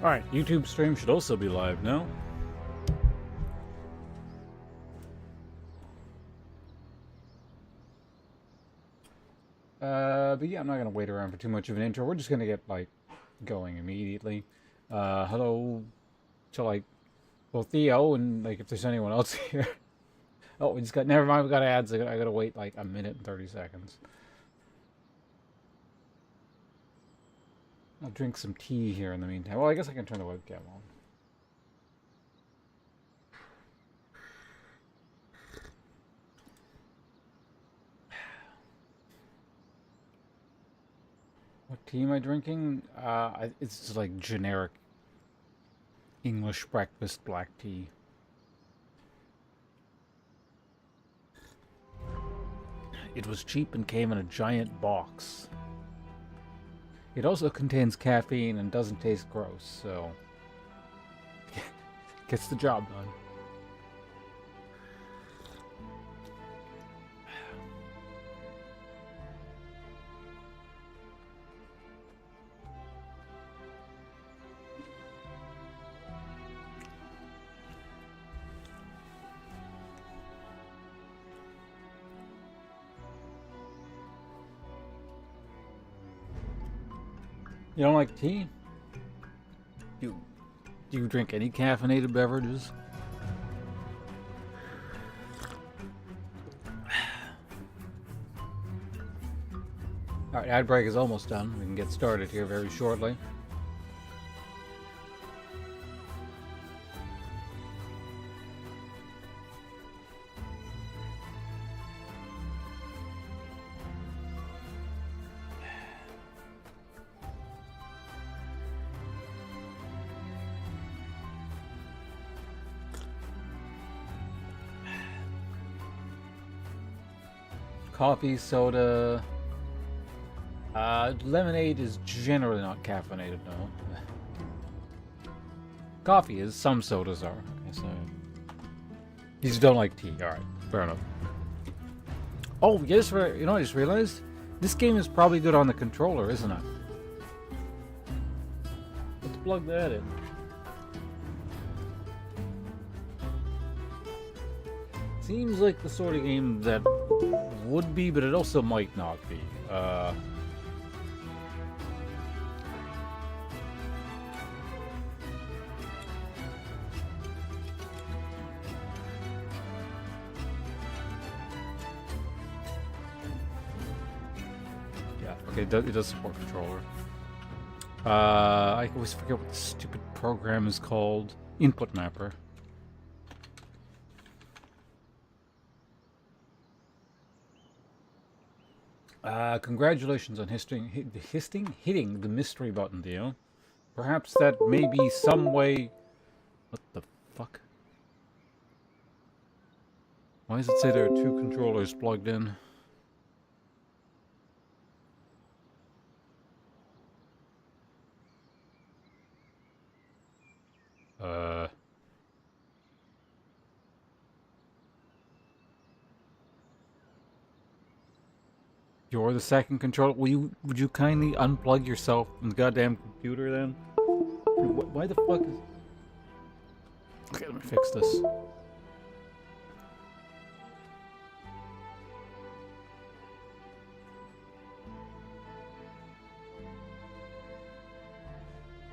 Alright, YouTube stream should also be live now. But yeah, I'm not gonna wait around for too much of an intro. We're just gonna get, like, going immediately. Hello to, like, well, Theo, and, like, if there's anyone else here. Oh, we just got, never mind, we got ads. I gotta wait, like, a minute and 30 seconds. I'll drink some tea here in the meantime. Well, I guess I can turn the webcam on. What tea am I drinking? It's just like generic English breakfast black tea. It was cheap and came in a giant box. It also contains caffeine and doesn't taste gross, so gets the job done. You don't like tea? Do you drink any caffeinated beverages? Alright, ad break is almost done. We can get started here very shortly. Coffee, soda. Lemonade is generally not caffeinated, no. Coffee is, some sodas are. Okay, so you just don't like tea. Alright, fair enough. Oh, yes, you know, I just realized? This game is probably good on the controller, isn't it? Let's plug that in. Seems like the sort of game that would be, but it also might not be. Yeah, okay, it does support controller. I always forget what the stupid program is called. Input Mapper. Congratulations on hitting the mystery button, Theo. Perhaps that may be some way... What the fuck? Why does it say there are two controllers plugged in? You're the second controller. Would you kindly unplug yourself from the goddamn computer then? Why the fuck is... Okay, let me fix this.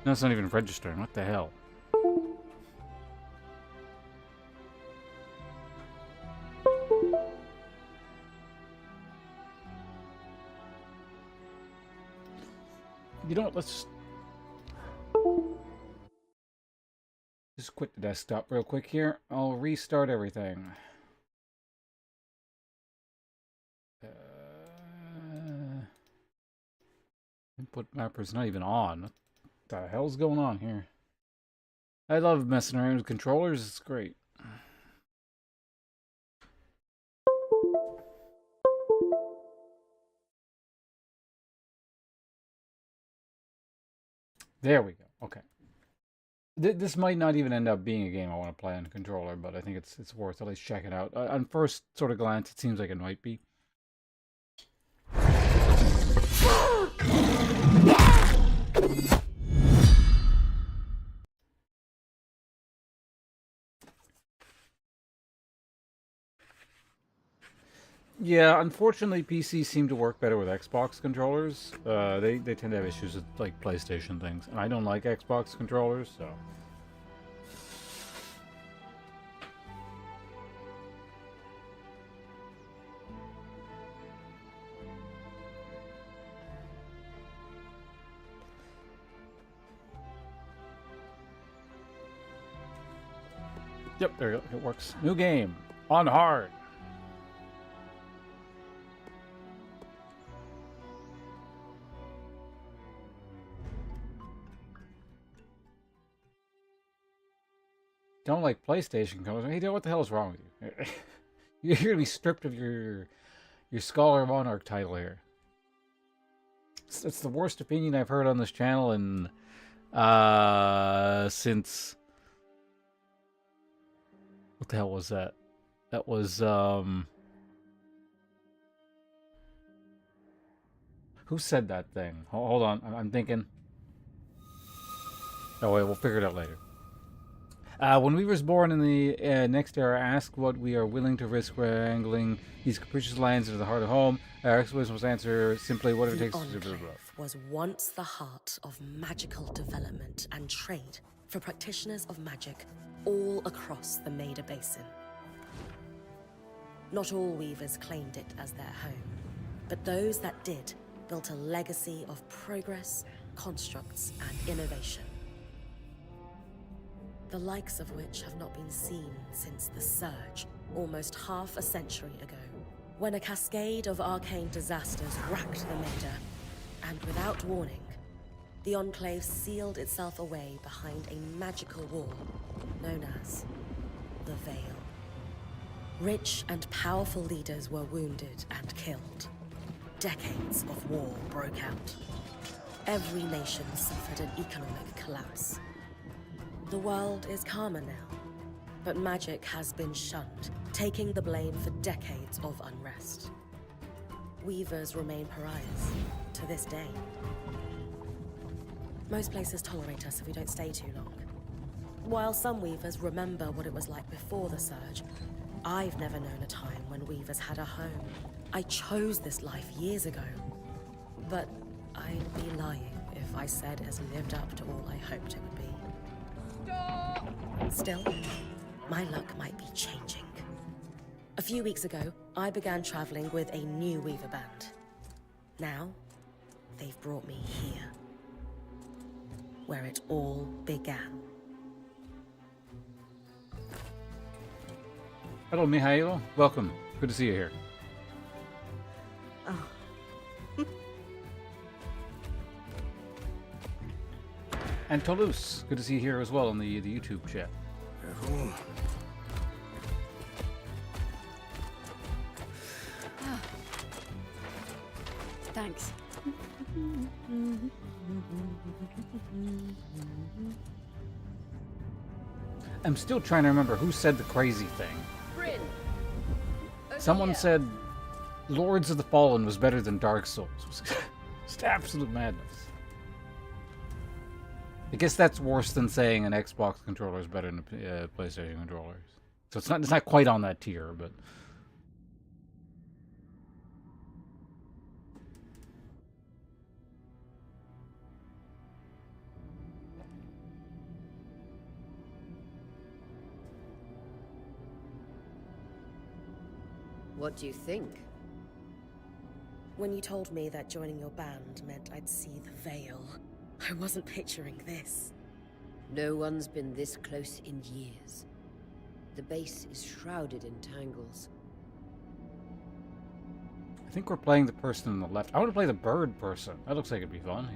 No, it's not even registering. What the hell? You know what, let's just quit the desktop real quick here. I'll restart everything. Input mapper's not even on. What the hell's going on here? I love messing around with controllers, it's great. There we go. Okay. This might not even end up being a game I want to play on the controller, but I think it's worth at least checking out. On first sort of glance, it seems like it might be. Yeah, unfortunately, PCs seem to work better with Xbox controllers. They tend to have issues with like PlayStation things, and I don't like Xbox controllers, so. Yep, there you go. It works. New game on hard. Don't like PlayStation controllers. Hey, dude, what the hell is wrong with you? You're gonna be stripped of your Scholar Monarch title here. It's the worst opinion I've heard on this channel in since what the hell was that? That was who said that thing? Hold on, I'm thinking. Oh wait, we'll figure it out later. When we was born in the next era, asked what we are willing to risk wrangling these capricious lands into the heart of home. Our explanation was answer simply whatever it takes to do. Was once the heart of magical development and trade for practitioners of magic all across the Maida Basin. Not all weavers claimed it as their home, but those that did built a legacy of progress, constructs, and innovation. The likes of which have not been seen since the Surge, almost half a century ago, when a cascade of arcane disasters racked the Maida, and without warning, the Enclave sealed itself away behind a magical wall known as the Veil. Rich and powerful leaders were wounded and killed. Decades of war broke out. Every nation suffered an economic collapse. The world is calmer now, but magic has been shunned, taking the blame for decades of unrest. Weavers remain pariahs to this day. Most places tolerate us if we don't stay too long. While some weavers remember what it was like before the Surge, I've never known a time when weavers had a home. I chose this life years ago, but I'd be lying if I said it has lived up to all I hoped it would be. Still, my luck might be changing. A few weeks ago, I began traveling with a new weaver band. Now, they've brought me here, where it all began. Hello, Mihailo. Welcome. Good to see you here. Oh. And Toulouse. Good to see you here as well on the YouTube chat. Thanks. I'm still trying to remember who said the crazy thing. Bryn. Someone said Lords of the Fallen was better than Dark Souls. It's absolute madness. I guess that's worse than saying an Xbox controller is better than a PlayStation controller. So it's not quite on that tier, but What do you think? When you told me that joining your band meant I'd see the Veil, I wasn't picturing this. No one's been this close in years. The base is shrouded in tangles. I think we're playing the person on the left. I want to play the bird person. That looks like it'd be fun.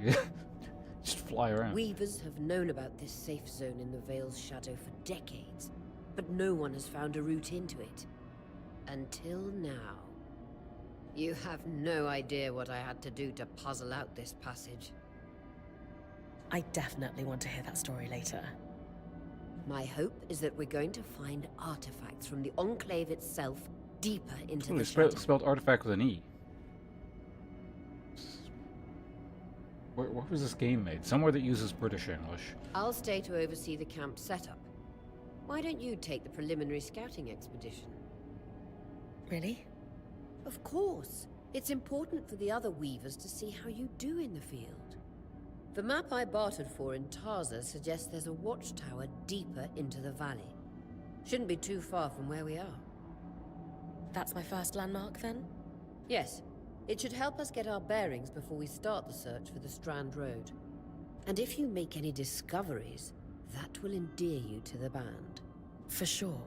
Just fly around. Weavers have known about this safe zone in the Veil's shadow for decades, but no one has found a route into it. Until now. You have no idea what I had to do to puzzle out this passage. I definitely want to hear that story later. My hope is that we're going to find artifacts from the Enclave itself deeper into the shadow. Spelled artifact with an E. Where was this game made? Somewhere that uses British English. I'll stay to oversee the camp setup. Why don't you take the preliminary scouting expedition? Really? Of course. It's important for the other weavers to see how you do in the field. The map I bartered for in Tarza suggests there's a watchtower deeper into the valley. Shouldn't be too far from where we are. That's my first landmark, then? Yes. It should help us get our bearings before we start the search for the Strand Road. And if you make any discoveries, that will endear you to the band. For sure.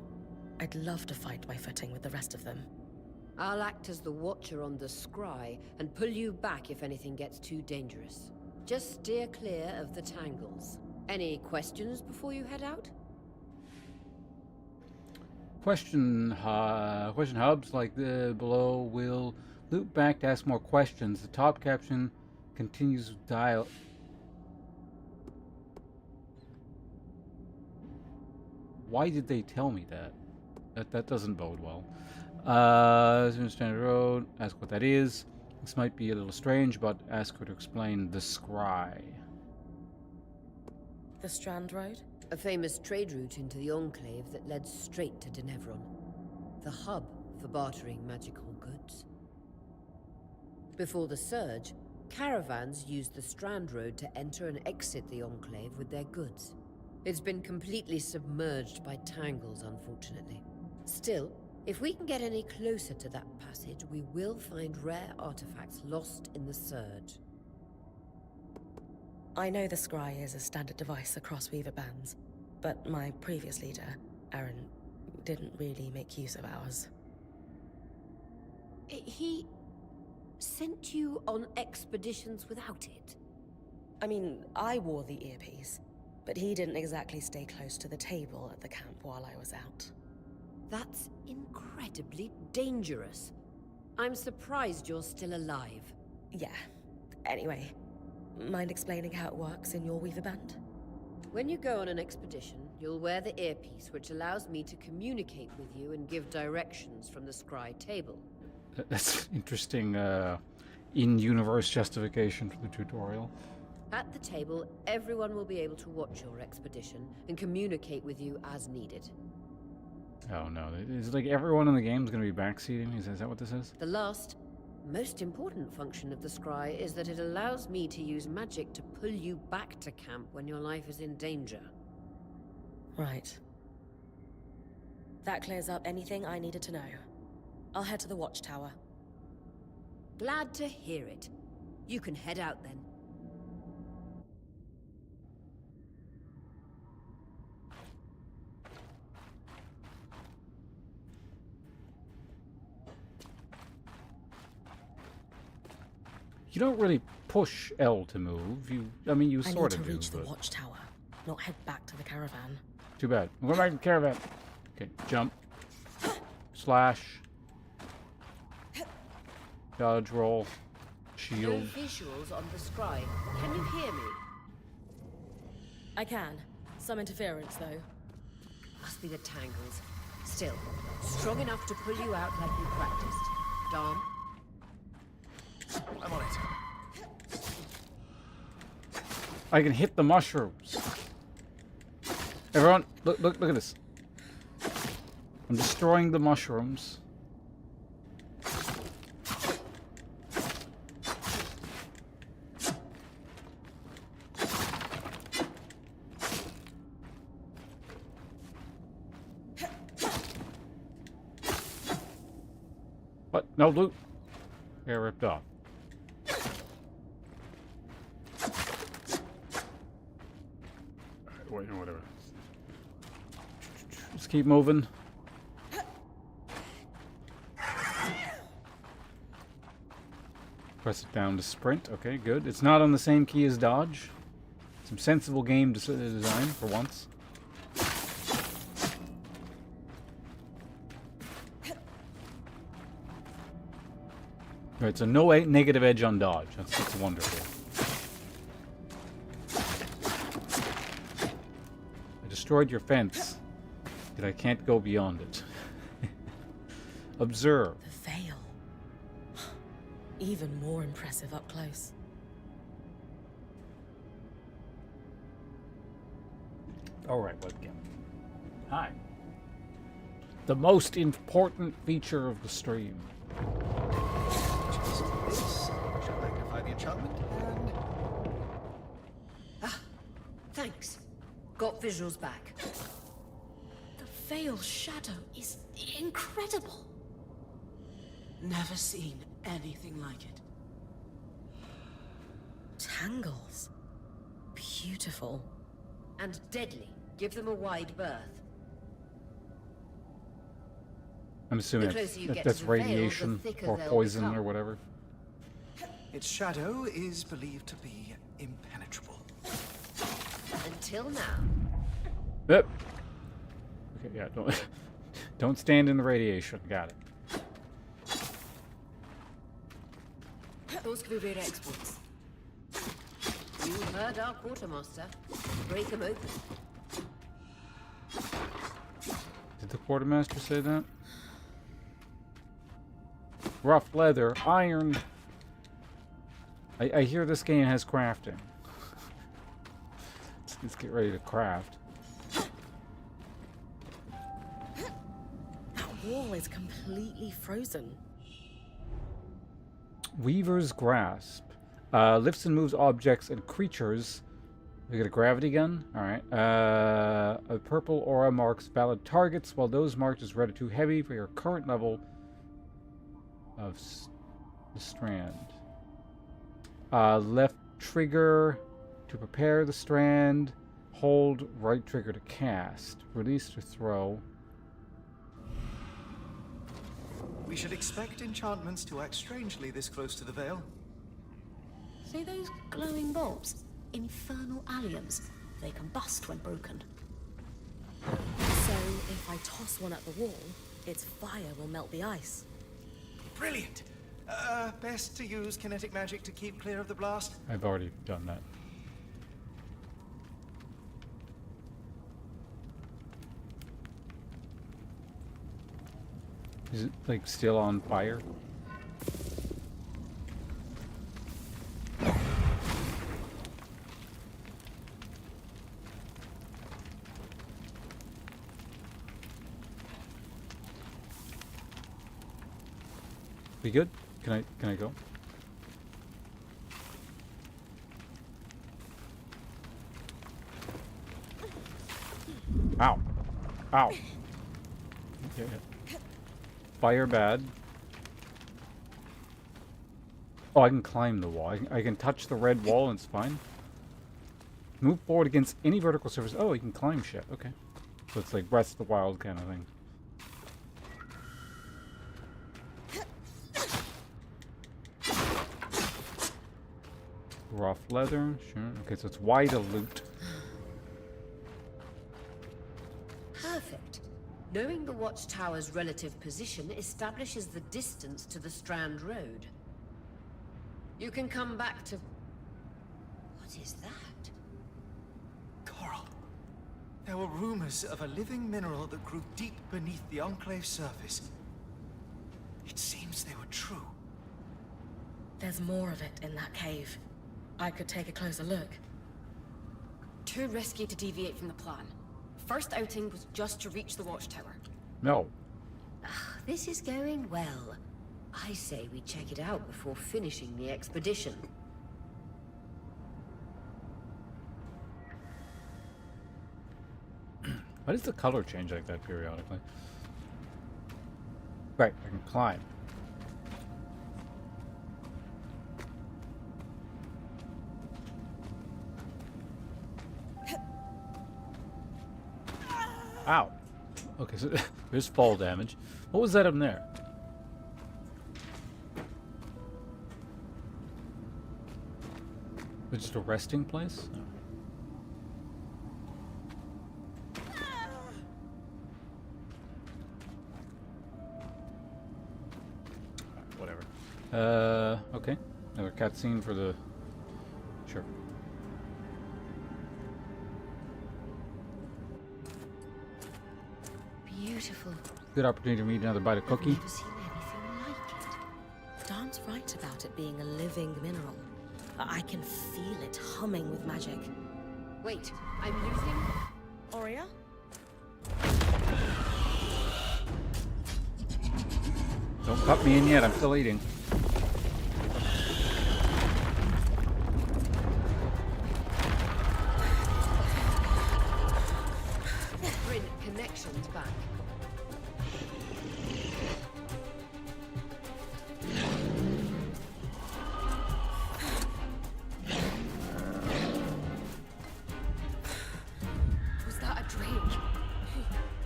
I'd love to find my footing with the rest of them. I'll act as the watcher on the scry and pull you back if anything gets too dangerous. Just steer clear of the tangles. Any questions before you head out? Question hubs like the below will loop back to ask more questions. The top caption continues with dial. Why did they tell me that? That doesn't bode well. Strand Road. Ask what that is. This might be a little strange, but ask her to explain the scry. The Strand Road? A famous trade route into the Enclave that led straight to Denevron. The hub for bartering magical goods. Before the Surge, caravans used the Strand Road to enter and exit the Enclave with their goods. It's been completely submerged by tangles, unfortunately. Still, if we can get any closer to that passage, we will find rare artifacts lost in the Surge. I know the scry is a standard device across Weaver bands, but my previous leader, Aaron, didn't really make use of ours. He sent you on expeditions without it? I mean, I wore the earpiece, but he didn't exactly stay close to the table at the camp while I was out. That's incredibly dangerous. I'm surprised you're still alive. Yeah. Anyway, mind explaining how it works in your Weaver band? When you go on an expedition, you'll wear the earpiece, which allows me to communicate with you and give directions from the scry table. That's interesting in-universe justification for the tutorial. At the table, everyone will be able to watch your expedition and communicate with you as needed. Oh no, is like everyone in the game is going to be backseating? Is that what this is? The last, most important function of the scry is that it allows me to use magic to pull you back to camp when your life is in danger. Right. That clears up anything I needed to know. I'll head to the watchtower. Glad to hear it. You can head out then. You don't really push L to move. You sort of do. I need to reach the watchtower, not head back to the caravan. Too bad. I'm going back to the caravan. Okay, jump. Slash. Dodge, roll. Shield. No visuals on the scry. Can you hear me? I can. Some interference, though. Must be the tangles. Still, strong enough to pull you out like you practiced. Dom? I'm on it. I can hit the mushrooms. Everyone, look at this. I'm destroying the mushrooms. What? No loot. They're ripped off. Wait, whatever. Just keep moving. Press it down to sprint. Okay, good. It's not on the same key as dodge. Some sensible game design for once. Right, so no negative edge on dodge. That's wonderful. I destroyed your fence, yet I can't go beyond it. Observe. The veil. Even more impressive up close. Alright, webcam. Hi. The most important feature of the stream. got visuals back. The Veil Shadow is incredible. Never seen anything like it. Tangles. Beautiful. And deadly. Give them a wide berth. I'm assuming The closer you get that's to the veil, the radiation thicker or they'll poison become. or whatever. Its shadow is believed to be impenetrable. Until now. Yep. Okay, yeah, don't don't stand in the radiation. Got it. Those could be rare exports. You heard our quartermaster. Break them open. Did the quartermaster say that? Rough leather, iron. I hear this game has crafting. Let's get ready to craft. That wall is completely frozen. Weaver's Grasp. Lifts and moves objects and creatures. We got a gravity gun. Alright. A purple aura marks valid targets, while those marked as red are too heavy for your current level of the Strand. Left trigger to prepare the Strand. Hold right trigger to cast. Release to throw. We should expect enchantments to act strangely this close to the Veil. See those glowing bulbs? Infernal alliums. They combust when broken. So if I toss one at the wall, its fire will melt the ice. Brilliant! Best to use kinetic magic to keep clear of the blast. I've already done that. Is it like still on fire? We good? Can I go? Ow. Ow. Okay. Fire bad. Oh, I can climb the wall. I can touch the red wall and it's fine. Move forward against any vertical surface. Oh, you can climb shit. Okay. So it's like Breath of the Wild kind of thing. Rough leather. Sure. Okay, so it's wide a loot. Perfect. Knowing the watchtower's relative position establishes the distance to the Strand Road. You can come back to... What is that? Coral. There were rumors of a living mineral that grew deep beneath the Enclave's surface. It seems they were true. There's more of it in that cave. I could take a closer look. Too risky to deviate from the plan. First outing was just to reach the watchtower. No. This is going well. I say we check it out before finishing the expedition. Why does the color change like that periodically? Right, I can climb. Ow. Okay, so there's fall damage. What was that up there? Was it just a resting place? No. Whatever. Okay. Another cutscene for the... Sure. Beautiful. Good opportunity to meet another bite of cookie. Never seen anything like it. Dan's right about it being a living mineral. I can feel it humming with magic. Wait, I'm losing... Aurea? Don't cut me in yet, I'm still eating.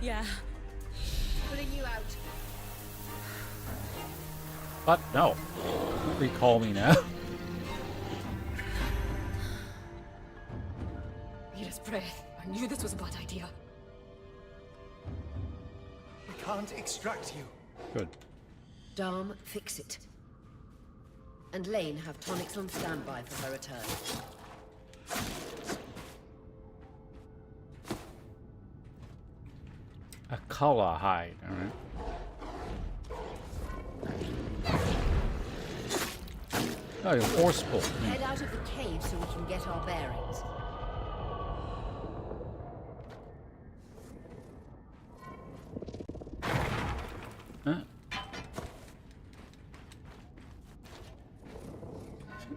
Yeah. Pulling you out. But no. Don't recall me now. Rita's breath. I knew this was a bad idea. We can't extract you. Good. Dom, fix it. And Lane, have tonics on standby for her return. A collar hide, alright. Oh, you're forceful. Head out of the cave so we can get our bearings. Huh?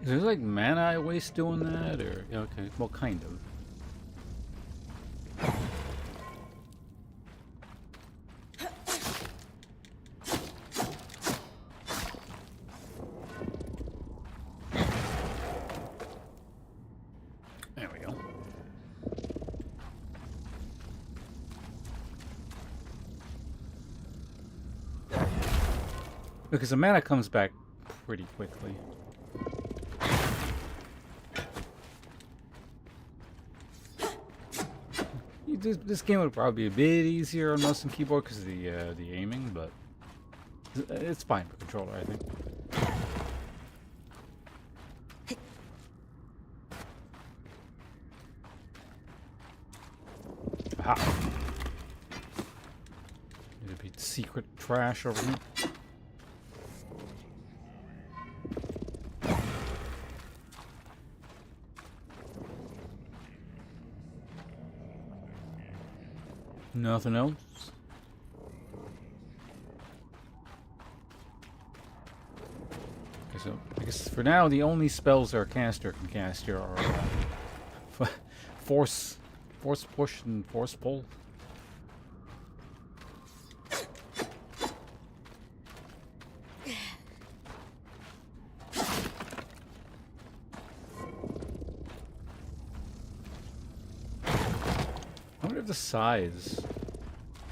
Is there like mana I waste doing that, or yeah, okay, well, kind of. There we go. Because the mana comes back pretty quickly. This game would probably be a bit easier on mouse and keyboard because of the aiming, but it's fine for controller, I think. Aha! Need to be secret trash over here. Nothing else? Okay, so I guess for now the only spells our caster can cast here are force push and force pull. I wonder if the size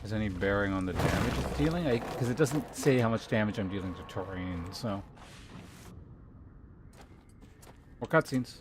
has any bearing on the damage it's dealing, because it doesn't say how much damage I'm dealing to terrain, so. More cutscenes.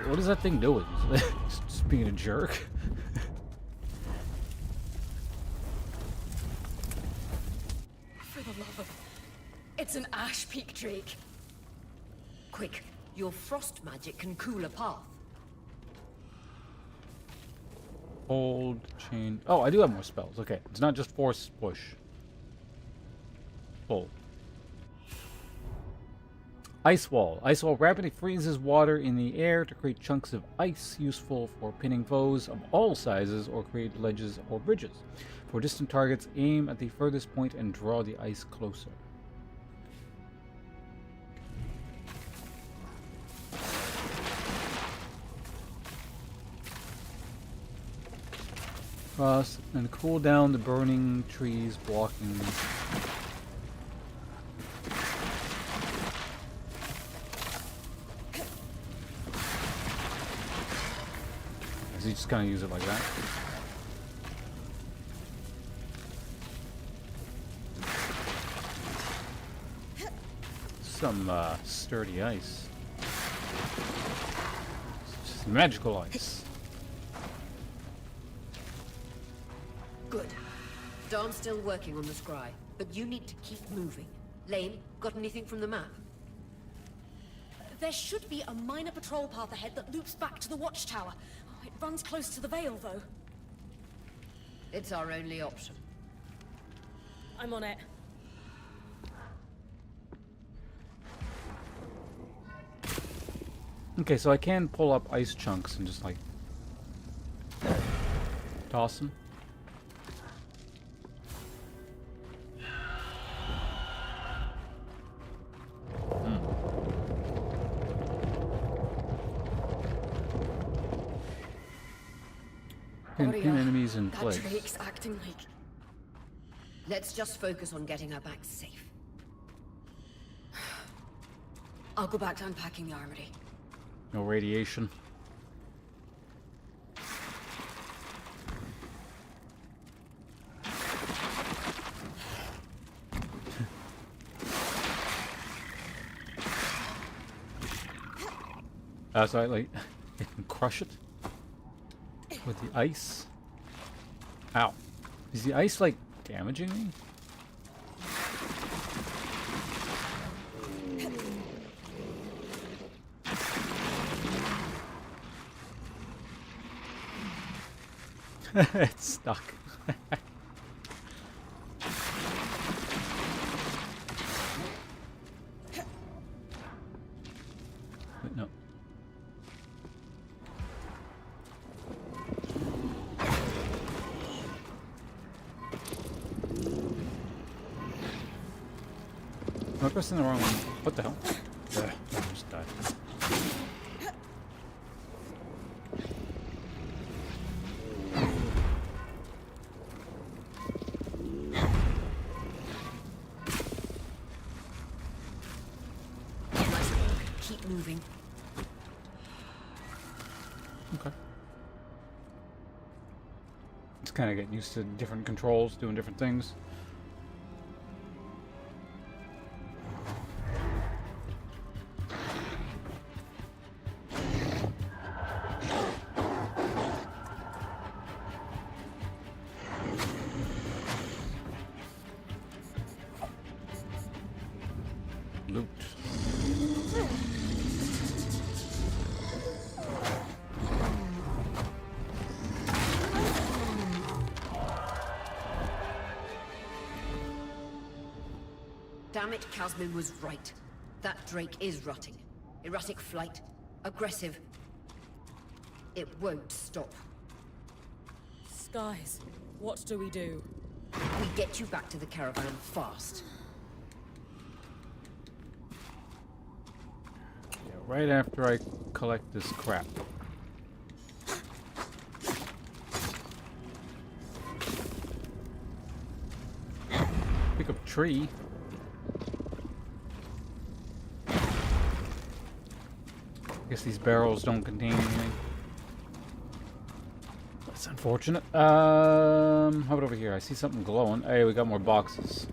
What is that thing doing? Just being a jerk? For the love of... It's an Ash Peak Drake. Quick, your frost magic can cool a path. Hold, chain. Oh, I do have more spells. Okay, it's not just force push. Pull. Ice Wall. Ice Wall rapidly freezes water in the air to create chunks of ice, useful for pinning foes of all sizes or create ledges or bridges. For distant targets, aim at the furthest point and draw the ice closer. Cross and cool down the burning trees blocking. So you just kind of use it like that. Some sturdy ice. It's just magical ice. Good. Dom's still working on the scry, but you need to keep moving. Lane, got anything from the map? There should be a minor patrol path ahead that loops back to the watchtower. Oh, it runs close to the Vale, though. It's our only option. I'm on it. Okay, so I can pull up ice chunks and just like toss them. Can pin enemies in place. That Drake's acting like... Let's just focus on getting her back safe. I'll go back to unpacking the armory. No radiation. So I like I can crush it with the ice. Ow. Is the ice like damaging me? It's stuck. Wait, no. Am I pressing the wrong one? What the hell? Ugh, I just died. Keep moving. Okay. Just kind of getting used to different controls, doing different things. Loot. Damn it, Casmin was right. That Drake is rotting. Erratic flight. Aggressive. It won't stop. Skies, what do we do? We get you back to the caravan fast. Yeah, right after I collect this crap. Pick up a tree. Guess these barrels don't contain anything. That's unfortunate. How about over here? I see something glowing. Hey, we got more boxes.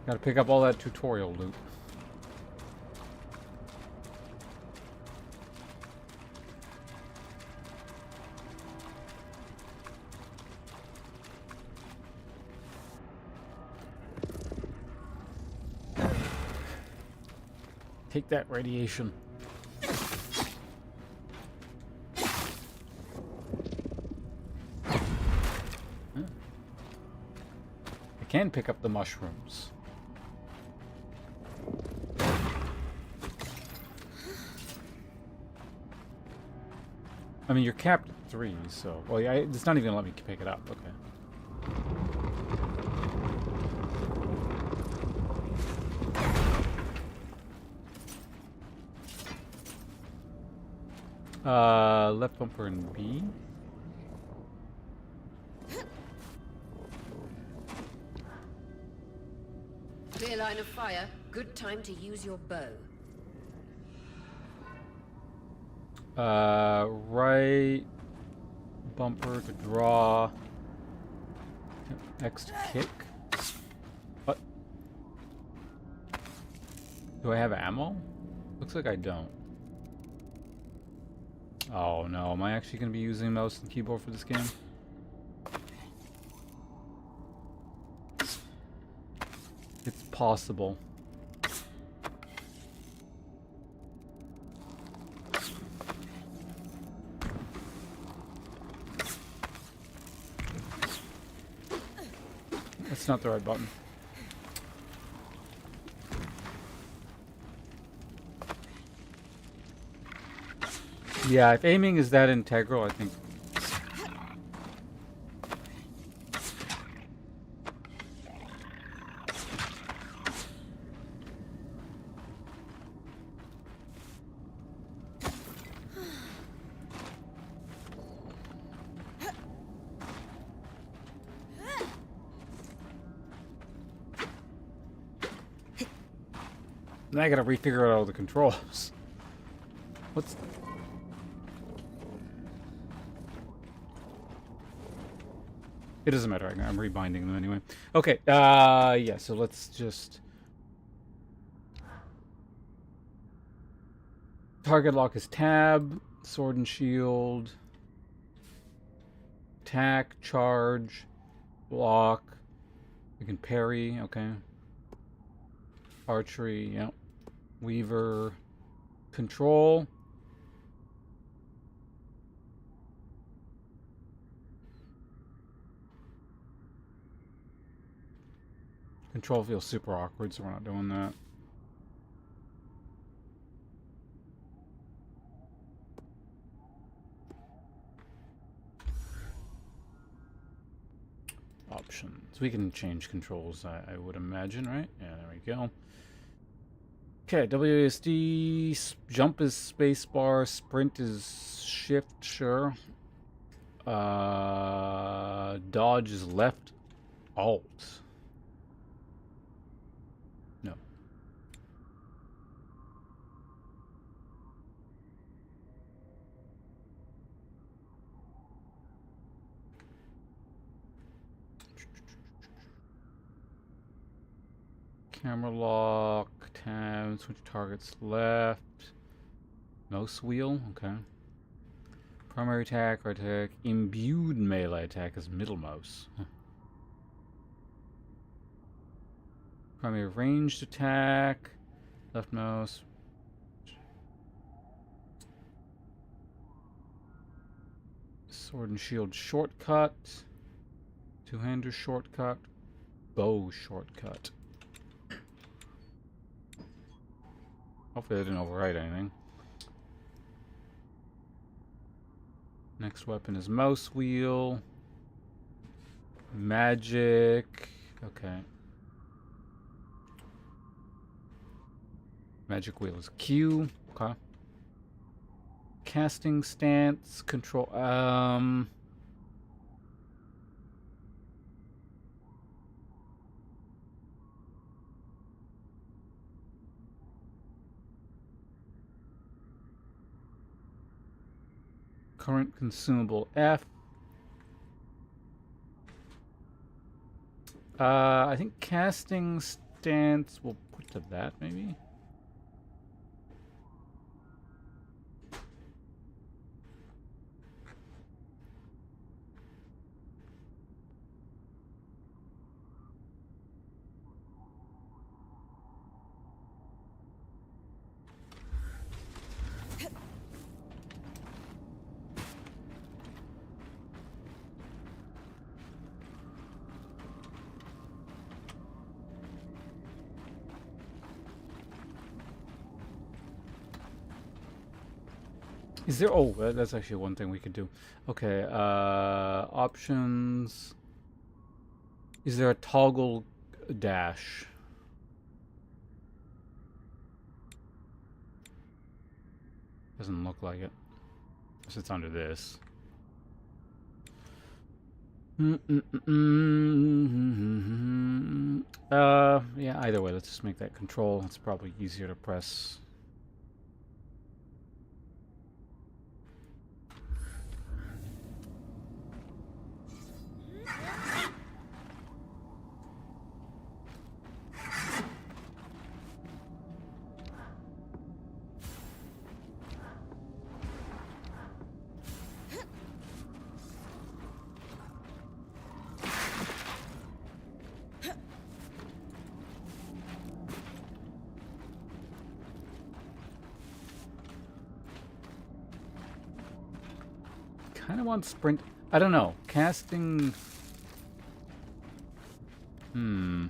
Gotta pick up all that tutorial loot. Take that radiation. I can pick up the mushrooms. I mean, you're capped at 3, so... Well, yeah, it's not even gonna let me pick it up. Okay. Left bumper and B. Clear line of fire. Good time to use your bow. Right bumper to draw. X to kick. What? Do I have ammo? Looks like I don't. Oh no, am I actually going to be using mouse and keyboard for this game? It's possible. That's not the right button. Yeah, if aiming is that integral, I think. Now I gotta refigure out all the controls. What's... It doesn't matter. I'm rebinding them anyway. Okay. Yeah. So let's just target lock is tab, sword and shield, attack, charge, block. We can parry. Okay. Archery. Yep. Weaver. Control. Control feels super awkward, so we're not doing that. Options. We can change controls, I would imagine, right? Yeah, there we go. Okay, WASD, jump is spacebar, sprint is shift, sure. Dodge is left, alt. No. Camera lock, tab, switch targets left. Mouse wheel, okay. Primary attack, right attack. Imbued melee attack is middle mouse. Huh. Primary ranged attack, left mouse. Sword and shield shortcut. Two-hander shortcut. Bow shortcut. Hopefully I didn't overwrite anything. Next weapon is mouse wheel. Magic. Okay. Magic wheel is Q. Okay. Casting stance. Control. Current consumable F. I think casting stance we'll put to that maybe. Is there... Oh, that's actually one thing we could do. Okay, options... Is there a toggle dash? Doesn't look like it. Unless it's under this. Yeah, either way, let's just make that control. It's probably easier to press. Kind of want sprint. I don't know. Casting. Hmm.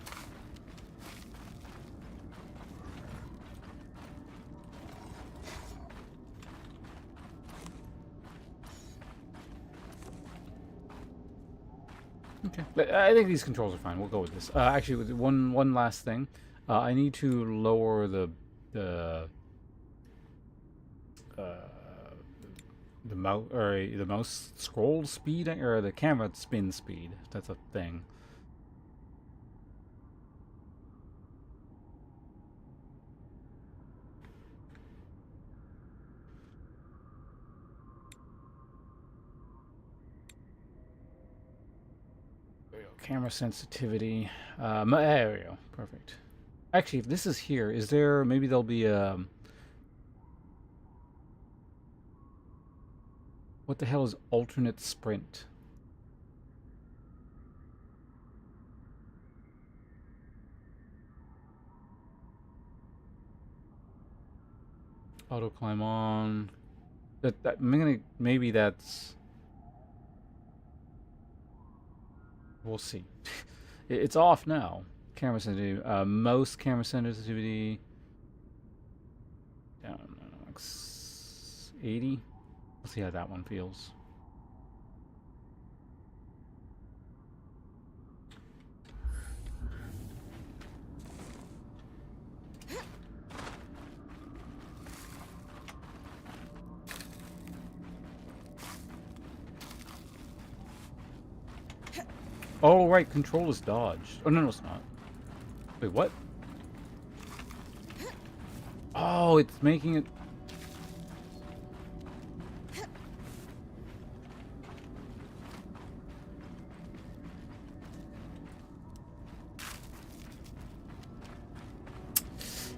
Okay. I think these controls are fine. We'll go with this. Actually, with one last thing. I need to lower the uh, mouse or the mouse scroll speed or the camera spin speed. That's a thing. There we go. Camera sensitivity. There we go. Perfect. Actually, if this is here, is there maybe there'll be a what the hell is alternate sprint? Auto climb on. That I'm gonna maybe that's. We'll see. It's off now. Camera sensitivity. Most camera sensitivity. Down like 80. Let's see how that one feels. Oh, right, control is dodge. Oh, no, it's not. Wait, what? Oh, it's making it...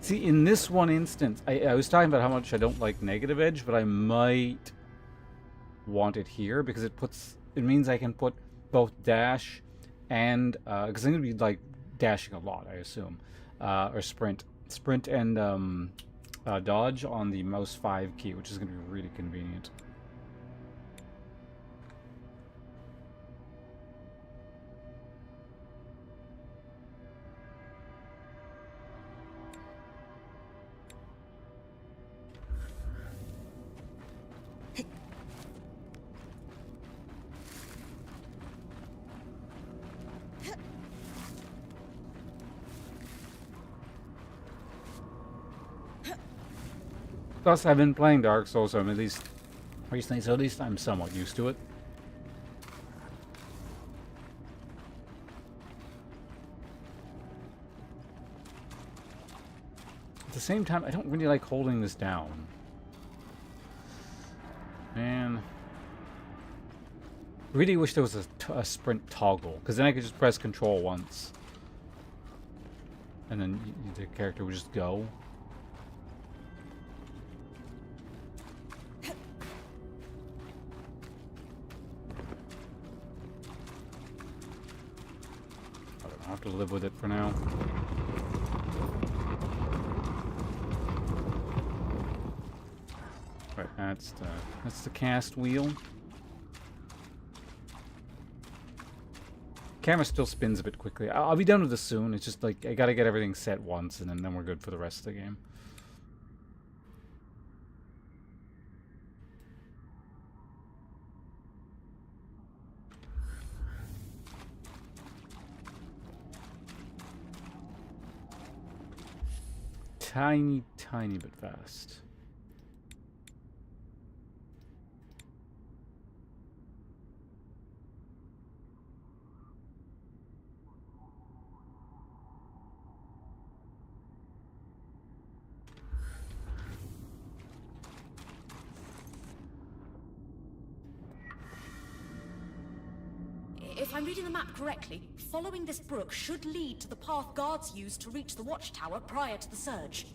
See, in this one instance, I was talking about how much I don't like negative edge, but I might want it here because it means I can put both dash and because I'm gonna be like dashing a lot, I assume, or sprint and dodge on the mouse 5 key, which is gonna be really convenient. Plus, I've been playing Dark Souls, so I'm at least recently, so at least I'm somewhat used to it. At the same time, I don't really like holding this down. Man. Really wish there was a sprint toggle, because then I could just press control once. And then the character would just go. I'll have to live with it for now. Right, that's the cast wheel. Camera still spins a bit quickly. I'll be done with this soon. It's just like I gotta get everything set once, and then we're good for the rest of the game. Tiny bit fast. If I'm reading the map correctly, following this brook should lead to the path guards used to reach the watchtower prior to the surge.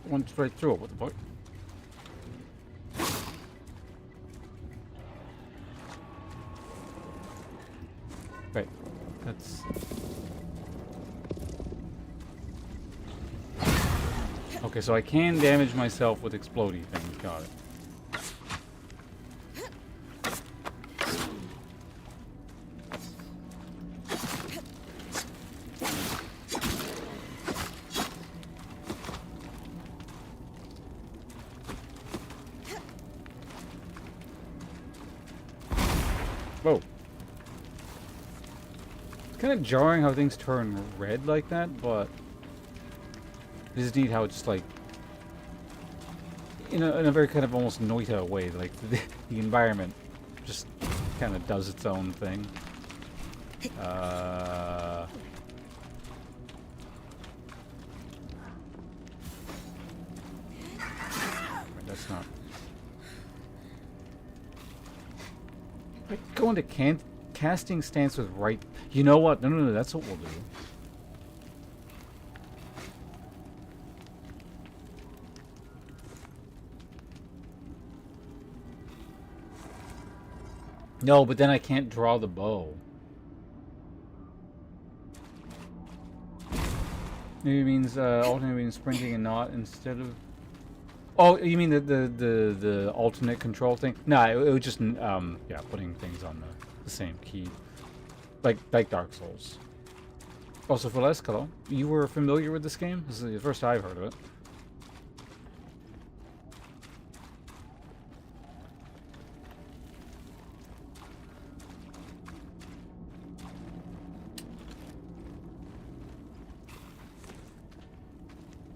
Went straight through it with the book. Wait, that's... Okay, so I can damage myself with explodey things. Got it. Whoa. It's kind of jarring how things turn red like that, but it is neat how it's just like in a very kind of almost Noita way, like the environment just kind of does its own thing. That's not. Go into casting stance with right. You know what? No. That's what we'll do. No, but then I can't draw the bow. Maybe it means alternate means sprinting and not instead of. Oh, you mean the alternate control thing? No, it was just yeah, putting things on the same key, like Dark Souls. Also, for Lescalo, you were familiar with this game? This is the first I've heard of it.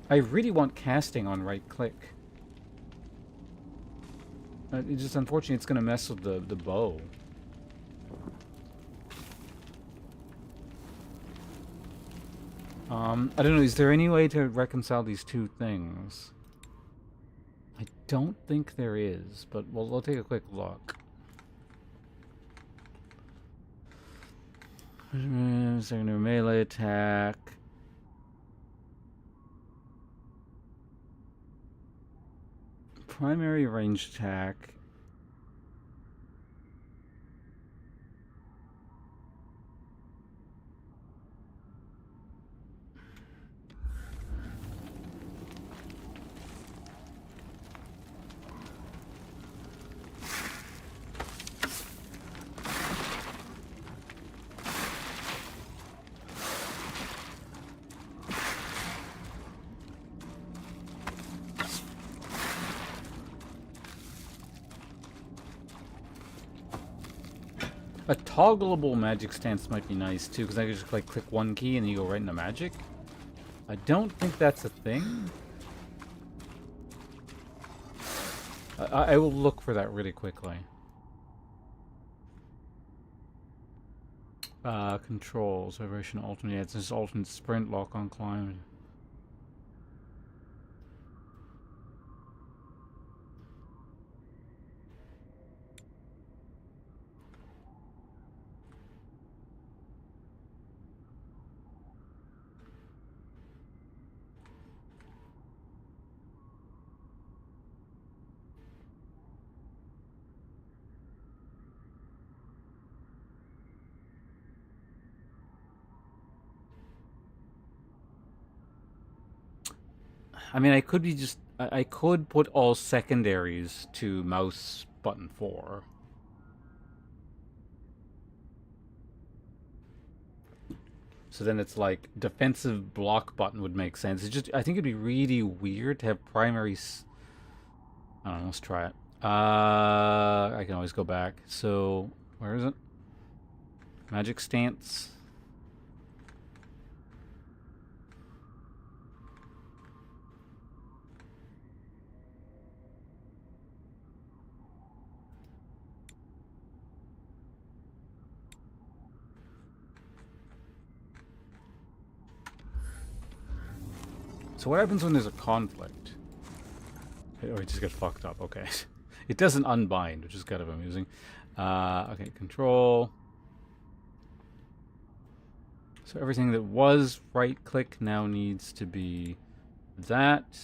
I really want casting on right click. It's just unfortunate it's gonna mess with the bow. I don't know, is there any way to reconcile these two things? I don't think there is, but we'll take a quick look. Secondary melee attack. Primary range attack. A toggleable magic stance might be nice too, because I could just like click one key and you go right into magic. I don't think that's a thing. I will look for that really quickly. Controls, vibration alternate. Yeah, it's just alternate sprint, lock on climb. I mean, I could be just... I could put all secondaries to mouse button 4. So then it's like defensive block button would make sense. It's just... I think it'd be really weird to have primary... I don't know, let's try it. I can always go back. So, where is it? Magic stance. So what happens when there's a conflict? Oh, it just gets fucked up. Okay. It doesn't unbind, which is kind of amusing. Okay, control. So everything that was right-click now needs to be that.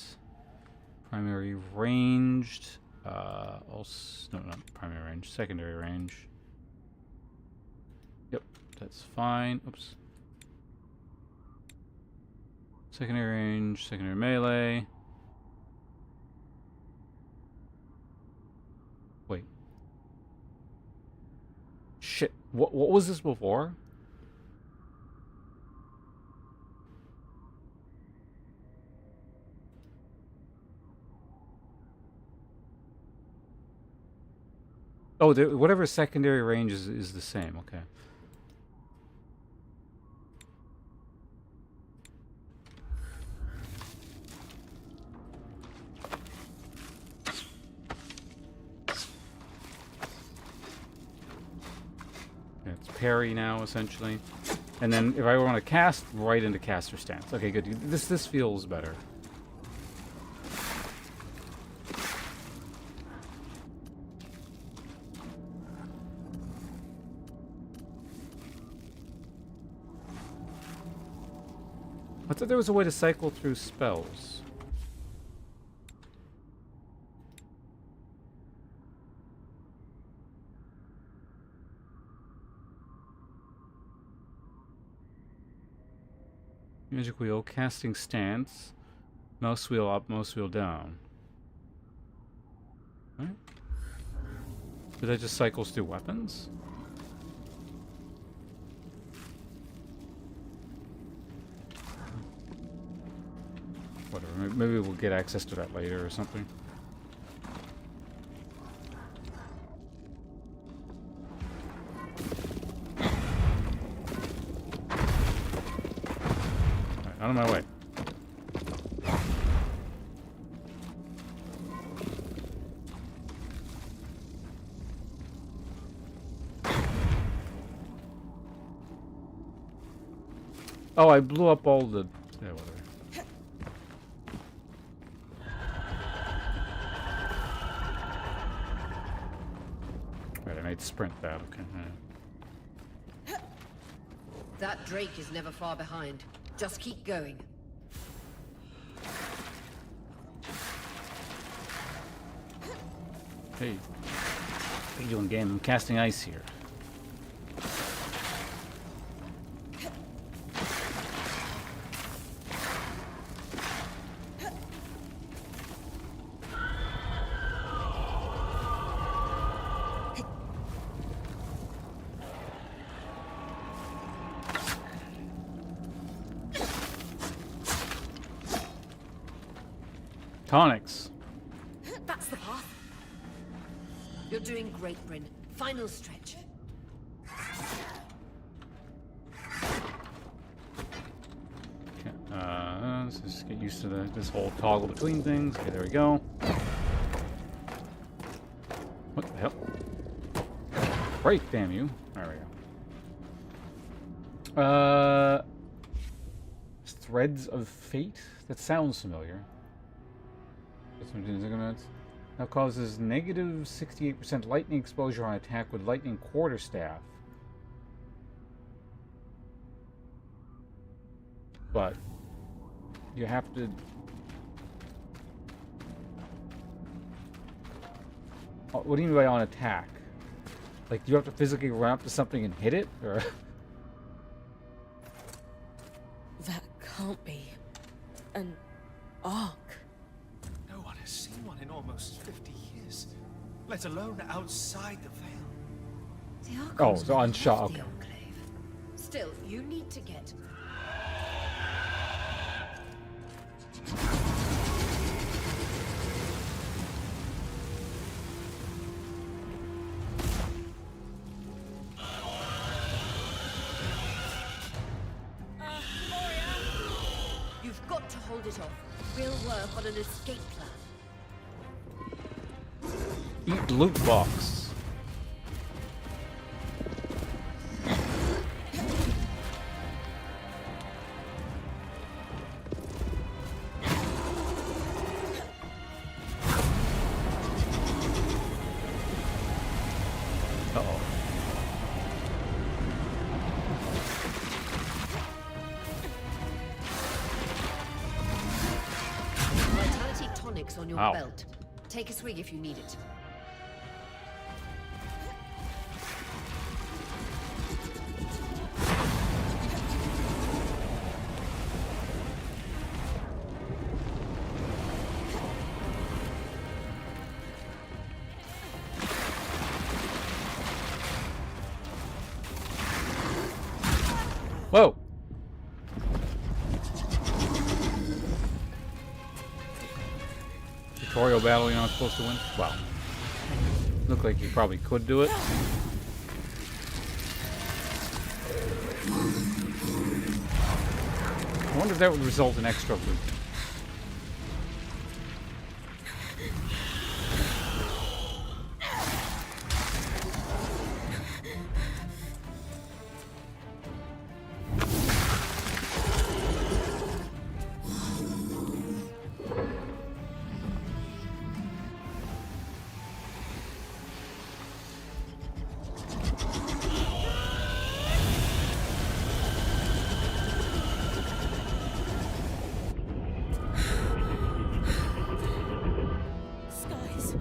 Primary ranged. Also, no, not primary range. Secondary range. Yep, that's fine. Oops. Secondary range, secondary melee. Wait. Shit. What was this before? Oh, whatever secondary range is the same. Okay. It's parry now, essentially. And then if I want to cast, right into caster stance. Okay, good. This feels better. I thought there was a way to cycle through spells. Magic wheel, casting stance, mouse wheel up, mouse wheel down. Right? But that just cycles through weapons? Whatever, maybe we'll get access to that later or something. Alright, out of my way. Oh, I blew up all the... Yeah, whatever. Right, I made sprint that, okay. Right. That Drake is never far behind. Just keep going. Hey. What are you doing, game? I'm casting ice here. Tonics. That's the path. You're doing great, Bryn. Final stretch. Okay, let's just get used to this whole toggle between things. Okay, there we go. What the hell? Break, damn you. There we go. Threads of Fate? That sounds familiar. Now causes negative 68% lightning exposure on attack with lightning quarterstaff. But you have to... Oh, what do you mean by on attack? Like, do you have to physically run up to something and hit it? Or... That can't be an arc. No one has seen one in almost 50 years, let alone outside the Veil. The Oh, so on shot. Okay. the Enclave. Still, you need to get... You've got to hold it off. We'll work on an escape plan. Eat loot box. Uh-oh. Vitality tonics juice on your Wow. belt. Take a swig if you need it. Whoa! Tutorial battle you're not supposed to win? Well, looked like you probably could do it. I wonder if that would result in extra loot. Skies,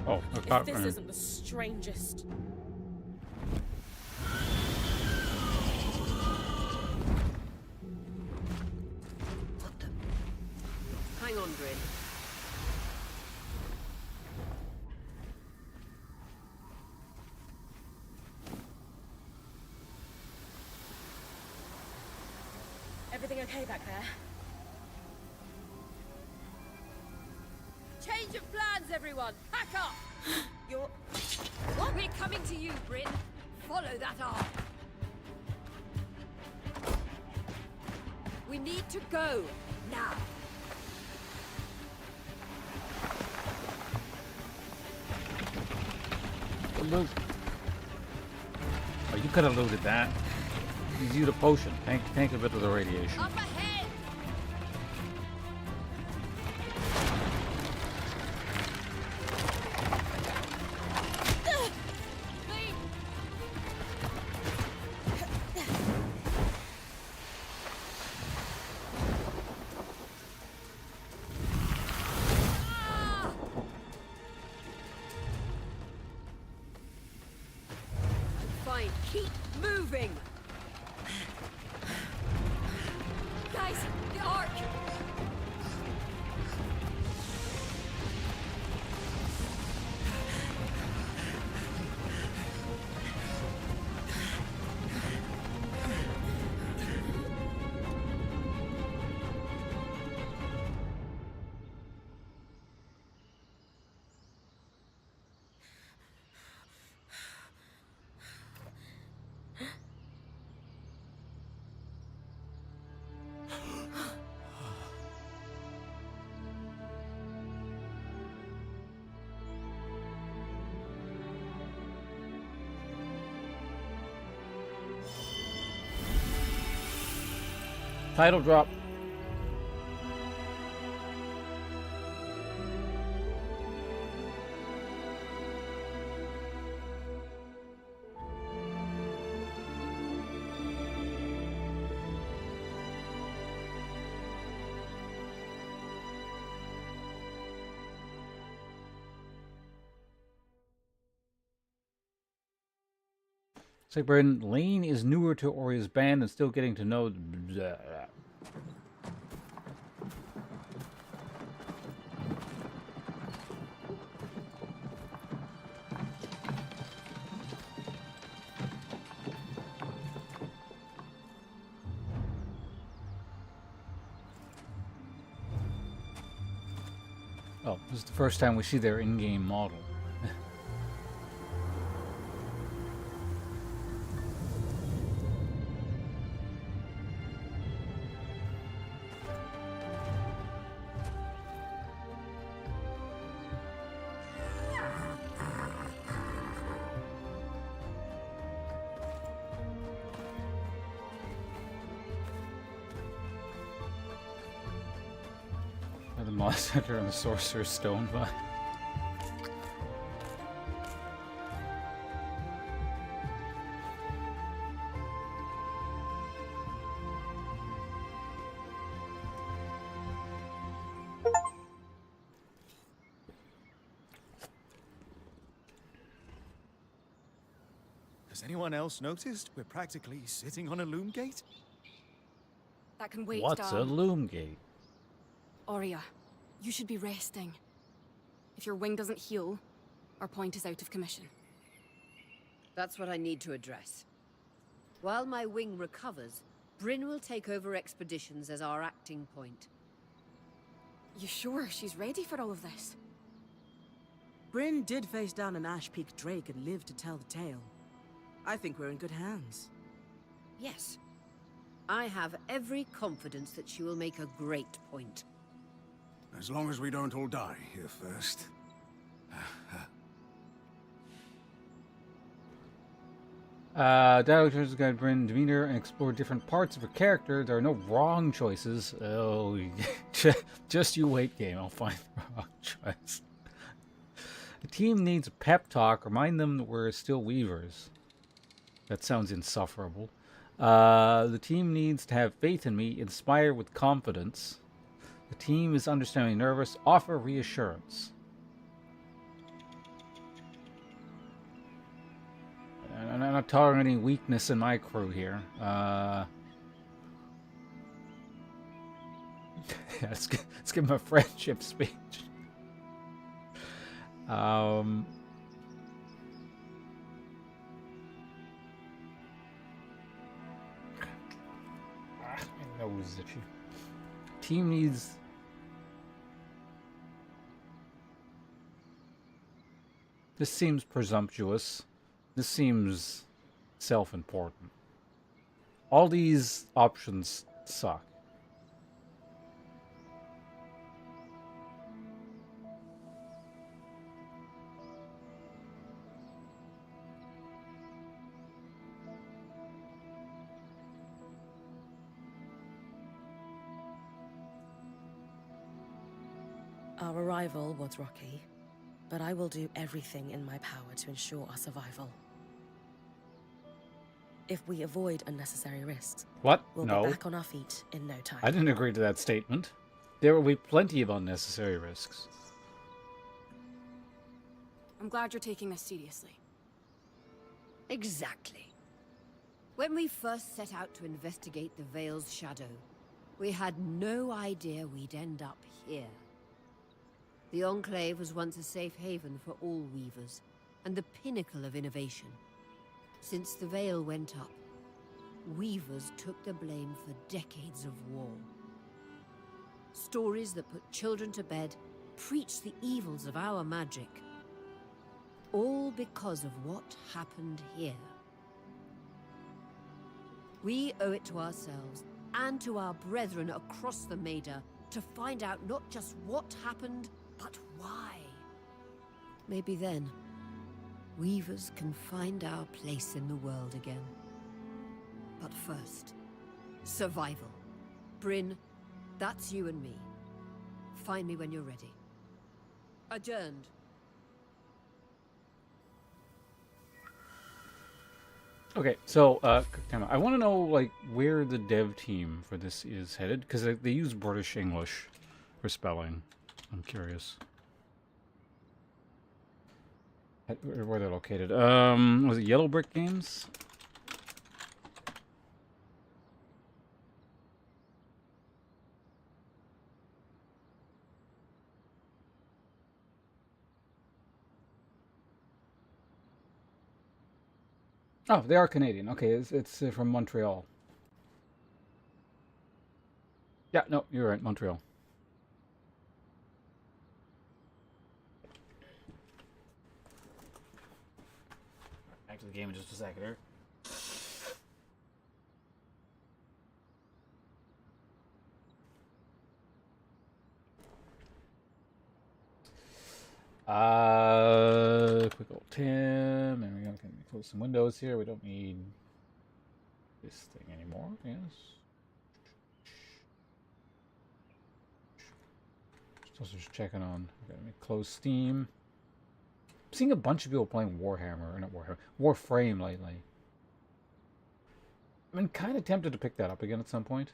Oh, if this isn't the strangest. What the? Hang on, Bryn. Everything okay back there? Change of plans, everyone! Pack up! You're... What? We're coming to you, Bryn. Follow that arm. We need to go. Now. Loot. Oh, you could have looted that. Use you the potion. Tank a bit of the radiation. Up ahead! Fine, keep moving! Guys, the ark! Title drop. It's like Braden, Lane is newer to Oria's band and still getting to know. Oh, this is the first time we see their in-game model. The Moss Center and the Sorcerer's Stone vibe. anyone else noticed we're practically sitting on a loom gate? That can wait, What's a Dan. loom gate? Aurea, you should be resting. If your wing doesn't heal, our point is out of commission. That's what I need to address. While my wing recovers, Bryn will take over expeditions as our acting point. You sure she's ready for all of this? Bryn did face down an Ash Peak Drake and lived to tell the tale. I think we're in good hands. Yes. I have every confidence that she will make a great point. As long as we don't all die here first. Dialogue choices guide Bryn demeanor and explore different parts of her character. There are no wrong choices. Oh, just you wait, game. I'll find the wrong choice. The team needs a pep talk. Remind them that we're still Weavers. That sounds insufferable. The team needs to have faith in me. Inspire with confidence. The team is understandably nervous. Offer reassurance. I'm not tolerating weakness in my crew here. Let's give him a friendship speech. My nose is itchy. Team needs... This seems presumptuous. This seems self-important. All these options suck. Our arrival was rocky, but I will do everything in my power to ensure our survival. If we avoid unnecessary risks, What? we'll No. be back on our feet in no time. I didn't agree to that statement. There will be plenty of unnecessary risks. I'm glad you're taking this seriously. Exactly. When we first set out to investigate the Veil's shadow, we had no idea we'd end up here. The Enclave was once a safe haven for all Weavers, and the pinnacle of innovation. Since the Veil went up, Weavers took the blame for decades of war. Stories that put children to bed preached the evils of our magic. All because of what happened here. We owe it to ourselves and to our brethren across the Maida to find out not just what happened, but why. Maybe then, Weavers can find our place in the world again. But first, survival. Bryn, that's you and me. Find me when you're ready. Adjourned. Okay, so I want to know like where the dev team for this is headed because they use British English for spelling. I'm curious where they're located. Was it Yellow Brick Games? Oh, they are Canadian. Okay, it's from Montreal. Yeah, no, you're right, Montreal. Back to the game in just a second here. Quick old Tim, and we're gonna close some windows here. We don't need this thing anymore. Yes. Just checking on. Gotta close Steam. I'm seeing a bunch of people playing Warhammer, or not Warhammer, Warframe lately. I'm kind of tempted to pick that up again at some point.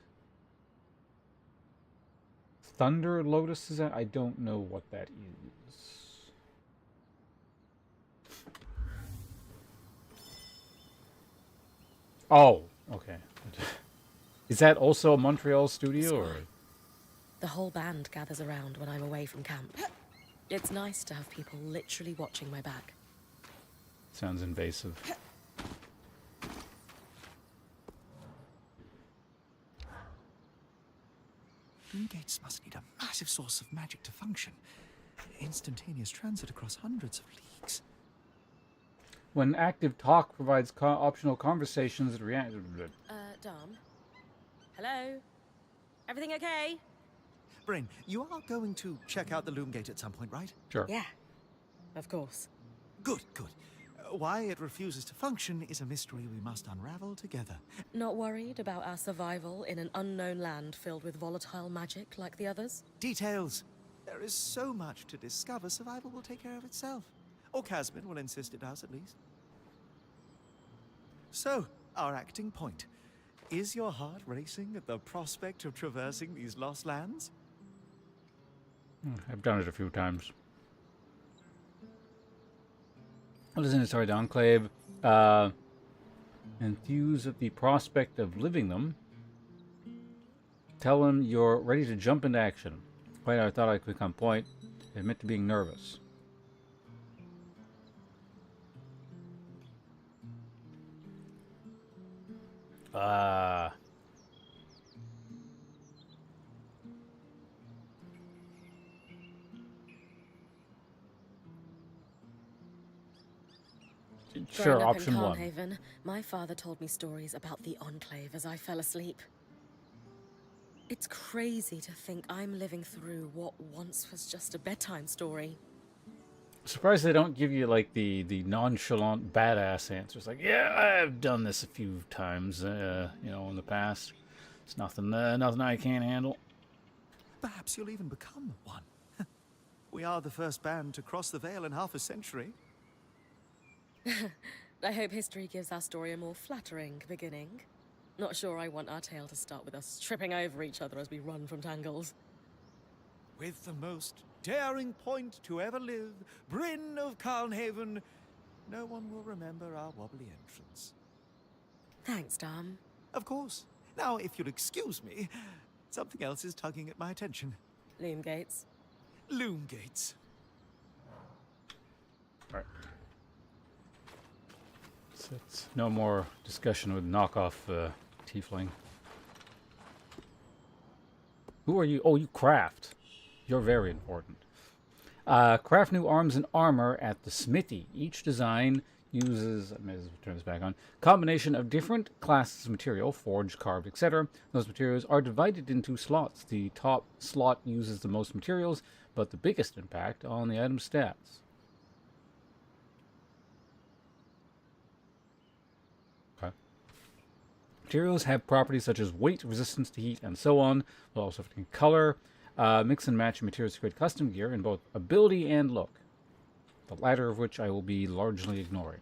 Thunder Lotus is that? I don't know what that is. Oh, okay. Is that also a Montreal studio, or? The whole band gathers around when I'm away from camp. It's nice to have people literally watching my back. Sounds invasive. Loom gates must need a massive source of magic to function. Instantaneous transit across hundreds of leagues. When active talk provides optional conversations that react. Dom? Hello? Everything okay? Bryn, you are going to check out the loom gate at some point, right? Sure. Yeah, of course. Good, good. Why it refuses to function is a mystery we must unravel together. Not worried about our survival in an unknown land filled with volatile magic like the others? Details. There is so much to discover, survival will take care of itself. Or Casmin will insist it does, at least. So, our acting point. Is your heart racing at the prospect of traversing these lost lands? I've done it a few times. Listen to story, the Enclave. Enthused at the prospect of living them. Tell him you're ready to jump into action. Quite I thought I could come point. Admit to being nervous. Sure, Growing up option in one. Carnhaven, my father told me stories about the Enclave as I fell asleep. It's crazy to think I'm living through what once was just a bedtime story. Surprised they don't give you like the nonchalant badass answers. Like, yeah, I've done this a few times, you know, in the past. It's nothing I can't handle. Perhaps you'll even become one. We are the first band to cross the Veil in half a century. I hope history gives our story a more flattering beginning. Not sure I want our tale to start with us tripping over each other as we run from tangles. With the most daring point to ever live, Bryn of Carnhaven, no one will remember our wobbly entrance. Thanks, Dom. Of course. Now, if you'll excuse me, something else is tugging at my attention. Loom gates. Loom gates. Right. So it's no more discussion with knockoff tiefling. Who are you? Oh, you craft. You're very important. Craft new arms and armor at the smithy. Each design uses, let me turn this back on, combination of different classes of material, forged, carved, etc. Those materials are divided into slots. The top slot uses the most materials, but the biggest impact on the item stats. Okay. Materials have properties such as weight, resistance to heat, and so on, while also affecting color. Mix and match materials to create custom gear in both ability and look, the latter of which I will be largely ignoring.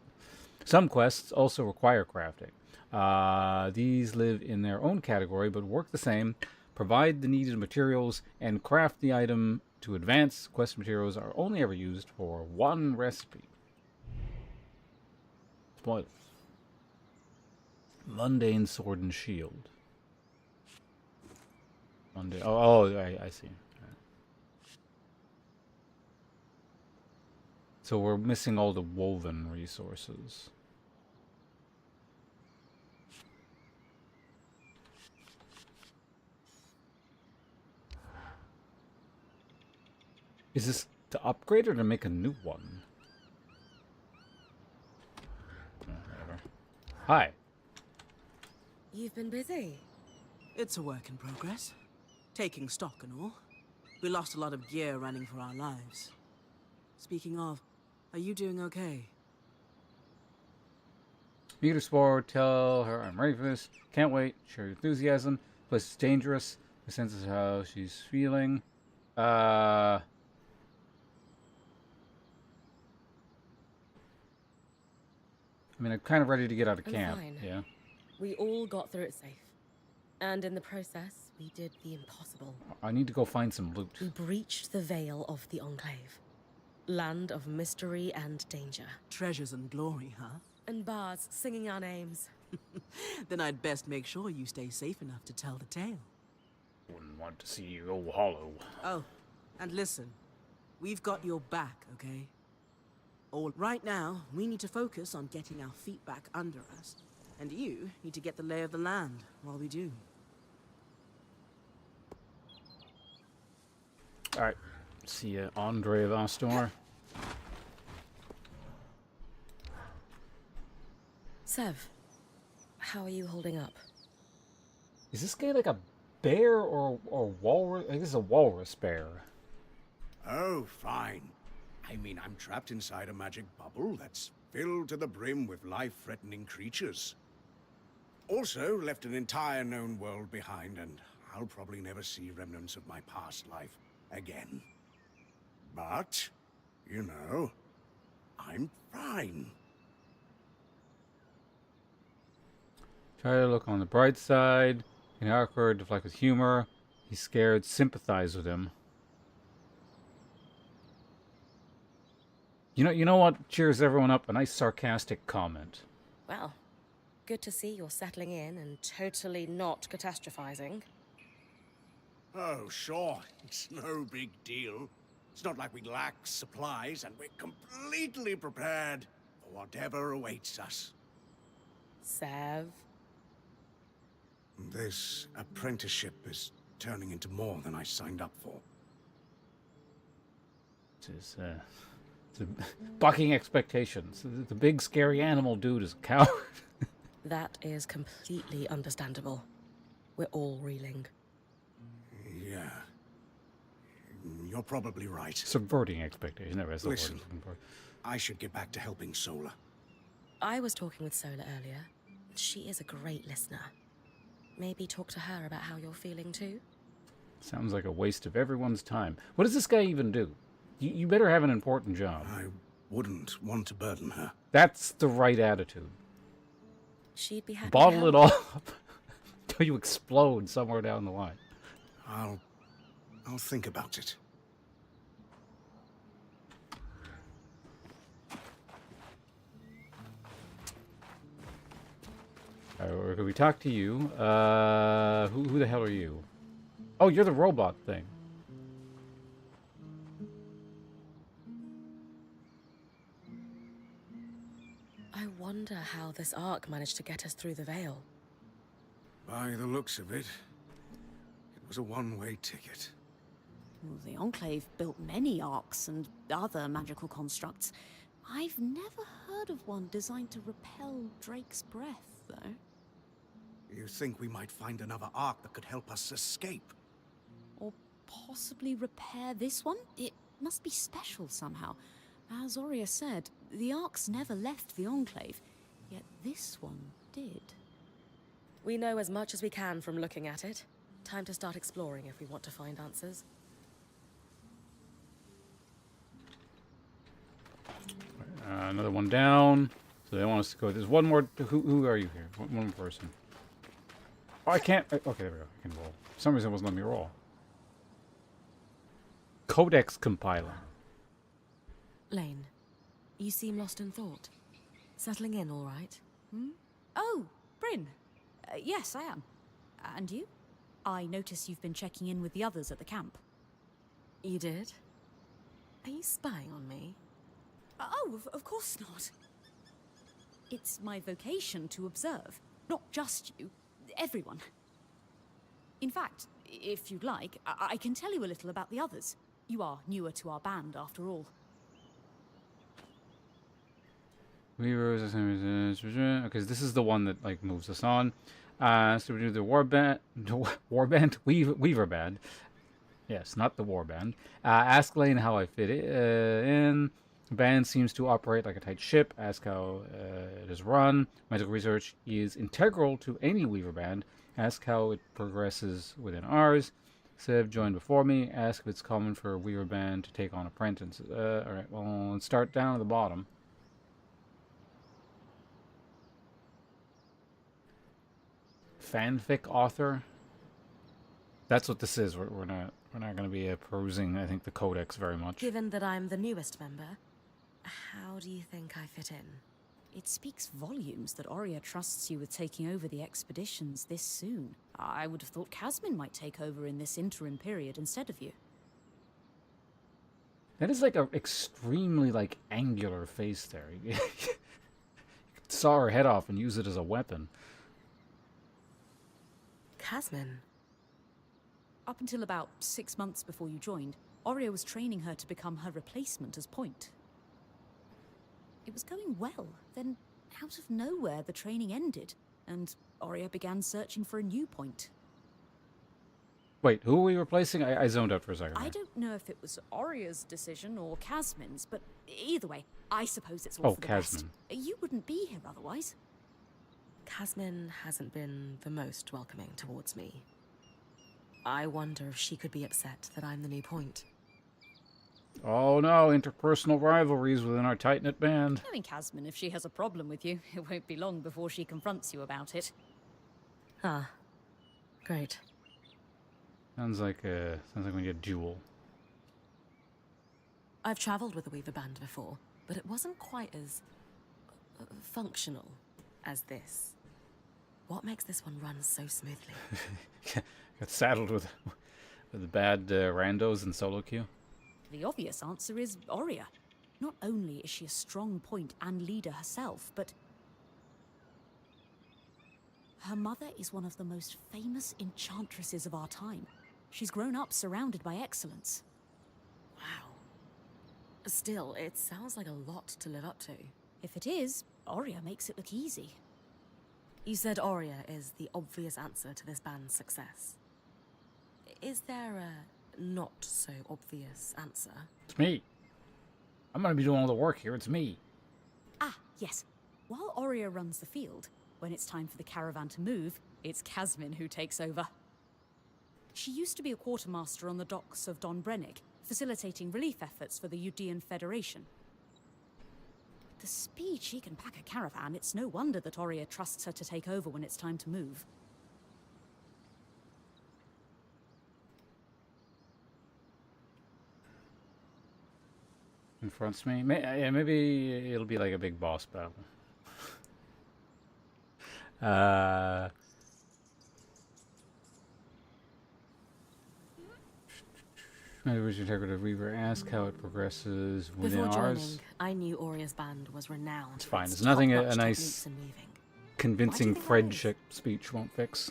Some quests also require crafting. These live in their own category but work the same. Provide the needed materials and craft the item to advance. Quest materials are only ever used for one recipe. Spoilers. Mundane sword and shield. I see. Right. So we're missing all the woven resources. Is this to upgrade or to make a new one? Whatever. Hi. You've been busy. It's a work in progress. Taking stock and all. We lost a lot of gear running for our lives. Speaking of, are you doing okay? Meet her spore, tell her I'm ready for this. Can't wait. Share your enthusiasm. Place is dangerous. The sense is how she's feeling. I mean, I'm kind of ready to get out of I'm camp. fine. Yeah. We all got through it safe. And in the process, we did the impossible. I need to go find some loot. We breached the veil of the Enclave. Land of mystery and danger. Treasures and glory, huh? And bards singing our names. Then I'd best make sure you stay safe enough to tell the tale. Wouldn't want to see you go hollow. Oh, and listen, we've got your back, okay? Right now, we need to focus on getting our feet back under us. And you need to get the lay of the land while we do. Alright. See ya, Andre Vastor. Sev, how are you holding up? Is this guy like a bear or walrus? I think this is a walrus bear. Oh, fine. I mean, I'm trapped inside a magic bubble that's filled to the brim with life-threatening creatures. Also, left an entire known world behind, and I'll probably never see remnants of my past life again. But, you know, I'm fine. Try to look on the bright side. In awkward, deflect with humor. He's scared, sympathize with him. You know what cheers everyone up? A nice sarcastic comment. Well, good to see you're settling in and totally not catastrophizing. Oh, sure, it's no big deal. It's not like we lack supplies, and we're completely prepared for whatever awaits us. Sev? This apprenticeship is turning into more than I signed up for. It's bucking expectations. The big scary animal dude is a coward. That is completely understandable. We're all reeling. Yeah. You're probably right. Subverting expectations. Never has the word I'm Listen, looking for. I should get back to helping Sola. I was talking with Sola earlier. She is a great listener. Maybe talk to her about how you're feeling too? Sounds like a waste of everyone's time. What does this guy even do? You better have an important job. I wouldn't want to burden her. That's the right attitude. She'd be happy to Bottle it help. all up until you explode somewhere down the line. I'll think about it. Or could we talk to you? Who the hell are you? Oh, you're the robot thing. I wonder how this arc managed to get us through the Veil. By the looks of it, it was a one-way ticket. Well, the Enclave built many arcs and other magical constructs. I've never heard of one designed to repel Drake's breath, though. You think we might find another arc that could help us escape? Or possibly repair this one? It must be special somehow. As Aurea said, the arcs never left the Enclave, yet this one did. We know as much as we can from looking at it. Time to start exploring if we want to find answers. Another one down. So they want us to go. There's one more. Who are you here? One more person. Oh, I can't. Okay, there we go. I can roll. For some reason, it wasn't letting me roll. Codex compiler. Lane, you seem lost in thought. Settling in all right? Oh, Bryn. Yes, I am. And you? I notice you've been checking in with the others at the camp. You did? Are you spying on me? Oh, of course not. It's my vocation to observe. Not just you, everyone. In fact, if you'd like, I can tell you a little about the others. You are newer to our band, after all. Okay, this is the one that like moves us on. So we do the Weaver band. Yes, not the war band. Ask Lane how I fit in. The band seems to operate like a tight ship. Ask how it is run. Magical research is integral to any Weaver band. Ask how it progresses within ours. Sev joined before me. Ask if it's common for a Weaver band to take on apprentices. Alright, well, let's start down at the bottom. Fanfic author. That's what this is. We're not going to be perusing, I think, the codex very much. Given that I'm the newest member, how do you think I fit in? It speaks volumes that Oria trusts you with taking over the expeditions this soon. I would have thought Casmin might take over in this interim period instead of you. That is like a extremely like angular face there. You could saw her head off and use it as a weapon. Casmin. Up until about 6 months before you joined, Oria was training her to become her replacement as Point. It was going well. Then, out of nowhere, the training ended, and Oria began searching for a new Point. Wait, who are we replacing? I zoned out for a second. I don't know if it was Oria's decision or Casmin's, but either way, I suppose it's all for the best. You wouldn't be here otherwise. Casmin hasn't been the most welcoming towards me. I wonder if she could be upset that I'm the new Point. Oh no, interpersonal rivalries within our tight-knit band. Knowing Casmin, if she has a problem with you, it won't be long before she confronts you about it. Ah, great. Sounds like we get Jewel. I've traveled with the Weaver Band before, but it wasn't quite as functional as this. What makes this one run so smoothly? Got saddled with the bad randos in solo queue. The obvious answer is Oria. Not only is she a strong Point and leader herself, but her mother is one of the most famous enchantresses of our time. She's grown up surrounded by excellence. Wow. Still, it sounds like a lot to live up to. If it is, Oria makes it look easy. You said Oria is the obvious answer to this band's success. Is there a not-so-obvious answer? It's me. I'm gonna be doing all the work here, it's me. Ah, yes. While Oria runs the field, when it's time for the caravan to move, it's Casmin who takes over. She used to be a quartermaster on the docks of Don Brennig, facilitating relief efforts for the Udean Federation. The speed she can pack a caravan, it's no wonder that Oria trusts her to take over when it's time to move. Confronts me. Yeah, maybe it'll be like a big boss battle. Maybe we should take her to Reaver, ask how it progresses within Before ours. joining, I knew Oria's band was renowned. It's for fine. its There's nothing top-notch a nice, techniques in weaving. convincing think that is? friendship speech won't fix.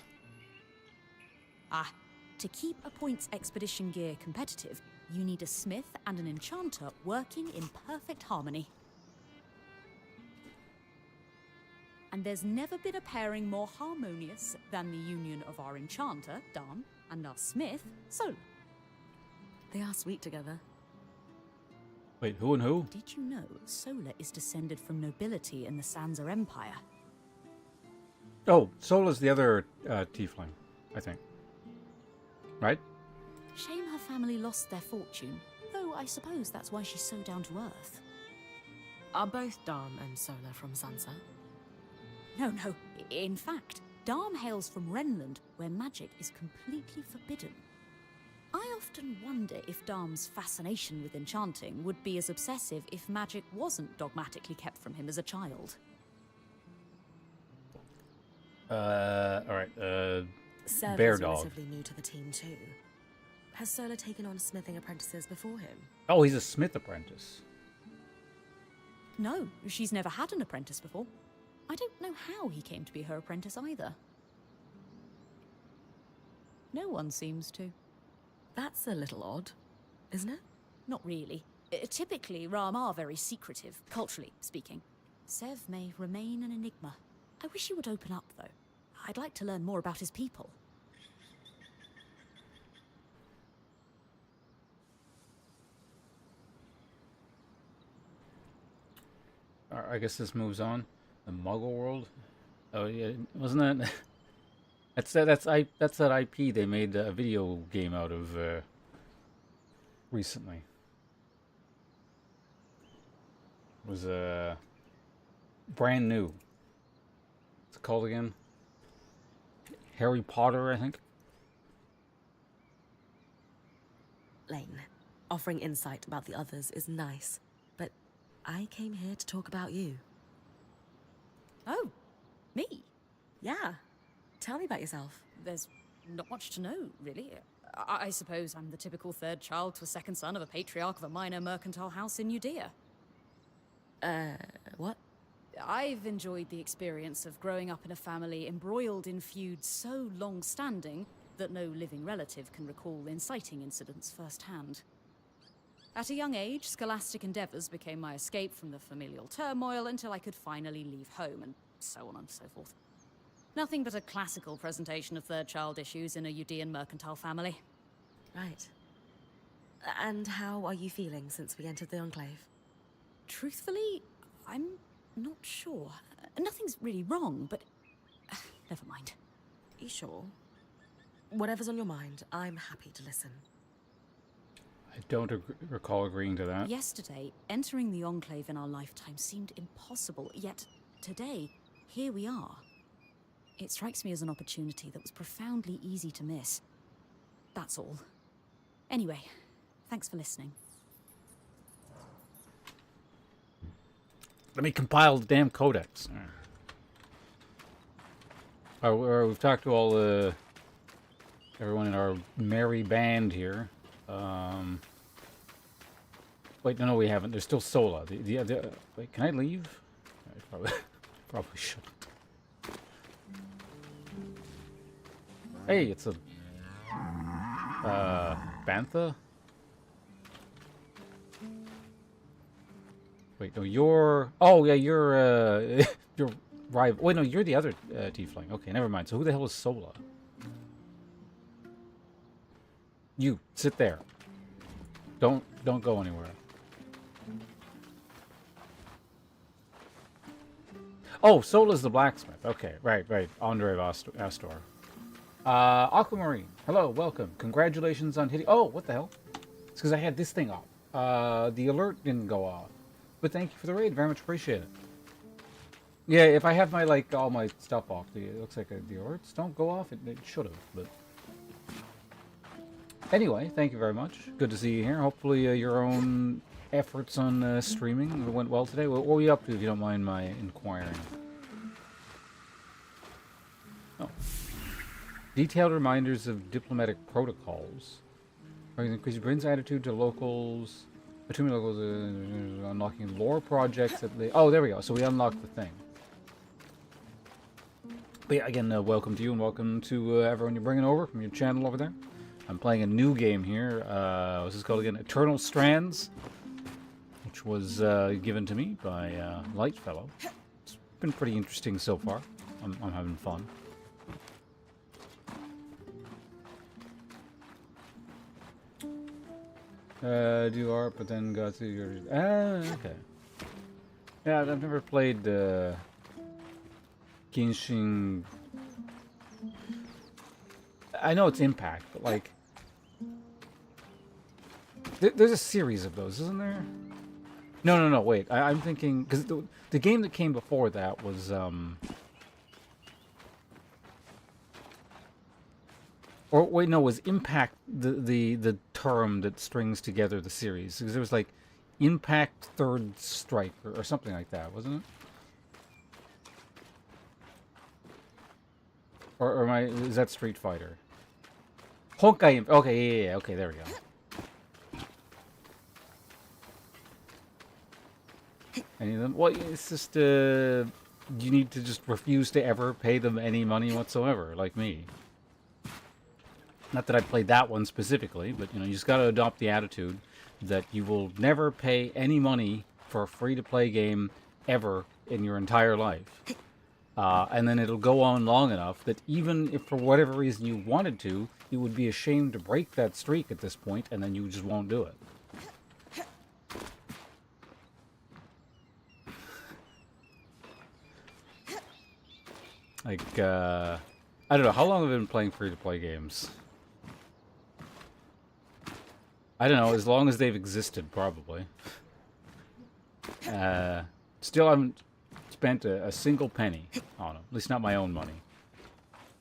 Ah, to keep a Point's expedition gear competitive, you need a smith and an enchanter working in perfect harmony. And there's never been a pairing more harmonious than the union of our enchanter, Dan, and our smith, Sol. They are sweet together. Wait, who and who? Did you know Sola is descended from nobility in the Sansa Empire? Oh, Sola's the other tiefling, I think. Right? Shame her family lost their fortune, though I suppose that's why she's so down to earth. Are both Dam and Sola from Sansa? No. In fact, Darm hails from Renland, where magic is completely forbidden. I often wonder if Darm's fascination with enchanting would be as obsessive if magic wasn't dogmatically kept from him as a child. Alright, Sev Bear is Dog. relatively new to the team too. Has Sola taken on smithing apprentices before him? Oh, he's a smith apprentice. No, she's never had an apprentice before. I don't know how he came to be her apprentice either. No one seems to. That's a little odd, isn't it? Not really. Typically, Ram are very secretive, culturally speaking. Sev may remain an enigma. I wish he would open up, though. I'd like to learn more about his people. I guess this moves on. The Muggle world. Oh yeah, wasn't that? That's that IP they made a video game out of recently. It was brand new. What's it called again? Harry Potter, I think. Lane, offering insight about the others is nice, but I came here to talk about you. Oh, me? Yeah. Tell me about yourself. There's not much to know, really. I suppose I'm the typical third child to a second son of a patriarch of a minor mercantile house in Judea. What? I've enjoyed the experience of growing up in a family embroiled in feuds so long-standing that no living relative can recall inciting incidents firsthand. At a young age, scholastic endeavors became my escape from the familial turmoil until I could finally leave home, and so on and so forth. Nothing but a classical presentation of third child issues in a Judean mercantile family. Right. And how are you feeling since we entered the Enclave? Truthfully, I'm not sure. Nothing's really wrong, but never mind. You sure? Whatever's on your mind, I'm happy to listen. I don't recall agreeing to that. Yesterday, entering the Enclave in our lifetime seemed impossible, yet today, here we are. It strikes me as an opportunity that was profoundly easy to miss. That's all. Anyway, thanks for listening. Let me compile the damn codex. We've talked to all everyone in our merry band here. Wait, no, we haven't. There's still Sola. Wait, can I leave? I probably shouldn't. Hey, it's a Bantha. Wait, no, you're. Oh yeah, you're you're rival. Wait, no, you're the other tiefling. Okay, never mind. So who the hell is Sola? You sit there. Don't go anywhere. Oh, Sola's the blacksmith. Okay, right. Andre Astor. Aquamarine. Hello, welcome. Congratulations on hitting. Oh, what the hell? It's because I had this thing off. The alert didn't go off. But thank you for the raid. Very much appreciate it. Yeah, if I have my all my stuff off, it looks like the alerts don't go off. It should have, but. Anyway, thank you very much. Good to see you here. Hopefully your own efforts on streaming went well today. What are you up to, if you don't mind my inquiring? Oh. Detailed reminders of diplomatic protocols. Increase Britain's attitude to locals. Too many locals unlocking lore projects. Oh, there we go. So we unlocked the thing. But yeah, again, welcome to you and welcome to everyone you're bringing over from your channel over there. I'm playing a new game here. What's this called again? Eternal Strands, which was given to me by Lightfellow. It's been pretty interesting so far. I'm having fun. Do art, but then got to your... okay. Yeah, I've never played Genshin... I know it's Impact, but like... There's a series of those, isn't there? No, wait. I'm thinking... Because the game that came before that was... Or wait, no, was Impact the term that strings together the series? Because there was like Impact Third Strike or something like that, wasn't it? Or is that Street Fighter? Honkai. Okay, yeah. Okay, there we go. Any of them? Well, it's just you need to just refuse to ever pay them any money whatsoever, like me. Not that I played that one specifically, but you just got to adopt the attitude that you will never pay any money for a free-to-play game ever in your entire life. And then it'll go on long enough that even if for whatever reason you wanted to, you would be ashamed to break that streak at this point, and then you just won't do it. Like, I don't know, how long have I been playing free-to-play games? I don't know, as long as they've existed, probably. Still haven't spent a single penny on them. At least not my own money.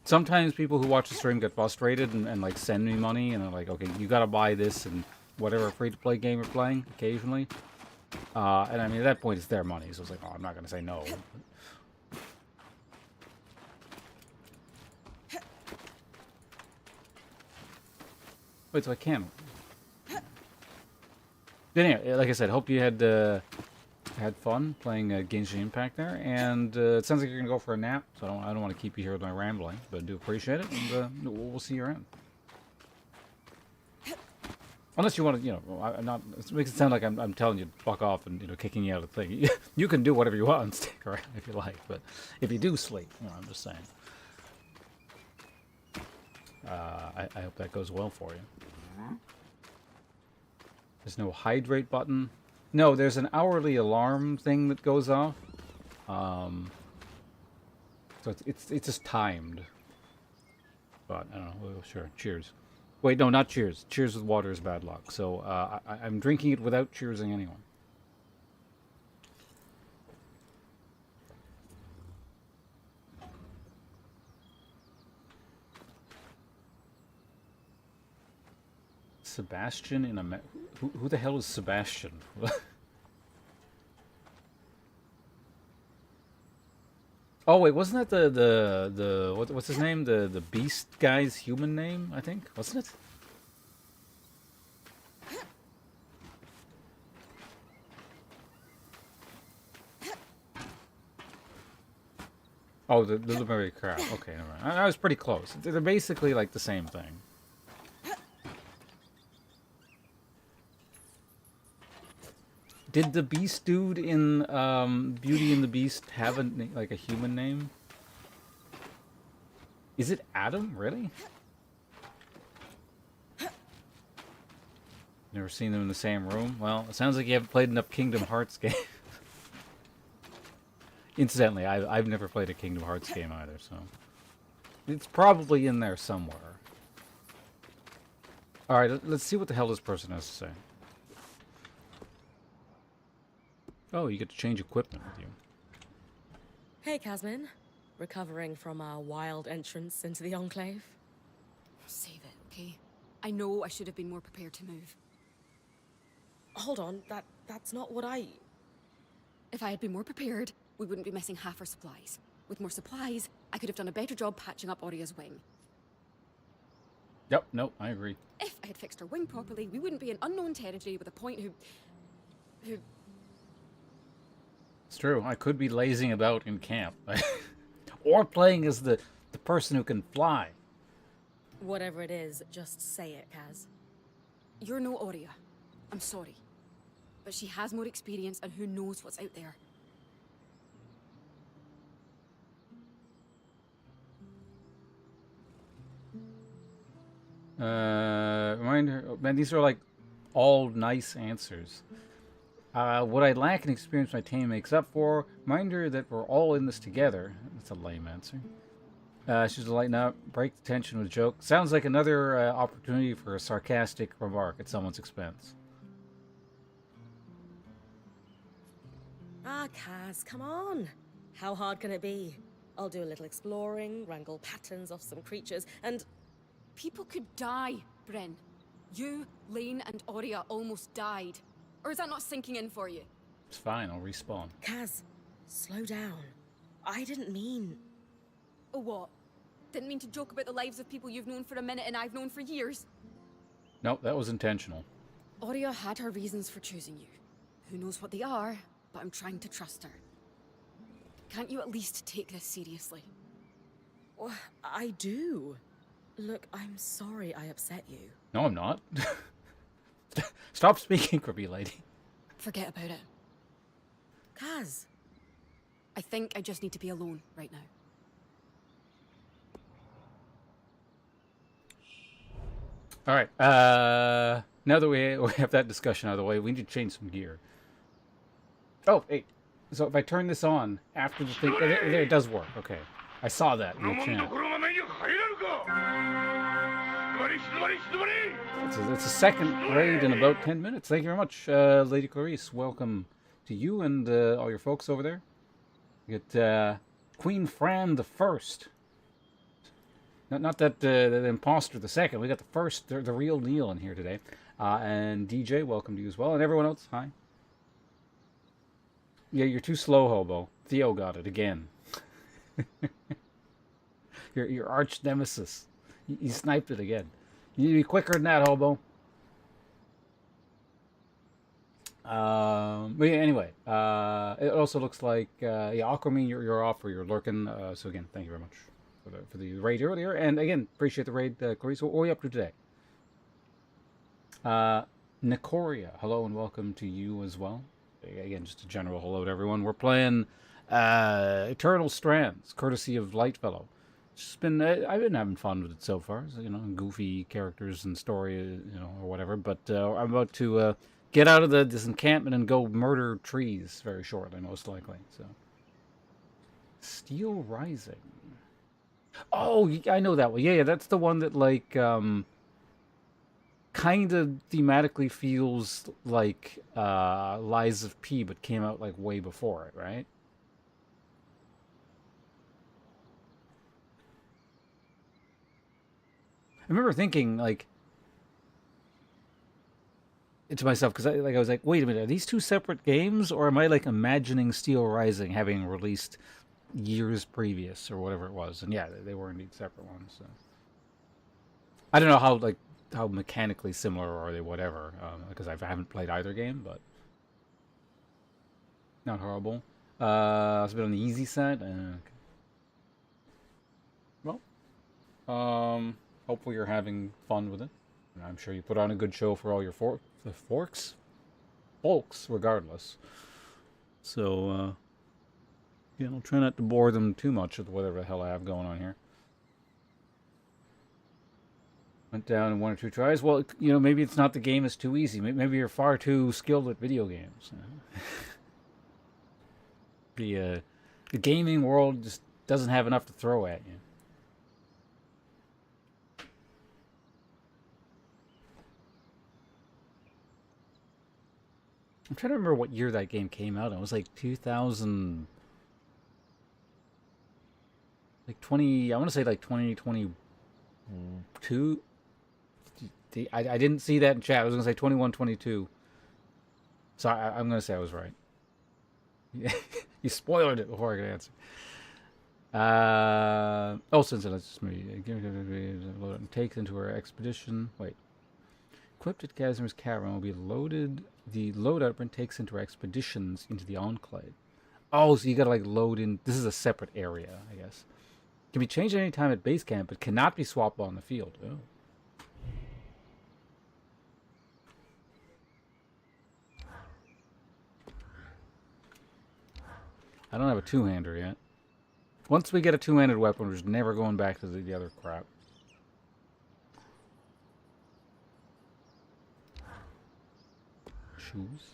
Sometimes people who watch the stream get frustrated and like send me money and they're like, okay, you gotta buy this and whatever free-to-play game you're playing, occasionally. And I mean, at that point, it's their money, so it's like, oh, I'm not gonna say no. Wait, so I can. But anyway, like I said, hope you had fun playing Genshin Impact there, and it sounds like you're gonna go for a nap. So I don't want to keep you here with my rambling, but I do appreciate it, and we'll see you around. Unless you want to, I'm not. It makes it sound like I'm telling you to fuck off and kicking you out of the thing. You can do whatever you want and stick around if you like, but if you do sleep, I'm just saying. I hope that goes well for you. There's no hydrate button. No, there's an hourly alarm thing that goes off. So it's just timed. But I don't know. Well, sure. Cheers. Wait, no, not cheers. Cheers with water is bad luck. So I'm drinking it without cheersing anyone. Sebastian in a... Who the hell is Sebastian? Oh wait, wasn't that the what's his name? The beast guy's human name, I think? Wasn't it? Oh, the Luminary crab. Okay, never mind. I was pretty close. They're basically like the same thing. Did the Beast dude in Beauty and the Beast have a human name? Is it Adam? Really? Never seen them in the same room? Well, it sounds like you haven't played enough Kingdom Hearts games. Incidentally, I've never played a Kingdom Hearts game either, so... It's probably in there somewhere. Alright, let's see what the hell this person has to say. Oh, you get to change equipment with you. Hey, Casmin. Recovering from our wild entrance into the Enclave? Save it, okay? I know I should have been more prepared to move. Hold on, that's not what I... If I had been more prepared, we wouldn't be missing half our supplies. With more supplies, I could have done a better job patching up Oria's wing. Yep, nope, I agree. If I had fixed her wing properly, we wouldn't be in unknown territory with a point who... It's true. I could be lazing about in camp. Or playing as the person who can fly. Whatever it is, just say it, Kaz. You're no Oria. I'm sorry. But she has more experience and who knows what's out there. Reminder, man, these are like all nice answers. What I lack in experience my team makes up for. Reminder that we're all in this together. That's a lame answer. She's to lighten up, break the tension with a joke. Sounds like another opportunity for a sarcastic remark at someone's expense. Ah, Kaz, come on. How hard can it be? I'll do a little exploring, wrangle patterns off some creatures, and... People could die, Bryn. You, Lane, and Oria almost died. Or is that not sinking in for you? It's fine, I'll respawn. Kaz, slow down. I didn't mean... Oh, what? Didn't mean to joke about the lives of people you've known for a minute and I've known for years? Nope, that was intentional. Oria had her reasons for choosing you. Who knows what they are, but I'm trying to trust her. Can't you at least take this seriously? Well, I do. Look, I'm sorry I upset you. No, I'm not. Stop speaking for me, lady. Forget about it. Kaz. I think I just need to be alone right now. All right. Now that we have that discussion out of the way, we need to change some gear. Oh, hey. So if I turn this on after the thing, there it does work. Okay, I saw that in the channel. It's a second raid in about 10 minutes. Thank you very much, Lady Clarice. Welcome to you and all your folks over there. You get Queen Fran the First. Not that the imposter the second. We got the first, the real Neil in here today. And DJ, welcome to you as well. And everyone else, hi. Yeah, you're too slow, hobo. Theo got it again. your arch nemesis. He sniped it again. You need to be quicker than that, hobo. But yeah, anyway, it also looks like yeah, Aquaman, you're off or you're lurking. So again, thank you very much for the raid earlier, and again, appreciate the raid, Clarice. What are you up to today? Nicoria, hello and welcome to you as well. Again, just a general hello to everyone. We're playing Eternal Strands, courtesy of Lightfellow. It's just been I've been having fun with it so far. So, you know, goofy characters and story, you know, or whatever. But I'm about to get out of this encampment and go murder trees very shortly, most likely. So, Steel Rising. Oh, I know that one. Yeah, that's the one that like kind of thematically feels like Lies of P, but came out like way before it, right? I remember thinking like to myself because I was like, wait a minute, are these two separate games, or am I like imagining Steel Rising having released years previous or whatever it was? And yeah, they were indeed separate ones. So. I don't know how mechanically similar are they, whatever, because I haven't played either game, but not horrible. It's a bit on the easy side. Okay. Well, hopefully you're having fun with it. And I'm sure you put on a good show for all your folks, regardless. So, yeah, I'll try not to bore them too much with whatever the hell I have going on here. Went down in 1 or 2 tries. Well, you know, maybe it's not the game is too easy. Maybe you're far too skilled at video games. The gaming world just doesn't have enough to throw at you. I'm trying to remember what year that game came out. It was like 2000, like 20. I want to say like 2022. I didn't see that in chat. I was going to say 21-22. So I'm going to say I was right. You spoiled it before I could answer. Since let's just maybe takes into her expedition. Wait. Equipped at Casimir's caravan will be loaded. The loadout print takes into her expeditions into the Enclave. Oh, so you gotta like load in. This is a separate area, I guess. Can be changed at any time at base camp, but cannot be swapped on the field. Oh. I don't have a two-hander yet. Once we get a two-handed weapon, we're just never going back to the other crap. Shoes.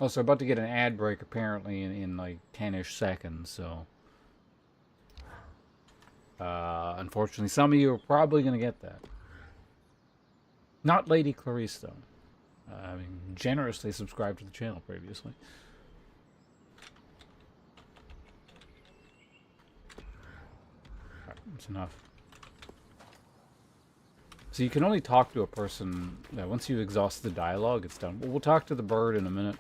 Also, about to get an ad break apparently in like 10-ish seconds, so... unfortunately, some of you are probably going to get that. Not Lady Clarice, though. Having generously subscribed to the channel previously. That's enough. So you can only talk to a person once you exhaust the dialogue, it's done. We'll talk to the bird in a minute.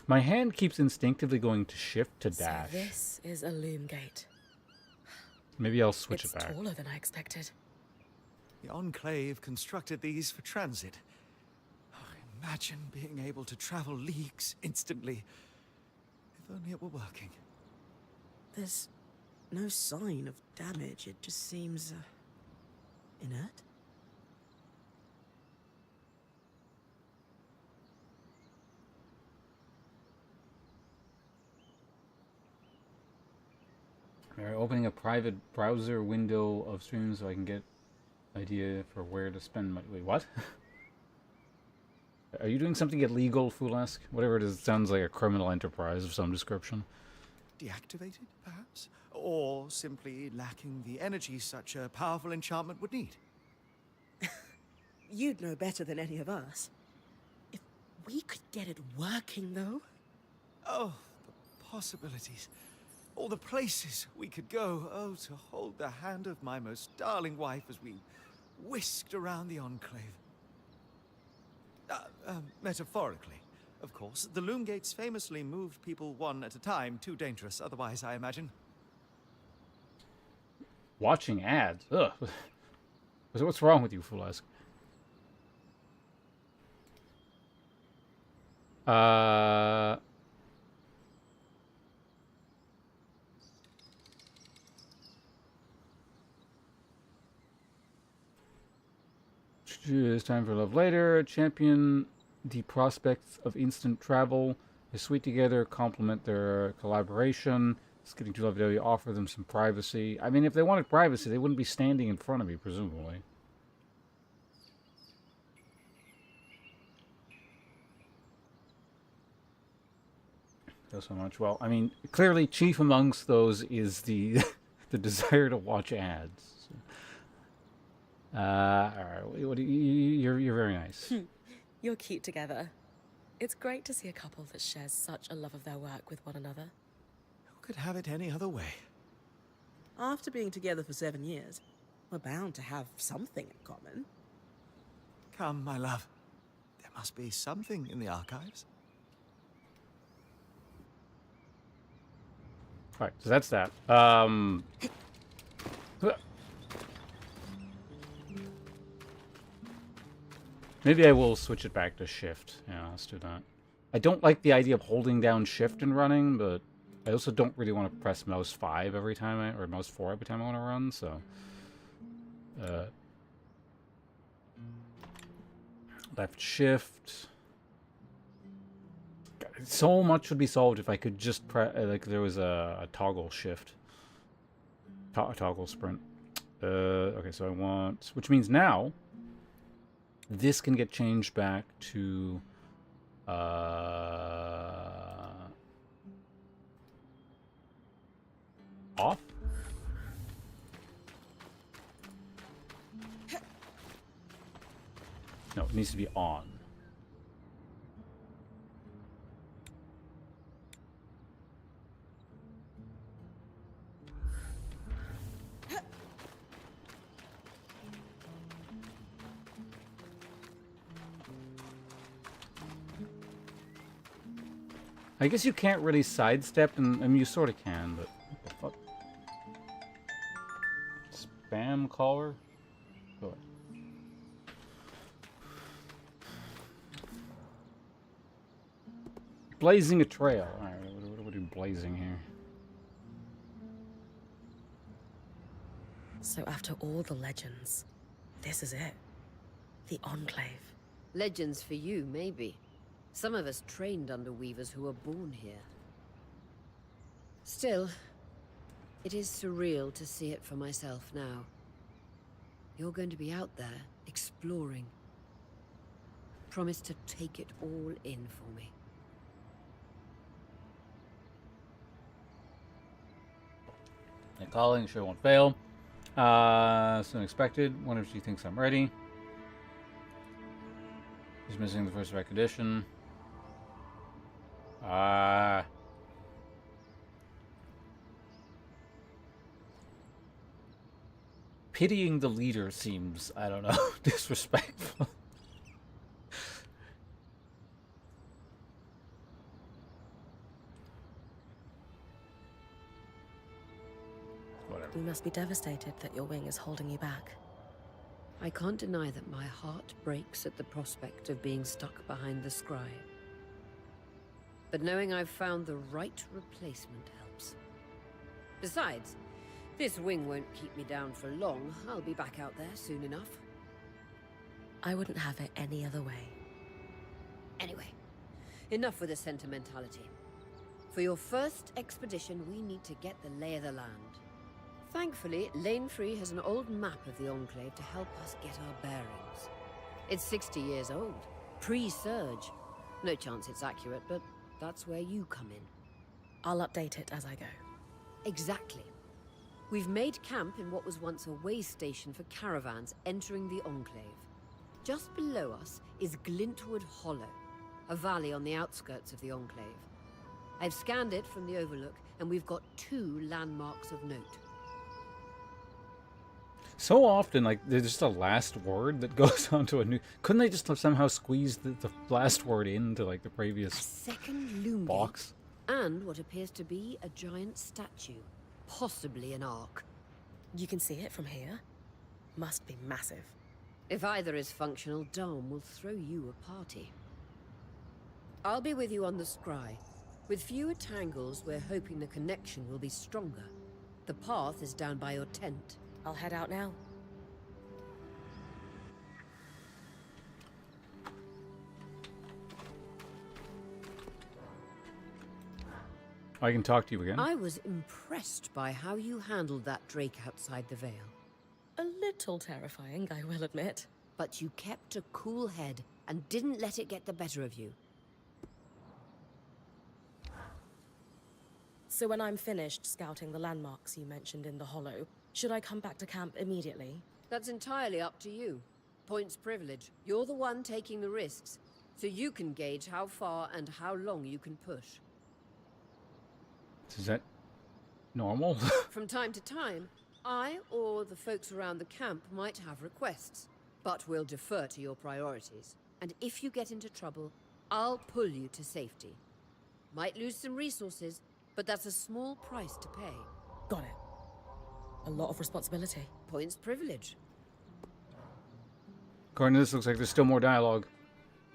My hand keeps instinctively going to shift to dash. So this is a loom gate. Maybe I'll switch It's it back. taller than I expected. The Enclave constructed these for transit. Oh, imagine being able to travel leagues instantly. If only it were working. There's no sign of damage. It just seems inert. Alright, opening a private browser window of streams so I can get idea for where to spend my... Wait, what? Are you doing something illegal, Foolesque? Whatever it is, it sounds like a criminal enterprise of some description. Deactivated, perhaps? Or simply lacking the energy such a powerful enchantment would need? You'd know better than any of us. If we could get it working, though. Oh, the possibilities. All the places we could go. Oh, to hold the hand of my most darling wife as we whisked around the Enclave. Metaphorically. of course. The loom gates famously moved people one at a time. Too dangerous otherwise, I imagine. Watching ads. Ugh. So what's wrong with you, Fulask? It's time for love later. Champion the prospects of instant travel. They sweet together, complement their collaboration. It's getting too lovey-dovey. Offer them some privacy. I mean, if they wanted privacy, they wouldn't be standing in front of me, presumably. So much. Well, I mean, clearly chief amongst those is the the desire to watch ads. All right, what do you're very nice. You're cute together. It's great to see a couple that shares such a love of their work with one another. Who could have it any other way? After being together for 7 years, we're bound to have something in common. Come, my love. There must be something in the archives. Alright, so that's that. Maybe I will switch it back to shift. Yeah, let's do that. I don't like the idea of holding down shift and running, but I also don't really want to press mouse 5 every time or mouse 4 every time I want to run, so... left shift... So much would be solved if I could just press, like there was a toggle shift. Toggle sprint. Okay, so I want, which means now, this can get changed back to, off? No, it needs to be on. I guess you can't really sidestep, and I mean, you sort of can, but what the fuck? Spam caller? Go ahead. Blazing a trail. Alright, what are we doing blazing here? So after all the legends, this is it. The Enclave. Legends for you, maybe. Some of us trained under weavers who were born here. Still, it is surreal to see it for myself now. You're going to be out there, exploring. Promise to take it all in for me. And calling, sure won't fail. Soon expected. Wonder if she thinks I'm ready. She's missing the first recognition. Pitying the leader seems, I don't know, disrespectful. Whatever. You must be devastated that your wing is holding you back. I can't deny that my heart breaks at the prospect of being stuck behind the scribe. But knowing I've found the right replacement helps. Besides, this wing won't keep me down for long. I'll be back out there soon enough. I wouldn't have it any other way. Anyway, enough with the sentimentality. For your first expedition, we need to get the lay of the land. Thankfully, Lane Free has an old map of the Enclave to help us get our bearings. It's 60 years old, pre-Surge. No chance it's accurate, but that's where you come in. I'll update it as I go. Exactly. We've made camp in what was once a way station for caravans entering the Enclave. Just below us is Glintwood Hollow, a valley on the outskirts of the Enclave. I've scanned it from the Overlook, and we've got 2 landmarks of note. So often, like, there's just a last word that goes onto a new... Couldn't they just somehow squeeze the last word into, like, the A previous second loom box? gate, and what appears to be a giant statue, possibly an ark. You can see it from here. Must be massive. If either is functional, Dom will throw you a party. I'll be with you on the scry. With fewer tangles, we're hoping the connection will be stronger. The path is down by your tent. I'll head out now. I can talk to you again. I was impressed by how you handled that drake outside the Vale. A little terrifying, I will admit. But you kept a cool head and didn't let it get the better of you. So when I'm finished scouting the landmarks you mentioned in the Hollow, should I come back to camp immediately? That's entirely up to you. Points privilege. You're the one taking the risks, so you can gauge how far and how long you can push. Is that normal? From time to time, I or the folks around the camp might have requests, but we'll defer to your priorities. And if you get into trouble, I'll pull you to safety. Might lose some resources, but that's a small price to pay. Got it. A lot of responsibility. Points privilege. According to this, looks like there's still more dialogue.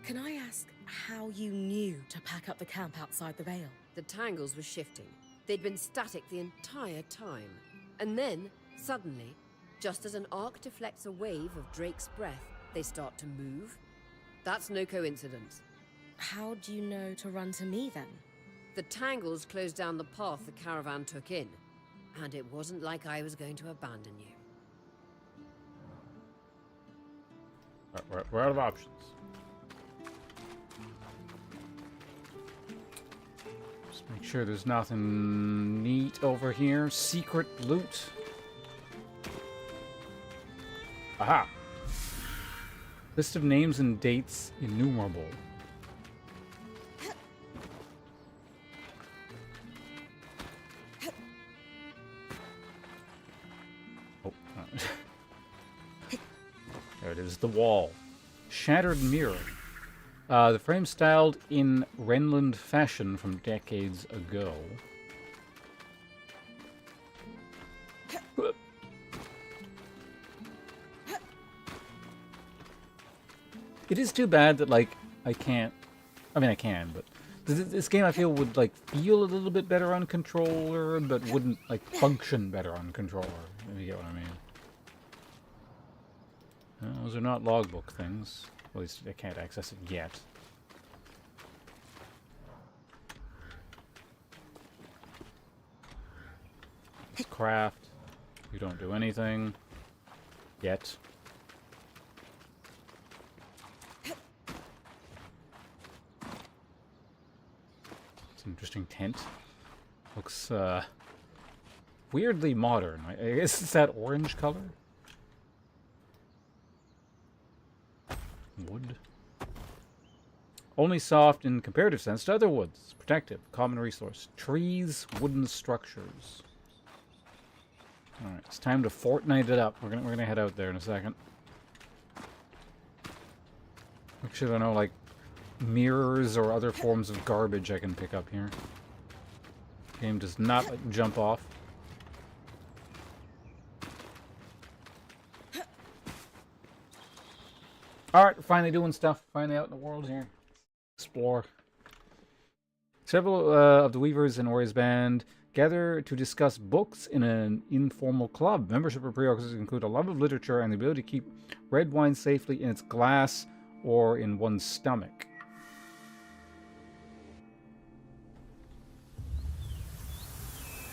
Can I ask how you knew to pack up the camp outside the Vale? The tangles were shifting. They'd been static the entire time. And then, suddenly, just as an arc deflects a wave of Drake's breath, they start to move. That's no coincidence. How do you know to run to me then? The tangles closed down the path the caravan took in. And it wasn't like I was going to abandon you. We're out of options. Just make sure there's nothing neat over here. Secret loot. Aha! List of names and dates innumerable. Oh. There it is, the wall. Shattered mirror. The frame styled in Renland fashion from decades ago. It is too bad that, like, I can't... I mean, I can, but... This game, I feel, would, like, feel a little bit better on controller, but wouldn't, like, function better on controller. If you get what I mean. Well, those are not logbook things. At least I can't access it yet. Craft. You don't do anything. Yet. It's an interesting tent. Looks, weirdly modern. I guess it's that orange color? Wood. Only soft in comparative sense to other woods. Protective. Common resource. Trees. Wooden structures. Alright, it's time to Fortnite it up. We're gonna head out there in a second. Make sure there are no, like, mirrors or other forms of garbage I can pick up here. Game does not let you jump off. Alright, we're finally doing stuff. Finally out in the world here. Explore. Several of the Weavers in Ori's band gather to discuss books in an informal club. Membership prerequisites include a love of literature and the ability to keep red wine safely in its glass or in one's stomach.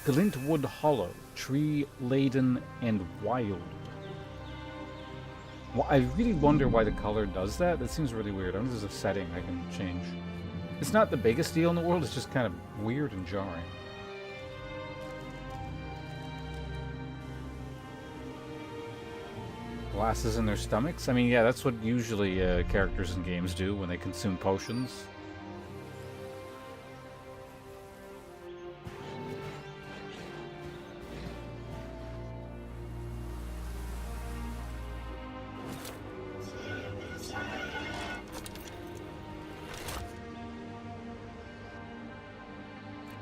Glintwood Hollow, tree-laden and wild. Well, I really wonder why the color does that. That seems really weird. I wonder if there's a setting I can change. It's not the biggest deal in the world, it's just kind of weird and jarring. Glasses in their stomachs? I mean, yeah, that's what usually characters in games do when they consume potions.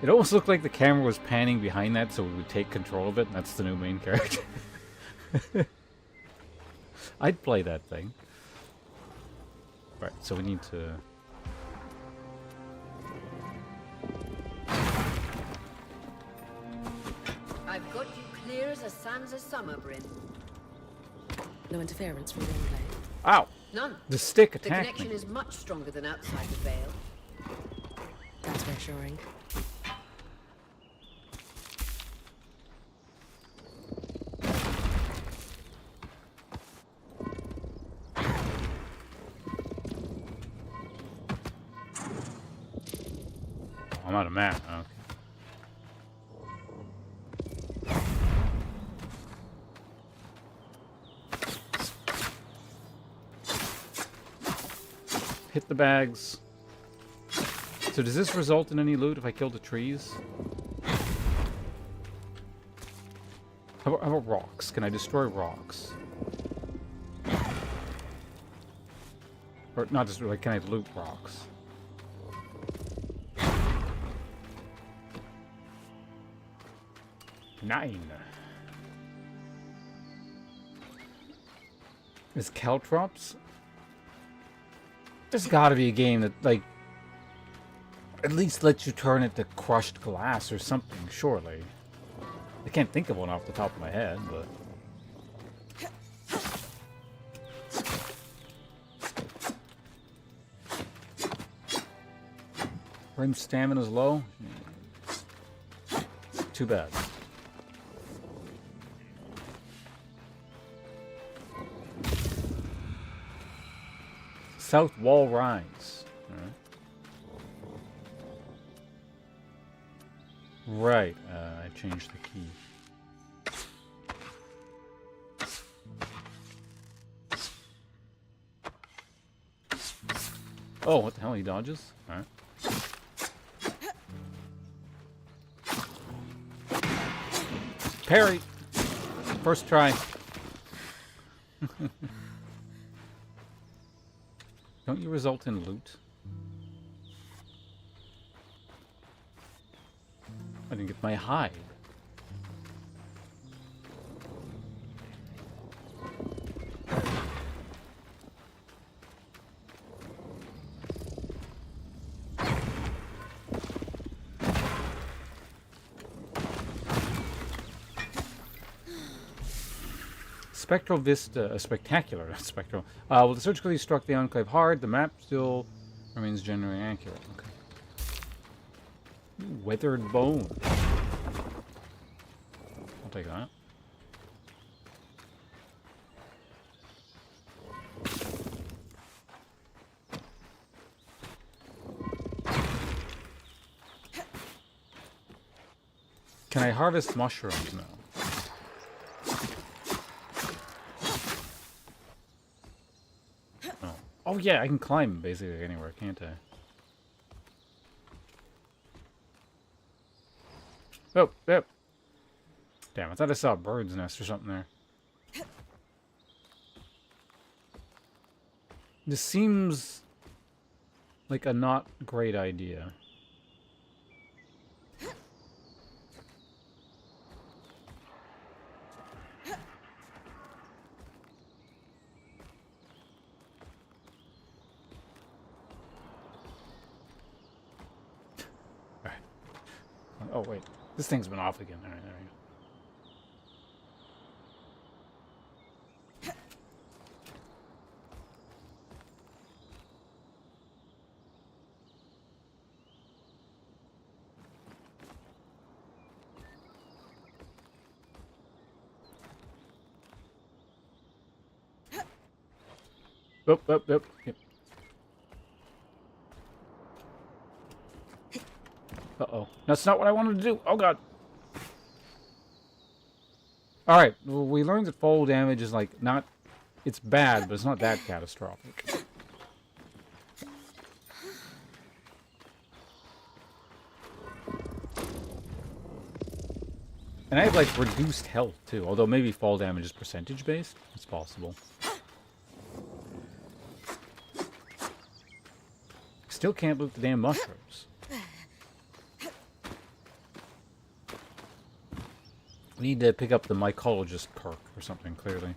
It almost looked like the camera was panning behind that so we would take control of it, and that's the new main character. I'd play that thing. Right, so we need to... I've got you clear as a Sansa summer, Bryn. No interference from the enclave. Ow! None. The stick The attacked connection me. is much stronger than outside the Vale. That's reassuring. I'm out of mana. Okay. Hit the bags. So does this result in any loot if I kill the trees? How about rocks? Can I destroy rocks? Or not destroy, like, can I loot rocks? Nine. Is Caltrops? There's gotta be a game that, like, at least lets you turn it to crushed glass or something, surely. I can't think of one off the top of my head, but... Rim stamina's low? Too bad. South wall rise. Right, I changed the key. Oh, what the hell? He dodges? Alright. Parry! First try. Don't you result in loot? I didn't get my hide. Spectral Vista, spectacular, not spectral. Well, the surgically struck the Enclave hard. The map still remains generally accurate. Okay. Ooh, weathered bone. I'll take that. Can I harvest mushrooms now? Oh yeah, I can climb basically anywhere, can't I? Oh, yep. Damn, I thought I saw a bird's nest or something there. This seems like a not great idea. Oh, wait. This thing's been off again. All right, there we go. Yep. Yep. Uh-oh. That's not what I wanted to do. Oh, God. Alright. Well, we learned that fall damage is, like, not... It's bad, but it's not that catastrophic. And I have, like, reduced health, too. Although maybe fall damage is percentage-based. It's possible. Still can't loot the damn mushrooms. We need to pick up the mycologist perk or something, clearly.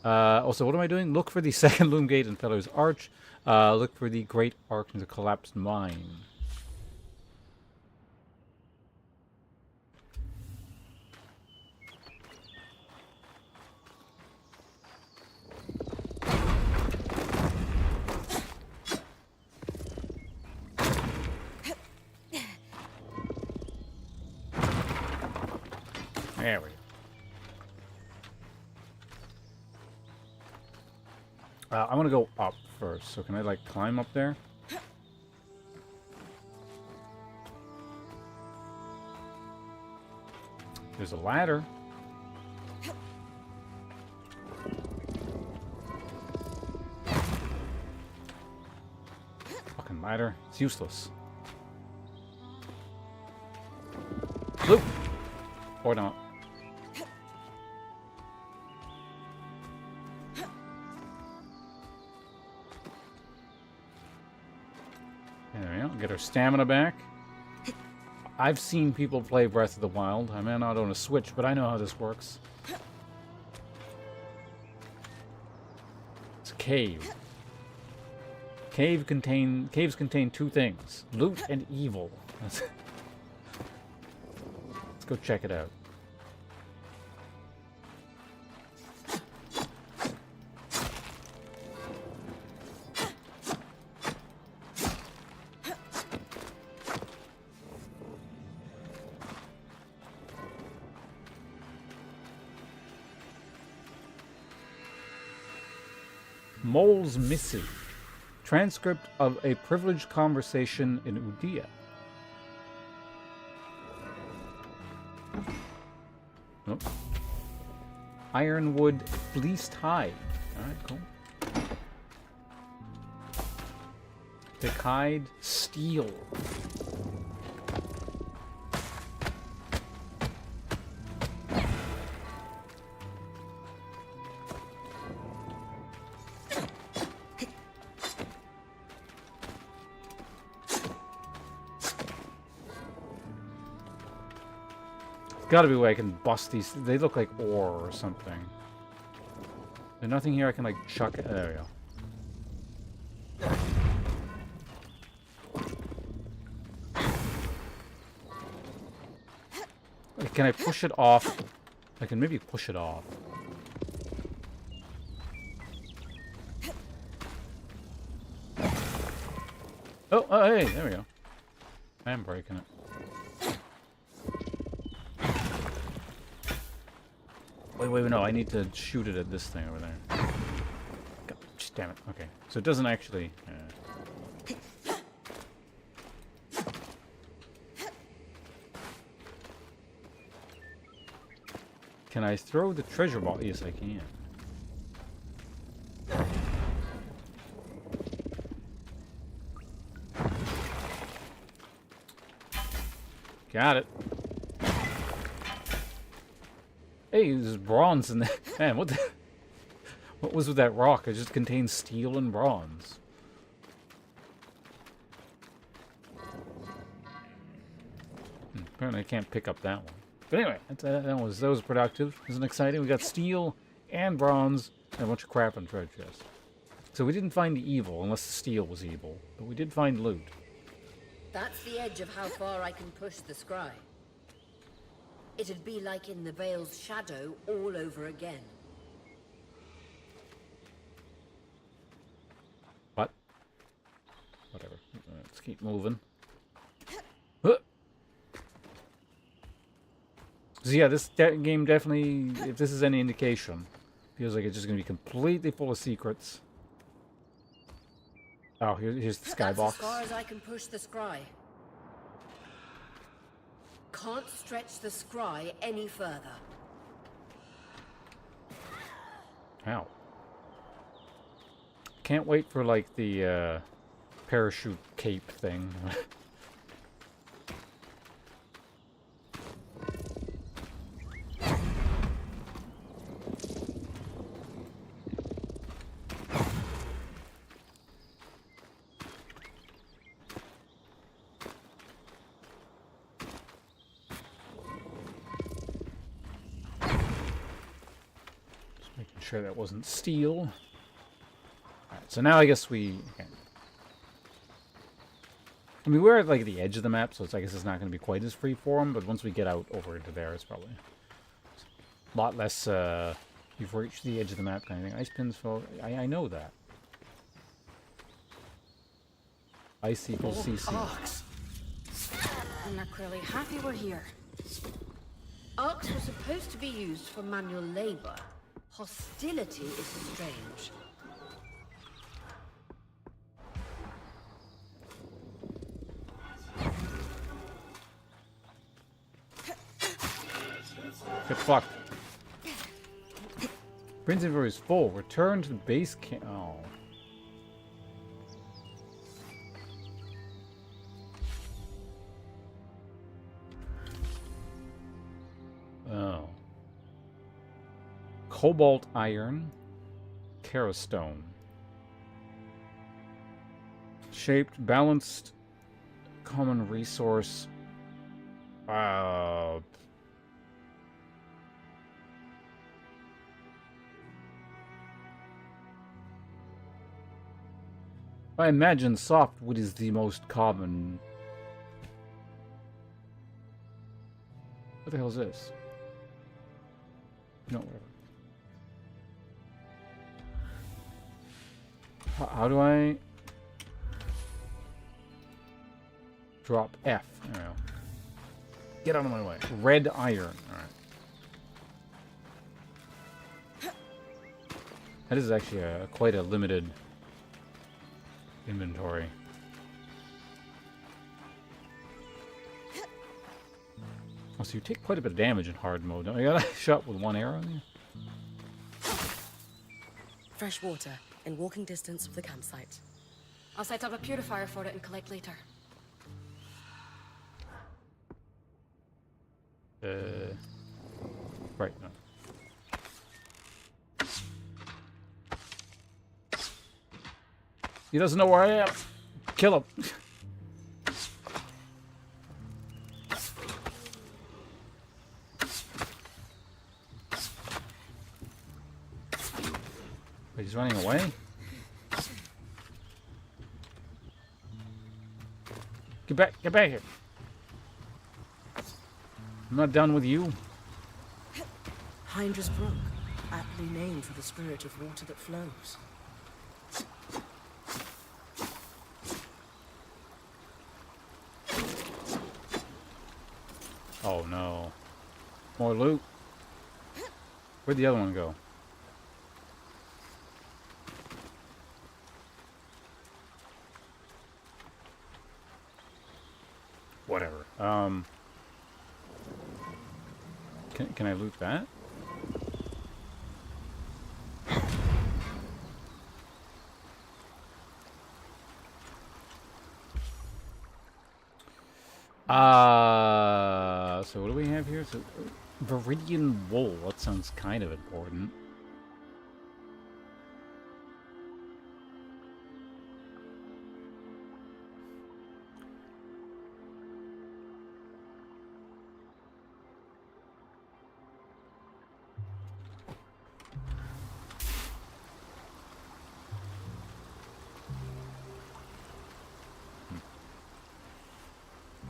Also, what am I doing? Look for the second loom gate in Feller's Arch. Look for the great arc in the collapsed mine. There we go. I want to go up first, so can I, like, climb up there? There's a ladder. Fucking ladder. It's useless. Loop! Or not. There we go. Get our stamina back. I've seen people play Breath of the Wild. I may not own a Switch, but I know how this works. It's a cave. Caves contain two things: loot and evil. Let's go check it out. Mole's Missive. Transcript of a privileged conversation in Udea. Nope. Ironwood Fleeced Hide. Alright, cool. Thick hide. Steel. Gotta be a way I can bust these. They look like ore or something. There's nothing here I can, like, chuck it. There we go. Like, can I push it off? I can maybe push it off. Oh, hey, there we go. I am breaking it. Wait, no, I need to shoot it at this thing over there. God, damn it. Okay, so it doesn't actually... Can I throw the treasure ball? Yes, I can. Got it. Hey, there's bronze in there. Man, what the... What was with that rock? It just contains steel and bronze. Apparently I can't pick up that one. But anyway, that was productive. Isn't it exciting? We got steel and bronze and a bunch of crap in the treasure chest. So we didn't find the evil, unless the steel was evil. But we did find loot. That's the edge of how far I can push the scry. It'd be like in the Veil's shadow all over again. What? Whatever. Let's keep moving. So yeah, this game definitely, if this is any indication, feels like it's just going to be completely full of secrets. Oh, here's the skybox. That's as far as I can push the scry. Can't stretch the scry any further. Ow. Can't wait for, like, the parachute cape thing. sure that wasn't steel. Alright, so now I guess we... Okay. I mean, we're at, like, the edge of the map, so I guess it's not going to be quite as freeform, but once we get out over into there, it's probably a lot less, you've reached the edge of the map kind of thing. Ice pins fall... I know that. Ice equals CC. And they're clearly happy we're here. Arcs were supposed to be used for manual labor. Hostility is strange. Get fucked. Prince inventory is full. Return to the base camp. Oh. Oh. Cobalt iron. Kerastone. Shaped, balanced, common resource. I imagine softwood is the most common. What the hell is this? No, whatever. How do I drop F? There we go. Get out of my way. Red iron. Alright. That is actually quite a limited inventory. Oh, so you take quite a bit of damage in hard mode, don't you? Got a shot with one arrow in there? Fresh water in walking distance of the campsite. I'll set up a purifier for it and collect later. Right, no. He doesn't know where I am. Kill him. Wait, he's running away? Get back here. I'm not done with you. Hydra's Brook, aptly named for the spirit of water that flows. Oh no. More loot. Where'd the other one go? Whatever. Can I loot that? So what do we have here? So, Viridian wool. That sounds kind of important.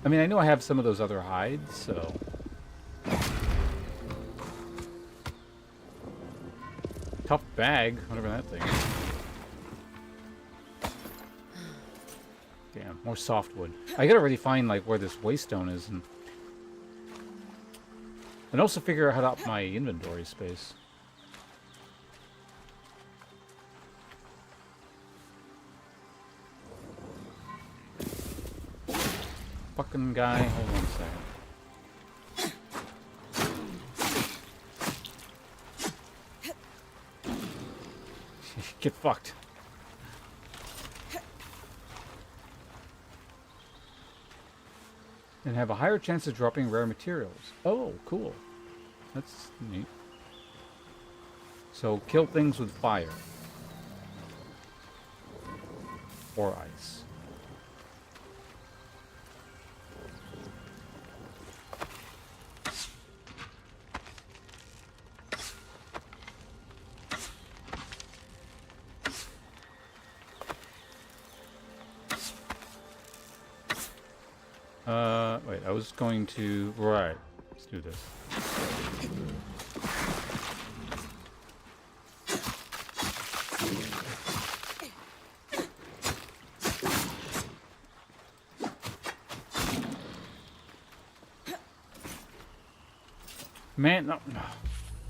I mean, I know I have some of those other hides, so... Tough bag, whatever that thing is. Damn, more softwood. I gotta really find, like, where this waystone is, and also figure out how to up my inventory space. Fucking guy, hold on a second. Get fucked. And have a higher chance of dropping rare materials. Oh, cool. That's neat. So kill things with fire. Or ice. Wait, I was going to... Right. Let's do this. Man, no.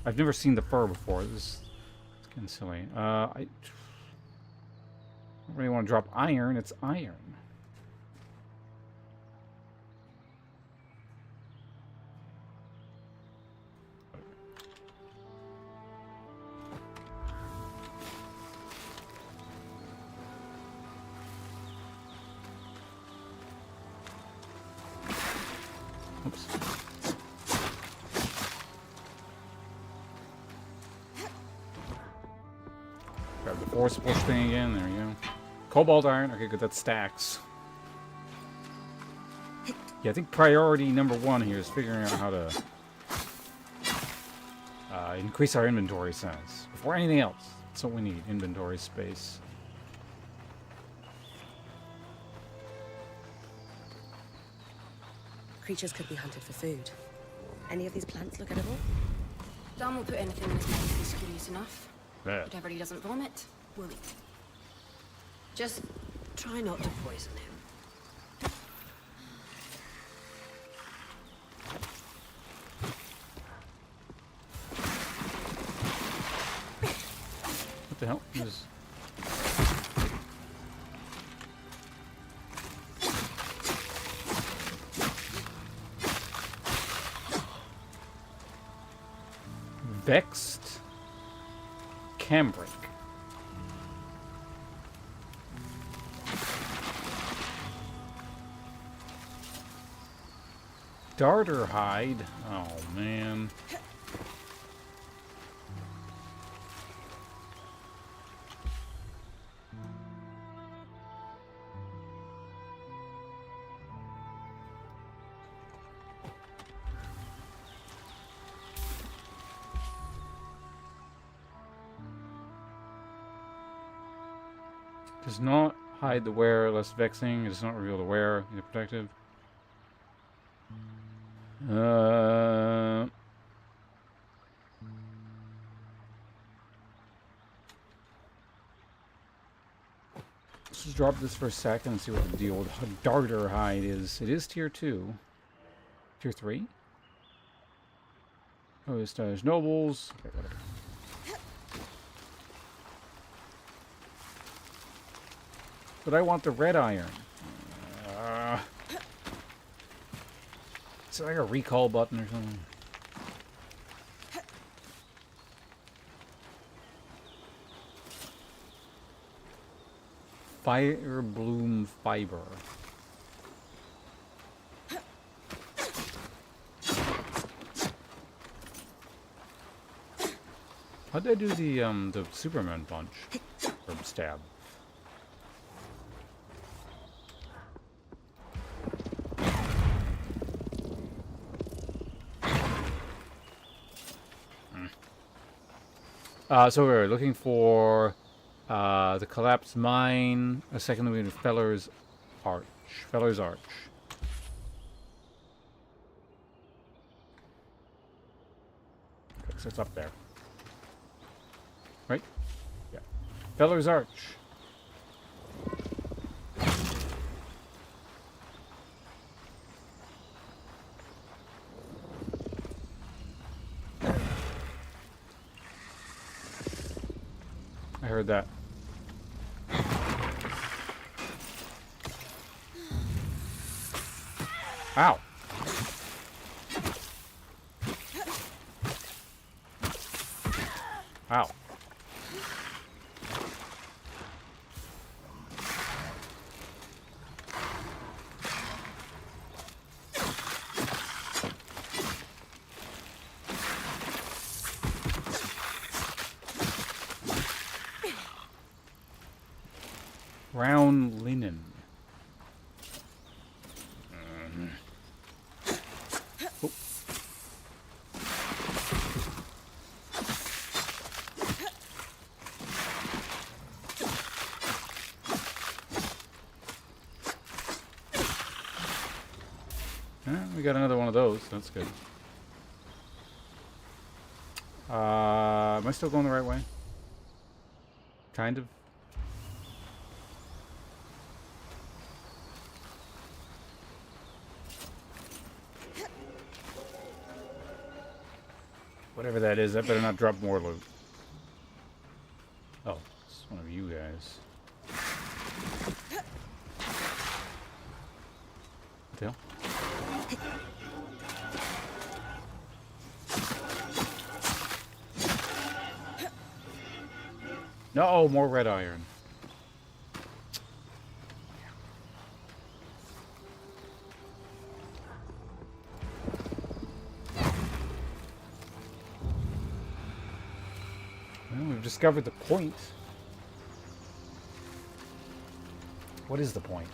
I've never seen the fur before. This is getting silly. I don't really want to drop iron. It's iron. Oops. Grab the force push thing again. There we go. Cobalt iron. Okay, good. That stacks. Yeah, I think priority number one here is figuring out how to increase our inventory size. Before anything else. That's what we need. Inventory space. Creatures could be hunted for food. Any of these plants look edible? Dan will put anything in his mouth if he's curious enough. There. Whatever he doesn't vomit, we'll eat. Just try not to poison him. What the hell? Is... Vexed cambric. Darter hide. Oh man. Does not hide the wearer, less vexing. It does not reveal the wearer, either protective. Let's just drop this for a second and see what the deal with Darter hide is. It is tier 2. Tier 3? Oh, this does nobles. Okay, whatever. But I want the red iron. Is there like a recall button or something? Fire bloom fiber. How'd I do the Superman punch? Or stab? So we're looking for the collapsed mine. A second we need Feller's Arch. Feller's Arch. Okay, so it's up there. Right? Yeah. Feller's Arch. I heard that. Ow. Ow. Brown linen. Oh. We got another one of those. That's good. Am I still going the right way? Kind of. Whatever that is, that better not drop more loot. Oh, it's one of you guys. What the hell? No, more red iron. Well, we've discovered the point. What is the point?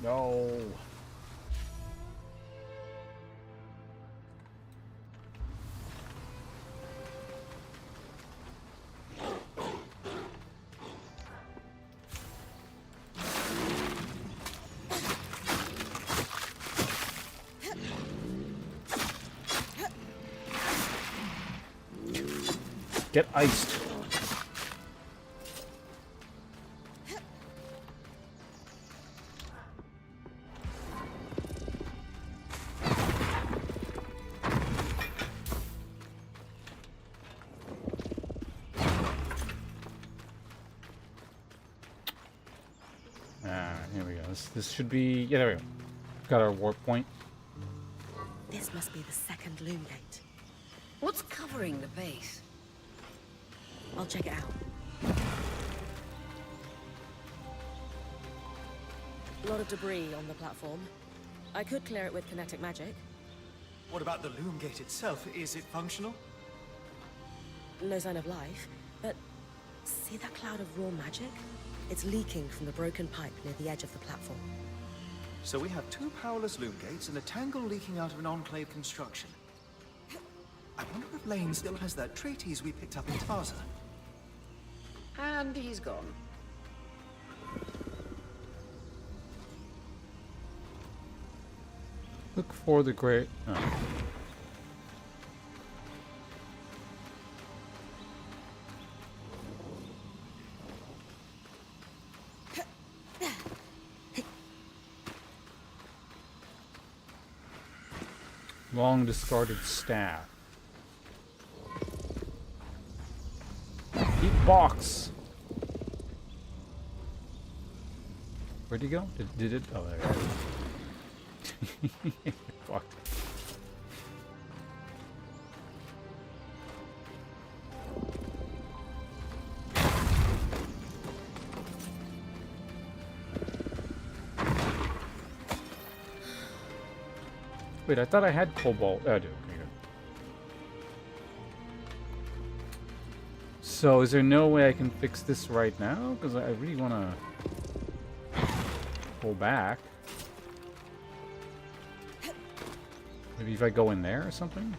No. Get iced. Here we go. This should be... Yeah, there we go. Got our warp point. This must be the second loom gate. What's covering the base? I'll check it out. A lot of debris on the platform. I could clear it with kinetic magic. What about the loom gate itself? Is it functional? No sign of life, but see that cloud of raw magic? It's leaking from the broken pipe near the edge of the platform. So we have two powerless loom gates and a tangle leaking out of an enclave construction. I wonder if Lane still has that treatise we picked up in Taza. And he's gone. Look for the great... Oh. Long discarded staff. Eat box. Where'd he go? Did it? Oh, there it is. Fuck. Wait, I thought I had cobalt. Oh, I do. Okay, good. So, is there no way I can fix this right now? Because I really want to pull back. Maybe if I go in there or something?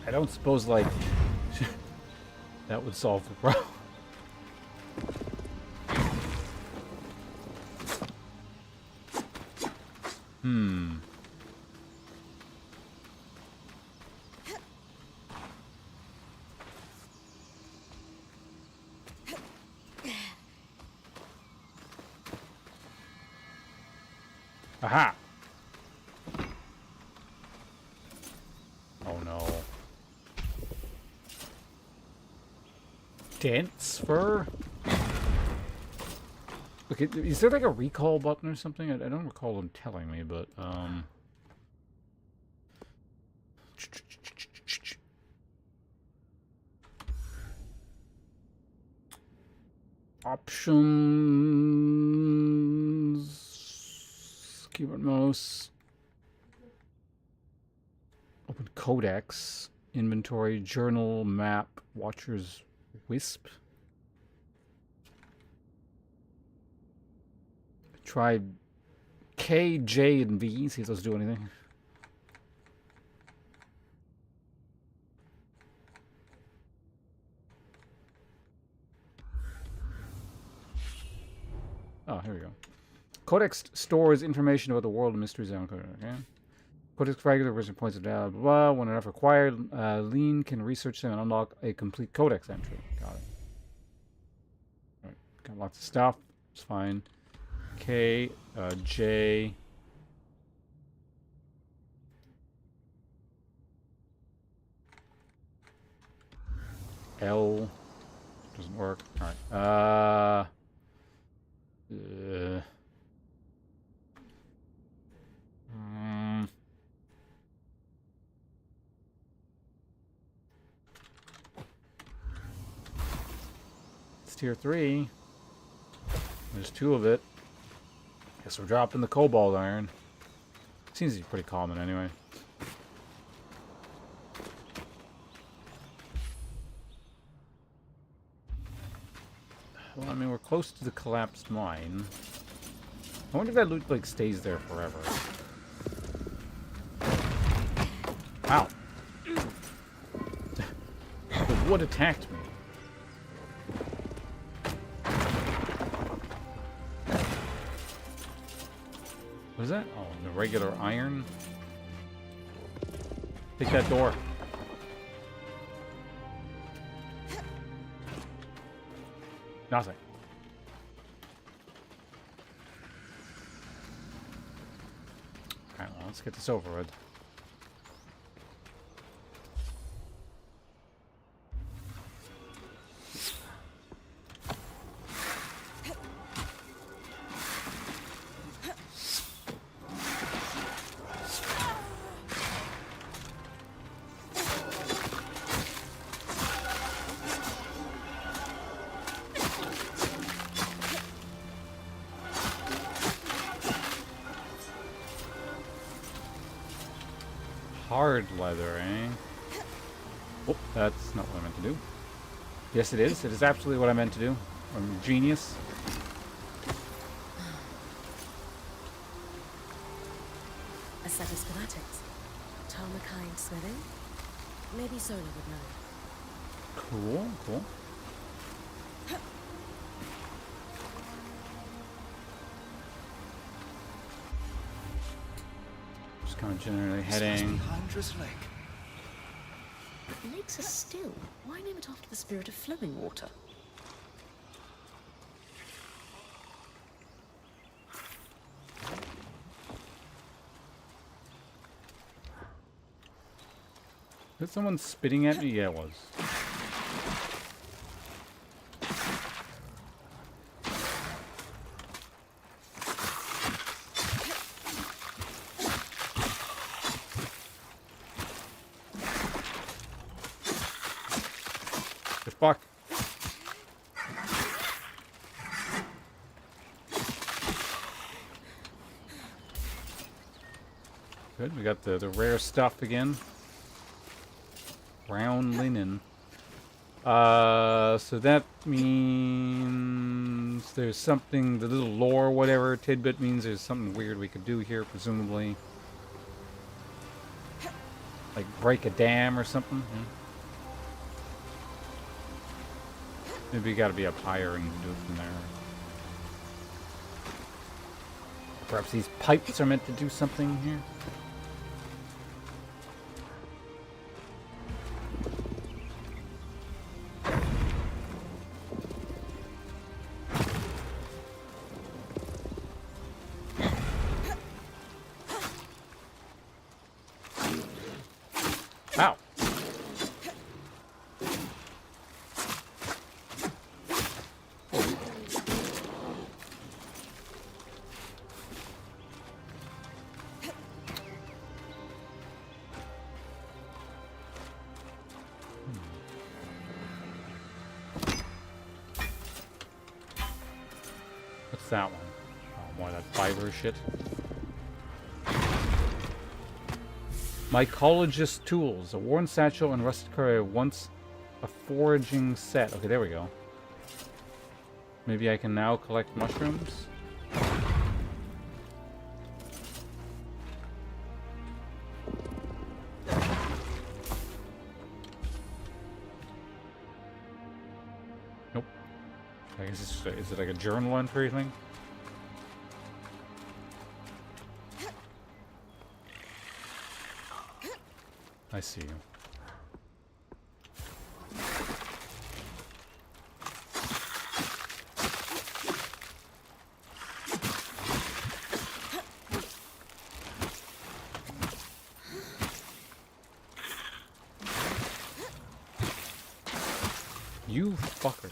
I don't suppose, like, that would solve the problem. Aha! Oh no. Dense fur? Okay, is there like a recall button or something? I don't recall them telling me, but options, keyboard, mouse. Open codex, inventory, journal, map, watcher's wisp. Try K, J, and V. See if those do anything. Oh, here we go. Codex stores information about the world and mysteries. Okay. Codex regular version points of data, blah, blah. When enough required, Lean can research them and unlock a complete codex entry. Got it. All right. Got lots of stuff. It's fine. K, J. L. Doesn't work. All right. It's tier 3. There's 2 of it. Guess we're dropping the cobalt iron. Seems to be pretty common anyway. Well, I mean, we're close to the collapsed mine. I wonder if that loot, like, stays there forever. Ow. The wood attacked me. What is that? Oh, the regular iron? Take that door. Nothing. Alright, well, let's get this over with. Hard leather, eh? Oh, that's not what I meant to do. Yes, it is. It is absolutely what I meant to do. I'm a genius. A set of schematics. Tarmakind smithing? Maybe Sola would know. Cool, cool. Just kind of generally heading. Lakes are still. Why name it after the spirit of flowing water? Is someone spitting at me? Yeah, it was. The fuck? Good, we got the rare stuff again. Brown linen. So that means there's something, the little lore, whatever, tidbit means there's something weird we could do here, presumably. Like break a dam or something. Yeah. Maybe you gotta be up higher and do it from there. Perhaps these pipes are meant to do something here. Ow. What's that one? Oh, more of that fiber shit. Mycologist tools. A worn satchel and rusted courier. Once a foraging set. Okay, there we go. Maybe I can now collect mushrooms? Nope. I guess it's just is it like a journal entry thing? I see you. You fucker.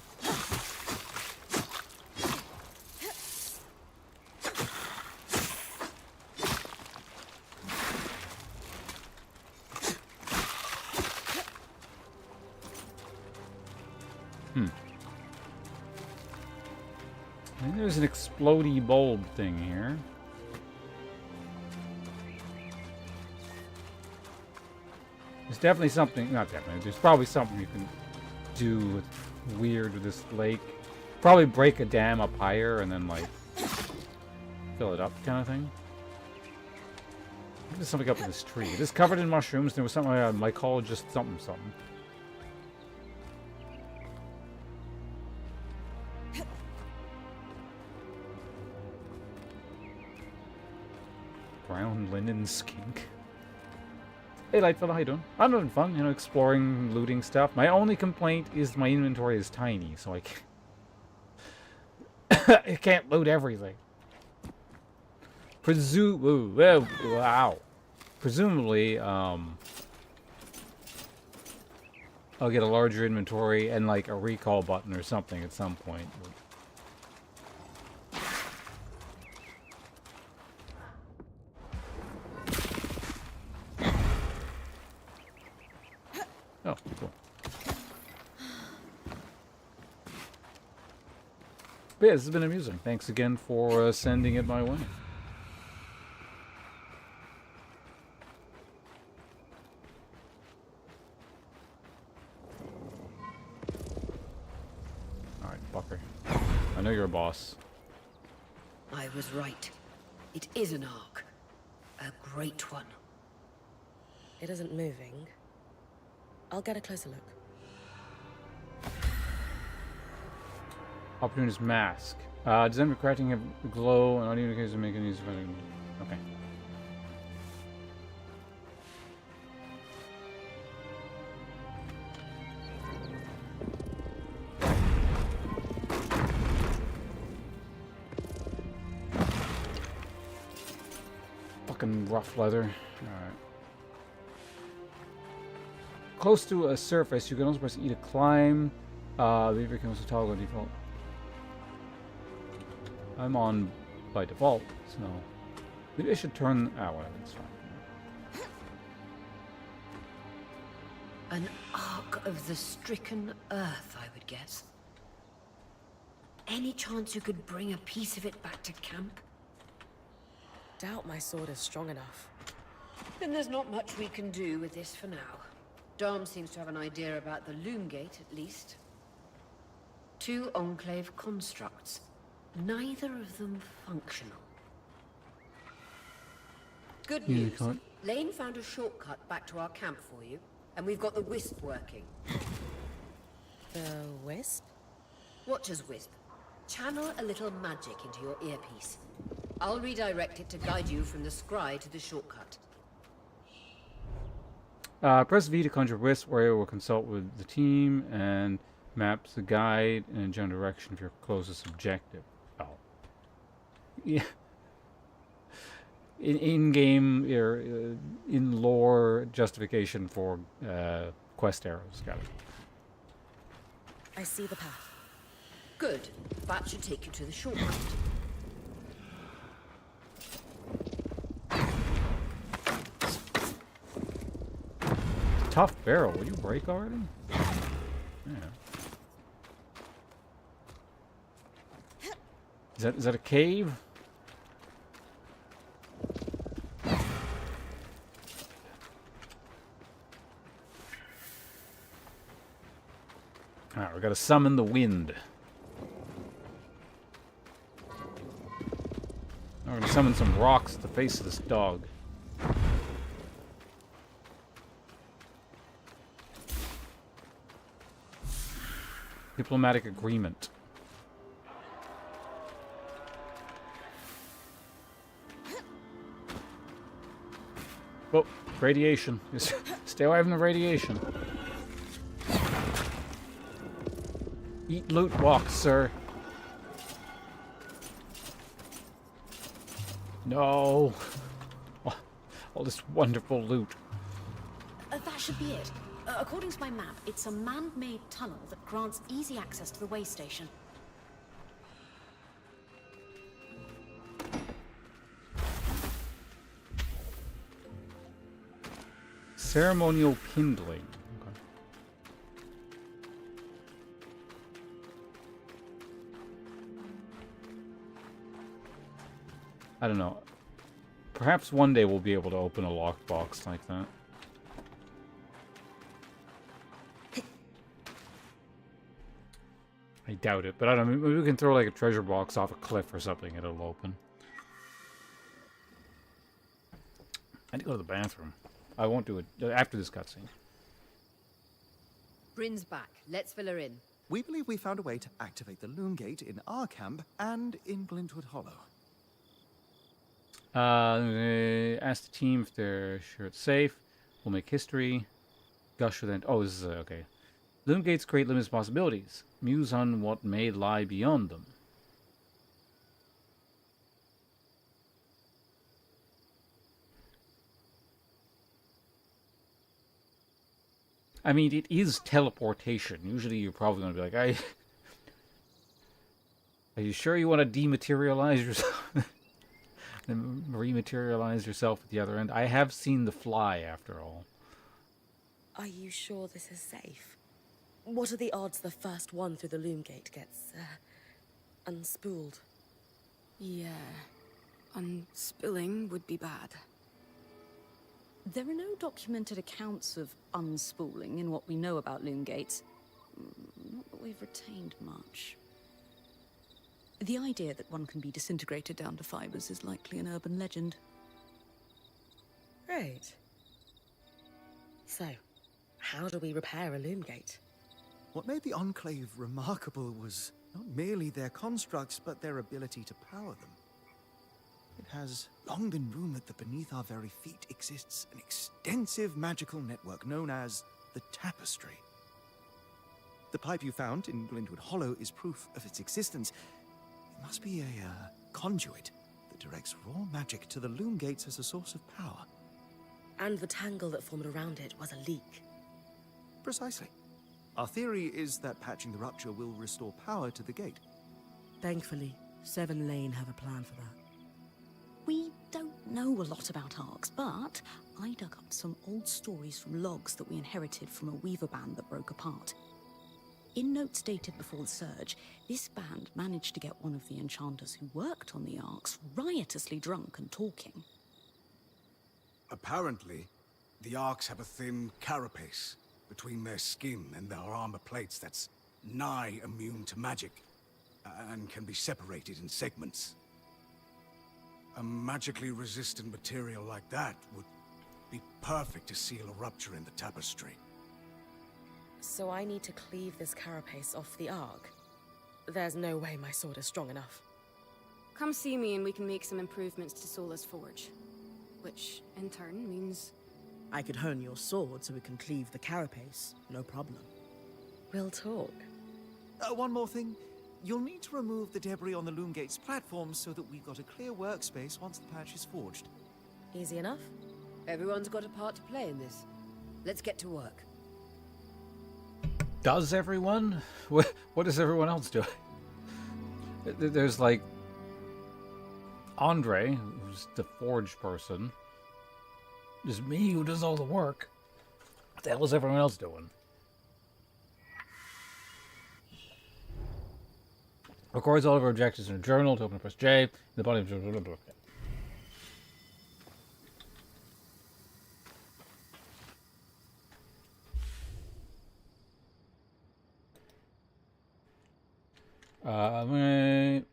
And there's an explodey bulb thing here. There's definitely something, not definitely, there's probably something you can do weird with this lake. Probably break a dam up higher and then like fill it up kind of thing. There's something up in this tree. It is covered in mushrooms. There was something like a mycologist something something. Brown linen skink. Hey Lightfellow, how you doing? I'm having fun, you know, exploring, looting stuff. My only complaint is my inventory is tiny, so I can't, I can't loot everything. Wow. Presumably, I'll get a larger inventory and like a recall button or something at some point. Oh, cool. But yeah, this has been amusing. Thanks again for sending it my way. Alright, fucker. I know you're a boss. I was right. It is an ark. A great one. It isn't moving. I'll get a closer look. Opportunist mask. Design for crafting a glow and audio indicators to make it easy for them. Okay. Fucking rough leather. Alright. Close to a surface, you can also press E to climb. The lever can also toggle by default. I'm on by default, so maybe I should turn. Ah, whatever, it's fine. An ark of the stricken earth, I would guess. Any chance you could bring a piece of it back to camp? Doubt my sword is strong enough. Then there's not much we can do with this for now. Dom seems to have an idea about the loom gate, at least. 2 Enclave constructs. Neither of them functional. Good news. Lane found a shortcut back to our camp for you, and we've got the Wisp working. The Wisp? Watch as Wisp. Channel a little magic into your earpiece. I'll redirect it to guide you from the scry to the shortcut. Press V to conjure Wisp, where it will consult with the team and maps the guide in a general direction of your closest objective. Oh. Yeah. In-game, in lore justification for quest arrows. Got it. I see the path. Good. That should take you to the shortcut. Tough barrel. Will you break already? Yeah. Is that a cave? Alright, we gotta summon the wind. Now we're gonna summon some rocks at the face of this dog. Diplomatic agreement. Oh, radiation. Just stay away from the radiation. Eat loot walks, sir. No. All this wonderful loot. That should be it. According to my map, it's a man-made tunnel that grants easy access to the way station. Ceremonial kindling. Okay. I don't know. Perhaps one day we'll be able to open a lockbox like that. I doubt it, but I don't know. Maybe we can throw like a treasure box off a cliff or something and it'll open. I need to go to the bathroom. I won't do it after this cutscene. Bryn's back. Let's fill her in. We believe we found a way to activate the Loom Gate in our camp and in Glintwood Hollow. Ask the team if they're sure it's safe. We'll make history. Gusher then. Oh, this is okay. Loom gates create limitless possibilities. Muse on what may lie beyond them. I mean, it is teleportation. Usually you're probably going to be like, are you sure you want to dematerialize yourself? And rematerialize yourself at the other end? I have seen The Fly, after all. Are you sure this is safe? What are the odds the first one through the loom gate gets, unspooled? Yeah. Unspilling would be bad. There are no documented accounts of unspooling in what we know about loom gates. Not that we've retained much. The idea that one can be disintegrated down to fibers is likely an urban legend. Great. So, how do we repair a loom gate? What made the Enclave remarkable was not merely their constructs, but their ability to power them. It has long been rumored that beneath our very feet exists an extensive magical network known as the Tapestry. The pipe you found in Glintwood Hollow is proof of its existence. It must be a conduit that directs raw magic to the loom gates as a source of power. And the tangle that formed around it was a leak. Precisely. Our theory is that patching the rupture will restore power to the gate. Thankfully, Seven Lane have a plan for that. We don't know a lot about arcs, but I dug up some old stories from logs that we inherited from a weaver band that broke apart. In notes dated before the Surge, this band managed to get one of the enchanters who worked on the arcs riotously drunk and talking. Apparently, the Arks have a thin carapace between their skin and their armor plates that's nigh immune to magic, and can be separated in segments. A magically resistant material like that would be perfect to seal a rupture in the tapestry. So I need to cleave this carapace off the arc. There's no way my sword is strong enough. Come see me and we can make some improvements to Sola's forge. Which, in turn, means... I could hone your sword so we can cleave the carapace, no problem. We'll talk. One more thing. You'll need to remove the debris on the Loom Gate's platform so that we've got a clear workspace once the patch is forged. Easy enough? Everyone's got a part to play in this. Let's get to work. Does everyone? What is everyone else doing? There's like Andre, who's the forge person. There's me, who does all the work. What the hell is everyone else doing? Records all of our objectives in a journal. To open, press J. In the bottom of the book. I'm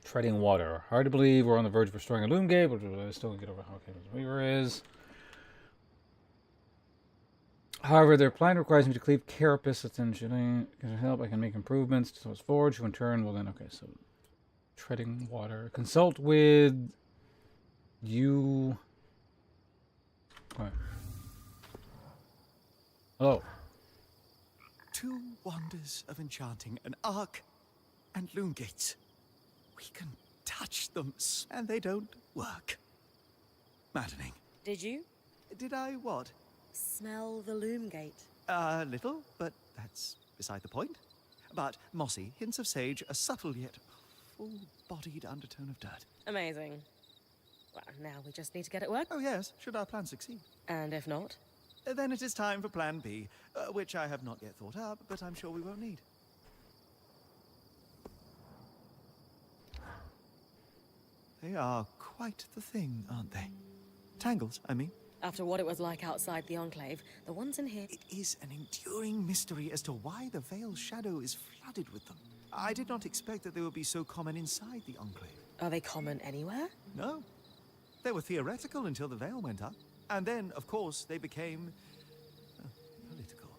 treading water. Hard to believe we're on the verge of restoring a loom gate, but I still don't get over how okay the weaver is. However, their plan requires me to cleave carapace. That's in can I help? I can make improvements to its forge, who in turn will then okay, so treading water. Consult with you. Right. Hello. Two wonders of enchanting, an arc and loom gates. We can touch them, and they don't work. Maddening. Did you Did I what? smell the loom gate? A little, but that's beside the point. But mossy, hints of sage, a subtle yet full-bodied undertone of dirt. Amazing. Well, now we just need to get it working. Oh yes, should our plan succeed. And if not? Then it is time for Plan B, which I have not yet thought up, but I'm sure we won't need. They are quite the thing, aren't they? Tangles, I mean. After what it was like outside the Enclave, the ones in here... It is an enduring mystery as to why the Veil's shadow is flooded with them. I did not expect that they would be so common inside the Enclave. Are they common anywhere? No. They were theoretical until the Veil went up. And then, of course, they became... political.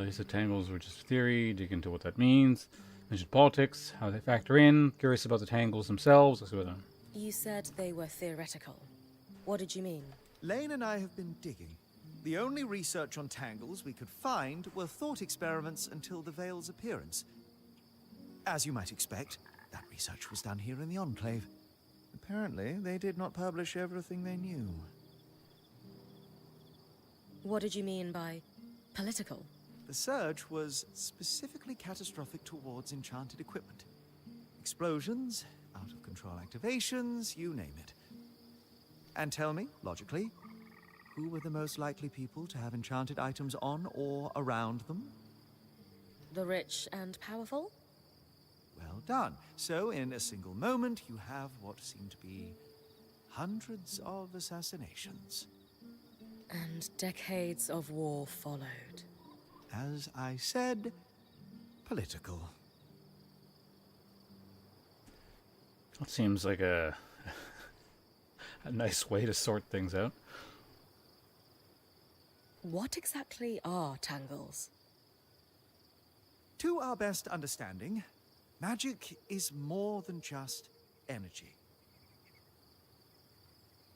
He said tangles were just theory. Dig into what that means. Mentioned politics, how they factor in. Curious about the tangles themselves. Let's go with them. You said they were theoretical. What did you mean? Lane and I have been digging. The only research on tangles we could find were thought experiments until the Veil's appearance. As you might expect, that research was done here in the Enclave. Apparently, they did not publish everything they knew. What did you mean by political? The surge was specifically catastrophic towards enchanted equipment. Explosions, out-of-control activations, you name it. And tell me, logically, who were the most likely people to have enchanted items on or around them? The rich and powerful? Well done. So, in a single moment, you have what seem to be hundreds of assassinations. And decades of war followed. As I said, political. That seems like a nice way to sort things out. What exactly are tangles? To our best understanding, magic is more than just energy.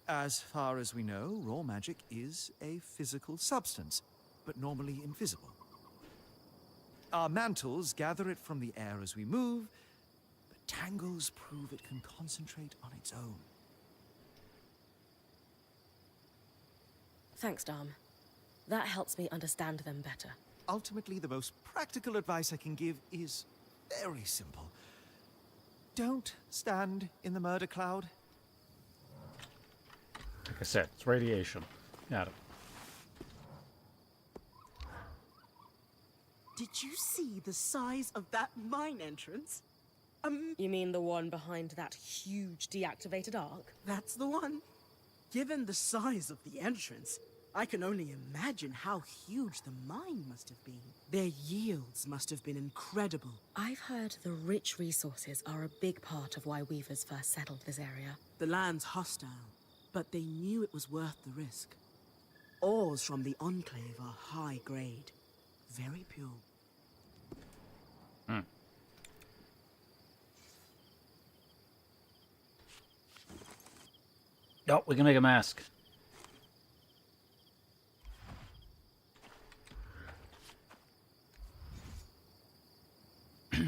As far as we know, raw magic is a physical substance, but normally invisible. Our mantles gather it from the air as we move, but tangles prove it can concentrate on its own. Thanks, Dom. That helps me understand them better. Ultimately, the most practical advice I can give is very simple. Don't stand in the murder cloud. Like I said, it's radiation. Got it. Did you see the size of that mine entrance? You mean the one behind that huge deactivated arc? That's the one. Given the size of the entrance, I can only imagine how huge the mine must have been. Their yields must have been incredible. I've heard the rich resources are a big part of why weavers first settled this area. The land's hostile, but they knew it was worth the risk. Ores from the Enclave are high grade, very pure. Oh, we can make a mask.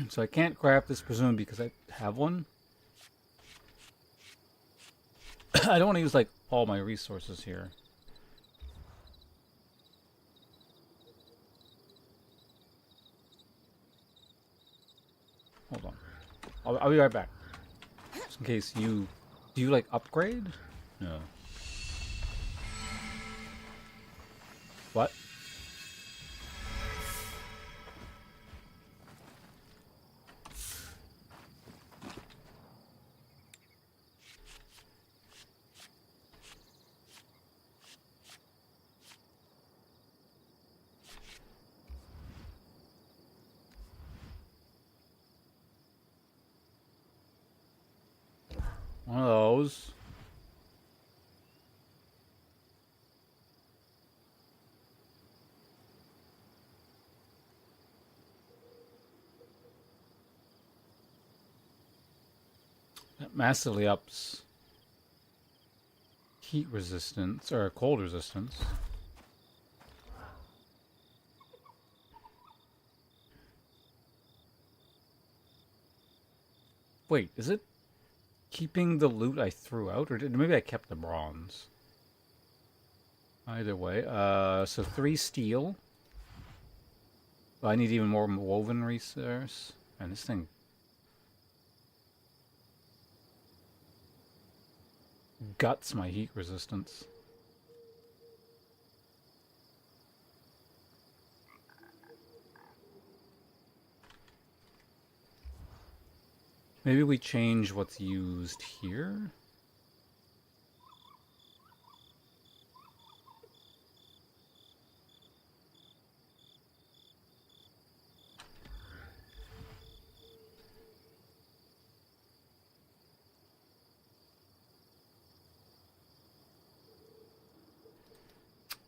So I can't craft this, presumably, because I have one. I don't want to use, like, all my resources here. Hold on. I'll be right back. Just in case you... Do you, like, upgrade? No. What? It massively ups heat resistance, or cold resistance. Wait, is it keeping the loot I threw out, or maybe I kept the bronze? Either way, so 3 steel. Well, I need even more woven resource. And this thing guts my heat resistance. Maybe we change what's used here?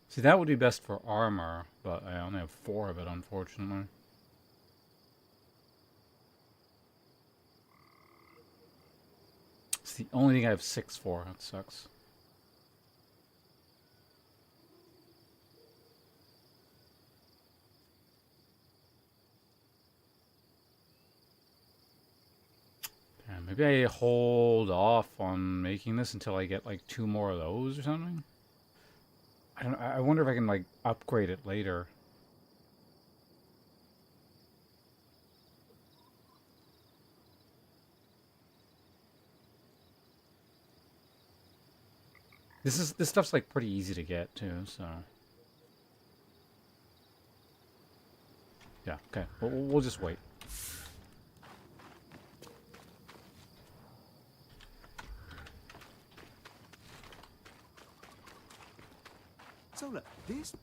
See, that would be best for armor, but I only have 4 of it, unfortunately. It's the only thing I have 6 for. That sucks. Yeah, maybe I hold off on making this until I get like 2 more of those or something. I don't. I wonder if I can like upgrade it later. This stuff's like pretty easy to get too, so yeah. Okay, we'll just wait. So look, this...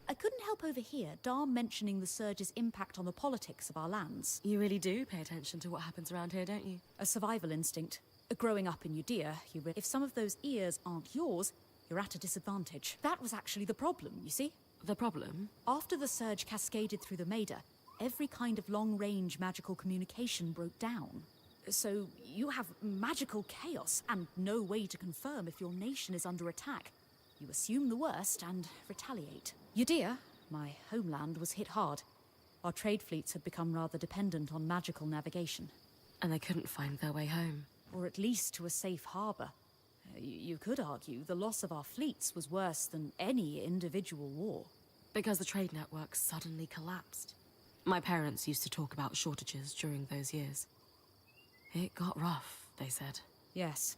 I couldn't help overhear Dar mentioning the surge's impact on the politics of our lands. You really do pay attention to what happens around here, don't you? A survival instinct. Growing up in Judea, if some of those ears aren't yours, you're at a disadvantage. That was actually the problem, you see? The problem? After the surge cascaded through the Maida, every kind of long-range magical communication broke down. So you have magical chaos and no way to confirm if your nation is under attack. You assume the worst and retaliate. Judea, my homeland, was hit hard. Our trade fleets had become rather dependent on magical navigation. And they couldn't find their way home. Or at least to a safe harbor. You could argue the loss of our fleets was worse than any individual war. Because the trade network suddenly collapsed. My parents used to talk about shortages during those years. It got rough, they said. Yes.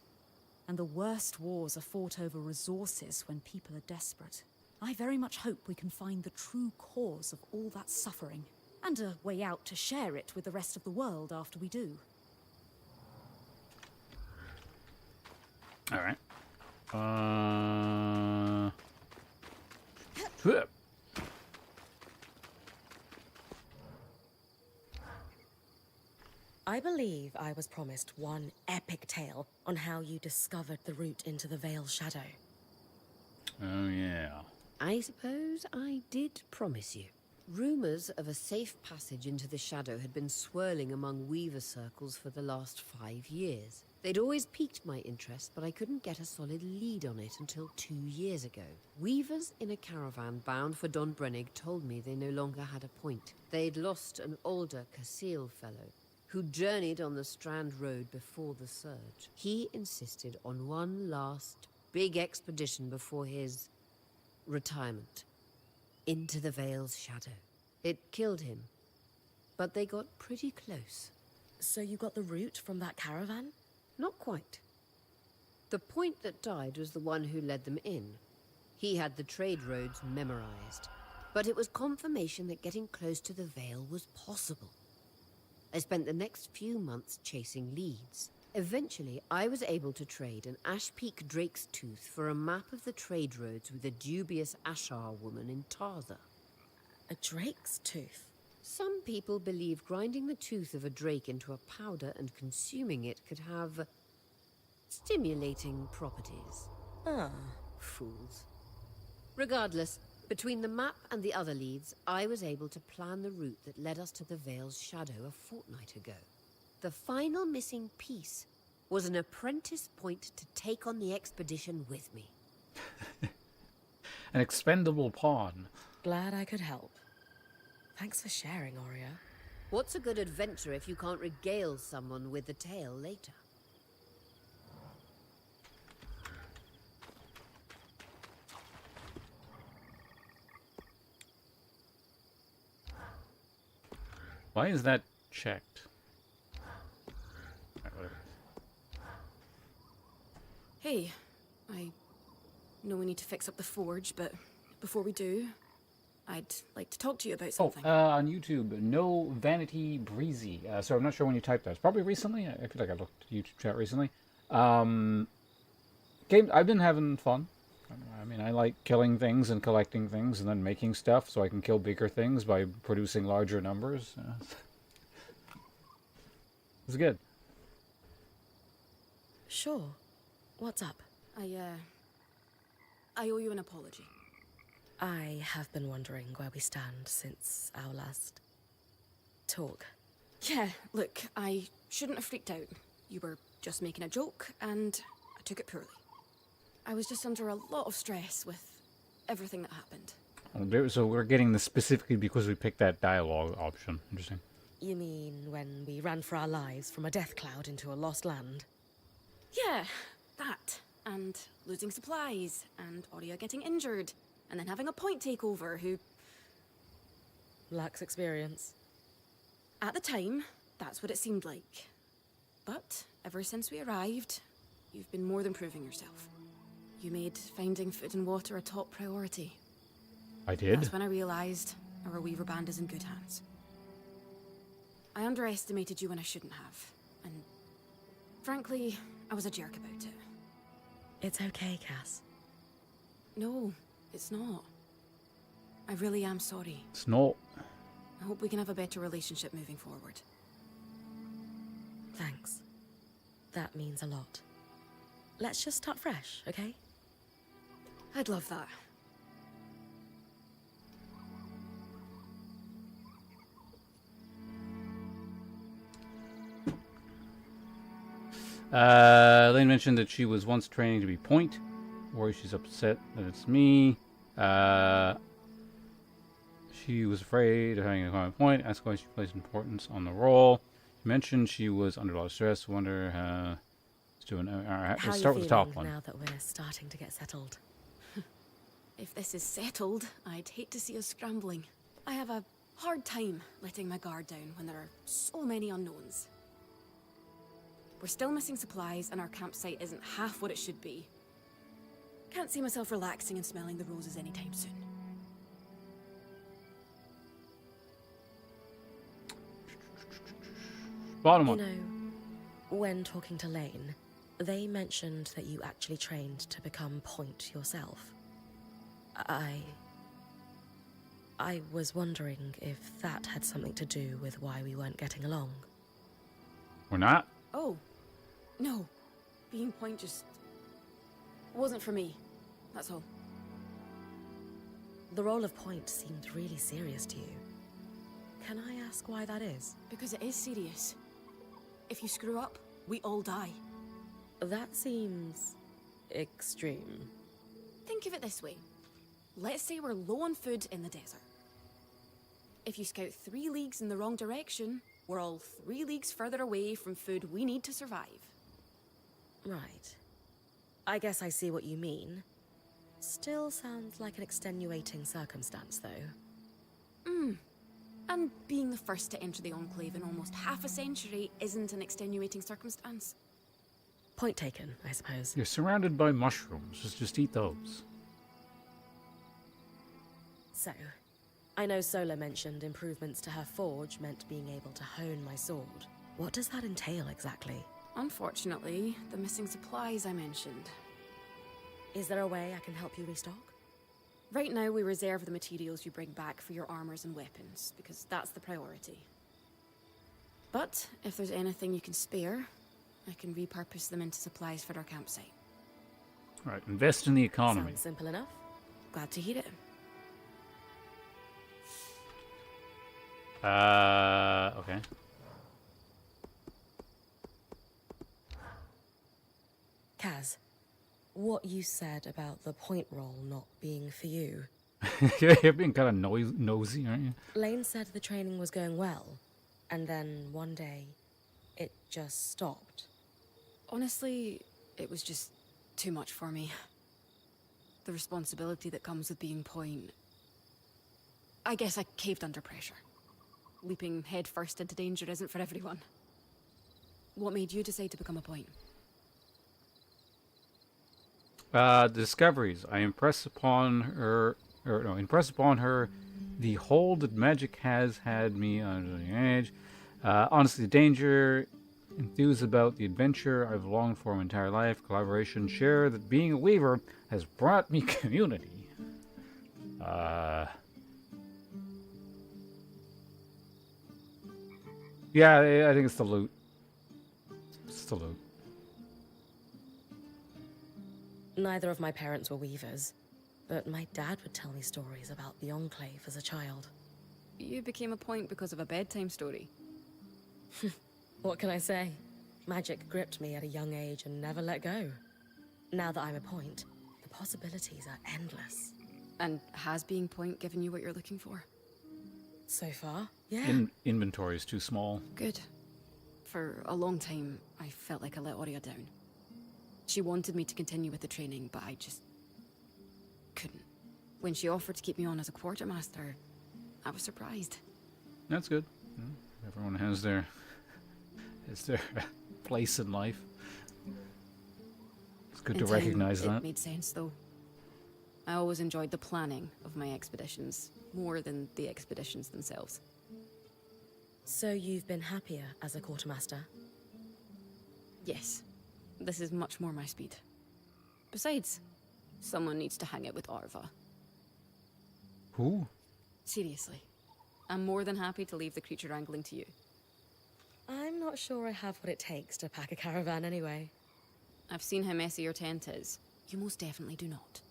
And the worst wars are fought over resources when people are desperate. I very much hope we can find the true cause of all that suffering. And a way out to share it with the rest of the world after we do. Alright. I believe I was promised one epic tale on how you discovered the route into the Veil's shadow. Oh, yeah. I suppose I did promise you. Rumors of a safe passage into the shadow had been swirling among Weaver circles for the last 5 years. They'd always piqued my interest, but I couldn't get a solid lead on it until 2 years ago. Weavers in a caravan bound for Don Brennig told me they no longer had a point. They'd lost an older Casil fellow who journeyed on the Strand road before the surge. He insisted on one last big expedition before his retirement. Into the Veil's shadow. It killed him, but they got pretty close. So you got the route from that caravan? Not quite. The point that died was the one who led them in. He had the trade roads memorized, but it was confirmation that getting close to the Veil was possible. I spent the next few months chasing leads. Eventually, I was able to trade an Ash Peak Drake's Tooth for a map of the trade roads with a dubious Ashar woman in Tarza. A drake's tooth? Some people believe grinding the tooth of a drake into a powder and consuming it could have stimulating properties. Ah. Fools. Regardless, between the map and the other leads, I was able to plan the route that led us to the Veil's shadow a fortnight ago. The final missing piece was an apprentice point to take on the expedition with me. An expendable pawn. Glad I could help. Thanks for sharing, Aurea. What's a good adventure if you can't regale someone with the tale later? Why is that checked? Alright, whatever. Hey, I know we need to fix up the forge, but before we do, I'd like to talk to you about Oh, something. on YouTube, No Vanity Breezy. So I'm not sure when you typed that. It's probably recently. I feel like I looked at YouTube chat recently. Game. I've been having fun. I mean, I like killing things and collecting things and then making stuff so I can kill bigger things by producing larger numbers. It's good. Sure. What's up? I owe you an apology. I have been wondering where we stand since our last talk. Yeah, look, I shouldn't have freaked out. You were just making a joke, and I took it poorly. I was just under a lot of stress with everything that happened. So we're getting this specifically because we picked that dialogue option. Interesting. You mean when we ran for our lives from a death cloud into a lost land? Yeah, that. And losing supplies, and Aurea getting injured, and then having a point takeover who... Lacks experience. At the time, that's what it seemed like. But ever since we arrived, you've been more than proving yourself. You made finding food and water a top priority. I did? That's when I realized our Weaver band is in good hands. I underestimated you when I shouldn't have, and frankly, I was a jerk about it. It's okay, Cass. No, it's not. I really am sorry. It's not. I hope we can have a better relationship moving forward. Thanks. That means a lot. Let's just start fresh, okay? I'd love that. Lane mentioned that she was once training to be point. Or she's upset that it's me. She was afraid of having a common point. Asked why she placed importance on the role. She mentioned she was under a lot of stress. Wonder how it's doing. How Let's are start you with the top feeling one. now that we're starting to get settled? If this is settled, I'd hate to see us scrambling. I have a hard time letting my guard down when there are so many unknowns. We're still missing supplies, and our campsite isn't half what it should be. Can't see myself relaxing and smelling the roses anytime soon. Bottom You one. know, when talking to Lane, they mentioned that you actually trained to become point yourself. I was wondering if that had something to do with why we weren't getting along. We're not? Oh, no. Being point just wasn't for me. That's all. The role of point seemed really serious to you. Can I ask why that is? Because it is serious. If you screw up, we all die. That seems extreme. Think of it this way. Let's say we're low on food in the desert. If you scout 3 leagues in the wrong direction, we're all 3 leagues further away from food we need to survive. Right. I guess I see what you mean. Still sounds like an extenuating circumstance, though. And being the first to enter the Enclave in almost half a century isn't an extenuating circumstance. Point taken, I suppose. You're surrounded by mushrooms. Just eat those. So, I know Sola mentioned improvements to her forge meant being able to hone my sword. What does that entail exactly? Unfortunately, the missing supplies I mentioned. Is there a way I can help you restock? Right now, we reserve the materials you bring back for your armors and weapons, because that's the priority. But if there's anything you can spare, I can repurpose them into supplies for our campsite. Right, invest in the economy. Sounds simple enough. Glad to hear it. Okay. Kaz, what you said about the point roll not being for you. You're being kind of nosy, aren't you? Lane said the training was going well, and then one day, it just stopped. Honestly, it was just too much for me. The responsibility that comes with being point. I guess I caved under pressure. Leaping headfirst into danger isn't for everyone. What made you decide to become a point? Discoveries. I impress upon her the hold that magic has had me on a young age. Honestly, danger, enthused about the adventure I've longed for my entire life. Collaboration, share that being a weaver has brought me community. Yeah, I think it's the loot. It's the loot. Neither of my parents were weavers, but my dad would tell me stories about the Enclave as a child. You became a point because of a bedtime story. What can I say? Magic gripped me at a young age and never let go. Now that I'm a point, the possibilities are endless. And has being point given you what you're looking for? So far, yeah. Inventory is too small. Good. For a long time, I felt like I let Aurea down. She wanted me to continue with the training, but I just couldn't. When she offered to keep me on as a quartermaster, I was surprised. That's good. Everyone has their place in life. It's good to recognize that. It made sense, though. I always enjoyed the planning of my expeditions more than the expeditions themselves. So you've been happier as a quartermaster? Yes. This is much more my speed. Besides, someone needs to hang out with Arva. Who? Seriously. I'm more than happy to leave the creature wrangling to you. I'm not sure I have what it takes to pack a caravan anyway. I've seen how messy your tent is. You most definitely do not.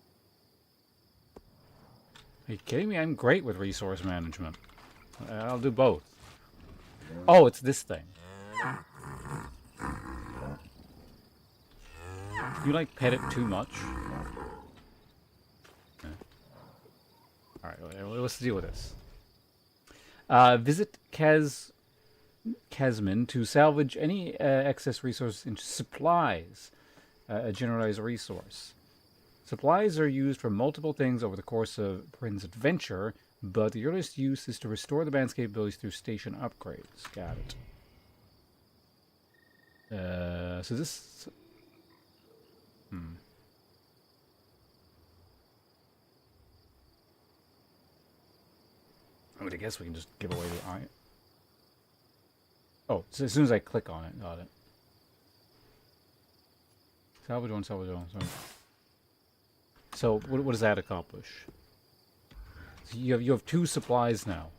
Are you kidding me? I'm great with resource management. I'll do both. Oh, it's this thing. You like pet it too much? Alright, let's deal with this. Visit Casmin to salvage any excess resources into supplies. A generalized resource. Supplies are used for multiple things over the course of Prin's adventure, but the earliest use is to restore the band's capabilities through station upgrades. Got it. So this... I would guess we can just give away the eye. Oh, so as soon as I click on it, got it. Salvage one, sorry. So what does that accomplish? So you have 2 supplies now.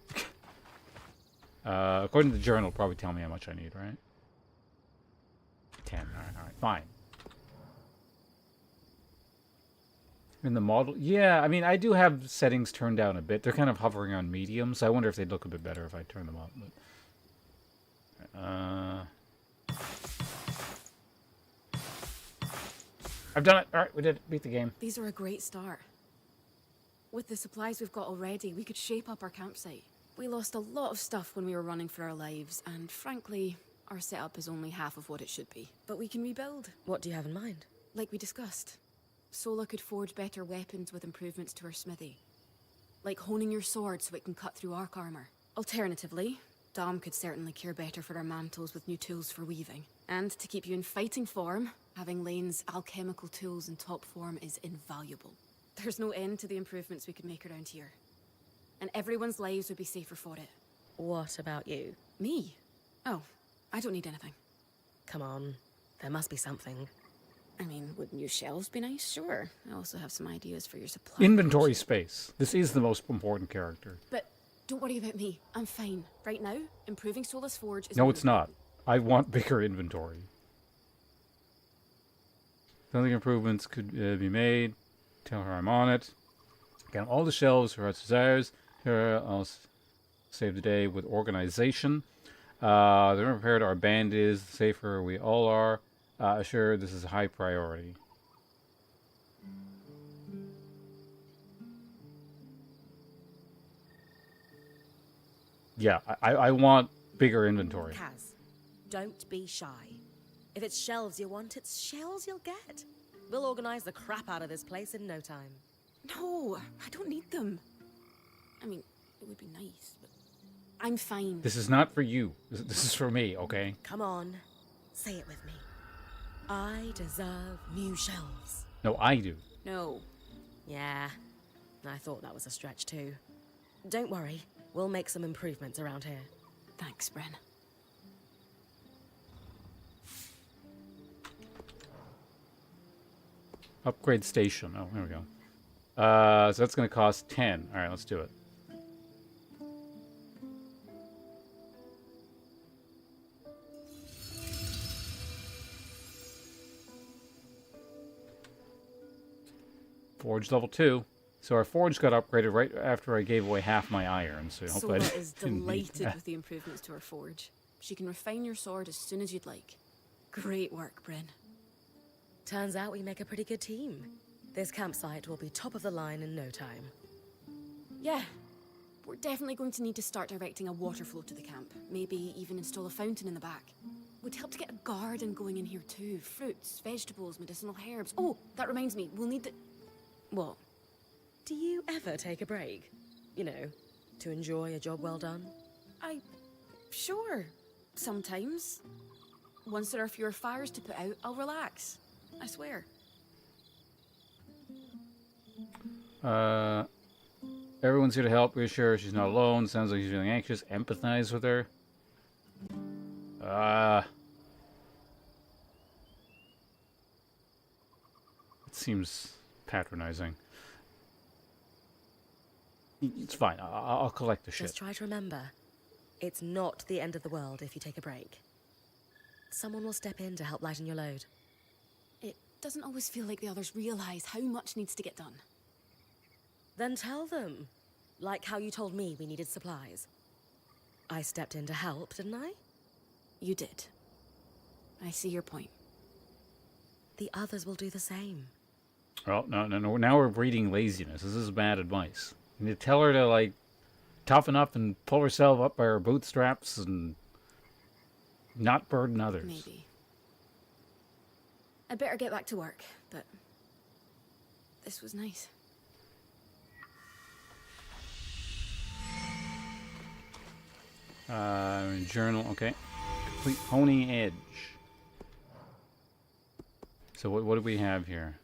According to the journal, it'll probably tell me how much I need, right? 10. Alright, fine. In the model, yeah, I mean, I do have settings turned down a bit. They're kind of hovering on medium, so I wonder if they'd look a bit better if I turn them up. But, I've done it. All right, we did it. Beat the game. These are a great start. With the supplies we've got already, we could shape up our campsite. We lost a lot of stuff when we were running for our lives, and frankly, our setup is only half of what it should be. But we can rebuild. What do you have in mind? Like we discussed. Sola could forge better weapons with improvements to her smithy. Like honing your sword so it can cut through arc armor. Alternatively, Dom could certainly care better for our mantles with new tools for weaving. And to keep you in fighting form, having Lane's alchemical tools in top form is invaluable. There's no end to the improvements we could make around here. And everyone's lives would be safer for it. What about you? Me? Oh, I don't need anything. Come on, there must be something. I mean, would new shelves be nice? Sure. I also have some ideas for your supply. Inventory space. This is the most important character. But don't worry about me. I'm fine. Right now, improving Sola's Forge is... No, it's not. I want bigger inventory. Something improvements could be made. Tell her I'm on it. Count all the shelves her heart's desires. Here, I'll save the day with organization. The more prepared our band is, the safer we all are. Sure, this is a high priority. Yeah, I want bigger inventory. Kaz, don't be shy. If it's shelves you want, it's shells you'll get. We'll organize the crap out of this place in no time. No, I don't need them. I mean, it would be nice, but I'm fine. This is not for you. This is for me, okay? Come on, say it with me. I deserve new shelves. No, I do. No. Yeah, I thought that was a stretch too. Don't worry, we'll make some improvements around here. Thanks, Bren. Upgrade station. Oh, there we go. So that's going to cost 10. All right, let's do it. Forge level 2. So our forge got upgraded right after I gave away half my iron. So I hope Sola I is didn't need delighted that. with the improvements to her forge. She can refine your sword as soon as you'd like. Great work, Bren. Turns out we make a pretty good team. This campsite will be top of the line in no time. Yeah, we're definitely going to need to start directing a water flow to the camp. Maybe even install a fountain in the back. Would help to get a garden going in here too. Fruits, vegetables, medicinal herbs. Oh, that reminds me, we'll need the... What? Do you ever take a break? You know, to enjoy a job well done? Sure. Sometimes. Once there are fewer fires to put out, I'll relax. I swear. Everyone's here to help. Reassure her she's not alone. Sounds like she's feeling anxious. Empathize with her. It seems patronizing. It's fine. I'll collect the shit. Just try to remember, it's not the end of the world if you take a break. Someone will step in to help lighten your load. It doesn't always feel like the others realize how much needs to get done. Then tell them. Like how you told me we needed supplies. I stepped in to help, didn't I? You did. I see your point. The others will do the same. Oh, no. Now we're breeding laziness. This is bad advice. You need to tell her to, like, toughen up and pull herself up by her bootstraps and not burden others. Maybe. I'd better get back to work, but this was nice. Journal, okay. Complete Pony Edge. So what do we have here?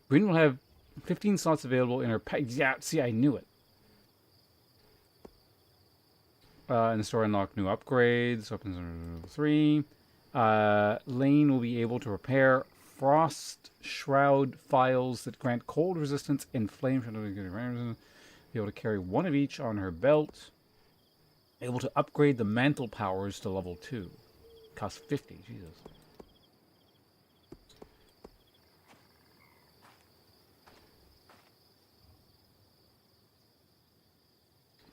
Green will have 15 slots available in her pack. Yeah, see, I knew it. In the store, unlock new upgrades. Weapons level 3. Lane will be able to repair frost shroud files that grant cold resistance and flame. Be able to carry one of each on her belt. Able to upgrade the mantle powers to level 2. Costs 50. Jesus.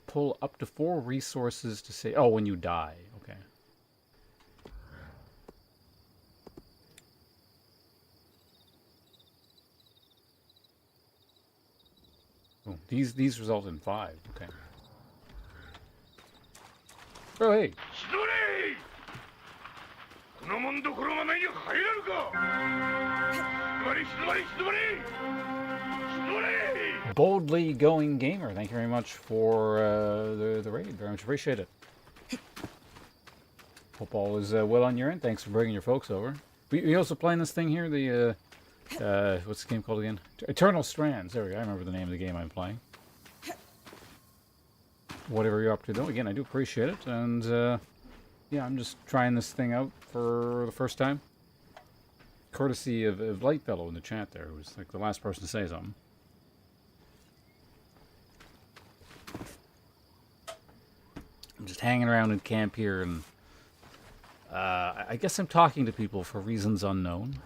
Pull up to 4 resources to say... Oh, when you die. Okay. Oh, these result in 5. Okay. Oh, hey. Boldly Going Gamer, thank you very much for the raid. Very much appreciate it. Hope all is well on your end. Thanks for bringing your folks over. We also playing this thing here, the what's the game called again? Eternal Strands. There we go. I remember the name of the game I'm playing. Whatever you're up to, though, again, I do appreciate it. And yeah, I'm just trying this thing out for the first time. Courtesy of Lightfellow in the chat there, who was like the last person to say something. I'm just hanging around in camp here, and I guess I'm talking to people for reasons unknown.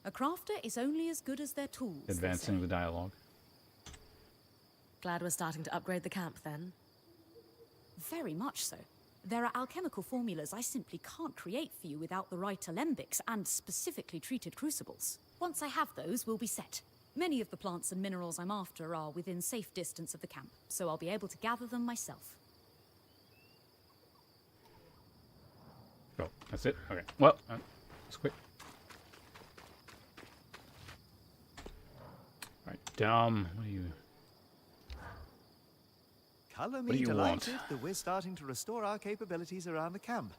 A crafter is only as good as their tools. they Advancing say. the dialogue. Glad we're starting to upgrade the camp then. Very much so. There are alchemical formulas I simply can't create for you without the right alembics and specifically treated crucibles. Once I have those, we'll be set. Many of the plants and minerals I'm after are within safe distance of the camp, so I'll be able to gather them myself. Oh, that's it? Okay. Well, that's quick. Right, what do you... Color What do me you delighted want? that we're starting to restore our capabilities around the camp.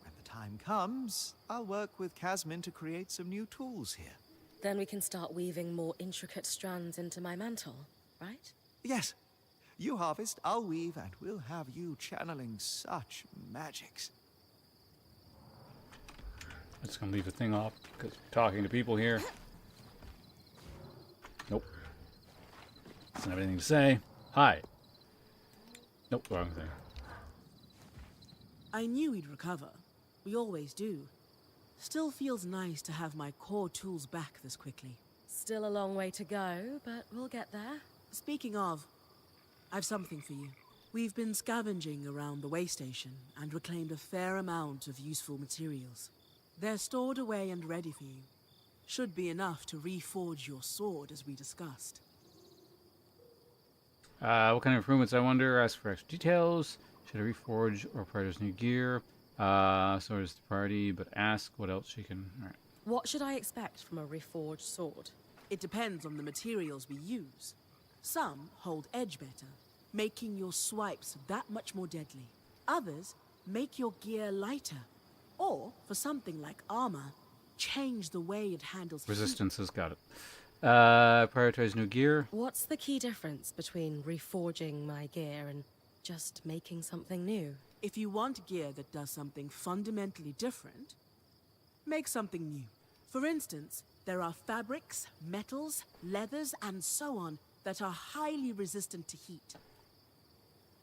When the time comes, I'll work with Casmin to create some new tools here. Then we can start weaving more intricate strands into my mantle, right? Yes, you harvest, I'll weave, and we'll have you channeling such magics. I'm just gonna leave the thing off because we're talking to people here. Nope. Doesn't have anything to say. Hi. Nope, wrong thing. I knew we'd recover. We always do. Still feels nice to have my core tools back this quickly. Still a long way to go, but we'll get there. Speaking of, I've something for you. We've been scavenging around the way station and reclaimed a fair amount of useful materials. They're stored away and ready for you. Should be enough to reforge your sword as we discussed. What kind of improvements, I wonder? Ask for extra details. Should I reforge or purchase new gear? So is the party, but ask what else she can... Alright. What should I expect from a reforged sword? It depends on the materials we use. Some hold edge better, making your swipes that much more deadly. Others make your gear lighter. Or, for something like armor, change the way it handles heat. Resistance has got it. Prioritize new gear. What's the key difference between reforging my gear and just making something new? If you want gear that does something fundamentally different, make something new. For instance, there are fabrics, metals, leathers, and so on that are highly resistant to heat.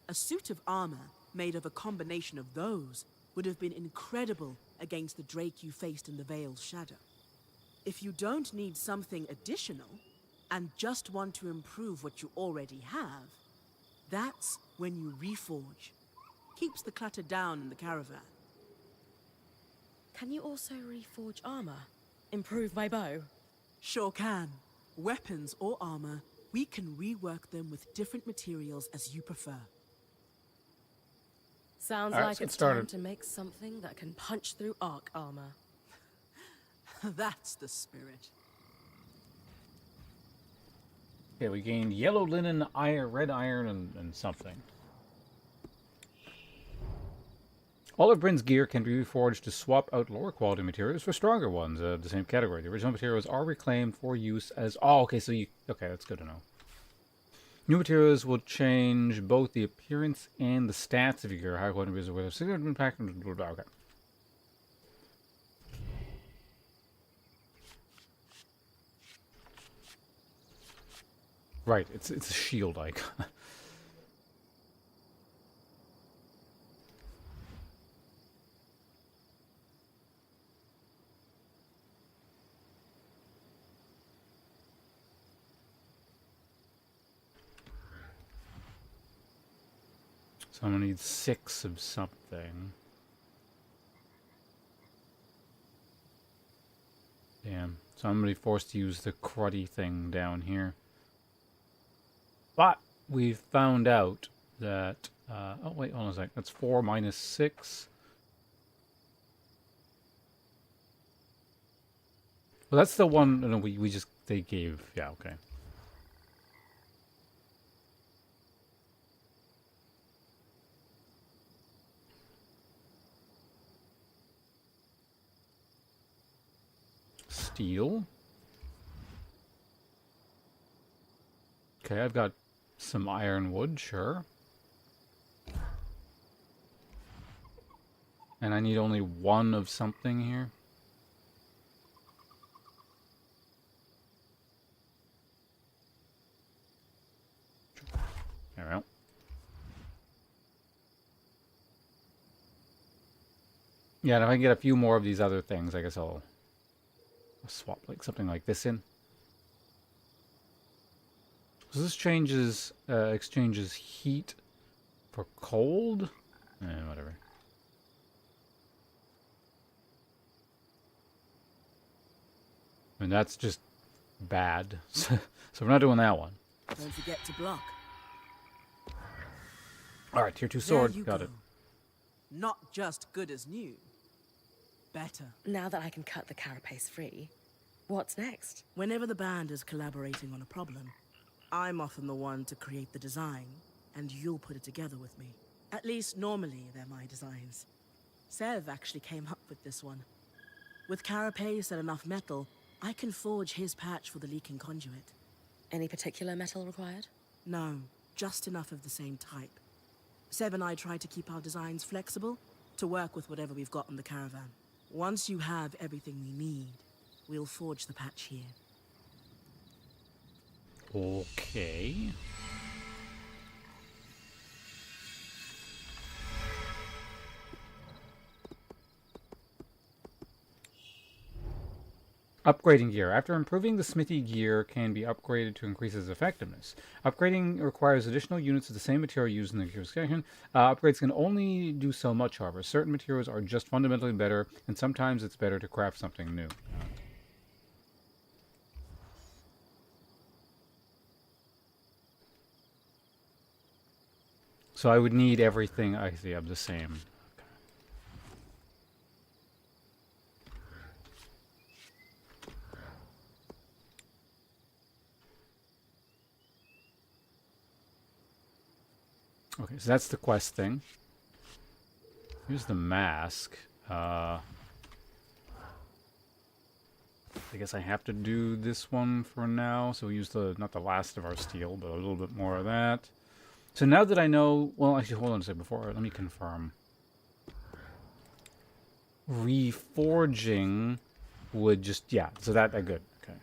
A suit of armor made of a combination of those would have been incredible against the Drake you faced in the Veil's shadow. If you don't need something additional, and just want to improve what you already have, that's when you reforge. Keeps the clutter down in the caravan. Can you also reforge armor? Improve my bow? Sure can. Weapons or armor, we can rework them with different materials as you prefer. Sounds All right, like let's get it's time started. to make something that can punch through arc armor. That's the spirit. Okay, we gained yellow linen, iron, red iron, and something. All of Bryn's gear can be reforged to swap out lower quality materials for stronger ones of the same category. The original materials are reclaimed for use as... Oh, okay, so you... Okay, that's good to know. New materials will change both the appearance and the stats of your gear. High quality materials with a significant impact... Okay. Right, it's a shield icon. So I'm gonna need 6 of something. Damn. So I'm gonna be forced to use the cruddy thing down here. But we've found out that... oh, wait, hold on a sec. That's 4 minus 6. Well, that's the one... No, we just... They gave... Yeah, okay. Steel. Okay, I've got some ironwood, sure. And I need only 1 of something here. There we go. Yeah, and if I can get a few more of these other things, I guess I'll swap like something like this in. So this changes, exchanges heat for cold. Whatever. I mean, that's just bad. So we're not doing that one. Don't forget to block. Alright, tier 2 There sword. you Got go. it. Not just good as new. Better. Now that I can cut the carapace free, what's next? Whenever the band is collaborating on a problem, I'm often the one to create the design, and you'll put it together with me. At least normally they're my designs. Sev actually came up with this one. With carapace and enough metal, I can forge his patch for the leaking conduit. Any particular metal required? No, just enough of the same type. Seb and I try to keep our designs flexible to work with whatever we've got in the caravan. Once you have everything we need, we'll forge the patch here. Okay. Upgrading gear. After improving, the smithy gear can be upgraded to increase its effectiveness. Upgrading requires additional units of the same material used in the gear section. Upgrades can only do so much, however. Certain materials are just fundamentally better, and sometimes it's better to craft something new. So I would need everything I see of the same. Okay, so that's the quest thing. Here's the mask. I guess I have to do this one for now. So we use not the last of our steel, but a little bit more of that. So now that I know, well, actually, hold on a second. Before, let me confirm. Reforging would just, yeah. So that good. Okay.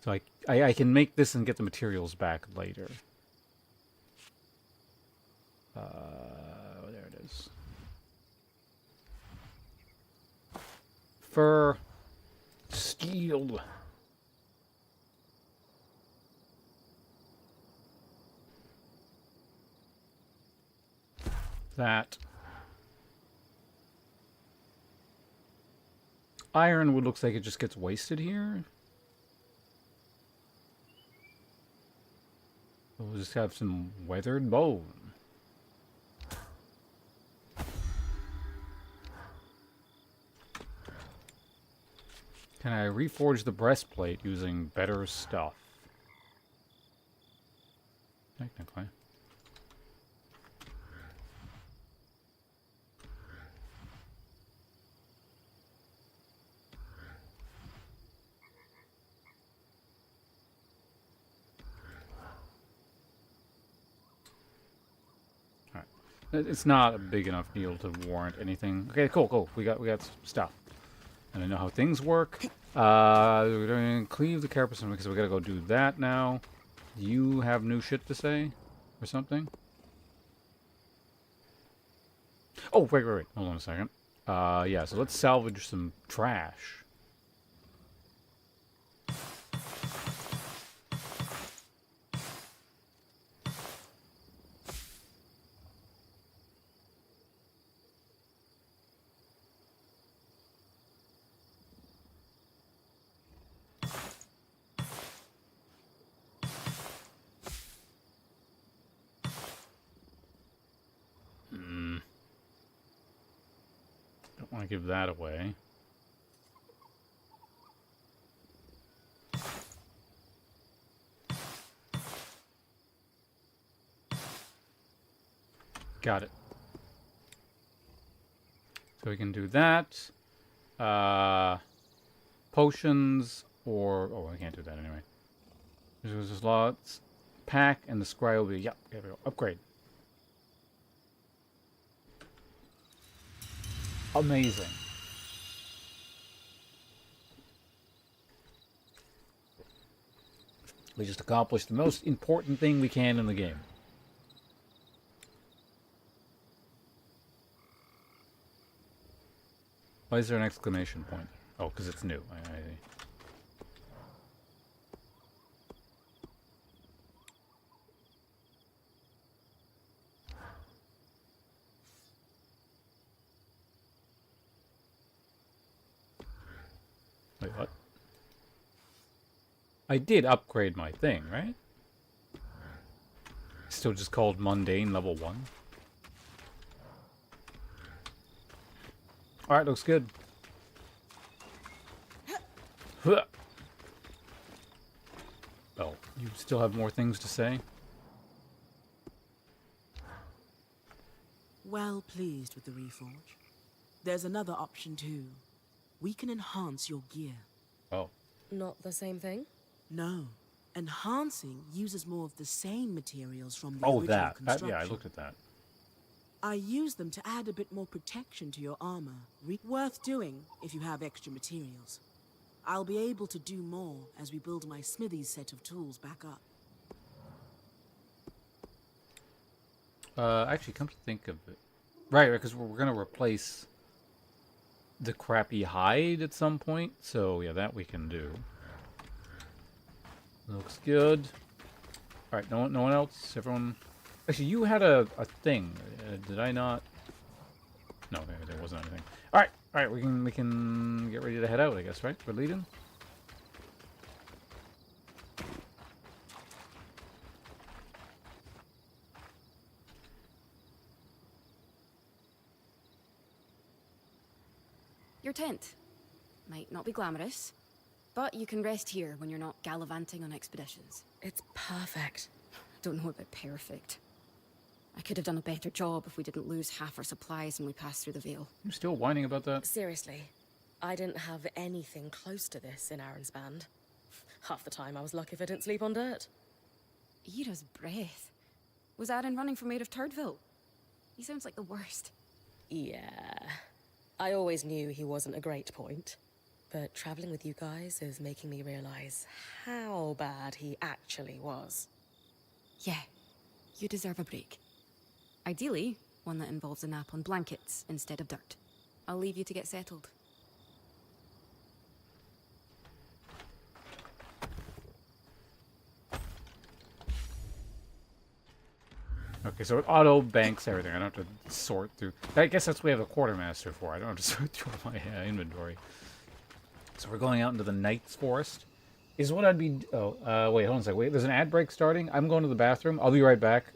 So I can make this and get the materials back later. There it is. Fur. Steel. That. Ironwood looks like it just gets wasted here. We'll just have some weathered bone. Can I reforge the breastplate using better stuff? Technically. Alright. It's not a big enough deal to warrant anything. Okay, cool. We got stuff. And I know how things work. We're going to cleave the carapace because we got to go do that now. You have new shit to say? Or something? Oh, wait. Hold on a second. Yeah, so let's salvage some trash. Don't want to give that away. Got it. So we can do that. Potions, or... Oh, I can't do that anyway. There's just lots. Pack, and the scry will be... Yep, there we go. Upgrade. Amazing. We just accomplished the most important thing we can in the game. Why is there an exclamation point? Oh, because it's new. I did upgrade my thing, right? Still just called Mundane level 1. Alright, looks good. Oh, you still have more things to say? Well pleased with the reforge. There's another option too. We can enhance your gear. Oh. Not the same thing? No. Enhancing uses more of the same materials from the Oh, original that. construction. Yeah, I looked at that. I use them to add a bit more protection to your armor. Worth doing if you have extra materials. I'll be able to do more as we build my smithy's set of tools back up. Actually, come to think of it. Right, because we're going to replace the crappy hide at some point. So, yeah, that we can do. Looks good. Alright, no one else? Everyone... Actually, you had a thing. Did I not? No, there wasn't anything. Alright, we can get ready to head out, I guess, right? We're leading? Your tent. Might not be glamorous, but you can rest here when you're not gallivanting on expeditions. It's perfect. Don't know about perfect. I could have done a better job if we didn't lose half our supplies when we passed through the Vale. You're still whining about that? Seriously, I didn't have anything close to this in Aaron's band. Half the time I was lucky if I didn't sleep on dirt. Era's breath. Was Aaron running from Maid of Turdville? He sounds like the worst. Yeah. I always knew he wasn't a great point. But traveling with you guys is making me realize how bad he actually was. Yeah, you deserve a break. Ideally, one that involves a nap on blankets instead of dirt. I'll leave you to get settled. Okay, so it auto banks everything. I don't have to sort through. I guess that's what we have a quartermaster for. I don't have to sort through my inventory. So we're going out into the Knight's Forest. Is what I'd be... Oh, wait, hold on a second. Wait, there's an ad break starting. I'm going to the bathroom. I'll be right back.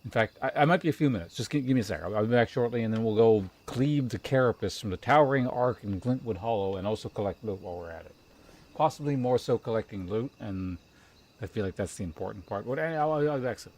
In fact, I might be a few minutes. Just give me a sec. I'll be back shortly, and then we'll go cleave the carapace from the Towering Ark in Glintwood Hollow and also collect loot while we're at it. Possibly more so collecting loot, and I feel like that's the important part. But I'll be back soon.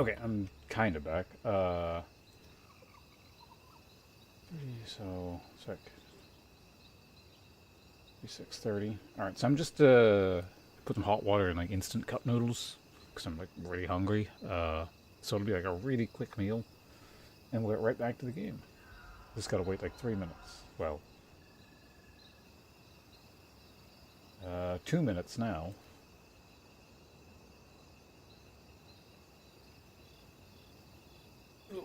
Okay, I'm kind of back. So, sec. 6:30. All right, so I'm just put some hot water in like instant cup noodles because I'm like really hungry. So it'll be like a really quick meal, and we'll get right back to the game. Just gotta wait like 3 minutes. Well, 2 minutes now. Ugh.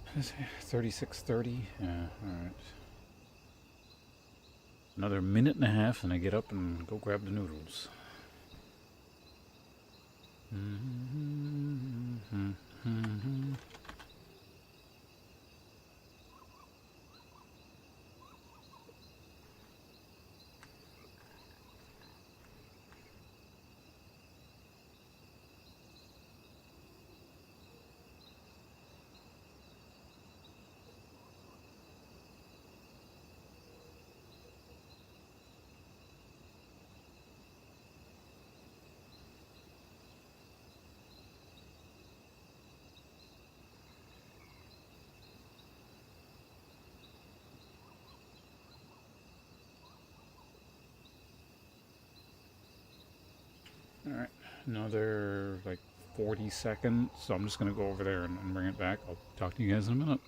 What is it? 36:30. Yeah. All right. Another minute and a half, and I get up and go grab the noodles. Alright, another like 40 seconds, so I'm just gonna go over there and bring it back. I'll talk to you guys in a minute.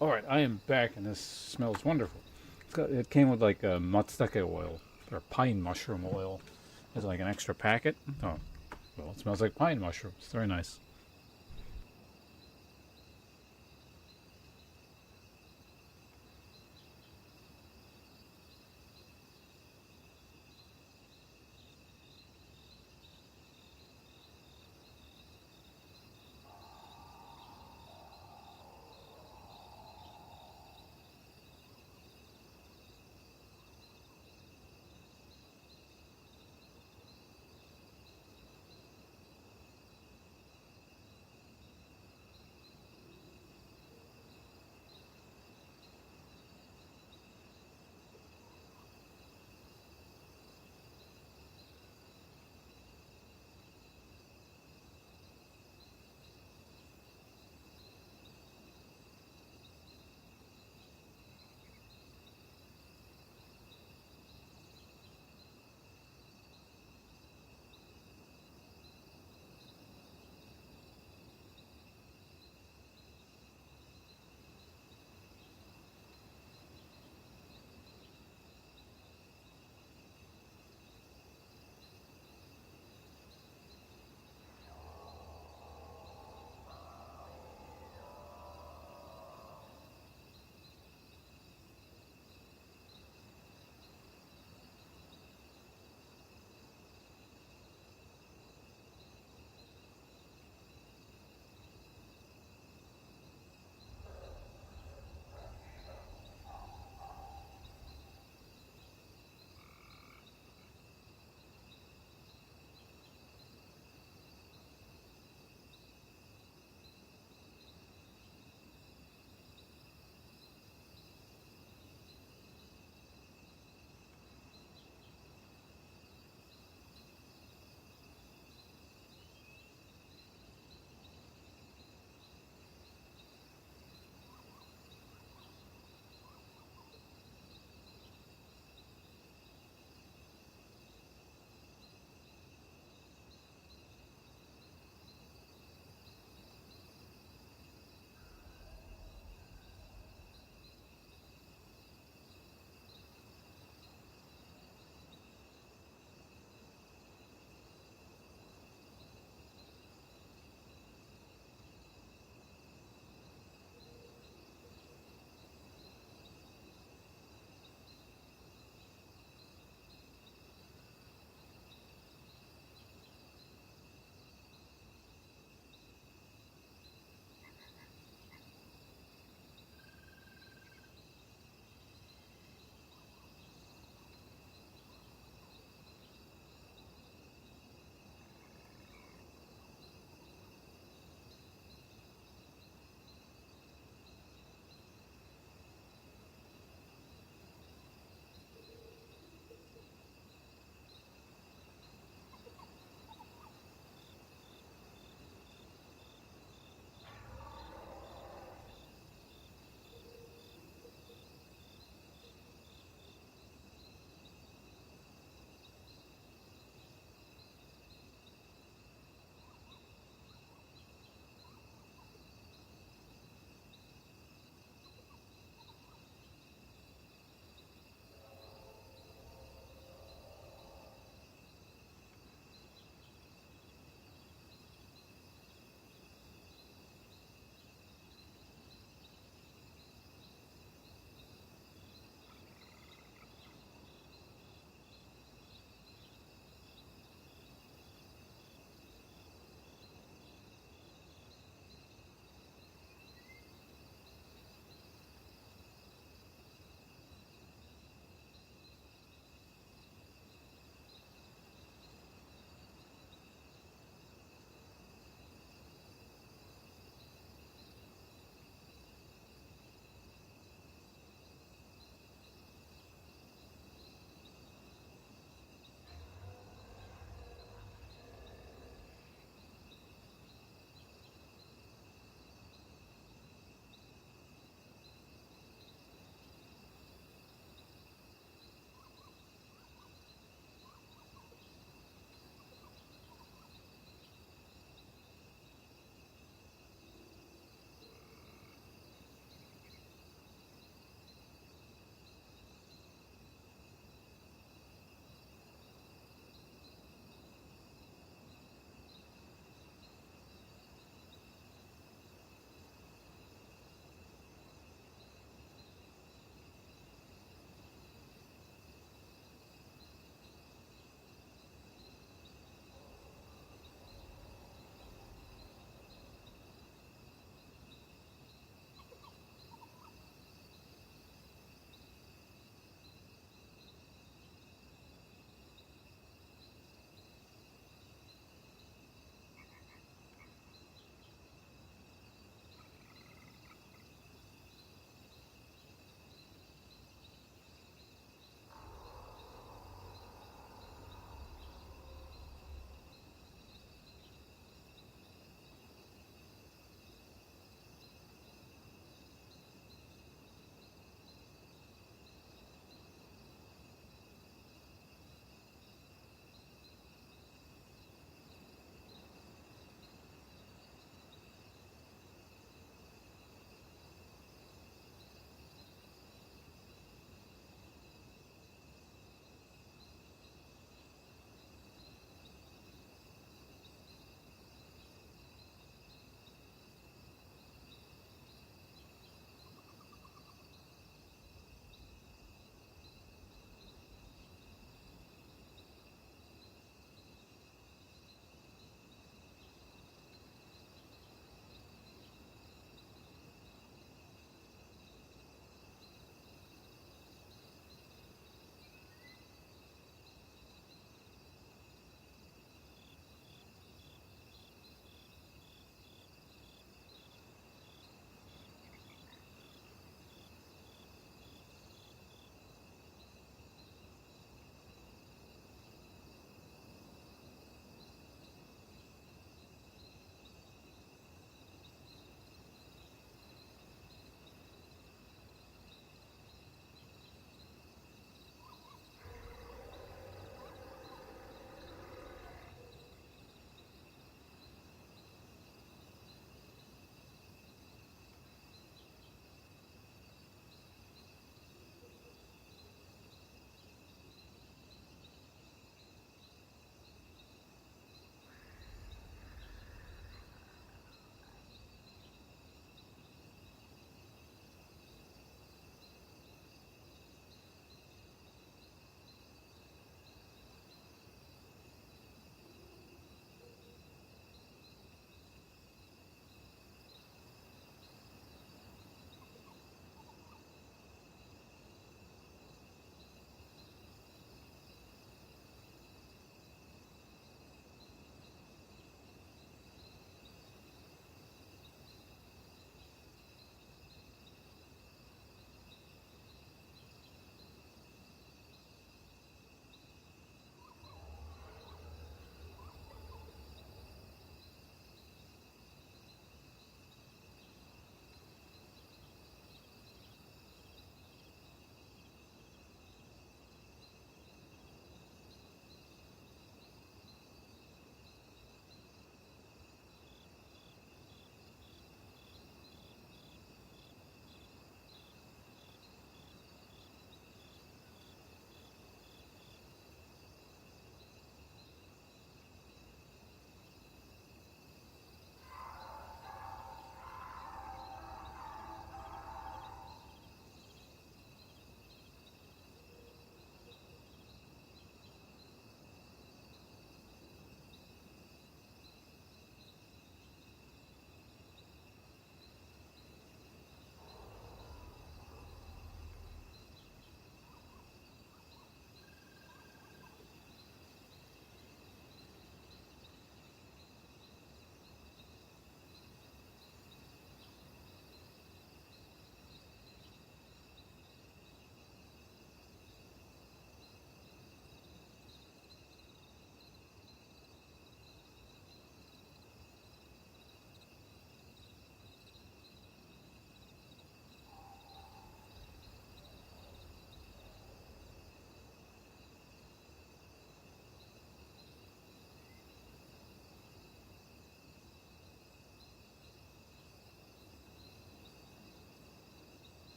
Alright, I am back, and this smells wonderful. It came with like matsutake oil, or pine mushroom oil. It's like an extra packet. Oh, well, it smells like pine mushrooms. Very nice.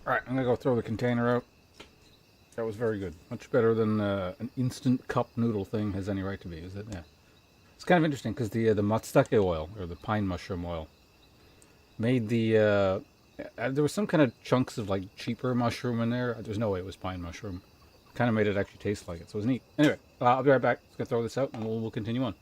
Alright, I'm gonna go throw the container out. That was very good. Much better than an instant cup noodle thing has any right to be, is it? Yeah. It's kind of interesting because the matsutake oil, or the pine mushroom oil, made the... there was some kind of chunks of like cheaper mushroom in there. There's no way it was pine mushroom. Kind of made it actually taste like it, so it was neat. Anyway, I'll be right back. Just gonna throw this out and we'll continue on.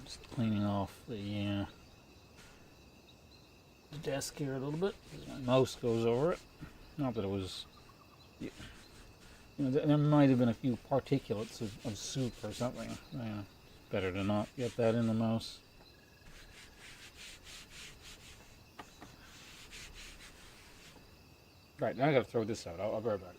Just cleaning off the desk here a little bit. My mouse goes over it. Not that it was... You know, there might have been a few particulates of soup or something. Yeah, better to not get that in the mouse. Right, now I gotta throw this out. I'll be right back.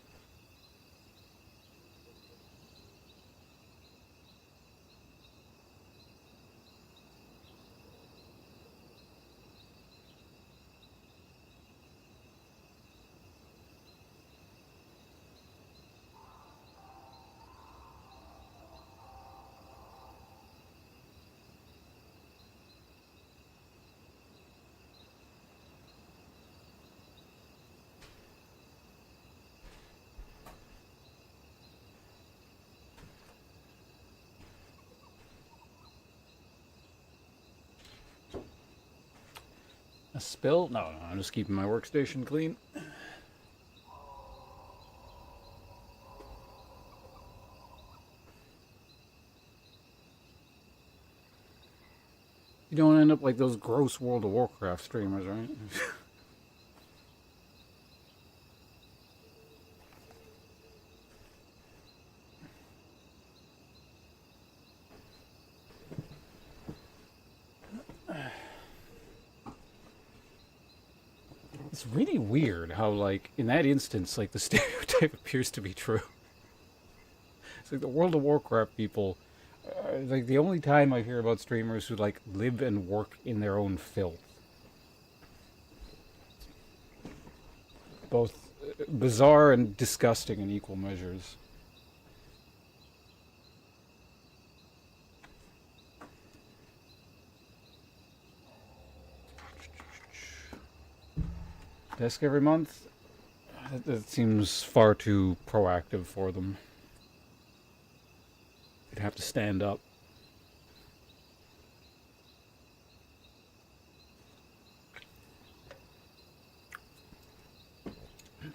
A spill? No, I'm just keeping my workstation clean. You don't end up like those gross World of Warcraft streamers, right? It's really weird how, like, in that instance, like, the stereotype appears to be true. It's like the World of Warcraft people, like, the only time I hear about streamers who, like, live and work in their own filth. Both bizarre and disgusting in equal measures. Desk every month? That seems far too proactive for them. They'd have to stand up.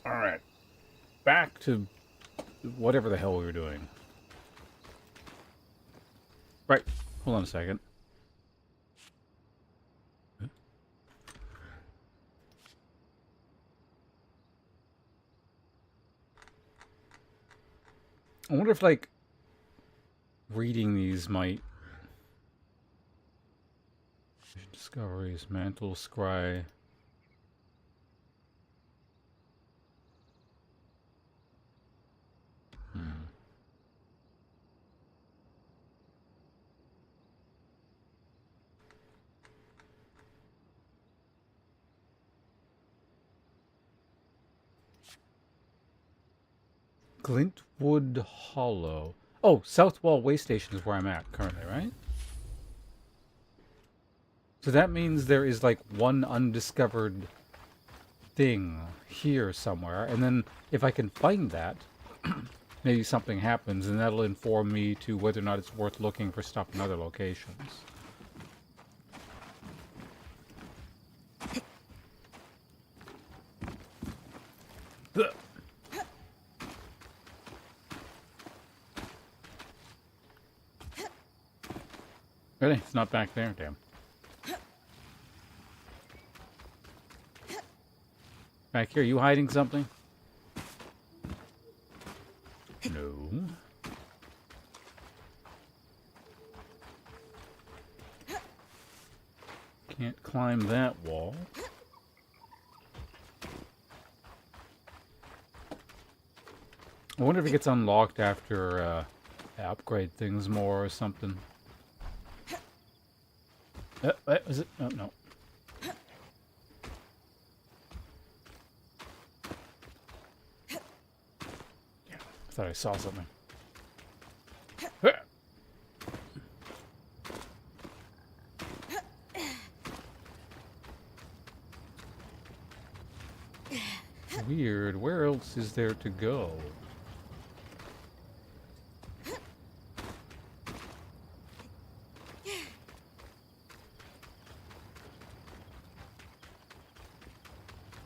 Alright. Back to whatever the hell we were doing. Right. Hold on a second. I wonder if, like, reading these might... Discoveries, mantle, scry... Glintwood Hollow. Oh, South Wall Way Station is where I'm at currently, right? So that means there is like one undiscovered thing here somewhere. And then if I can find that, maybe something happens and that'll inform me to whether or not it's worth looking for stuff in other locations. Really? It's not back there, damn. Back here, you hiding something? No. Can't climb that wall. I wonder if it gets unlocked after I upgrade things more or something. Was it? Oh, no. Yeah, I thought I saw something. Weird. Where else is there to go?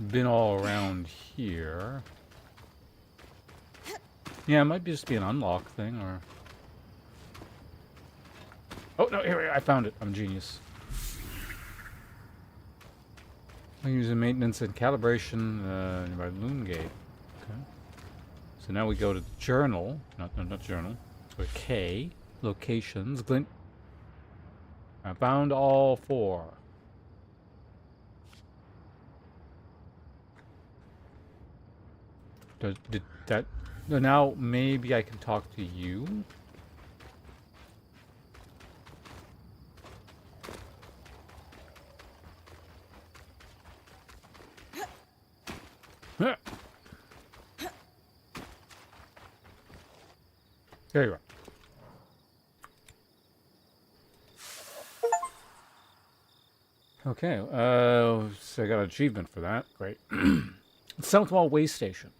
Been all around here. Yeah, it might just be an unlock thing, or... Oh, no, here, I found it. I'm a genius. I'm using maintenance and calibration by Loongate. Okay. So now we go to the journal. Not journal. So K. Locations. Glint. I found all 4. Did that... Now maybe I can talk to you? There you are. Okay, so I got an achievement for that. Great. Southwall Way Station.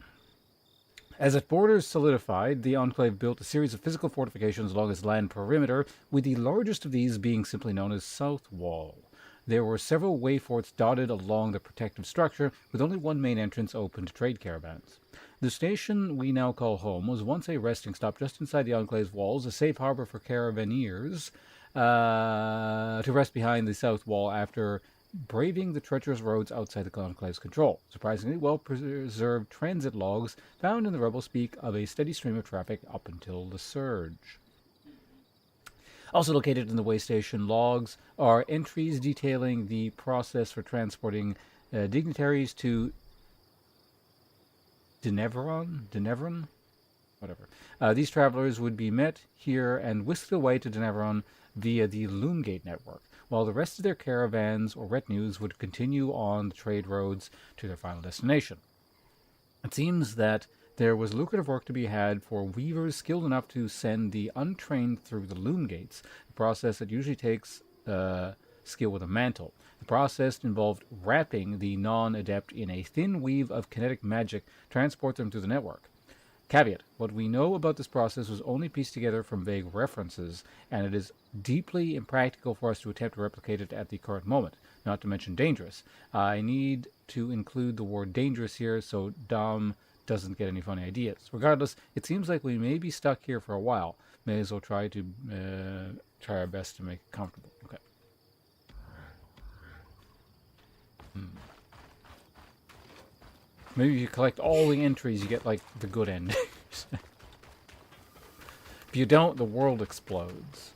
As its borders solidified, the Enclave built a series of physical fortifications along its land perimeter, with the largest of these being simply known as South Wall. There were several wayforts dotted along the protective structure, with only one main entrance open to trade caravans. The station we now call home was once a resting stop just inside the Enclave's walls, a safe harbor for caravaneers to rest behind the South Wall after braving the treacherous roads outside the Enclave's control. Surprisingly well-preserved transit logs found in the rebel speak of a steady stream of traffic up until the surge. Also located in the way station logs are entries detailing the process for transporting dignitaries to Denevron? Whatever. These travelers would be met here and whisked away to Denevron via the Loongate network, while the rest of their caravans or retinues would continue on the trade roads to their final destination. It seems that there was lucrative work to be had for weavers skilled enough to send the untrained through the loom gates, a process that usually takes skill with a mantle. The process involved wrapping the non-adept in a thin weave of kinetic magic to transport them through the network. Caveat, what we know about this process was only pieced together from vague references, and it is deeply impractical for us to attempt to replicate it at the current moment, not to mention dangerous. I need to include the word dangerous here so Dom doesn't get any funny ideas. Regardless, it seems like we may be stuck here for a while. May as well try our best to make it comfortable. Okay. Maybe if you collect all the entries, you get, like, the good endings. If you don't, the world explodes.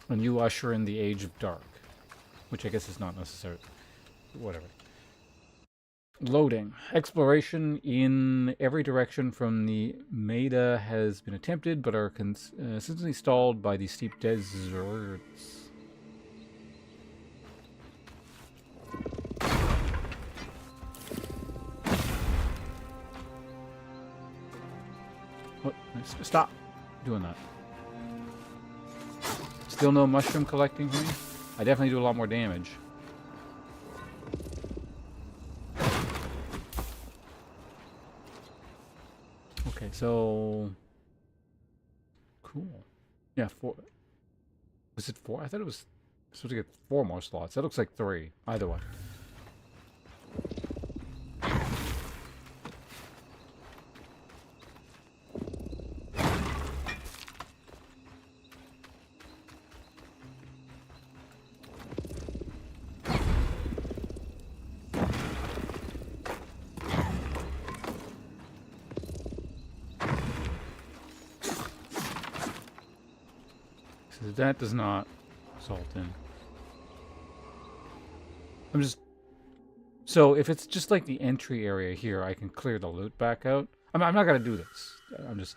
And you usher in the Age of Dark. Which I guess is not necessary. Whatever. Loading. Exploration in every direction from the Maida has been attempted, but are consistently stalled by the steep deserts. What? Stop doing that. Still no mushroom collecting for me? I definitely do a lot more damage. Okay, so... Cool. Yeah, 4... Was it 4? I thought it was supposed to get 4 more slots. That looks like 3. Either way. That does not salt in. I'm just... So, if it's just like the entry area here, I can clear the loot back out. I'm not gonna do this. I'm just...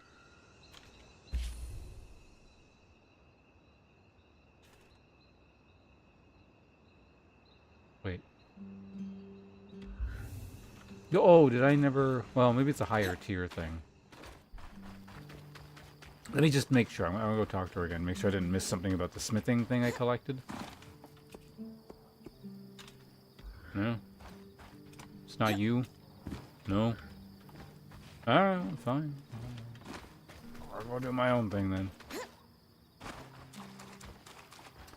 Wait. Oh, did I never... Well, maybe it's a higher tier thing. Let me just make sure. I'm gonna go talk to her again. Make sure I didn't miss something about the smithing thing I collected. No? It's not you? No? Ah, fine. I'll go do my own thing then.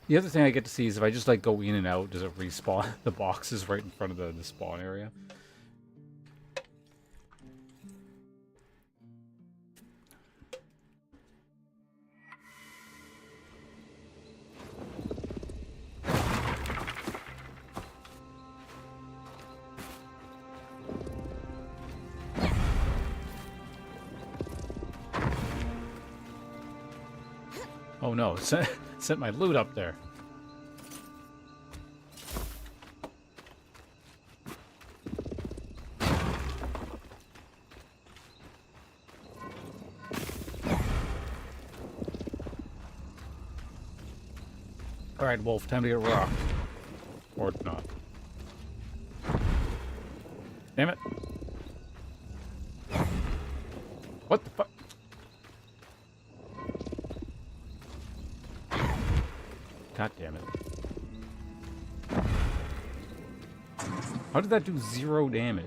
The other thing I get to see is if I just like go in and out, does it respawn the boxes right in front of the spawn area? Oh no, sent my loot up there. Alright, Wolf, time to get rocked. Or not. Damn it. What the fuck? God damn it. How did that do 0 damage?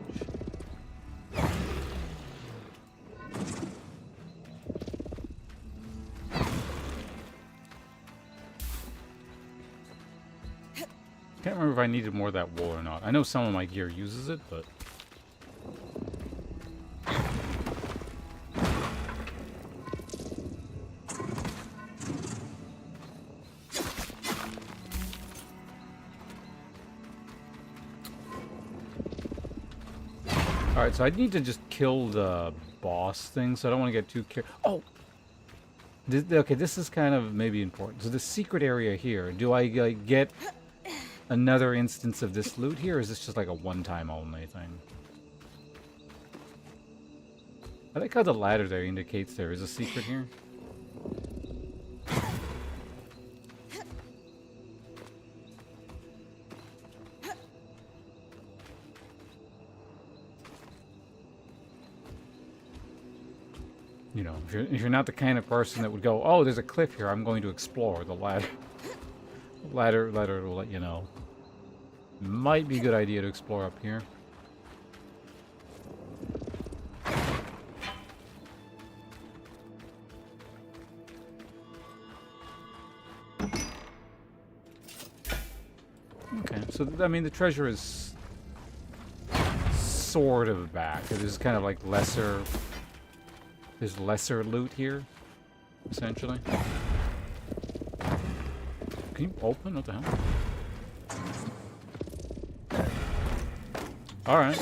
Can't remember if I needed more of that wool or not. I know some of my gear uses it, but... Alright, so I need to just kill the boss thing, so I don't want to get too Oh! Okay, this is kind of maybe important. So the secret area here, do I get another instance of this loot here, or is this just like a one-time only thing? I like how the ladder there indicates there is a secret here. You know, if you're not the kind of person that would go, oh, there's a cliff here, I'm going to explore the ladder. Ladder will let you know. Might be a good idea to explore up here. Okay, so I mean the treasure is sort of back. It is kind of like lesser. There's lesser loot here, essentially. Can you open? What the hell? Alright.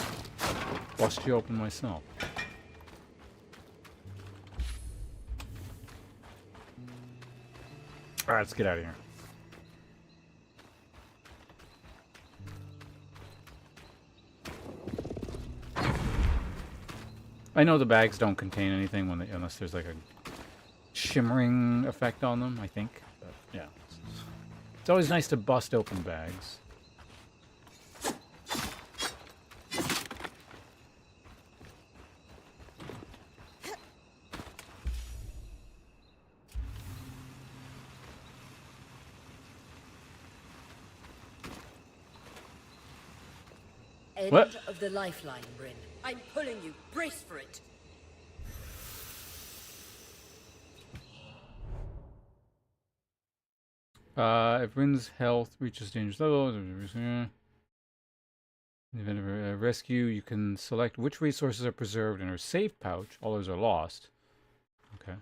Bust you open myself. Alright, let's get out of here. I know the bags don't contain anything when unless there's like a shimmering effect on them, I think. But yeah. It's always nice to bust open bags. End What? of the lifeline, Bryn. I'm pulling you. Brace for it. If Rin's health reaches dangerous level, in the event of a rescue, you can select which resources are preserved in her safe pouch. All those are lost. Okay.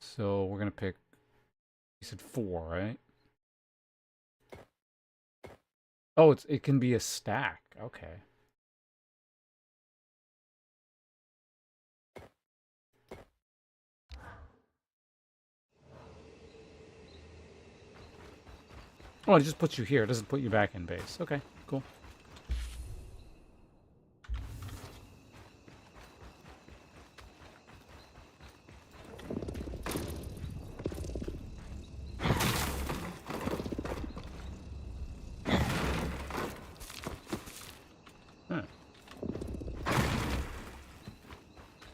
So we're gonna pick. You said 4, right? Oh, it can be a stack. Okay. Oh, it just puts you here. It doesn't put you back in base. Okay, cool. Huh.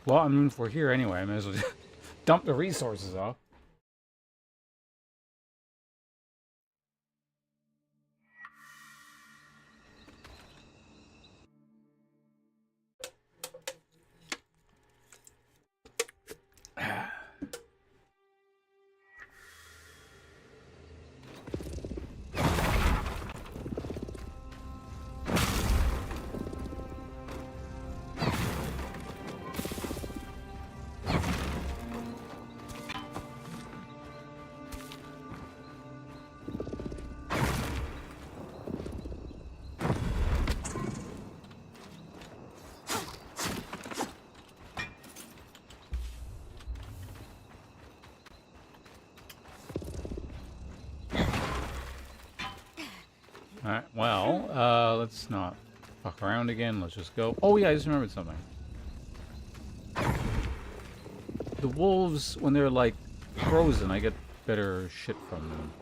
Well, I mean, if we're here anyway, I may as well just dump the resources off. Alright, well, let's not fuck around again. Let's just go. Oh yeah, I just remembered something. The wolves, when they're like frozen, I get better shit from them.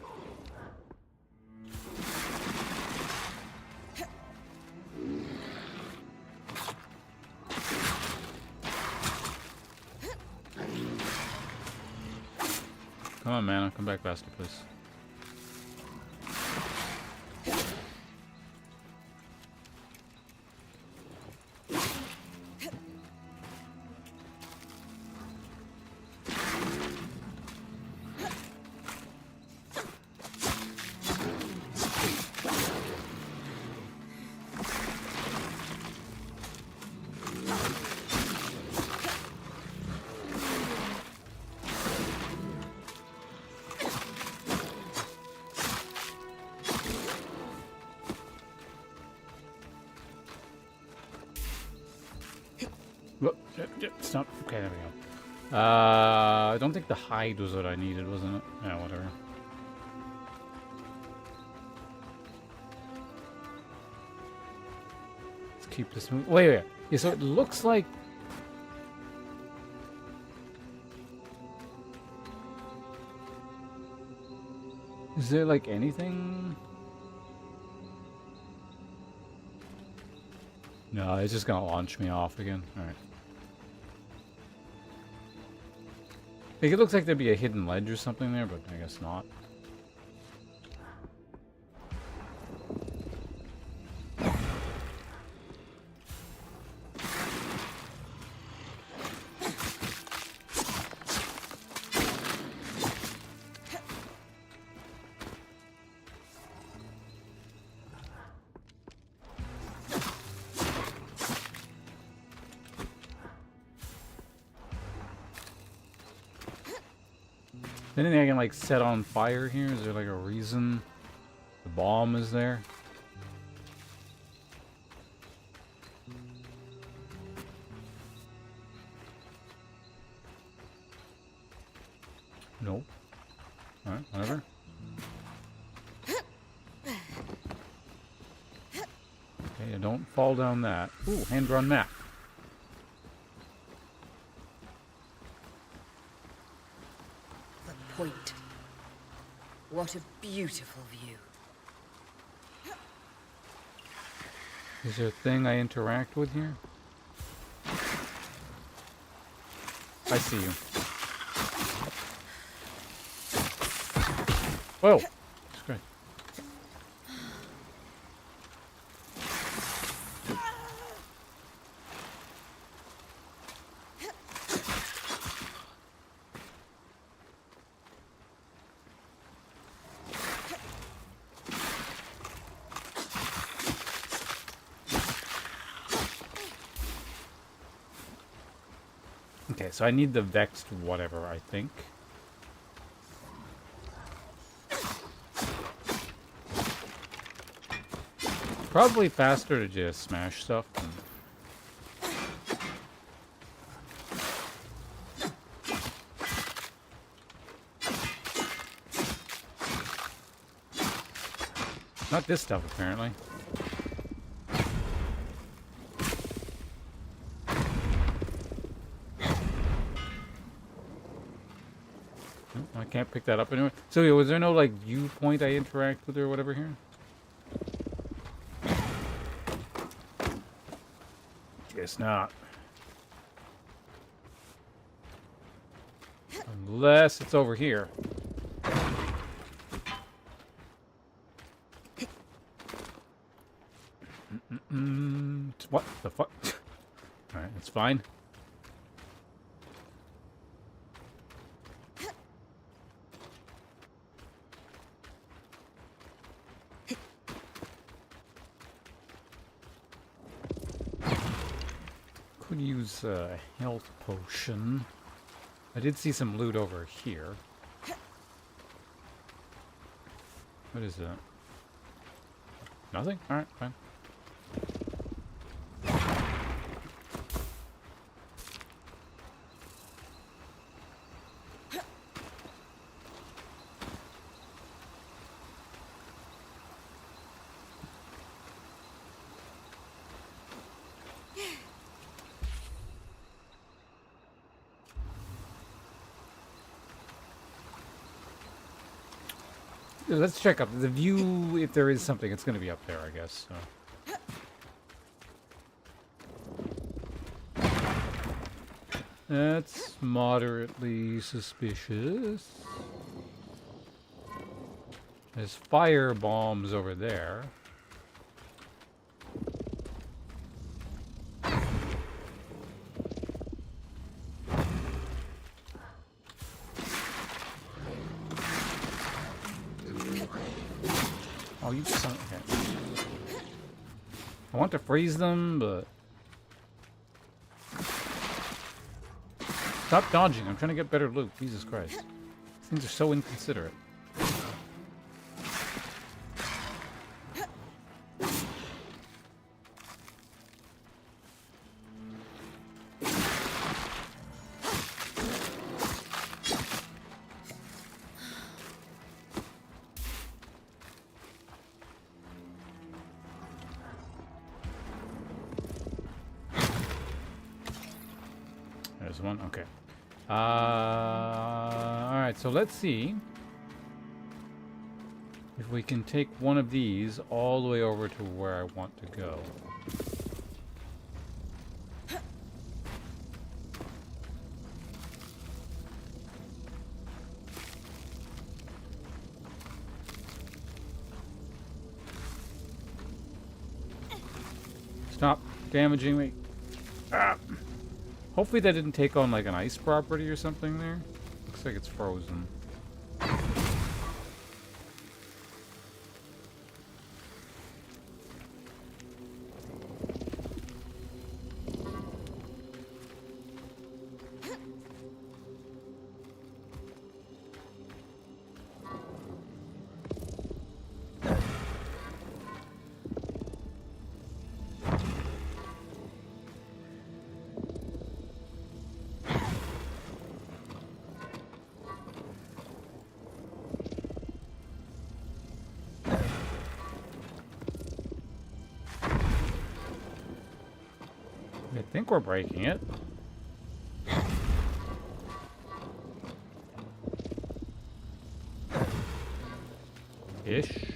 Come on, man. I'll come back faster, please. Stop. Okay, there we go. I don't think the hide was what I needed, wasn't it? Yeah, whatever. Let's keep this moving. Wait. Yeah, so it looks like... Is there, like, anything? No, it's just gonna launch me off again. Alright. Like, it looks like there'd be a hidden ledge or something there, but I guess not. Anything I can, like, set on fire here? Is there, like, a reason the bomb is there? Nope. Alright, whatever. Okay, don't fall down that. Ooh, hand-drawn map. The point. What a beautiful view. Is there a thing I interact with here? I see you. Whoa! That's great. Okay, so I need the vexed whatever, I think. Probably faster to just smash stuff. Not this stuff, apparently. I can't pick that up anyway. So, yeah, was there no, like, viewpoint I interact with or whatever here? Guess not. Unless it's over here. What the fuck? Alright, that's fine. Could use a health potion. I did see some loot over here. What is that? Nothing? Alright, fine. Let's check up the view. If there is something, it's going to be up there, I guess. So. That's moderately suspicious. There's fire bombs over there. Oh, you son of okay. I want to freeze them, but... Stop dodging. I'm trying to get better loot. Jesus Christ. These things are so inconsiderate. There's one. Okay. Alright, so let's see if we can take one of these all the way over to where I want to go. Stop damaging me. Ah. Hopefully that didn't take on like an ice property or something there. Looks like it's frozen. I think we're breaking it. Ish.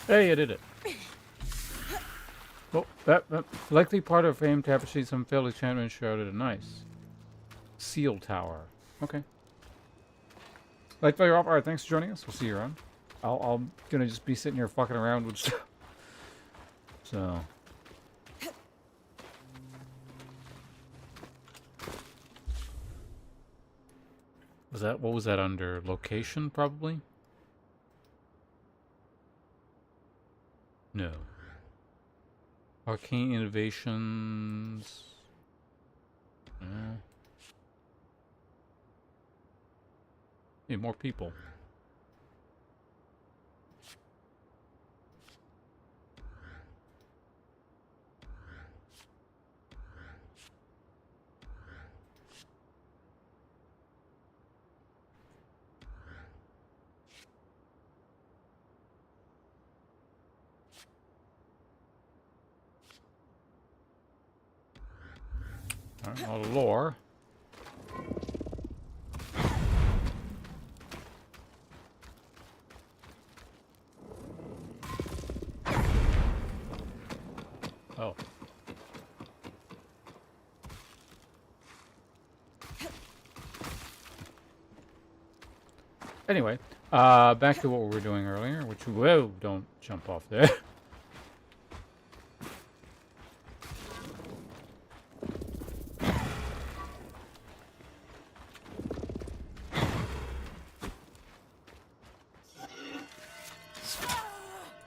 Hey, you did it. Oh, that likely part of famed tapestry, some failed enchantment shrouded. Nice. Seal tower. Okay. Like value off. Alright, thanks for joining us. We'll see you around. I'm gonna just be sitting here fucking around with stuff. So. What was that under? Location, probably? No. Arcane innovations. Need more people. Alright, a lot of lore. Oh. Anyway, back to what we were doing earlier, which, whoa, don't jump off there.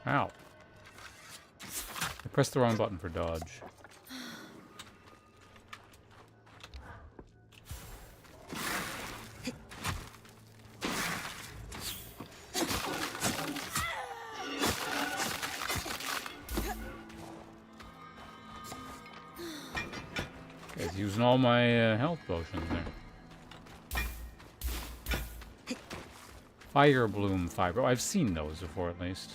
Ow. I pressed the wrong button for dodge. Guy's using all my health potions there. Fire bloom fiber. Oh, I've seen those before at least.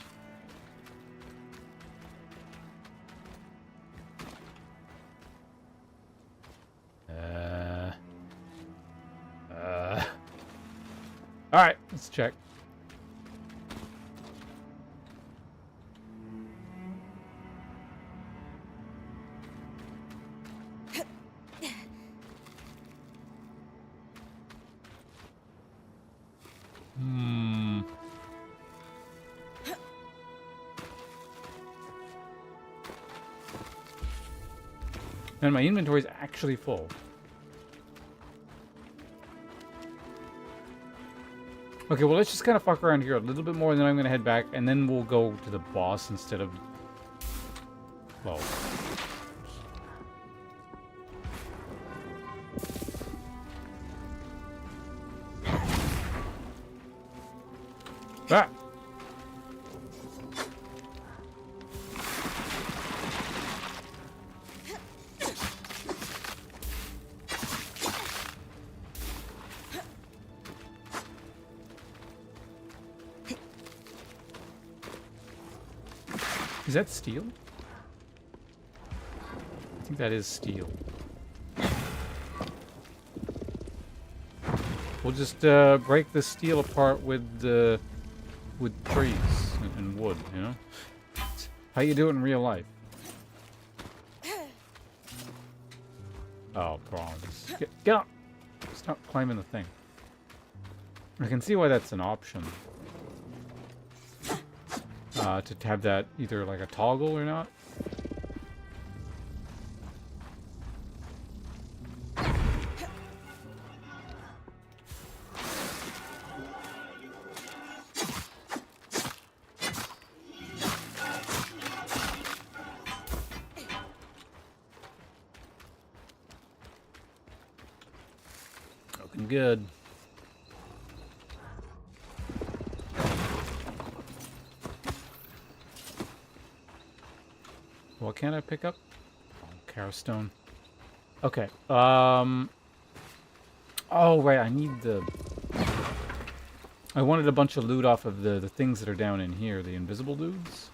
Alright, let's check. And my inventory is actually full. Okay, well, let's just kind of fuck around here a little bit more, and then I'm going to head back, and then we'll go to the boss instead of... Well... Ah! Is that steel? I think that is steel. We'll just break the steel apart with trees and wood, you know? How you do it in real life. Oh, bronze. Get up! Stop climbing the thing. I can see why that's an option. To have that either like a toggle or not. Looking good. What can I pick up? Carstone. Okay. Oh, right. I need the... I wanted a bunch of loot off of the things that are down in here. The invisible dudes.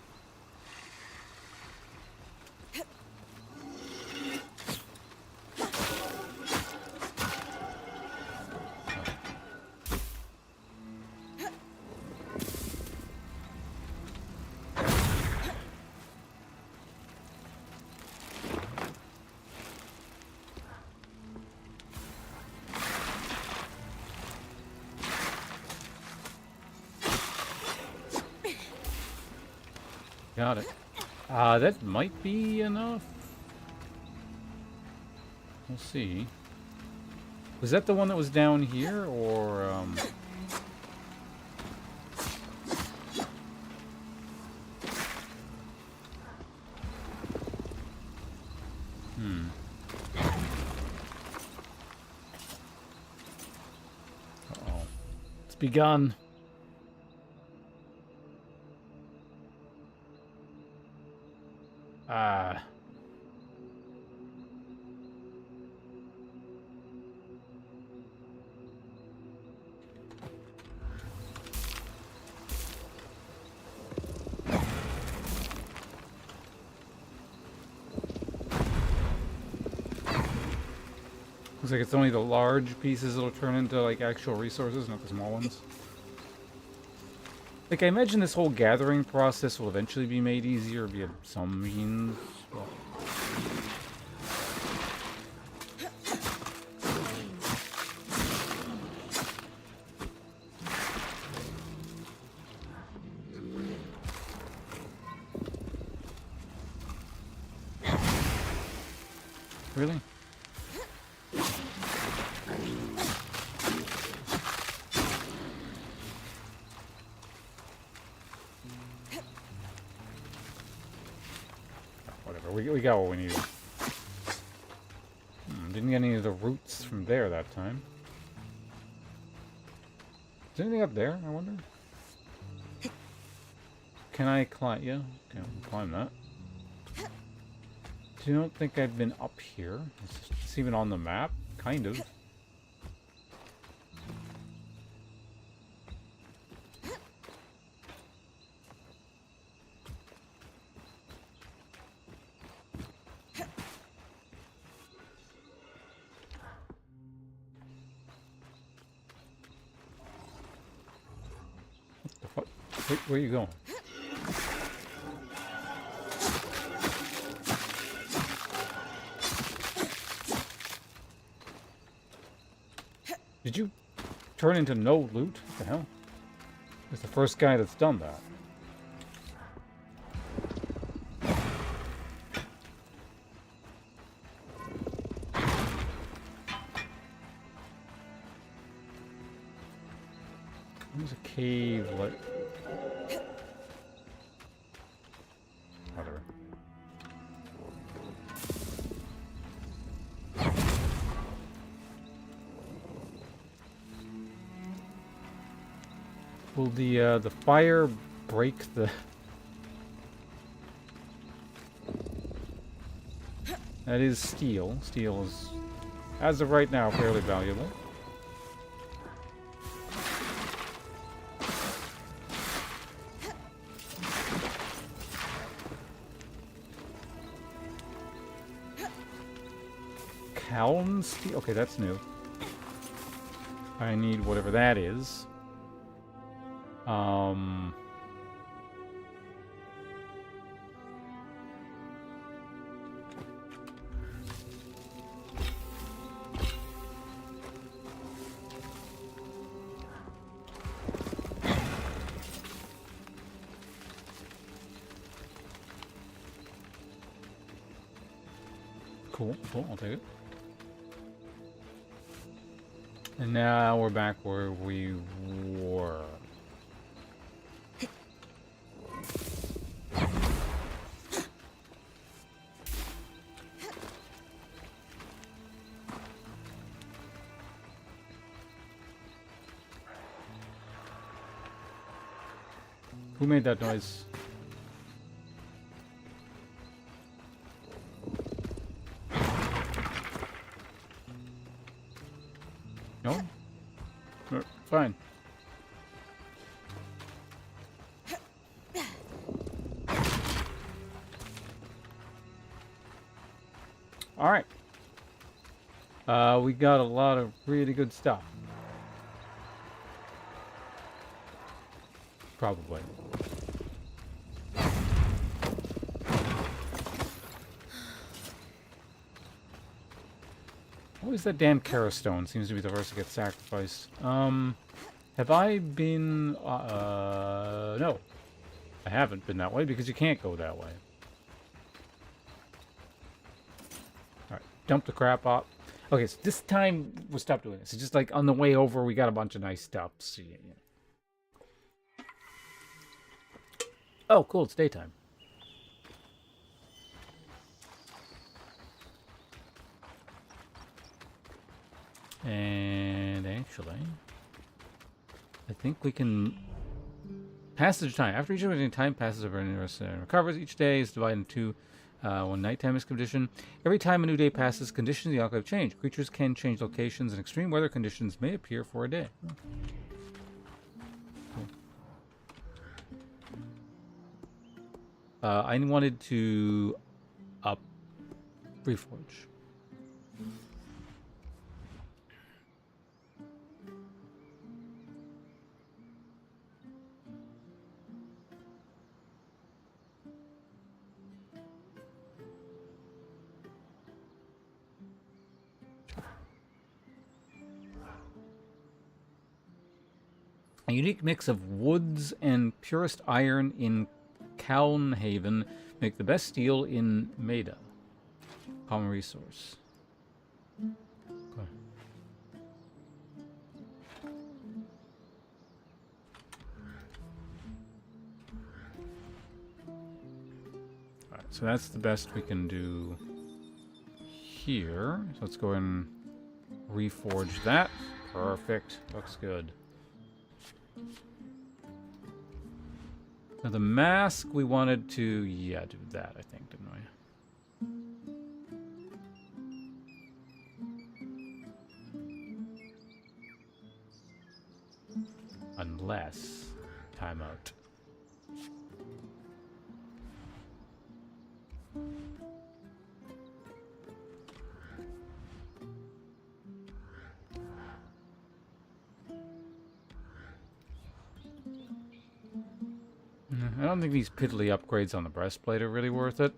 Got it. That might be enough. We'll see. Was that the one that was down here, or, Uh-oh. It's begun. Looks like it's only the large pieces that'll turn into, like, actual resources, not the small ones. Like, I imagine this whole gathering process will eventually be made easier via some means. Well, really? Whatever, we got what we needed. Didn't get any of the roots from there that time. Is there anything up there, I wonder? Can I climb? Yeah, okay, I'll climb that. I don't think I've been up here. It's even on the map, kind of. What the fuck? Where are you going? Did you turn into no loot? What the hell? It's the first guy that's done that. There's a cave, what? Whatever. Will the fire break the... That is steel. Steel is, as of right now, fairly valuable. Calm steel? Okay, that's new. I need whatever that is. Cool, I'll take it. And now we're back where we were. Who made that noise? No? Fine. Alright. We got a lot of really good stuff. Probably. Always that damn Carastone seems to be the first to get sacrificed. Have I been... no. I haven't been that way because you can't go that way. Alright, dump the crap up. Okay, so this time we'll stop doing this. It's just like on the way over we got a bunch of nice stuff. So, yeah. Oh, cool, it's daytime. And actually, I think we can... Passage time. After each of time passes over and recovers, each day is divided into when nighttime is condition. Every time a new day passes, conditions in the enclave change. Creatures can change locations, and extreme weather conditions may appear for a day. I wanted to up Reforge. A unique mix of woods and purest iron in Calnhaven make the best steel in Maida. Common resource. Okay. Alright, so that's the best we can do here. So let's go and reforge that. Perfect. Looks good. Now the mask, we wanted to, yeah, do that, I think, didn't we? Unless, timeout. I don't think these piddly upgrades on the breastplate are really worth it.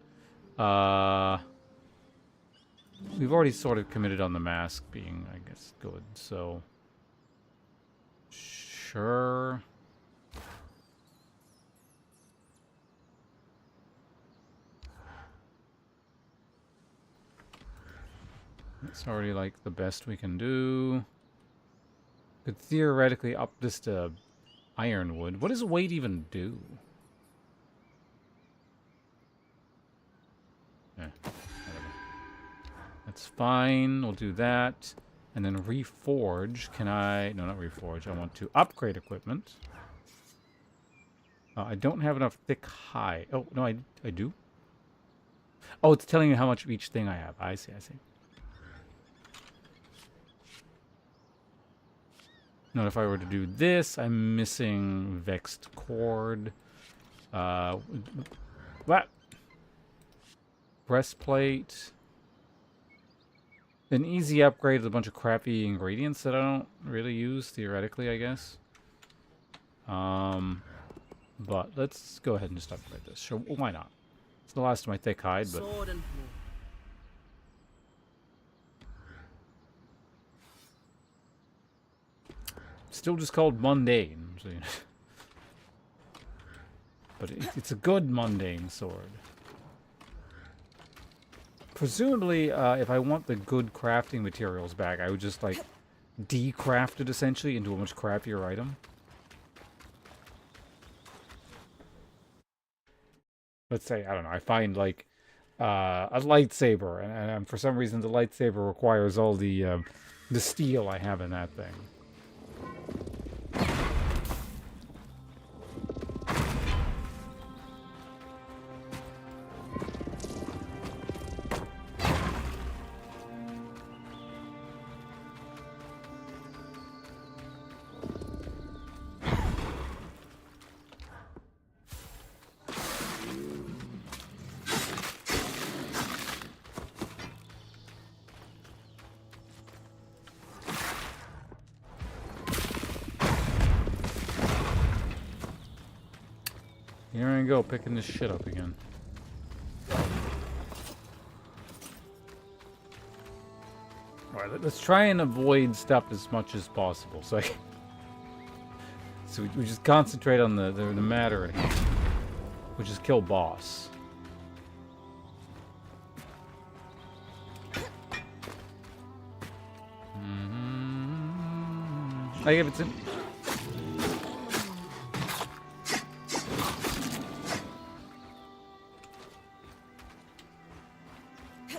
We've already sort of committed on the mask being, I guess, good, so... Sure. That's already, like, the best we can do. Could theoretically up this to ironwood. What does weight even do? Whatever. That's fine. We'll do that. And then reforge. Can I... No, not reforge. I want to upgrade equipment. I don't have enough thick hide. Oh, no, I do? Oh, it's telling me how much of each thing I have. I see, I see. Now, if I were to do this, I'm missing Vexed Cord. What? Breastplate. An easy upgrade with a bunch of crappy ingredients that I don't really use, theoretically, I guess. But let's go ahead and just upgrade this. Sure, why not? It's the last of my thick hide, but... Sword and Still just called mundane. So, you know. But it's a good mundane sword. Presumably, if I want the good crafting materials back, I would just, like, decraft it, essentially, into a much crappier item. Let's say, I don't know, I find, like, a lightsaber, and for some reason the lightsaber requires all the steel I have in that thing. Here I go, picking this shit up again. Alright, let's try and avoid stuff as much as possible. So we just concentrate on the matter at hand, which is kill boss. Like if it's in...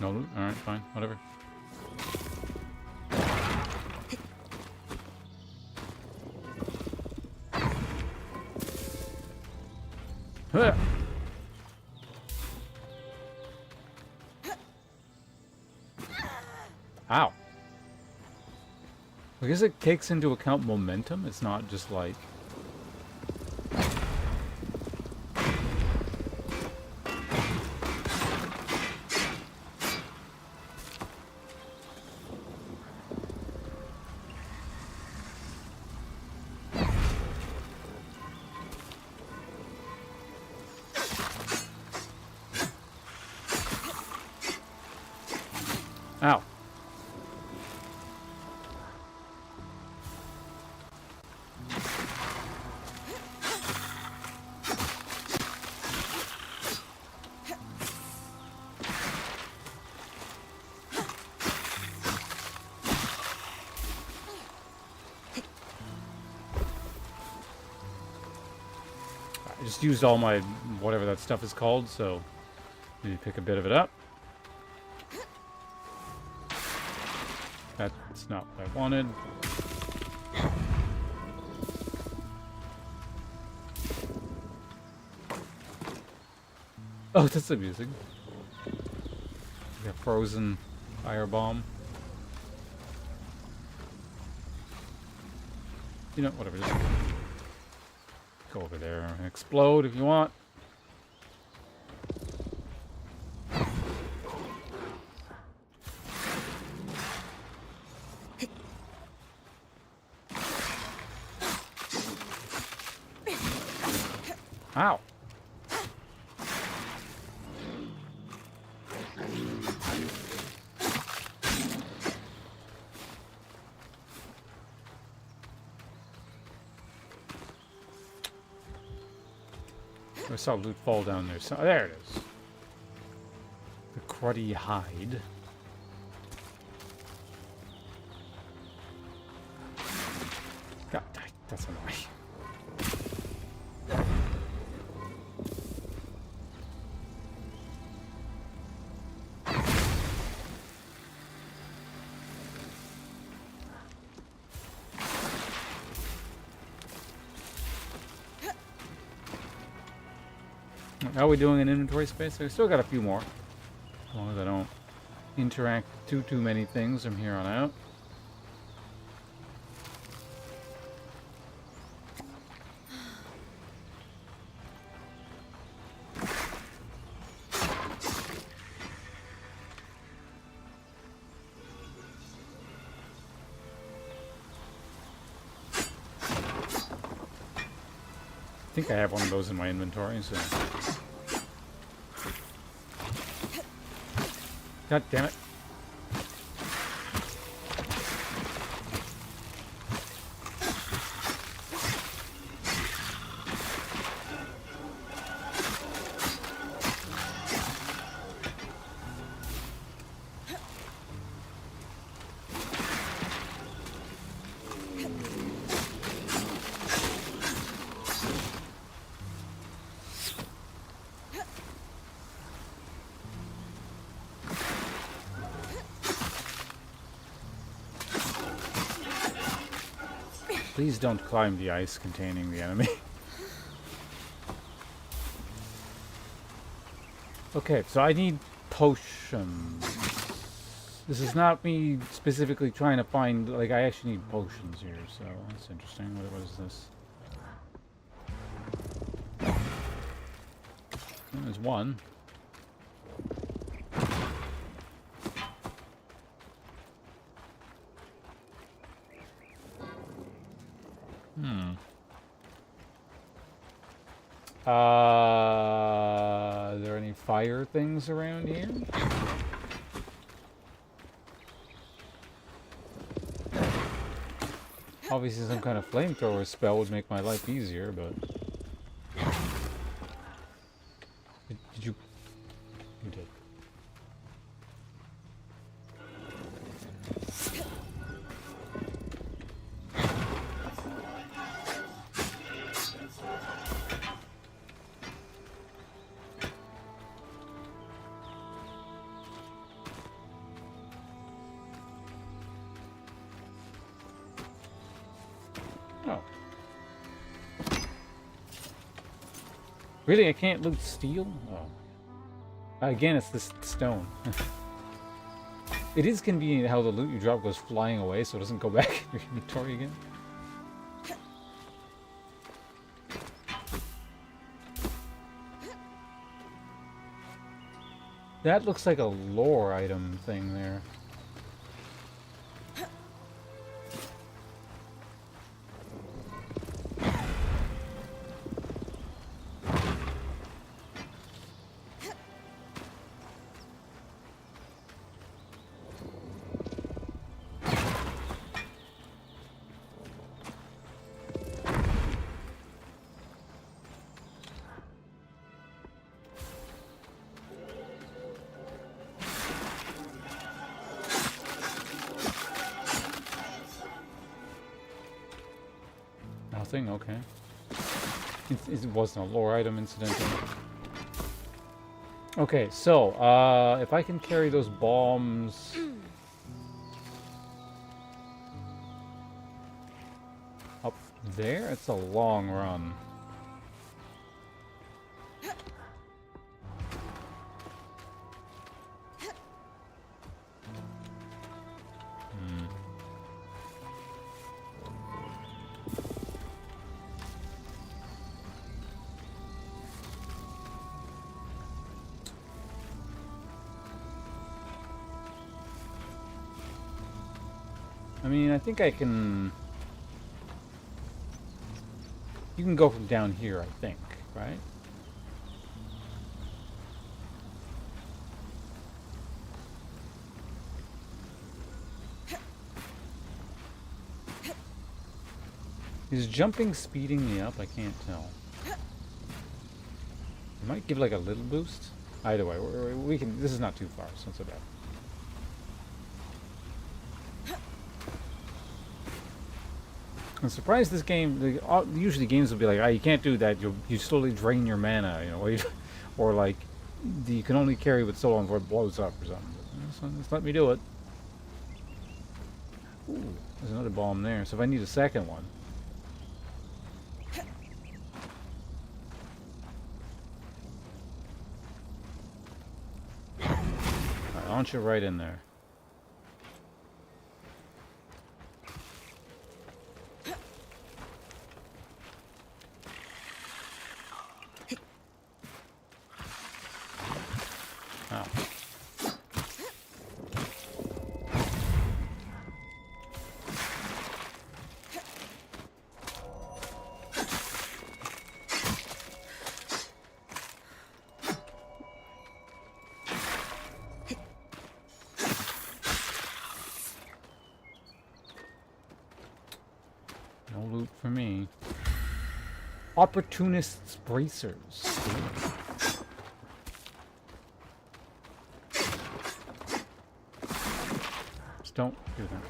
No loot? Alright, fine, whatever. Huh. Ow. I guess it takes into account momentum. It's not just like... Ow. I just used all my whatever that stuff is called, so maybe pick a bit of it up. That's not what I wanted. Oh, that's amusing. Like a frozen fire bomb. You know, whatever. Just go over there and explode if you want. Ow. I saw loot fall down there. So there it is. The cruddy hide. God, that's annoying. How are we doing in inventory space? I've still got a few more. As long as I don't interact too many things from here on out. I think I have one of those in my inventory, so... God damn it. Please don't climb the ice containing the enemy. Okay, so I need potions. This is not me specifically trying to find, like, I actually need potions here, so that's interesting. What is this? Well, there's one. fire things around here. Obviously some kind of flamethrower spell would make my life easier, but... Did you... You did. Oh. Really? I can't loot steel? Oh. Again, it's this stone. It is convenient how the loot you drop goes flying away so it doesn't go back in your inventory again. That looks like a lore item thing there. Nothing? Okay. It wasn't a lore item, incidentally. Okay, so, if I can carry those bombs... up there? It's a long run. I mean, I think I can... You can go from down here, I think, right? Is jumping speeding me up? I can't tell. It might give like a little boost. Either way, we can... This is not too far, so it's not so bad. I'm surprised this game. Usually games will be like, "Ah, you can't do that. You slowly drain your mana, you know, or like you can only carry with so long before it blows up or something." So just let me do it. Ooh, there's another bomb there. So if I need a second one, I'll launch it right in there. No loot for me. Opportunists bracers. Just don't do that.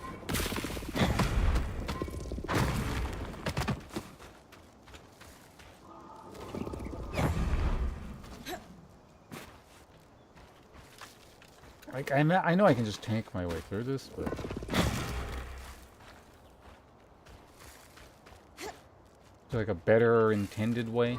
Like I know I can just tank my way through this, but. Is there like a better intended way?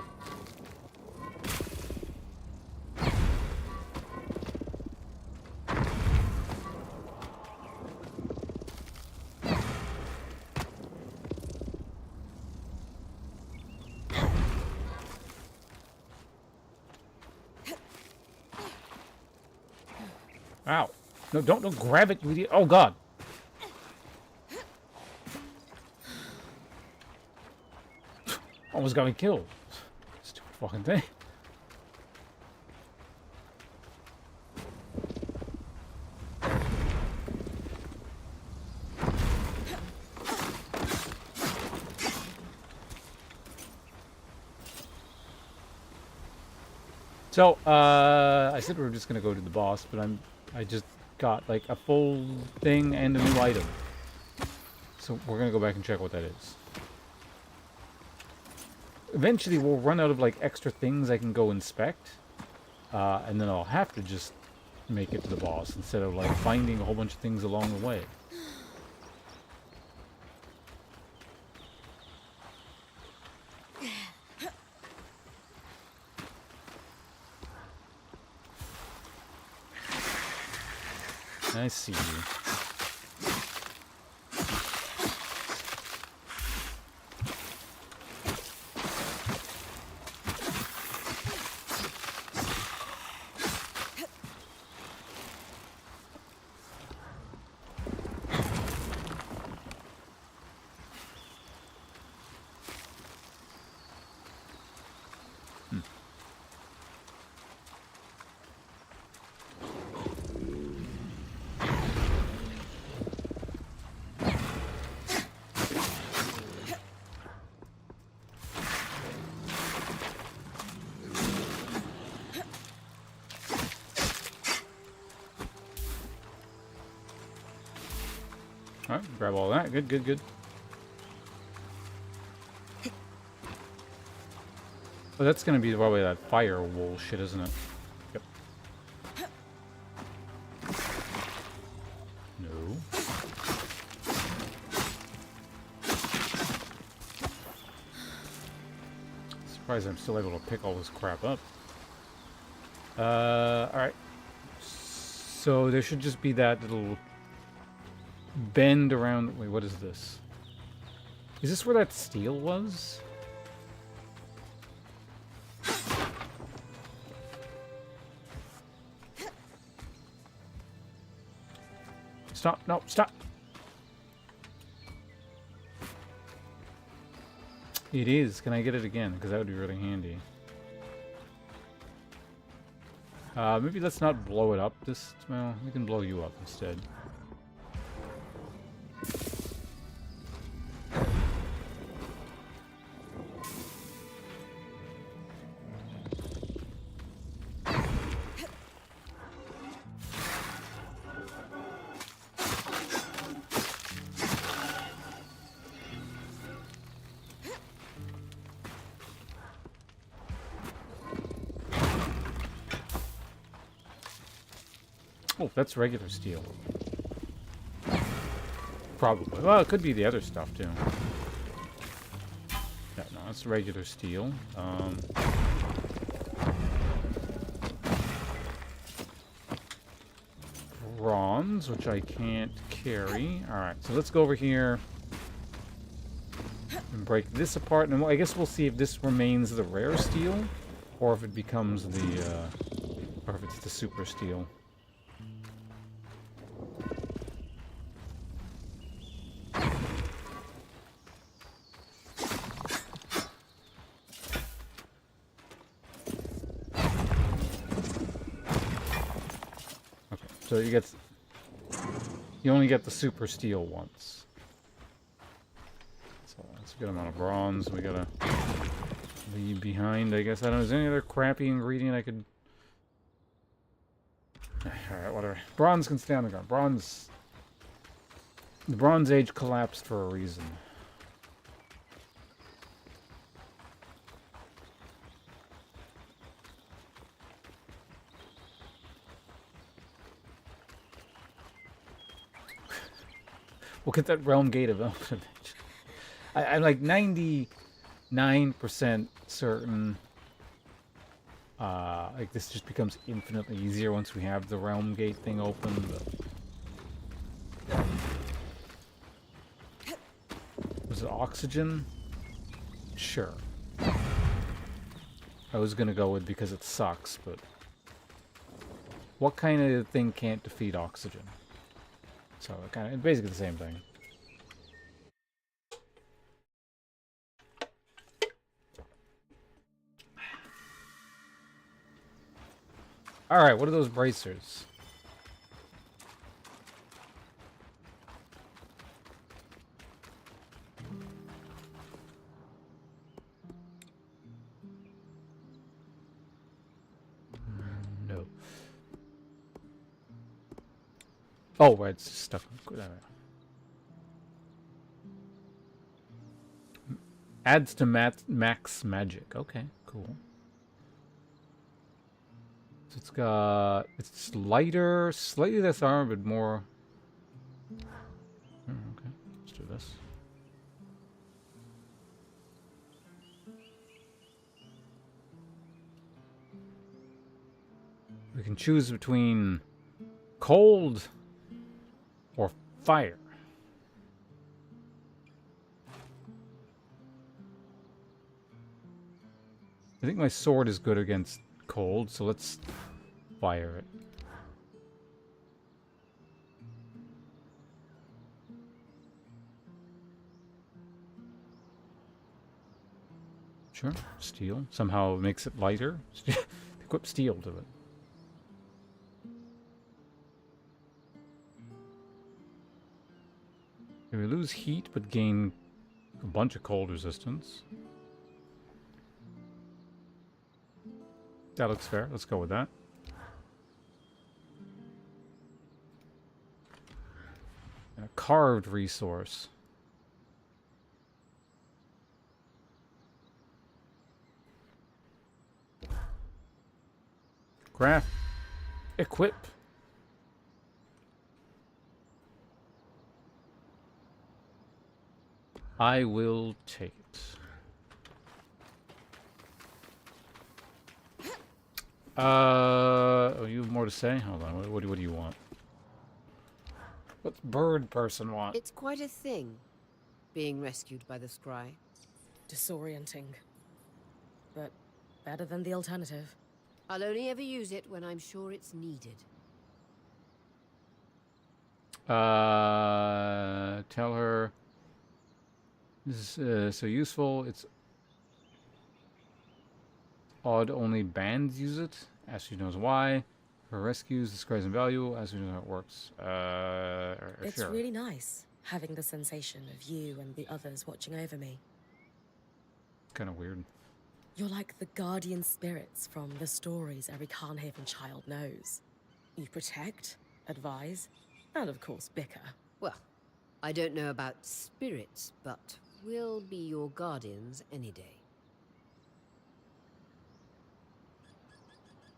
Ow. No, don't grab it, you idiot. Oh, God. Almost got me killed. Stupid fucking thing. So, I said we were just gonna go to the boss, but I just got like a full thing and a new item. So we're gonna go back and check what that is. Eventually we'll run out of like extra things I can go inspect. And then I'll have to just make it to the boss instead of like finding a whole bunch of things along the way. I see you. Alright, grab all that. Good, good, good. Oh, that's gonna be probably that fire wool shit, isn't it? Yep. No. Surprised I'm still able to pick all this crap up. Alright. So there should just be that little bend around. Wait, what is this? Is this where that steel was? Stop, no, stop! It is. Can I get it again? Because that would be really handy. Maybe let's not blow it up this... Well, we can blow you up instead. Oh, that's regular steel. Probably. Well, it could be the other stuff, too. Yeah, no, that's regular steel. Bronze, which I can't carry. Alright, so let's go over here and break this apart. And I guess we'll see if this remains the rare steel, or if it becomes the, or if it's the super steel. So you only get the super steel once. So that's a good amount of bronze we gotta leave behind, I guess. I don't know, is there any other crappy ingredient I could... Alright, whatever. Bronze can stay on the ground. The Bronze Age collapsed for a reason. We'll get that realm gate eventually. I'm like 99% certain like this just becomes infinitely easier once we have the realm gate thing open. But... Was it oxygen? Sure. I was gonna go with because it sucks, but what kind of thing can't defeat oxygen? So kind of basically the same thing. All right, what are those bracers? Oh, right, it's stuck. Adds to max magic. Okay, cool. So it's lighter, slightly less armor, but more. Okay, let's do this. We can choose between cold or fire. I think my sword is good against cold, so let's fire it. Sure, steel. Somehow makes it lighter. Equip steel to it. We lose heat, but gain a bunch of cold resistance. That looks fair. Let's go with that. And a carved resource. Craft. Equip. I will take it. Oh, you have more to say? Hold on. What do you want? What's bird person want? It's quite a thing, being rescued by the scry. Disorienting. But better than the alternative. I'll only ever use it when I'm sure it's needed. Tell her this is so useful. It's odd only bands use it. As she knows why. Her rescues describes in value. As she knows how it works. It's sure. really nice having the sensation of you and the others watching over me. Kind of weird. You're like the guardian spirits from the stories every Carnhaven child knows. You protect, advise, and of course bicker. Well, I don't know about spirits, but we'll be your guardians any day.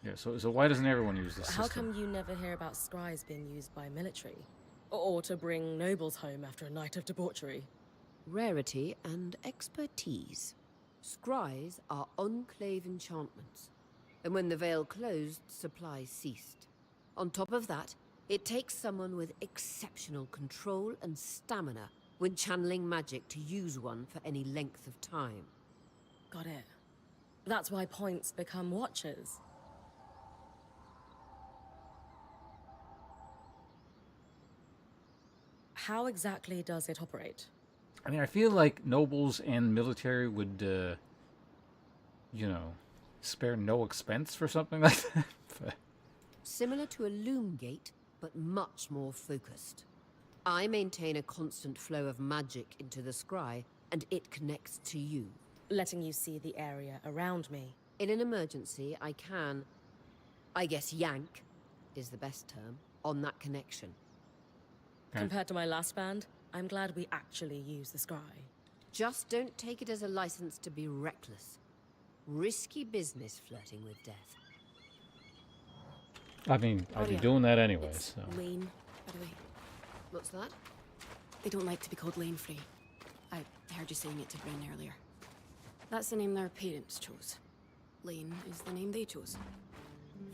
Yeah, so why doesn't everyone use this How system? come you never hear about scries being used by military? Or to bring nobles home after a night of debauchery? Rarity and expertise. Scries are enclave enchantments, and when the veil closed, supplies ceased. On top of that, it takes someone with exceptional control and stamina when channeling magic to use one for any length of time. Got it. That's why points become watchers. How exactly does it operate? I mean, I feel like nobles and military would, you know, spare no expense for something like that. But Similar to a loom gate, but much more focused. I maintain a constant flow of magic into the scry, and it connects to you. Letting you see the area around me. In an emergency, I can, I guess yank is the best term, on that connection. Okay. Compared to my last band, I'm glad we actually use the scry. Just don't take it as a license to be reckless. Risky business flirting with death. I mean, I'd be yeah. doing that anyway. It's So Lane, by the way. What's that? They don't like to be called Lane Free. I heard you saying it to Bryn earlier. That's the name their parents chose. Lane is the name they chose.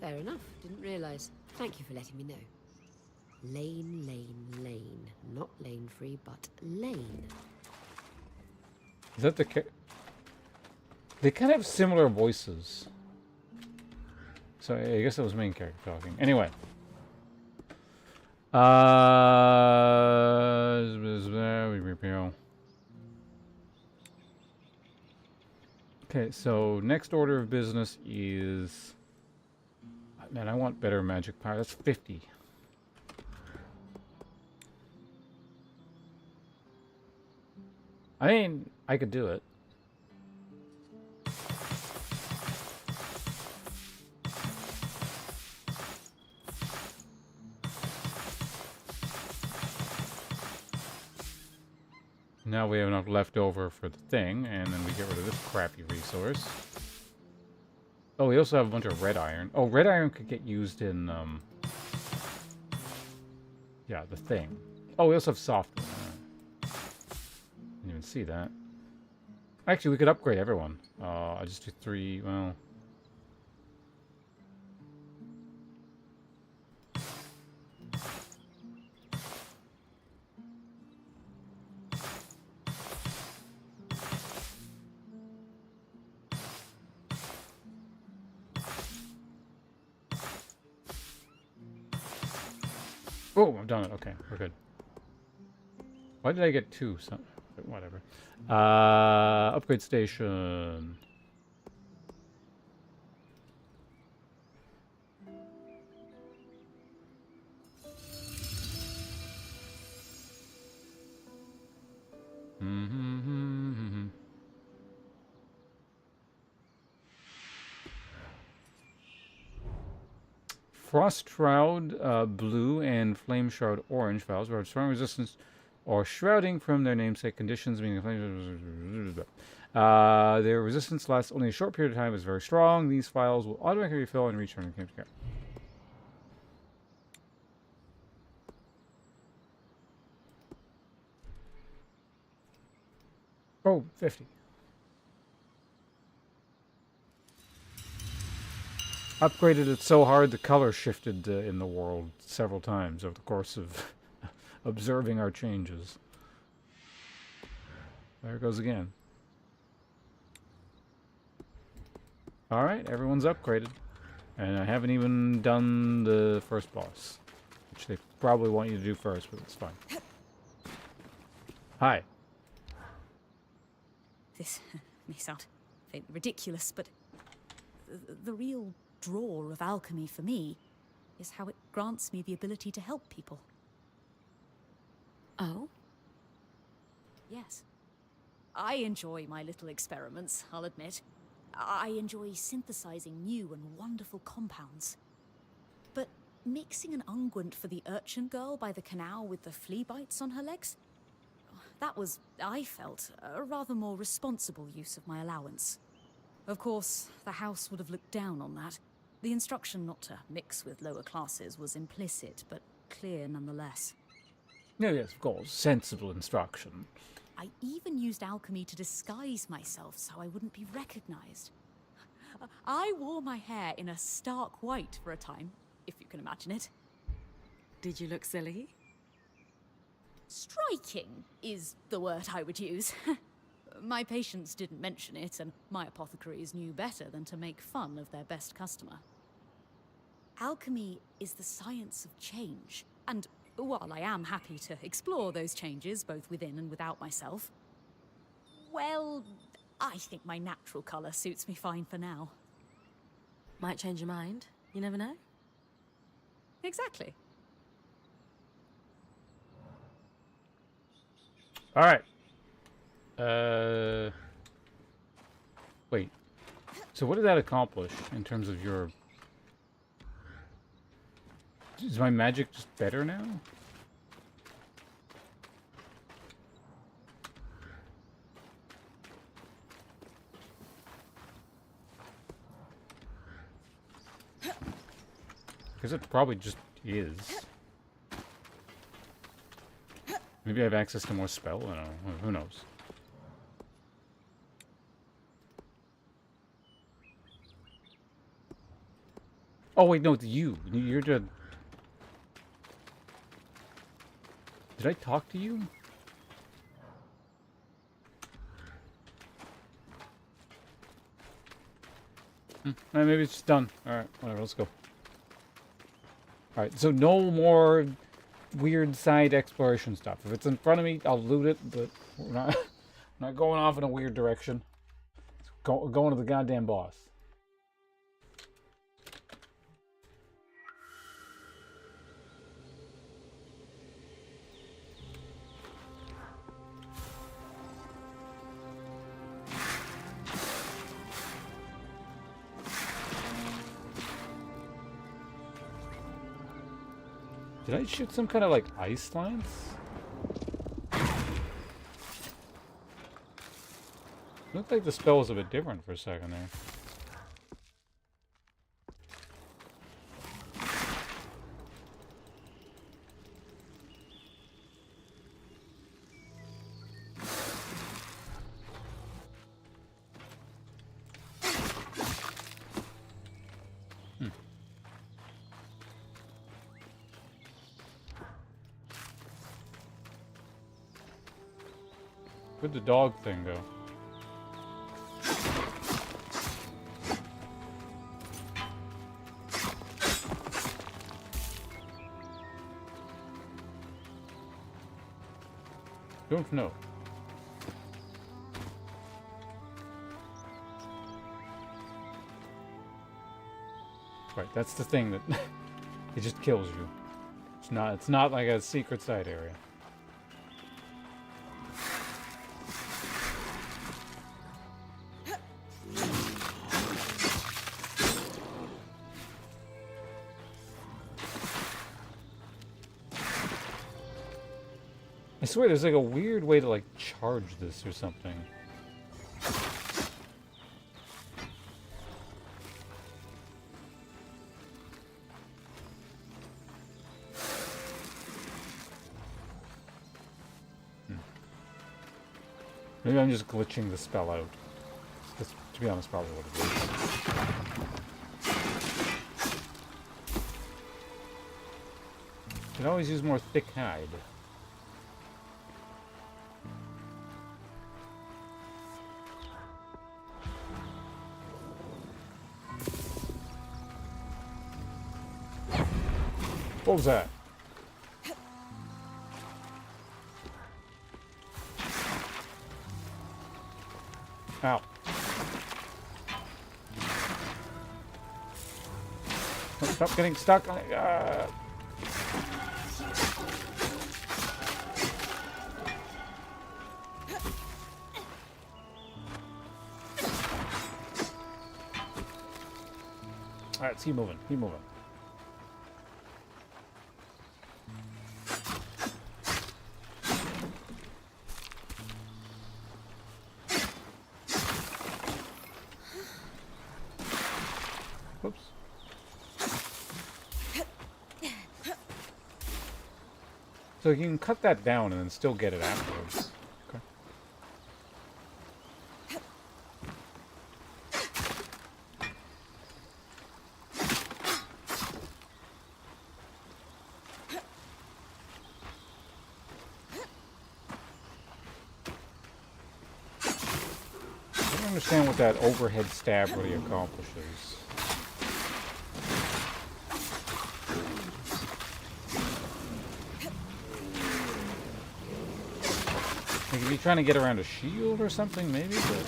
Fair enough. Didn't realize. Thank you for letting me know. Lane, lane, lane. Not lane free, but lane. is that the? They kind of have similar voices. So I guess that was main character talking. Anyway. Okay, so next order of business is... Man, I want better magic power. That's 50. I mean, I could do it. Now we have enough left over for the thing, and then we get rid of this crappy resource. Oh, we also have a bunch of red iron. Oh, red iron could get used in, yeah, the thing. Oh, we also have softwood. Didn't even see that. Actually, we could upgrade everyone. I just do 3, well... Oh, I've done it. Okay, we're good. Why did I get 2? So, whatever. Upgrade station. Frost Shroud blue and Flame Shroud orange vials provide strong resistance or shrouding from their namesake conditions, meaning their resistance lasts only a short period of time, is very strong. These vials will automatically refill and return to camp care. Oh, 50. Upgraded it so hard the color shifted in the world several times over the course of observing our changes. There it goes again. Alright, everyone's upgraded. And I haven't even done the first boss. Which they probably want you to do first, but it's fine. Hi. This may sound fairly ridiculous, but the real draw of alchemy for me is how it grants me the ability to help people. Oh? Yes. I enjoy my little experiments, I'll admit. I enjoy synthesizing new and wonderful compounds. But mixing an unguent for the urchin girl by the canal with the flea bites on her legs? That was, I felt, a rather more responsible use of my allowance. Of course, the house would have looked down on that. The instruction not to mix with lower classes was implicit, but clear nonetheless. No, yes, of course. Sensible instruction. I even used alchemy to disguise myself so I wouldn't be recognized. I wore my hair in a stark white for a time, if you can imagine it. Did you look silly? Striking is the word I would use. My patients didn't mention it, and my apothecaries knew better than to make fun of their best customer. Alchemy is the science of change, and while I am happy to explore those changes both within and without myself, well, I think my natural colour suits me fine for now. Might change your mind. You never know. Exactly. Alright. Wait. So what did that accomplish in terms of your... Is my magic just better now? Because it probably just is. Maybe I have access to more spell? I don't know. Who knows? Oh wait, no, it's you. You're the... Did I talk to you? Maybe it's just done. Alright, whatever, let's go. Alright, so no more weird side exploration stuff. If it's in front of me, I'll loot it, but we're not going off in a weird direction. Going to the goddamn boss. Did I shoot some kind of, like, ice lance? Looked like the spell was a bit different for a second there. Where'd the dog thing go? Don't know. Right, that's the thing that it just kills you. It's not like a secret side area. I swear there's like a weird way to like charge this or something. Maybe I'm just glitching the spell out. That's, to be honest, probably what it is. Could always use more thick hide. What was that? Ow. Stop getting stuck on it. Alright, keep moving. Keep moving. Whoops. So you can cut that down and then still get it afterwards. Okay. I don't understand what that overhead stab really accomplishes. Like, if you're trying to get around a shield or something, maybe, but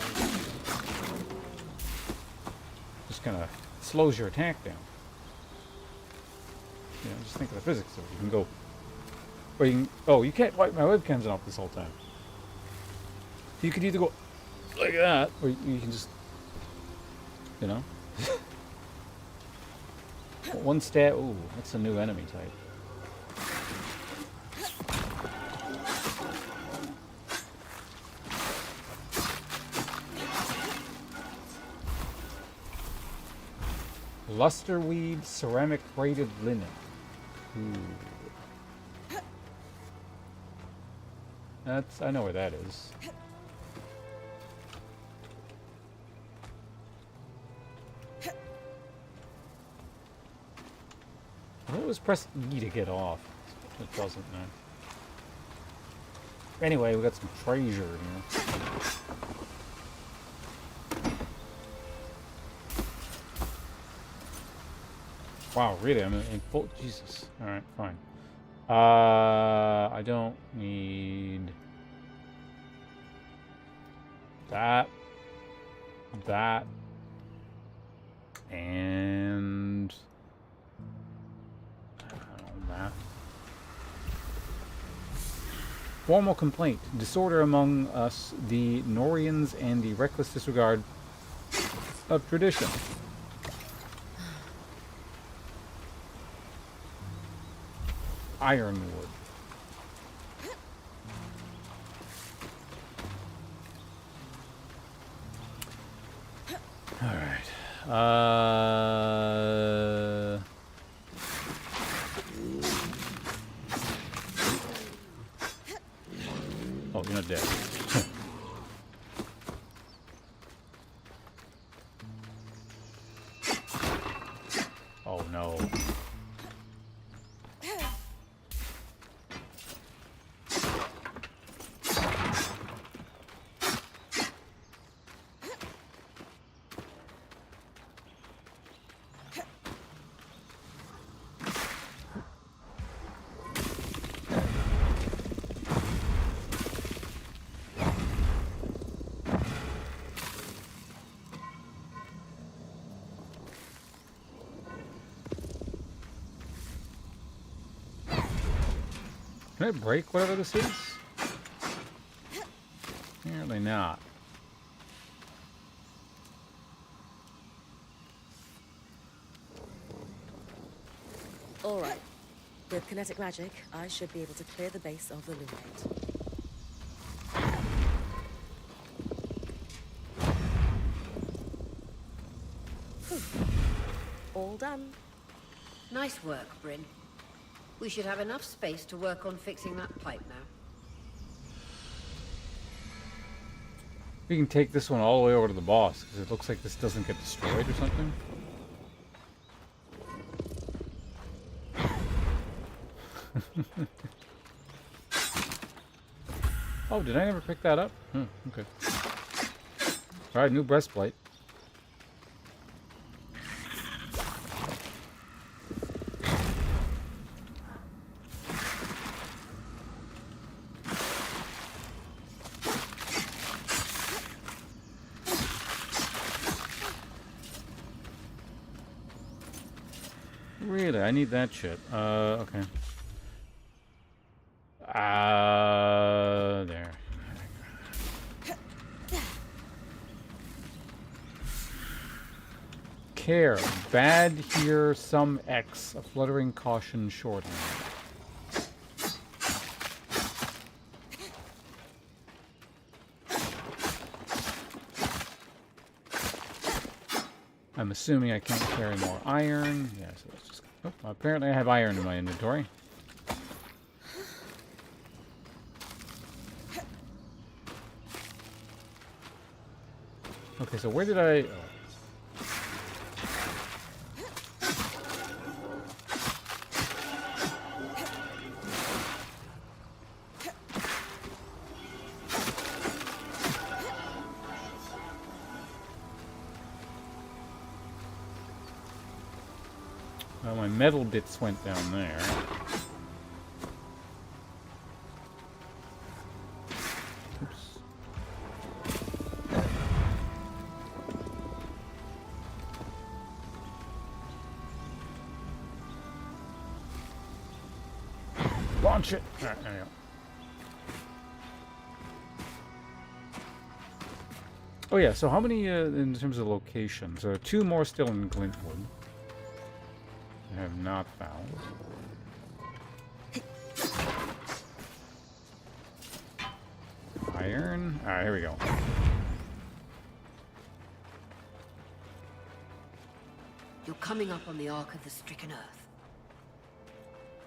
just kind of slows your attack down. Yeah, just think of the physics of it. You can go, or you can. Oh, you can't wipe my webcam's off this whole time. You could either go like that, or you can just, you know, one stab. Ooh, that's a new enemy type. Lusterweed ceramic braided linen. Ooh. That's, I know where that is. I always press E to get off. It doesn't now. Anyway, we got some treasure here. Wow, really? I'm in full... Jesus. Alright, fine. I don't need... that. That. And... I don't know, that. Formal complaint. Disorder among us, the Norians, and the reckless disregard of tradition. Ironwood. Oh, you're not dead. Oh no. Can I break whatever this is? Apparently not. All right. With kinetic magic, I should be able to clear the base of the loom gate. All done. Nice work, Bryn. We should have enough space to work on fixing that pipe now. We can take this one all the way over to the boss, because it looks like this doesn't get destroyed or something. Oh, did I ever pick that up? Okay. Alright, new breastplate. Really? I need that shit. Okay. There. Care. Bad here, some X. A fluttering caution shorthand. I'm assuming I can't carry more iron. Yeah, so let's just... Oh, apparently I have iron in my inventory. Okay, so where did I... Well, my metal bits went down there. Oops. Launch it! Alright, there we go. Oh yeah, so how many in terms of locations? There are 2 more still in Glintwood. I have not found. Iron. Alright, here we go. You're coming up on the Ark of the Stricken Earth.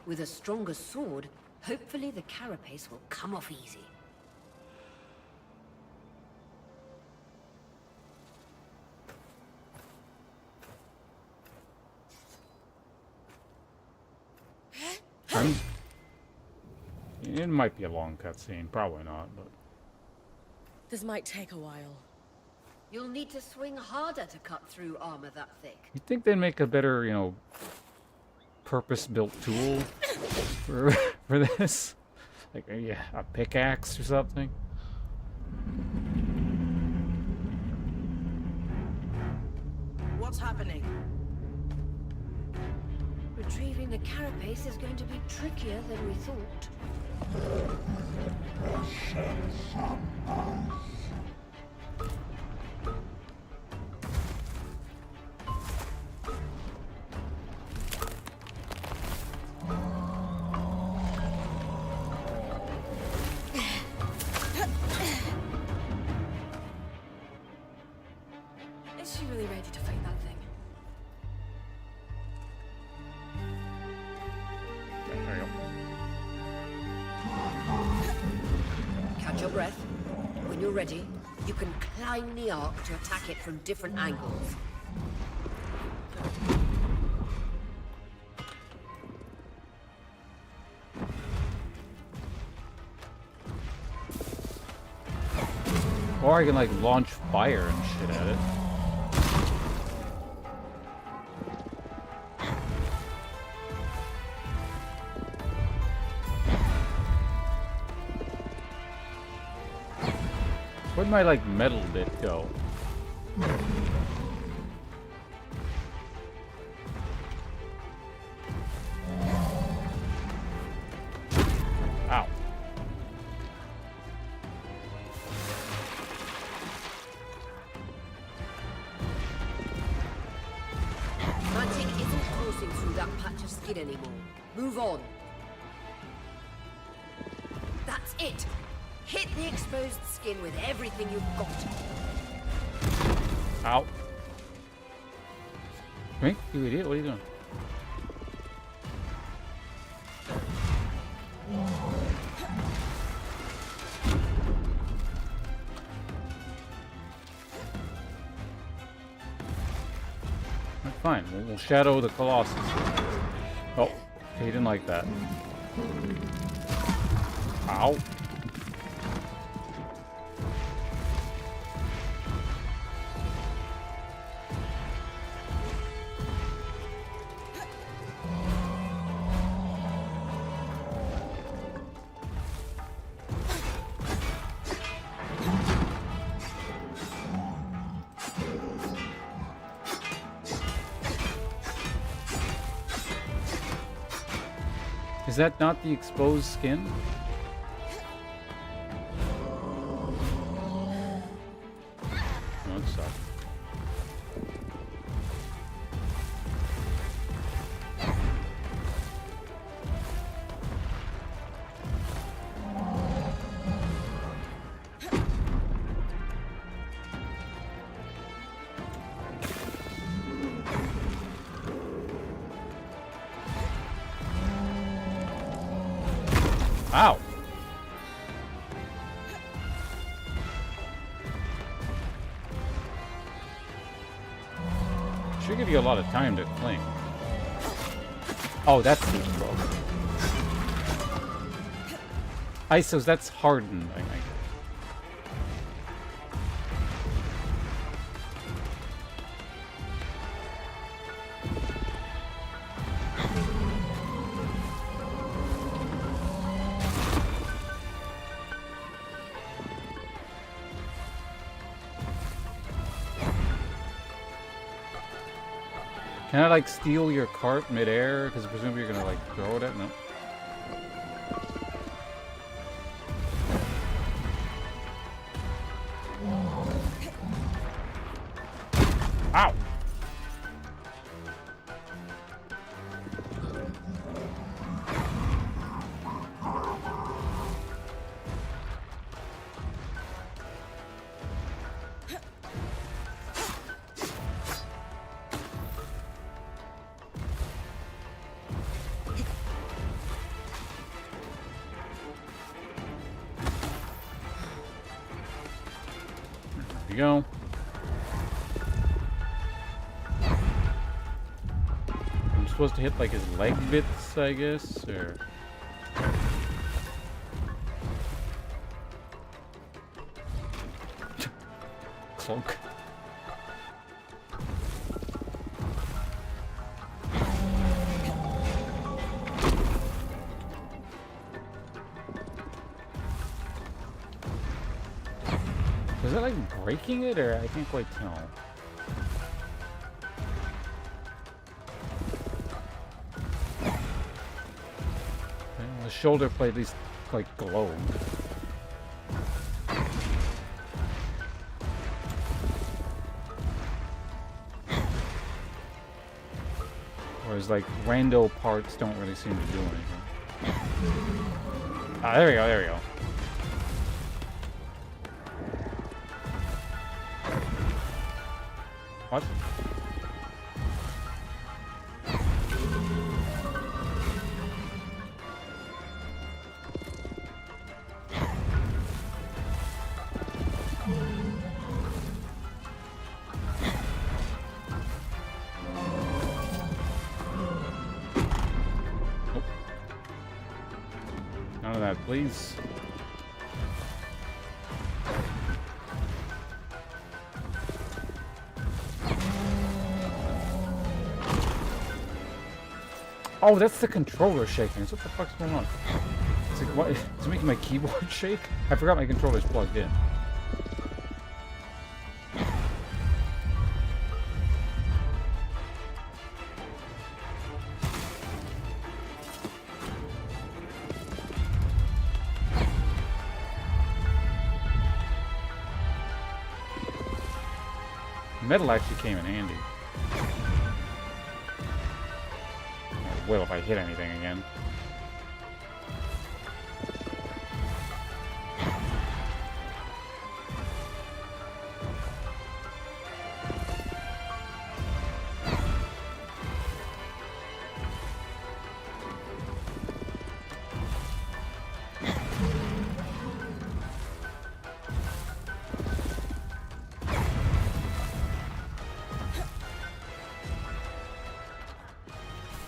With a stronger sword, hopefully the carapace will come off easy. It might be a long cutscene, probably not, but... This might take a while. You'll need to swing harder to cut through armor that thick. You'd think they'd make a better, you know, purpose-built tool for this? Like, yeah, a pickaxe or something? What's happening? Retrieving the carapace is going to be trickier than we thought. Is she really ready to fight that thing? your breath. When you're ready, you can climb the arc to attack it from different angles. Or I can like launch fire and shit at it. Where'd my like metal bit go? Ow. Magic isn't coursing through that patch of skin anymore. Move on. That's it. Hit the exposed skin with everything you've got. Ow. Hey, you idiot, what are you doing? Fine, we'll shadow the Colossus. Oh, he didn't like that. Ow. Is that not the exposed skin? No, it sucks. Ow! Should give you a lot of time to cling. Oh, that's deep throw. Isos, that's hardened, I think. Can I like steal your cart midair? Because presumably you're gonna like throw it at no. Ow! There you go. I'm supposed to hit like his leg bits, I guess, or cloak. Is that like breaking it, or I can't quite tell? The shoulder plate at least like glowed. Whereas like rando parts don't really seem to do anything. Ah, there we go, there we go. What? please. Oh, that's the controller shaking. So what the fuck's going on? It's like, what? Is it making my keyboard shake? I forgot my controller's plugged in. Metal actually came in handy. I will if I hit anything again.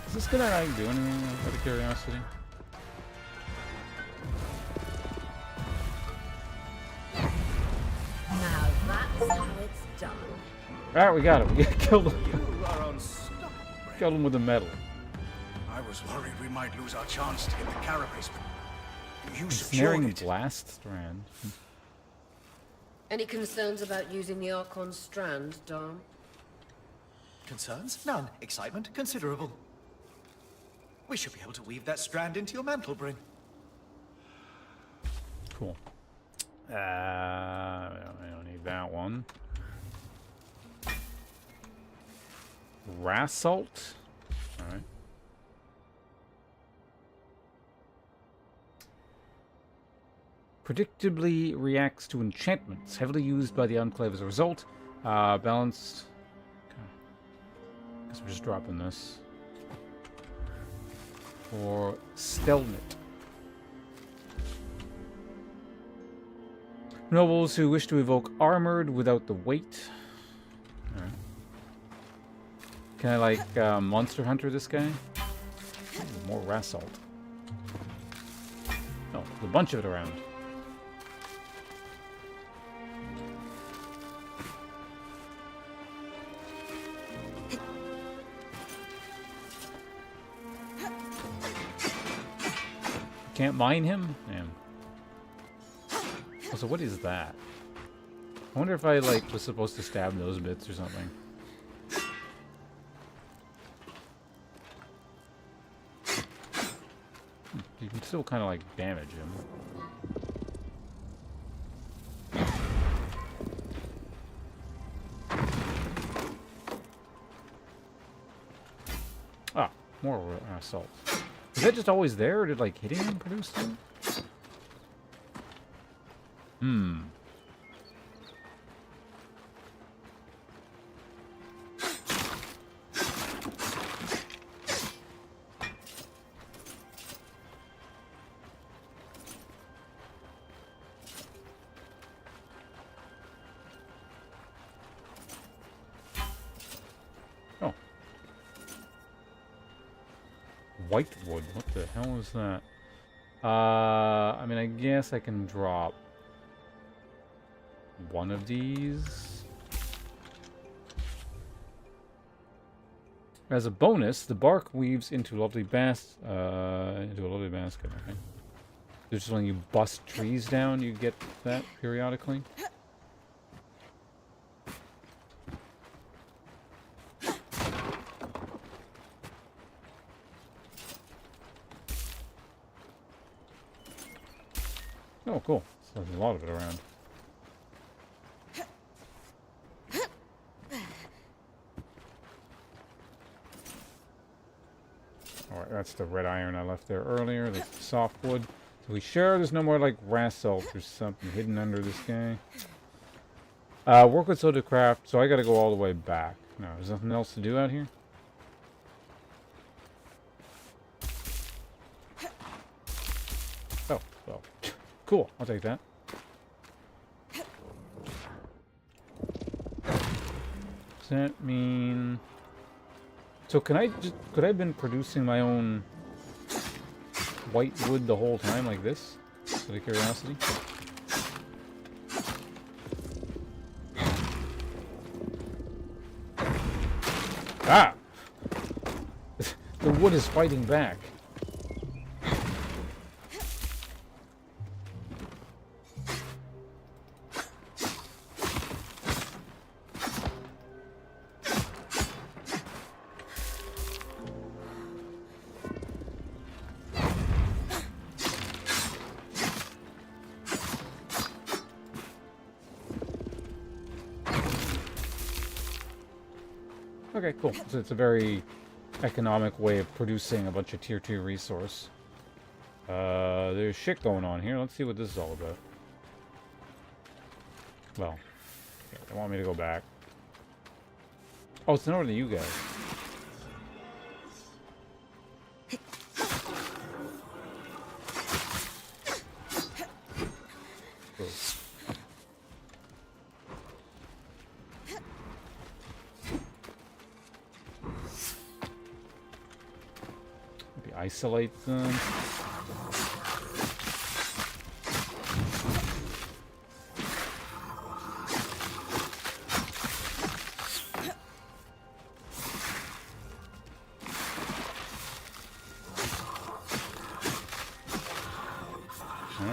Is this gonna like do anything out of curiosity? Now that's how it's done. Alright, we got him. We killed him. You are unstoppable. Killed him with the metal. I was worried we might lose our chance to get the carapace, but you Snaring secured it. blast strand. Any concerns about using the Archon Strand, Dom? Concerns? None. Excitement? Considerable. We should be able to weave that strand into your mantle bring. Cool. I don't need that one. Rassault. Alright. Predictably reacts to enchantments, heavily used by the Enclave as a result. Balanced. Okay. Guess we're just dropping this. For Stelnet. Nobles who wish to evoke armored without the weight. Alright. Can I like monster hunter this guy? Ooh, more Rassault. Oh, there's a bunch of it around. Can't mine him? Damn. Also, what is that? I wonder if I, like, was supposed to stab those bits or something. You can still kind of, like, damage him. Ah, more assault. Is that just always there, or did, like, hitting him produce them? Hmm. Oh. Whitewood, what the hell is that? I mean, I guess I can drop one of these. As a bonus, the bark weaves into a lovely basket. Okay. Just when you bust trees down, you get that periodically. Oh, cool. So there's a lot of it around. Alright, that's the red iron I left there earlier. That's the softwood. So we sure there's no more like Rassault or something hidden under this guy? Work with soda craft, so I gotta go all the way back. No, there's nothing else to do out here? Oh, well. Cool, I'll take that. Does that mean... So can I just... Could I have been producing my own white wood the whole time like this? Just out of curiosity. Ah! The wood is fighting back. Okay, cool. So it's a very economic way of producing a bunch of tier 2 resource. There's shit going on here. Let's see what this is all about. Well, yeah, they want me to go back. Oh, it's nowhere to you guys. Cool. Maybe isolate them.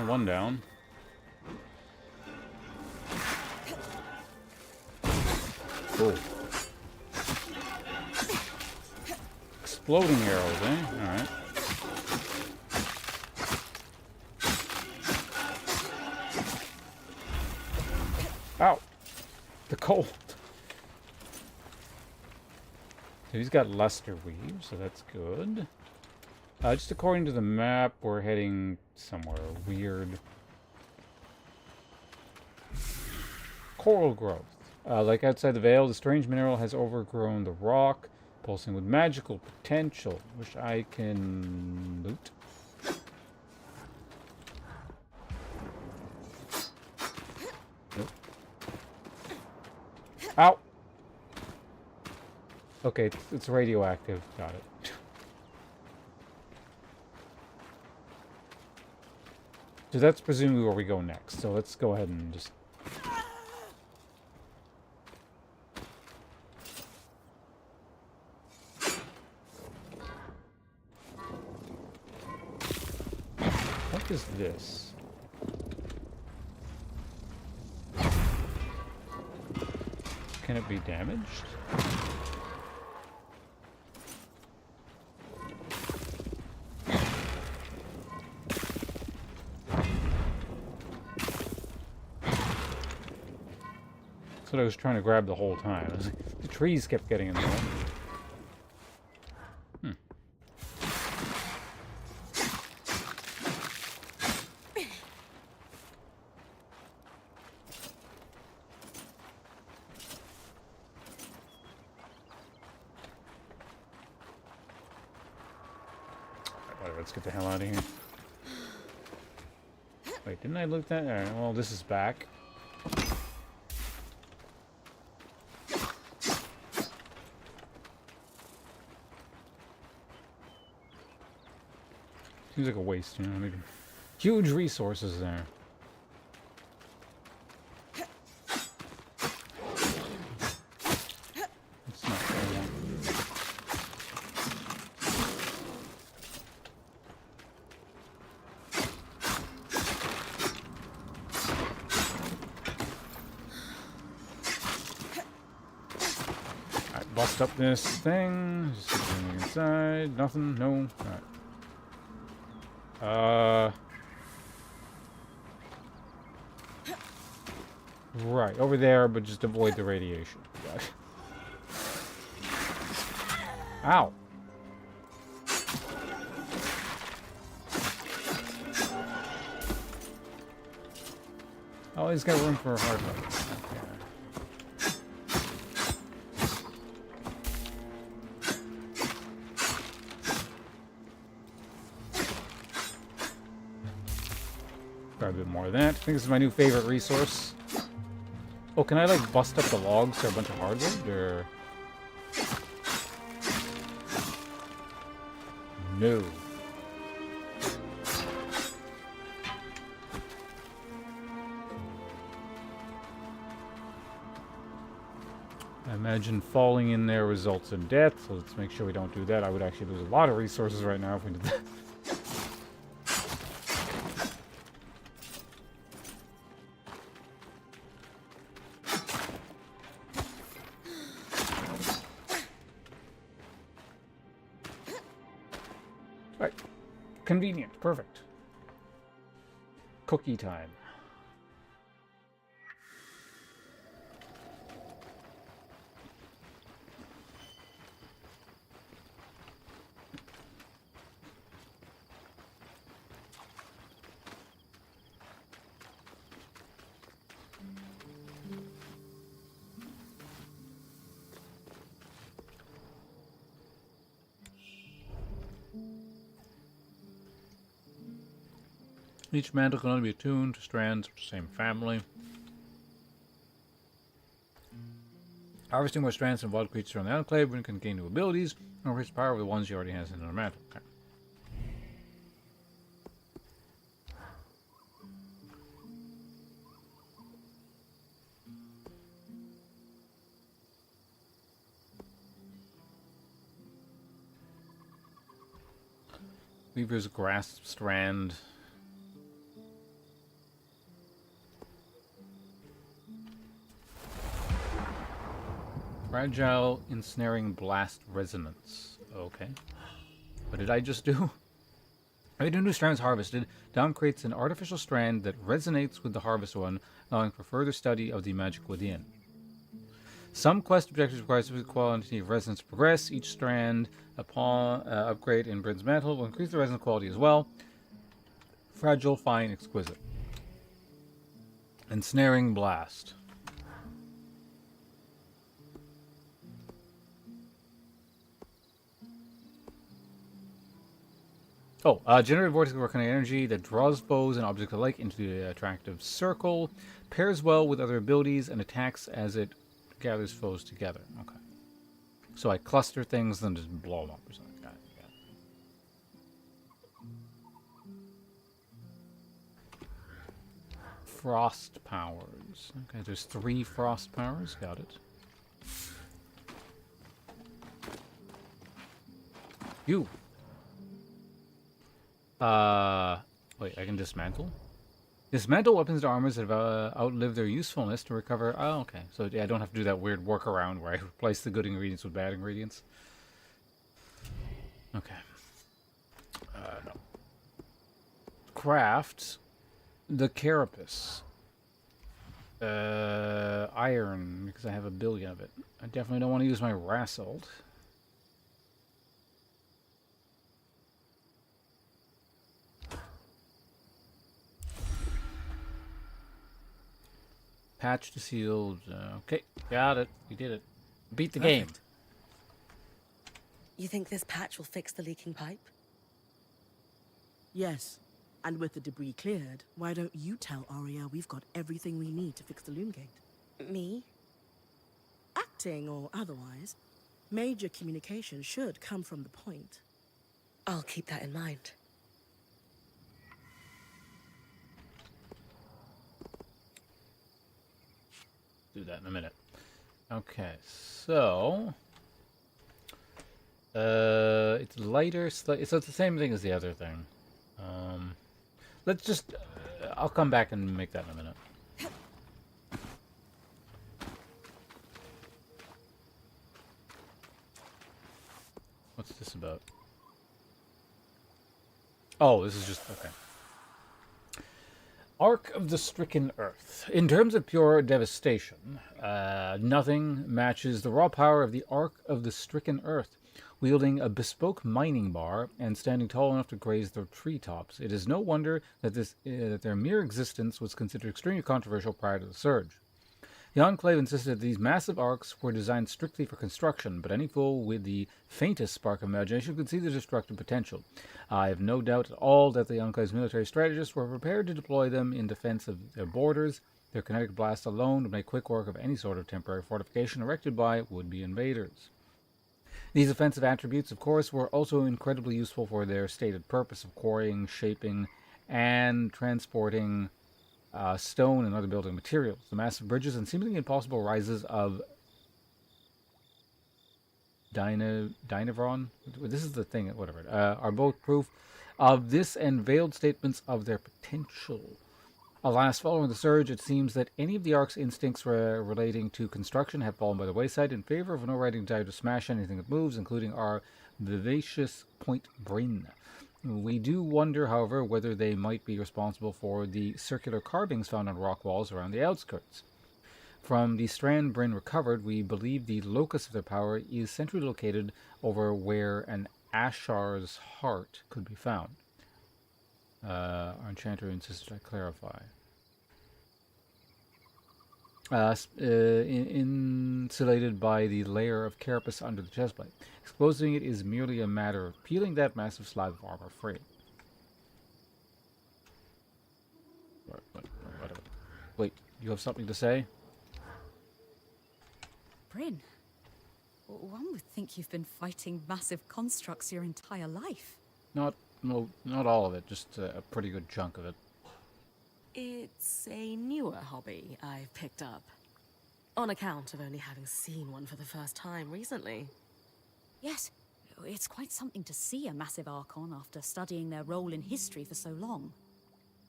One down. Cool. Exploding arrows, eh? Alright. Ow! The cold. So he's got luster weave, so that's good. Just according to the map, we're heading somewhere weird. Coral growth. Like outside the Vale, the strange mineral has overgrown the rock, pulsing with magical potential, which I can loot. Nope. Ow! Okay, it's radioactive. Got it. So that's presumably where we go next. So let's go ahead and just... What is this? Can it be damaged? That's what I was trying to grab the whole time. The trees kept getting in the way. Whatever, let's get the hell out of here. Wait, didn't I loot that? Alright, well, this is back. Seems like a waste, you know? Like, huge resources there. It's not what I want. Alright, bust up this thing. Just see anything inside. Nothing? No? Alright. Right, over there, but just avoid the radiation. Ow! Oh, he's got room for a hard light. Grab a bit more of that. I think this is my new favorite resource. Oh, can I like bust up the logs for a bunch of hardwood, or... No. I imagine falling in there results in death, so let's make sure we don't do that. I would actually lose a lot of resources right now if we did that. Right. Convenient. Perfect. Cookie time. Each mantle can only be attuned to strands of the same family. Harvesting more strands from wild creatures around the Enclave when can gain new abilities or increase the power of the ones he already has in another mantle. Okay. Weaver's Grasp Strand. Fragile Ensnaring Blast Resonance. Okay. What did I just do? Every new strand is harvested, Down creates an artificial strand that resonates with the harvest one, allowing for further study of the magic within. Some quest objectives require a specific quality of resonance to progress. Each strand upon upgrade in Bryn's Mantle will increase the resonance quality as well. Fragile, Fine, Exquisite. Ensnaring Blast. Generated vortex of volcanic energy that draws foes and objects alike into the attractive circle, pairs well with other abilities, and attacks as it gathers foes together. Okay. So I cluster things, then just blow them up or something. Got it. Frost powers. Okay, there's 3 frost powers. Got it. You. Wait, I can dismantle? Dismantle weapons and armors that have outlived their usefulness to recover. Oh, okay. So yeah, I don't have to do that weird workaround where I replace the good ingredients with bad ingredients. Okay. No. Craft the carapace. Iron, because I have a billion of it. I definitely don't want to use my Rasselt. Patch to sealed. Okay, got it. We did it. Beat the game. You think this patch will fix the leaking pipe? Yes. And with the debris cleared, why don't you tell Arya we've got everything we need to fix the loom gate? Me? Acting or otherwise, major communication should come from the point. I'll keep that in mind. Do that in a minute. Okay, so it's lighter. So it's the same thing as the other thing. Let's just. I'll come back and make that in a minute. What's this about? Oh, this is just okay. Ark of the Stricken Earth. In terms of pure devastation, nothing matches the raw power of the Ark of the Stricken Earth. Wielding a bespoke mining bar and standing tall enough to graze the treetops, it is no wonder that that their mere existence was considered extremely controversial prior to the Surge. The Enclave insisted that these massive arcs were designed strictly for construction, but any fool with the faintest spark of imagination could see the destructive potential. I have no doubt at all that the Enclave's military strategists were prepared to deploy them in defense of their borders. Their kinetic blast alone would make quick work of any sort of temporary fortification erected by would-be invaders. These offensive attributes, of course, were also incredibly useful for their stated purpose of quarrying, shaping, and transporting stone and other building materials. The massive bridges and seemingly impossible rises of Dynavron, this is the thing, whatever, are both proof of this and veiled statements of their potential. Alas, following the surge, it seems that any of the Ark's instincts relating to construction have fallen by the wayside in favor of an overriding desire to smash anything that moves, including our vivacious Point Bryn. We do wonder, however, whether they might be responsible for the circular carvings found on rock walls around the outskirts. From the Strand Bryn recovered, we believe the locus of their power is centrally located over where an Ashar's heart could be found. Our enchanter insisted I clarify. Insulated by the layer of carapace under the chestplate. Exposing it is merely a matter of peeling that massive slab of armor free. Whatever. Wait, you have something to say? Bryn, one would think you've been fighting massive constructs your entire life. Not all of it, just a pretty good chunk of it. It's a newer hobby I've picked up. On account of only having seen one for the first time recently. Yes, it's quite something to see a massive Archon after studying their role in history for so long.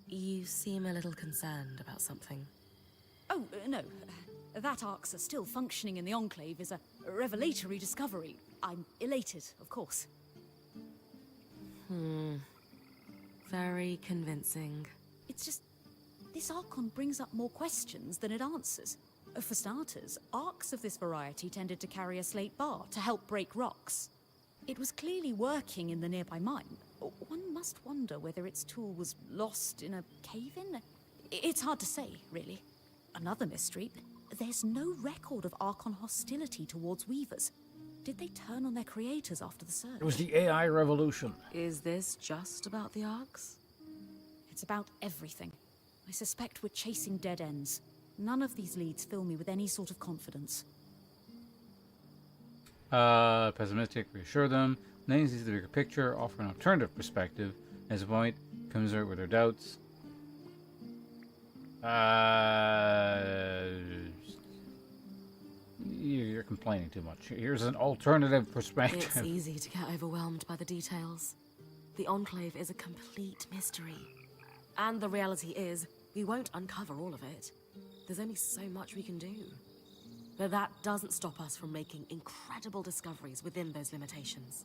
You seem a little concerned about something. Oh, no. That Arcs are still functioning in the Enclave is a revelatory discovery. I'm elated, of course. Very convincing. It's just, this Archon brings up more questions than it answers. For starters, Arcs of this variety tended to carry a slate bar to help break rocks. It was clearly working in the nearby mine. One must wonder whether its tool was lost in a cave-in. It's hard to say, really. Another mystery, there's no record of Archon hostility towards Weavers. Did they turn on their creators after the surge? It was the AI revolution. Is this just about the Arcs? It's about everything. I suspect we're chasing dead ends. None of these leads fill me with any sort of confidence. Pessimistic, reassure them. Lane sees the bigger picture, offer an alternative perspective. As a point, commiserate with their doubts. You're complaining too much. Here's an alternative perspective. It's easy to get overwhelmed by the details. The Enclave is a complete mystery. And the reality is, we won't uncover all of it. There's only so much we can do. But that doesn't stop us from making incredible discoveries within those limitations.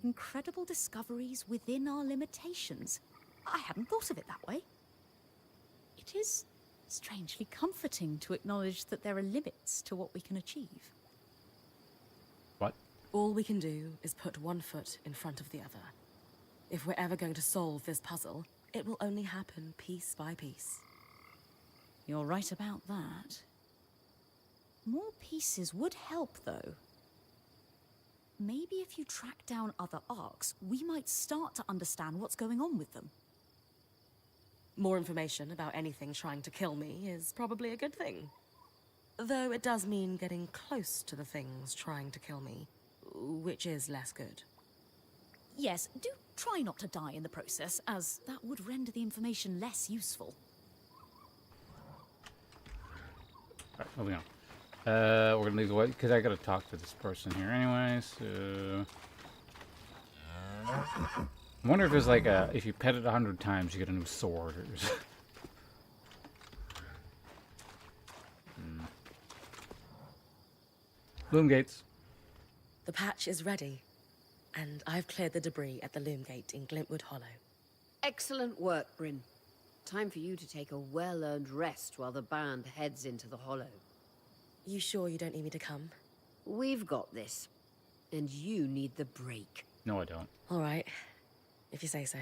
Incredible discoveries within our limitations. I hadn't thought of it that way. It is strangely comforting to acknowledge that there are limits to what we can achieve. What? All we can do is put one foot in front of the other. If we're ever going to solve this puzzle, it will only happen piece by piece. You're right about that. More pieces would help, though. Maybe if you track down other Arcs, we might start to understand what's going on with them. More information about anything trying to kill me is probably a good thing. Though it does mean getting close to the things trying to kill me, which is less good. Yes, do try not to die in the process, as that would render the information less useful. Alright, moving on. We're gonna leave the way because I gotta talk to this person here anyway, so I wonder if there's like if you pet it 100 times you get a new sword or something. Loom gates. The patch is ready, and I've cleared the debris at the loom gate in Glintwood Hollow. Excellent work, Bryn. Time for you to take a well-earned rest while the band heads into the Hollow. You sure you don't need me to come? We've got this. And you need the break. No, I don't. All right, if you say so.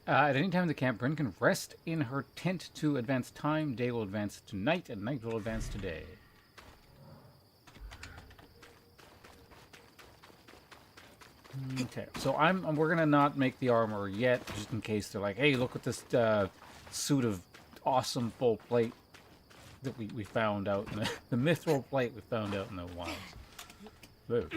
At any time in the camp, Bryn can rest in her tent to advance time. Day will advance to night, and night will advance to day. Okay, so we're gonna not make the armor yet, just in case they're like, "Hey, look at this suit of awesome full plate that we found out in the mithril plate we found out in the wilds." Whoa.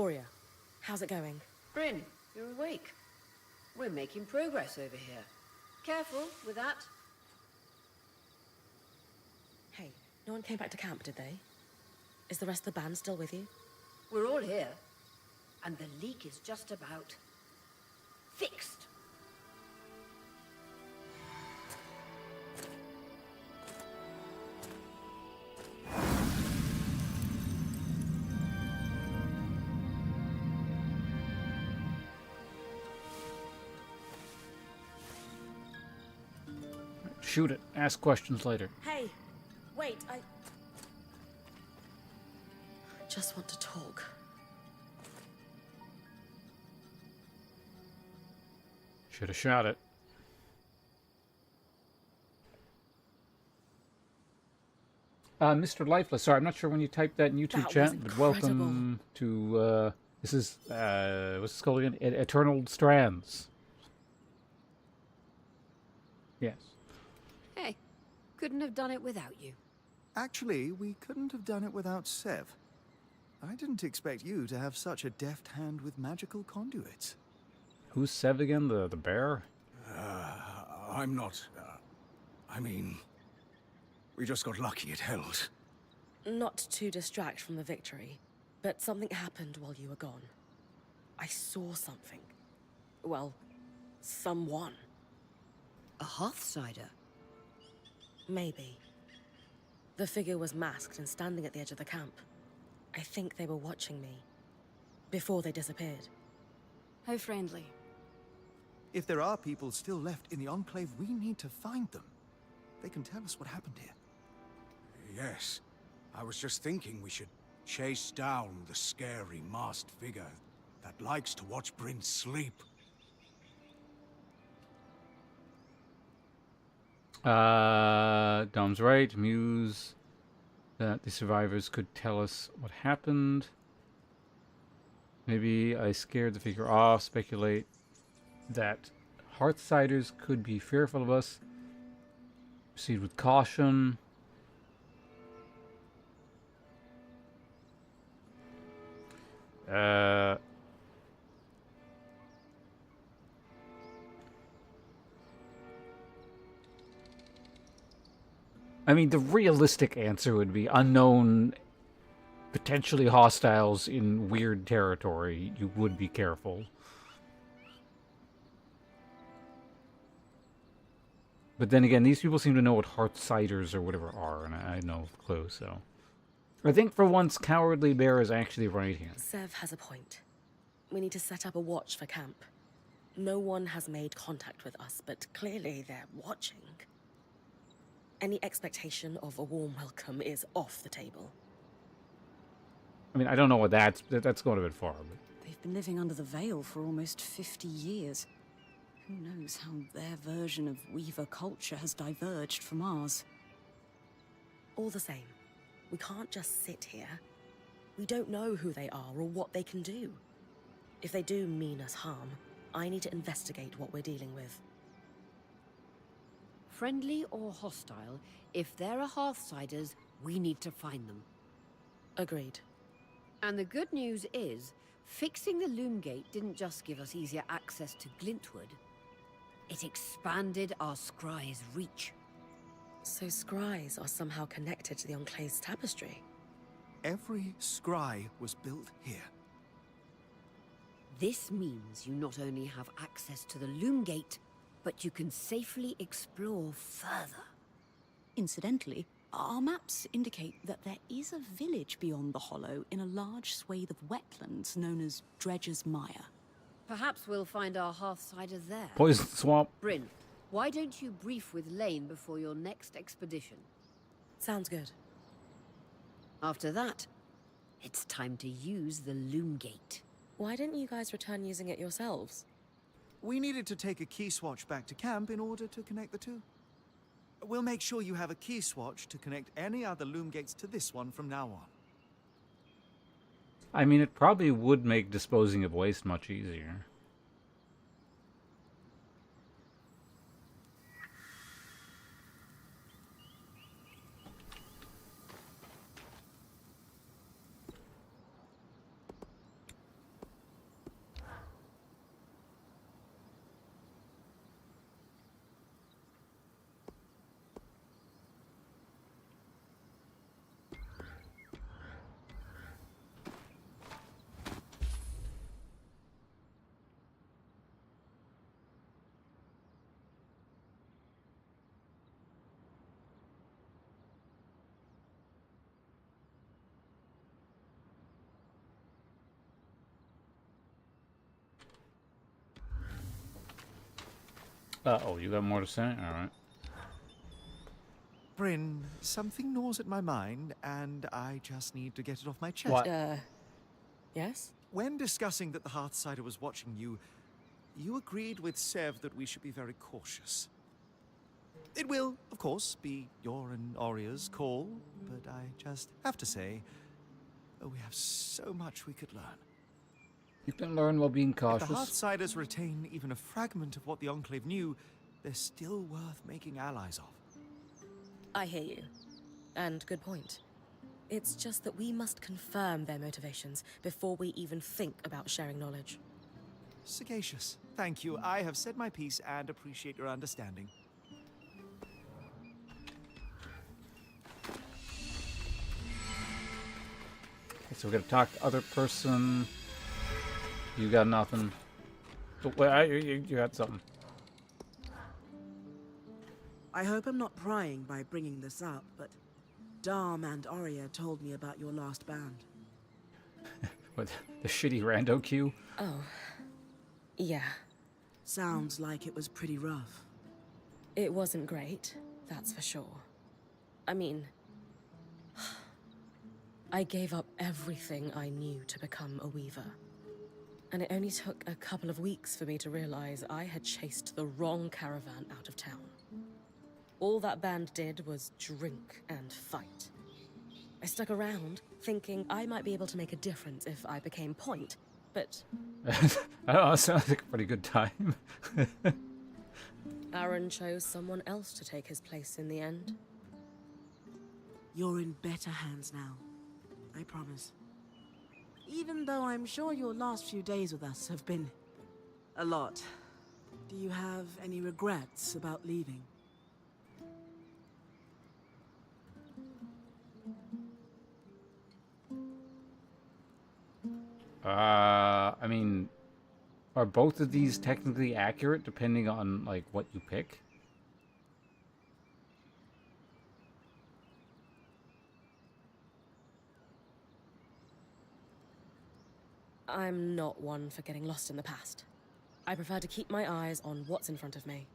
Aurea, how's it going? Bryn, you're awake. We're making progress over here. Careful with that. Hey, no one came back to camp, did they? Is the rest of the band still with you? We're all here. And the leak is just about fixed. Shoot it. Ask questions later. Hey, wait, I just want to talk. Should have shot it. Mr. Lifeless, sorry, I'm not sure when you typed that in YouTube That chat, was but welcome to, this is, what's this called again? Eternal Strands. Yes. Hey, couldn't have done it without you. Actually, we couldn't have done it without Sev. I didn't expect you to have such a deft hand with magical conduits. Who's Sev again? The bear? I'm not... I mean... We just got lucky it held. Not to distract from the victory, but something happened while you were gone. I saw something. Well, someone. A Hearthsider? Maybe. The figure was masked and standing at the edge of the camp. I think they were watching me. Before they disappeared. How friendly. If there are people still left in the Enclave, we need to find them. They can tell us what happened here. Yes. I was just thinking we should chase down the scary masked figure that likes to watch Bryn sleep. Dom's right. Muse that the survivors could tell us what happened. Maybe I scared the figure off. Speculate that Hearthsiders could be fearful of us. Proceed with caution. I mean, the realistic answer would be unknown, potentially hostiles in weird territory. You would be careful. But then again, these people seem to know what Hearthsiders or whatever are, and I had no clue, so... I think for once, Cowardly Bear is actually right here. Sev has a point. We need to set up a watch for camp. No one has made contact with us, but clearly they're watching. Any expectation of a warm welcome is off the table. I mean, I don't know what that's going a bit far, but... They've been living under the Veil for almost 50 years. Who knows how their version of Weaver culture has diverged from ours. All the same, we can't just sit here. We don't know who they are or what they can do. If they do mean us harm, I need to investigate what we're dealing with. Friendly or hostile, if there are Hearthsiders, we need to find them. Agreed. And the good news is, fixing the Loom Gate didn't just give us easier access to Glintwood. It expanded our scry's reach. So scries are somehow connected to the Enclave's tapestry? Every scry was built here. This means you not only have access to the Loom Gate, but you can safely explore further. Incidentally, our maps indicate that there is a village beyond the Hollow in a large swathe of wetlands known as Dredger's Mire. Perhaps we'll find our Hearthsider there. Poison Swamp. Bryn, why don't you brief with Lane before your next expedition? Sounds good. After that, it's time to use the Loom Gate. Why didn't you guys return using it yourselves? We needed to take a key swatch back to camp in order to connect the two. We'll make sure you have a key swatch to connect any other loom gates to this one from now on. I mean, it probably would make disposing of waste much easier. Oh, you got more to say? Alright. Bryn, something gnaws at my mind, and I just need to get it off my chest. What? Yes? When discussing that the Hearthsider was watching you, you agreed with Sev that we should be very cautious. It will, of course, be your and Oria's call, but I just have to say, we have so much we could learn. You can learn while being If cautious. the Hearthsiders retain even a fragment of what the Enclave knew, they're still worth making allies of. I hear you. And good point. It's just that we must confirm their motivations before we even think about sharing knowledge. Sagacious. Thank you. I have said my piece and appreciate your understanding. Okay, so we gotta talk to other person. You got nothing. Oh, wait, you got something. I hope I'm not prying by bringing this up, but Dom and Arya told me about your last band. What, the shitty rando queue? Oh. Yeah. Sounds like it was pretty rough. It wasn't great, that's for sure. I mean, I gave up everything I knew to become a weaver. And it only took a couple of weeks for me to realize I had chased the wrong caravan out of town. All that band did was drink and fight. I stuck around, thinking I might be able to make a difference if I became point, but I don't know, it sounds like a pretty good time. Aaron chose someone else to take his place in the end. You're in better hands now. I promise. Even though I'm sure your last few days with us have been a lot. Do you have any regrets about leaving? I mean, are both of these technically accurate depending on, like, what you pick? I'm not one for getting lost in the past. I prefer to keep my eyes on what's in front of me.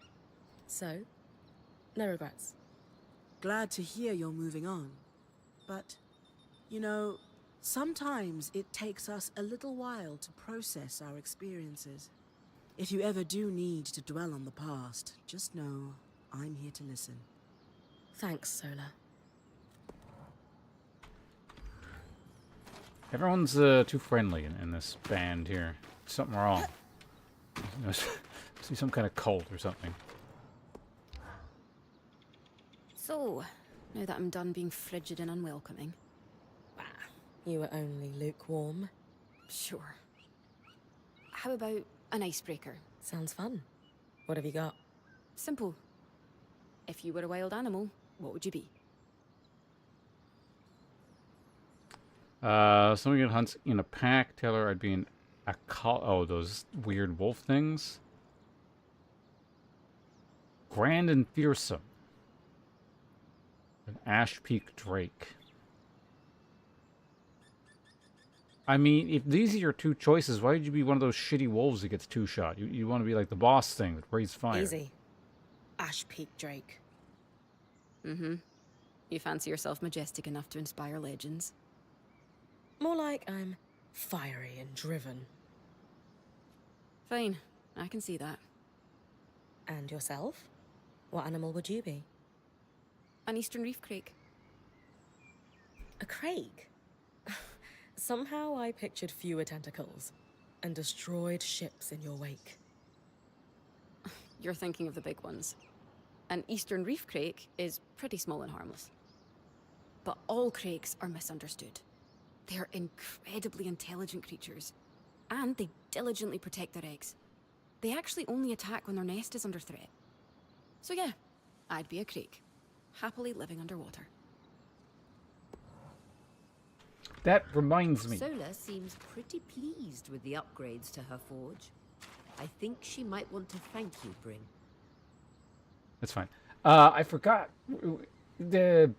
So, no regrets. Glad to hear you're moving on. But, you know, sometimes it takes us a little while to process our experiences. If you ever do need to dwell on the past, just know I'm here to listen. Thanks, Sola. Everyone's too friendly in this band here. Something wrong. Must be some kind of cult or something. So, now that I'm done being frigid and unwelcoming. You were only lukewarm. Sure. How about an icebreaker? Sounds fun. What have you got? Simple. If you were a wild animal, what would you be? Somebody that hunts in a pack. Taylor, I'd be an oh, those weird wolf things. Grand and fearsome. An ash peak drake. I mean, if these are your two choices, why would you be one of those shitty wolves that gets two-shot? You want to be like the boss thing that breathes fire. Easy. Ash Peak Drake. Mm-hmm. You fancy yourself majestic enough to inspire legends? More like I'm fiery and driven. Fine. I can see that. And yourself? What animal would you be? An eastern reef crake. A crake? Somehow I pictured fewer tentacles and destroyed ships in your wake. You're thinking of the big ones. An eastern reef crake is pretty small and harmless. But all crakes are misunderstood. They are incredibly intelligent creatures, and they diligently protect their eggs. They actually only attack when their nest is under threat. So yeah, I'd be a crake, happily living underwater. That reminds me. Sola seems pretty pleased with the upgrades to her forge. I think she might want to thank you, Bryn. That's fine. I forgot the.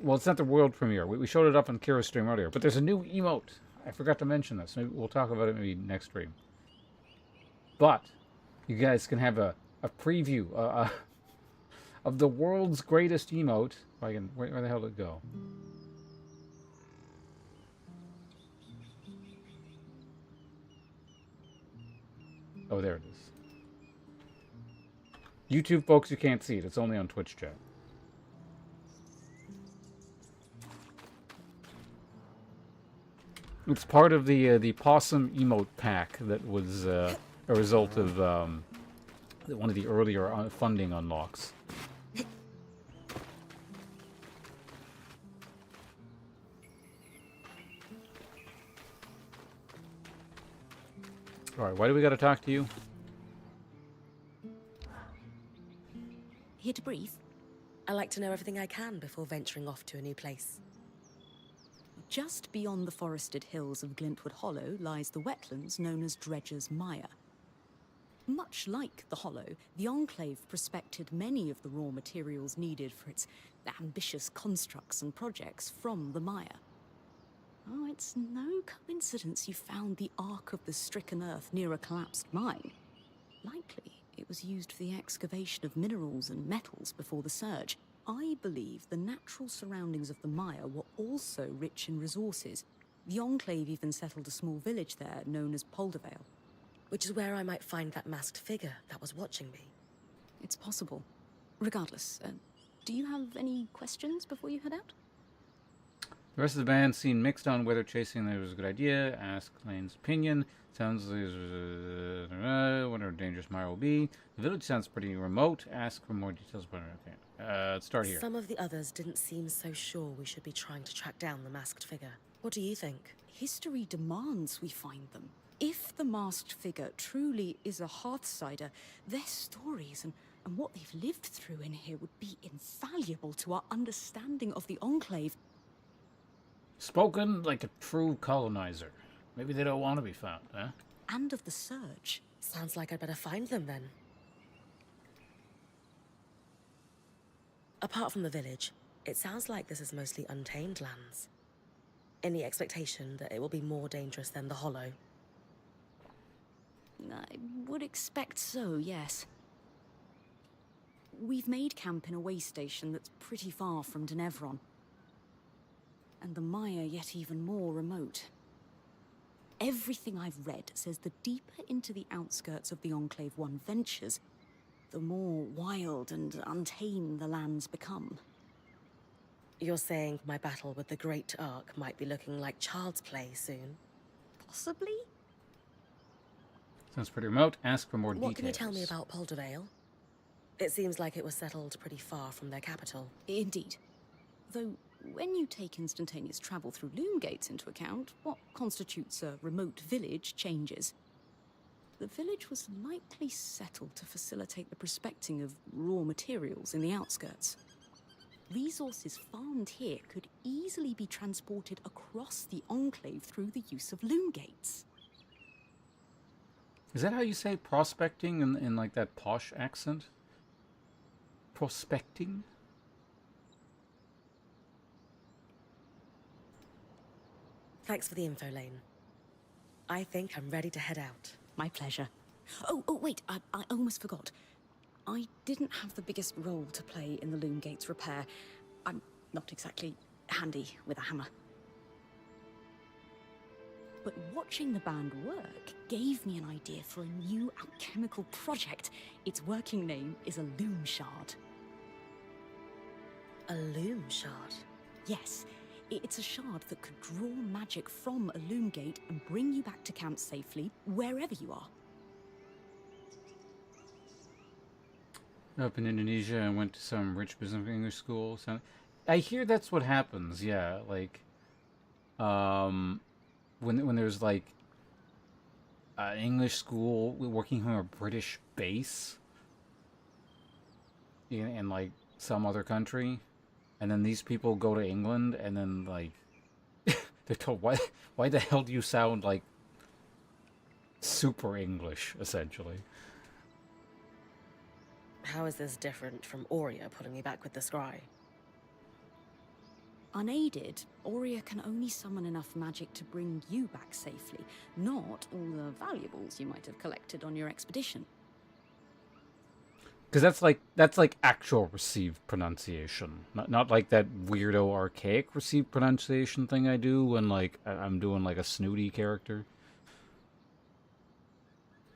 Well, it's not the world premiere. We showed it up on Kira's stream earlier, but there's a new emote. I forgot to mention this. Maybe we'll talk about it maybe next stream. But you guys can have a a preview of the world's greatest emote. If I can, where the hell did it go? Oh, there it is. YouTube folks, you can't see it. It's only on Twitch chat. It's part of the possum emote pack that was a result of one of the earlier funding unlocks. Alright, why do we gotta talk to you? Here to brief? I like to know everything I can before venturing off to a new place. Just beyond the forested hills of Glintwood Hollow lies the wetlands known as Dredger's Mire. Much like the Hollow, the Enclave prospected many of the raw materials needed for its ambitious constructs and projects from the mire. Oh, it's no coincidence you found the Ark of the Stricken Earth near a collapsed mine. Likely, it was used for the excavation of minerals and metals before the surge. I believe the natural surroundings of the mire were also rich in resources. The Enclave even settled a small village there known as Poldervale. Which is where I might find that masked figure that was watching me. It's possible. Regardless, do you have any questions before you head out? The rest of the band seemed mixed on whether chasing there was a good idea. Ask Lane's opinion. Sounds like whatever dangerous mire will be. The village sounds pretty remote. Ask for more details about it. Okay. Let's start here. Some of the others didn't seem so sure we should be trying to track down the masked figure. What do you think? History demands we find them. If the masked figure truly is a Hearthsider, their stories and what they've lived through in here would be invaluable to our understanding of the Enclave. Spoken like a true colonizer. Maybe they don't want to be found, huh? And of the Surge. Sounds like I'd better find them then. Apart from the village, it sounds like this is mostly untamed lands. In the expectation that it will be more dangerous than the Hollow. I would expect so, yes. We've made camp in a way station that's pretty far from Denevron. And the mire yet even more remote. Everything I've read says the deeper into the outskirts of the Enclave one ventures, the more wild and untamed the lands become. You're saying my battle with the Great Ark might be looking like child's play soon? Possibly? Sounds pretty remote. Ask for more details. What can you tell me about Poldervale? It seems like it was settled pretty far from their capital. Indeed. Though, when you take instantaneous travel through loom gates into account, what constitutes a remote village changes. The village was likely settled to facilitate the prospecting of raw materials in the outskirts. Resources farmed here could easily be transported across the Enclave through the use of loom gates. Is that how you say prospecting in like that posh accent? Prospecting? Thanks for the info, Lane. I think I'm ready to head out. My pleasure. Oh, wait, I almost forgot. I didn't have the biggest role to play in the loom gates repair. I'm not exactly handy with a hammer. But watching the band work gave me an idea for a new alchemical project. Its working name is a loom shard. A loom shard? Yes, it's a shard that could draw magic from a loom gate and bring you back to camp safely, wherever you are. Up in Indonesia, I went to some rich business English school. So I hear that's what happens. Yeah, like, when there's like an English school working from a British base in like some other country, and then these people go to England, and then like they're told, why the hell do you sound like super English, essentially? How is this different from Aurea putting me back with the scry? Unaided, Aurea can only summon enough magic to bring you back safely, not all the valuables you might have collected on your expedition. Because that's like actual received pronunciation, not like that weirdo archaic received pronunciation thing I do when like I'm doing like a snooty character.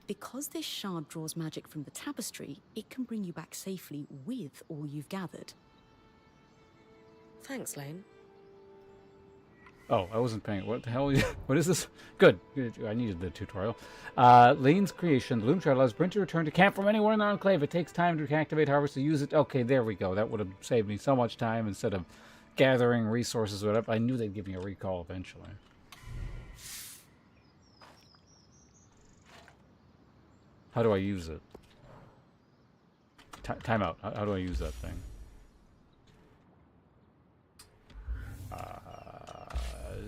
Because this shard draws magic from the tapestry, it can bring you back safely with all you've gathered. Thanks, Lane. Oh, I wasn't paying. What the hell? What is this? Good. I needed the tutorial. Lane's creation. The Loom Shard allows Brent to return to camp from anywhere in the Enclave. It takes time to activate harvest to use it. Okay, there we go. That would have saved me so much time instead of gathering resources or whatever. I knew they'd give me a recall eventually. How do I use it? Time out. How do I use that thing?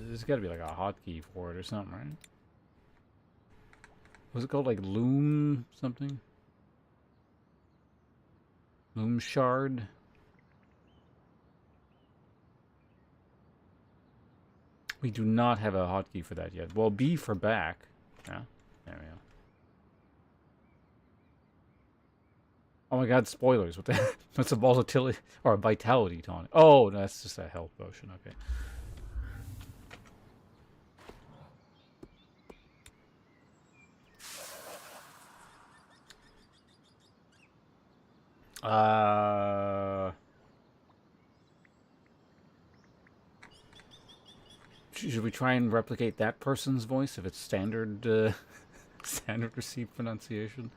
There's got to be like a hotkey for it or something, right? Was it called like Loom something? Loom Shard? We do not have a hotkey for that yet. Well, B for back. Yeah, there we go. Oh my god, spoilers. What the what's a volatility or a vitality tonic? Oh, that's just a health potion, okay. Should we try and replicate that person's voice if it's standard standard received pronunciation?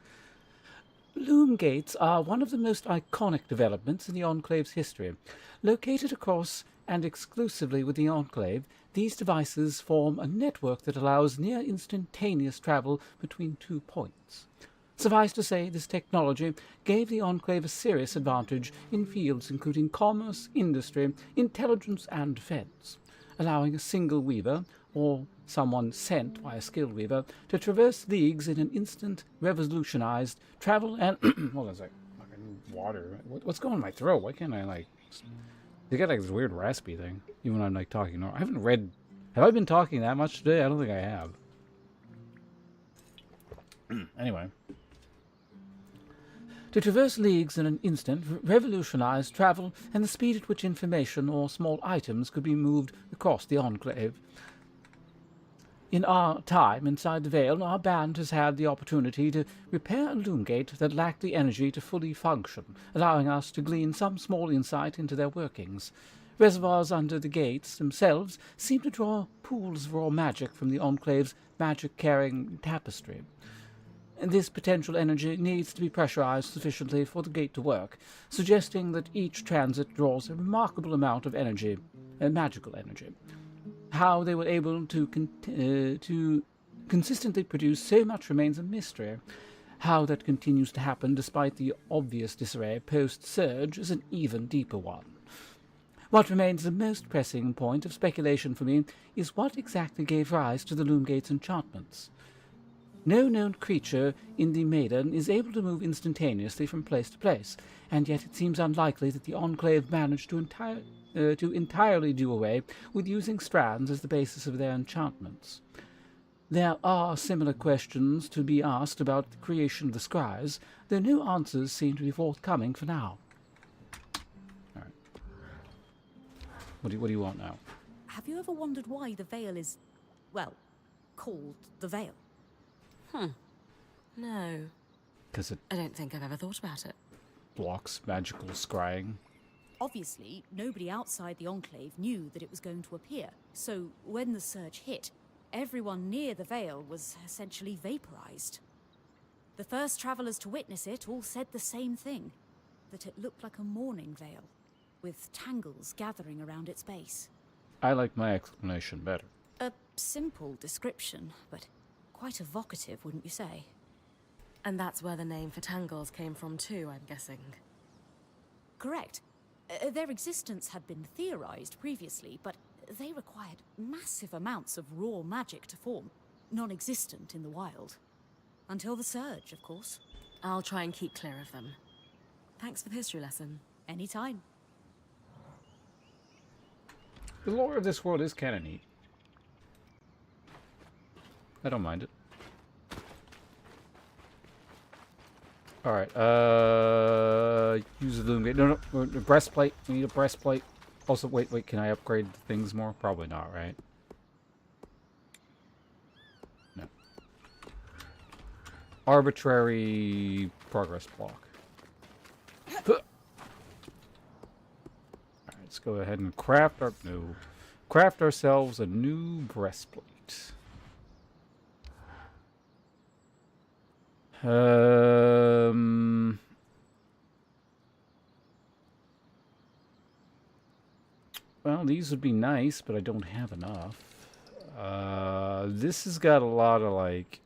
Loom gates are one of the most iconic developments in the Enclave's history. Located across and exclusively with the Enclave, these devices form a network that allows near instantaneous travel between 2 points. Suffice to say, this technology gave the Enclave a serious advantage in fields including commerce, industry, intelligence, and defense, allowing a single weaver, or someone sent by a skilled weaver, to traverse leagues in an instant, revolutionized travel and... Hold on a sec. I need water. What's going in my throat? Why can't I, like... They got, like, this weird raspy thing, even when I'm, like, talking. I haven't read... Have I been talking that much today? I don't think I have. Anyway. To traverse leagues in an instant revolutionized travel and the speed at which information or small items could be moved across the Enclave. In our time inside the Vale, our band has had the opportunity to repair a loom gate that lacked the energy to fully function, allowing us to glean some small insight into their workings. Reservoirs under the gates themselves seem to draw pools of raw magic from the Enclave's magic-carrying tapestry. This potential energy needs to be pressurized sufficiently for the gate to work, suggesting that each transit draws a remarkable amount of energy, magical energy. How they were able to consistently produce so much remains a mystery. How that continues to happen despite the obvious disarray post-surge is an even deeper one. What remains the most pressing point of speculation for me is what exactly gave rise to the Loomgate's enchantments. No known creature in the Maiden is able to move instantaneously from place to place, and yet it seems unlikely that the Enclave managed to entirely do away with using strands as the basis of their enchantments. There are similar questions to be asked about the creation of the scries, though no answers seem to be forthcoming for now. All right. What do you want now? Have you ever wondered why the Vale is, well, called the Vale? No. Because it I don't think I've ever thought about it. blocks magical scrying. Obviously, nobody outside the Enclave knew that it was going to appear, so when the surge hit, everyone near the Vale was essentially vaporized. The first travelers to witness it all said the same thing, that it looked like a mourning veil, with tangles gathering around its base. I like my explanation better. A simple description, but quite evocative, wouldn't you say? And that's where the name for tangles came from too, I'm guessing. Correct. Their existence had been theorized previously, but they required massive amounts of raw magic to form, non-existent in the wild. Until the surge, of course. I'll try and keep clear of them. Thanks for the history lesson. Anytime. The lore of this world is kind of neat. I don't mind it. Alright, use the loom gate. No, breastplate. We need a breastplate. Also, wait, can I upgrade things more? Probably not, right? No. Arbitrary progress block. Alright, let's go ahead and craft ourselves a new breastplate. Well, these would be nice, but I don't have enough. This has got a lot of, like...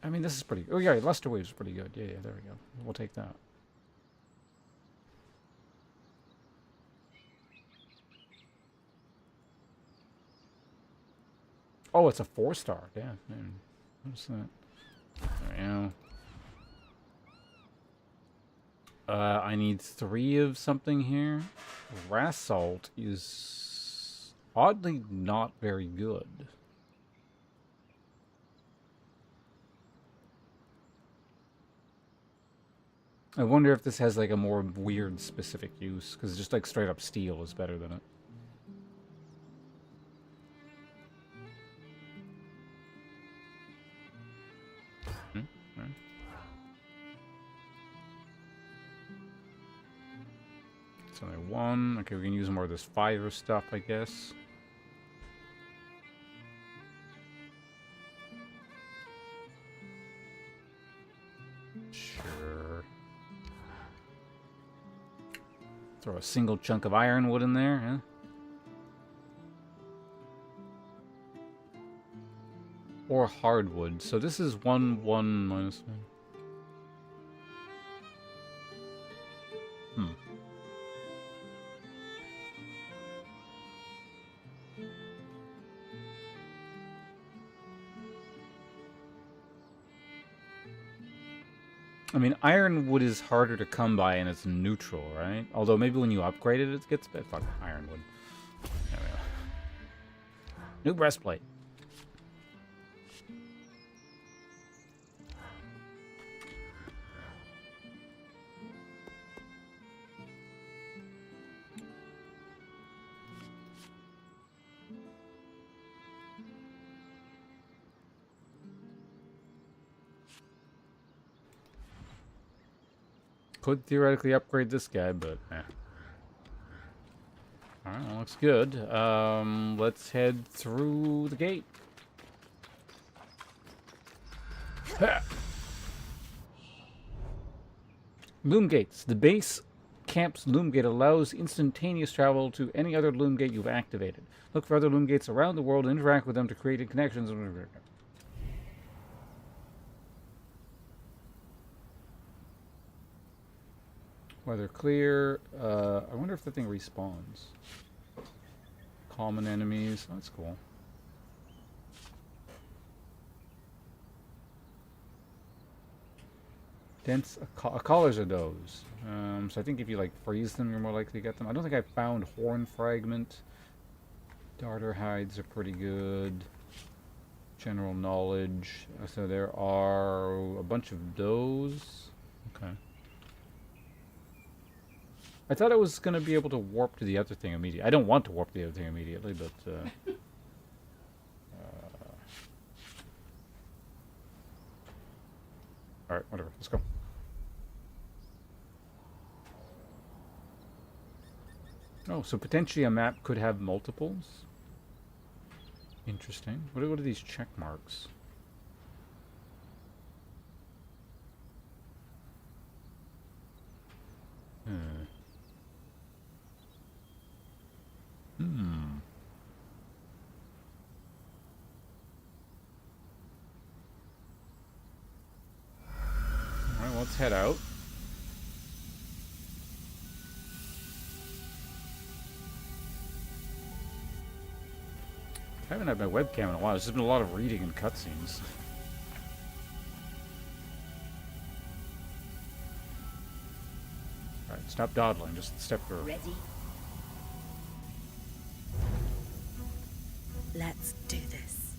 I mean, this is pretty... Oh, yeah, Luster Wave's pretty good. Yeah, there we go. We'll take that. Oh, it's a 4-star. Yeah, man. What's that? There we go. I need 3 of something here. Rasalt is oddly not very good. I wonder if this has like a more weird specific use, because just like straight up steel is better than it. It's only 1. Okay, we can use more of this fire stuff, I guess. Sure. Throw a single chunk of ironwood in there, huh? Or hardwood. So this is 1, 1, minus 1. I mean, ironwood is harder to come by and it's neutral, right? Although maybe when you upgrade it, it gets a bit fucking ironwood. There we go. New breastplate. Could theoretically upgrade this guy, but eh. Alright, well, looks good. Let's head through the gate. Ha! Loom gates. The base camp's loom gate allows instantaneous travel to any other loom gate you've activated. Look for other loom gates around the world and interact with them to create connections. Weather clear. I wonder if the thing respawns. Common enemies. Oh, that's cool. Dense collars are those. So I think if you like freeze them, you're more likely to get them. I don't think I found horn fragment. Darter hides are pretty good. General knowledge. So there are a bunch of those. Okay. I thought I was going to be able to warp to the other thing immediately. I don't want to warp to the other thing immediately, but... Alright, whatever. Let's go. Oh, so potentially a map could have multiples? Interesting. What are these check marks? Alright, well, let's head out. I haven't had my webcam in a while. There's just been a lot of reading and cutscenes. Alright, stop dawdling. Just step through. Ready? Let's do this.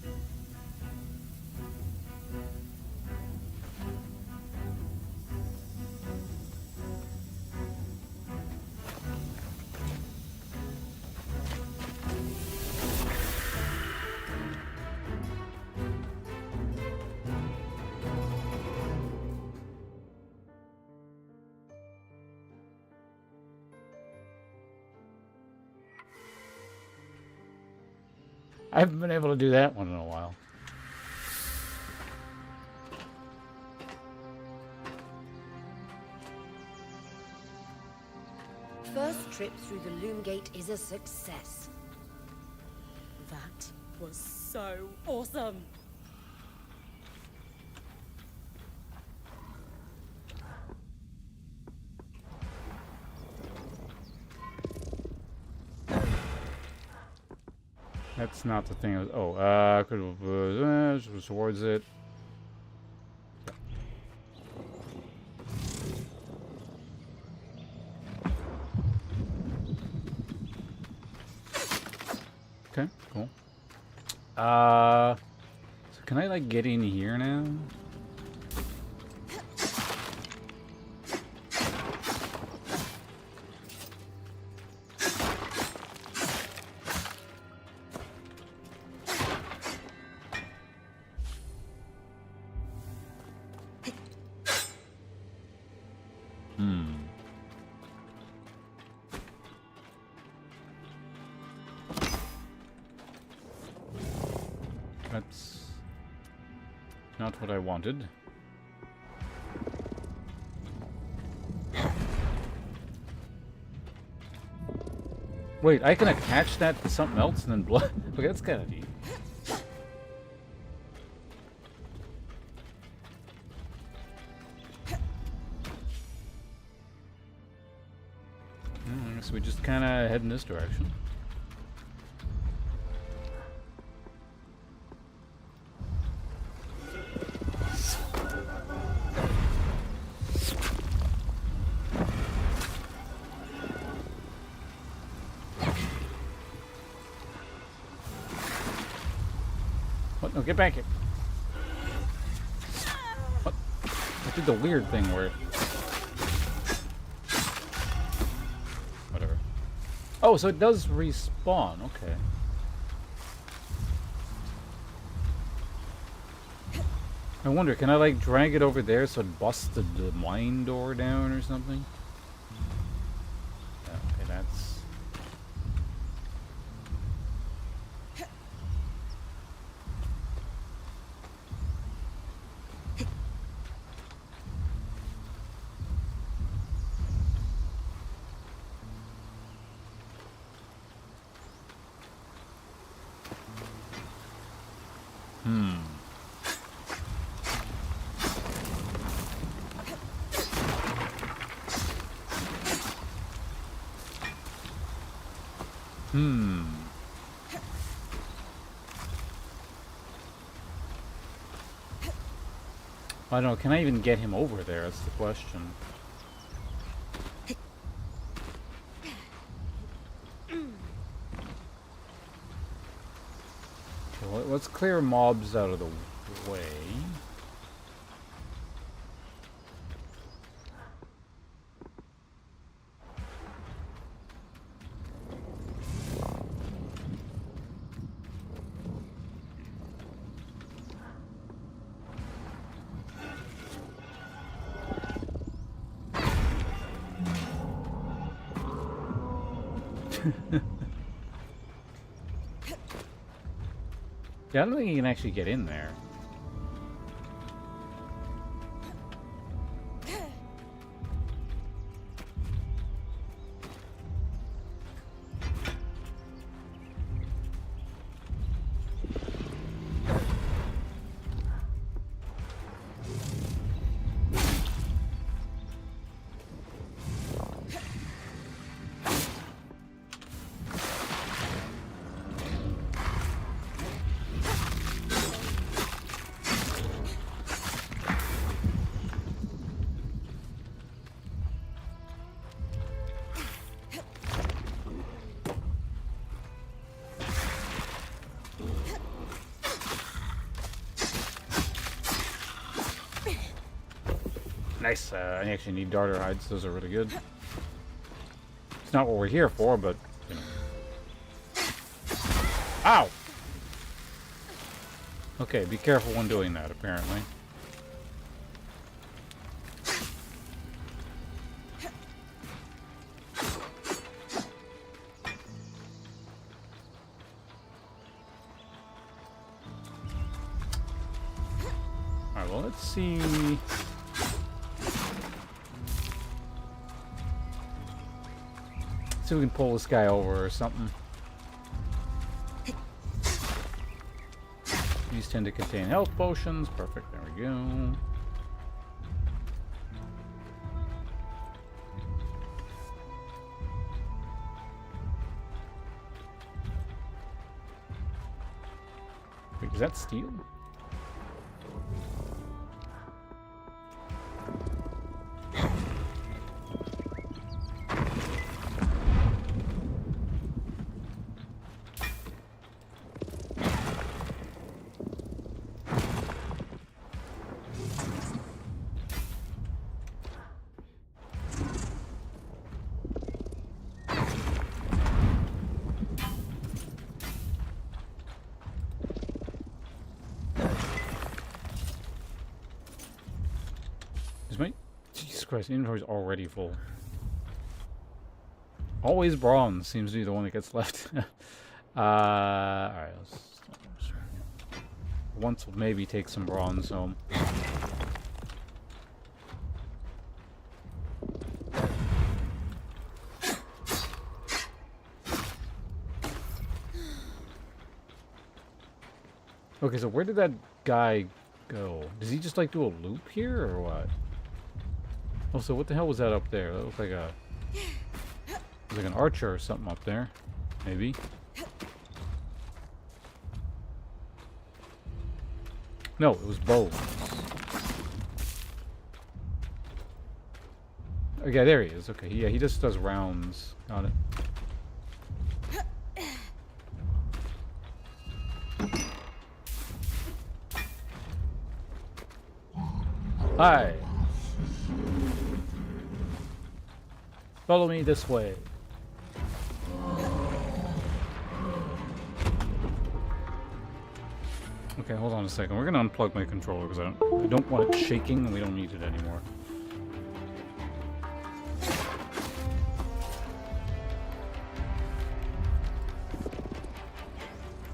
I haven't been able to do that one in a while. First trip through the Loom Gate is a success. That was so awesome. That's not the thing I was... Oh, could have... towards it. Okay, cool. So can I, like, get in here now? That's not what I wanted. Wait, I can attach that to something else and then blood? Okay, that's kind of neat. I guess we just kind of head in this direction. What? No, get back here. What? I did the weird thing where it... Whatever. Oh, so it does respawn. Okay. I wonder, can I, like, drag it over there so it busts the mine door down or something? Yeah, okay, that's... I don't know, can I even get him over there? That's the question. Okay, let's clear mobs out of the way. Yeah, I don't think you can actually get in there. Nice. I actually need darter hides. Those are really good. It's not what we're here for, but, you know. Ow! Okay, be careful when doing that, apparently. let's see. See if we can pull this guy over or something. These tend to contain health potions. Perfect. There we go. Wait, is that steel? Jesus Christ, inventory's already full. Always bronze seems to be the one that gets left. Alright, let's... Once we'll maybe take some bronze home. Okay, so where did that guy go? Does he just like do a loop here or what? Oh, so what the hell was that up there? That looked like a... It was like an archer or something up there. Maybe. No, it was bows. Okay, there he is. Okay, yeah, he just does rounds. Got it. Hi. Follow me this way. Okay, hold on a second. We're gonna unplug my controller because I don't want it shaking and we don't need it anymore.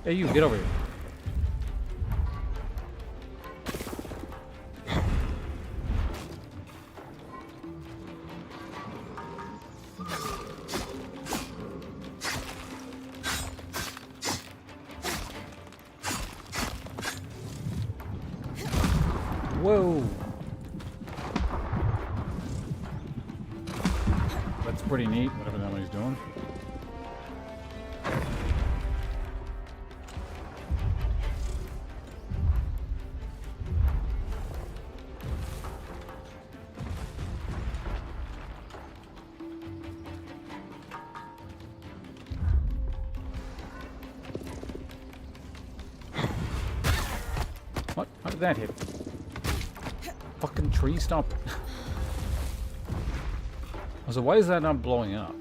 Hey, you, get over here. Whoa! That's pretty neat, whatever that one he's doing. What? How did that hit? Fucking tree, stop. So why is that not blowing up?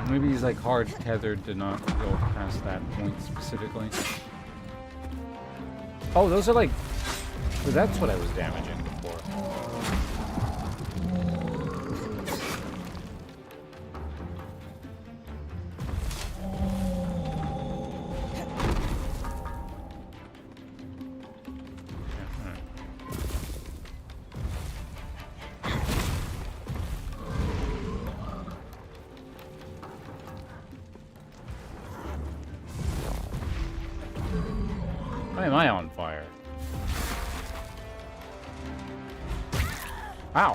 Maybe he's like hard tethered to not go past that point specifically. Oh, those are like... So that's what I was damaging before. Why am I on fire? Ow!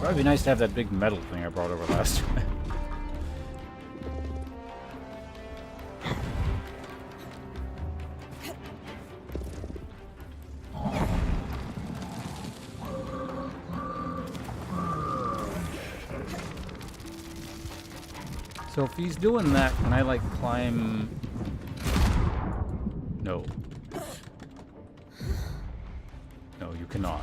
It'd be nice to have that big metal thing I brought over last time. So if he's doing that, can I like climb? No. No, you cannot.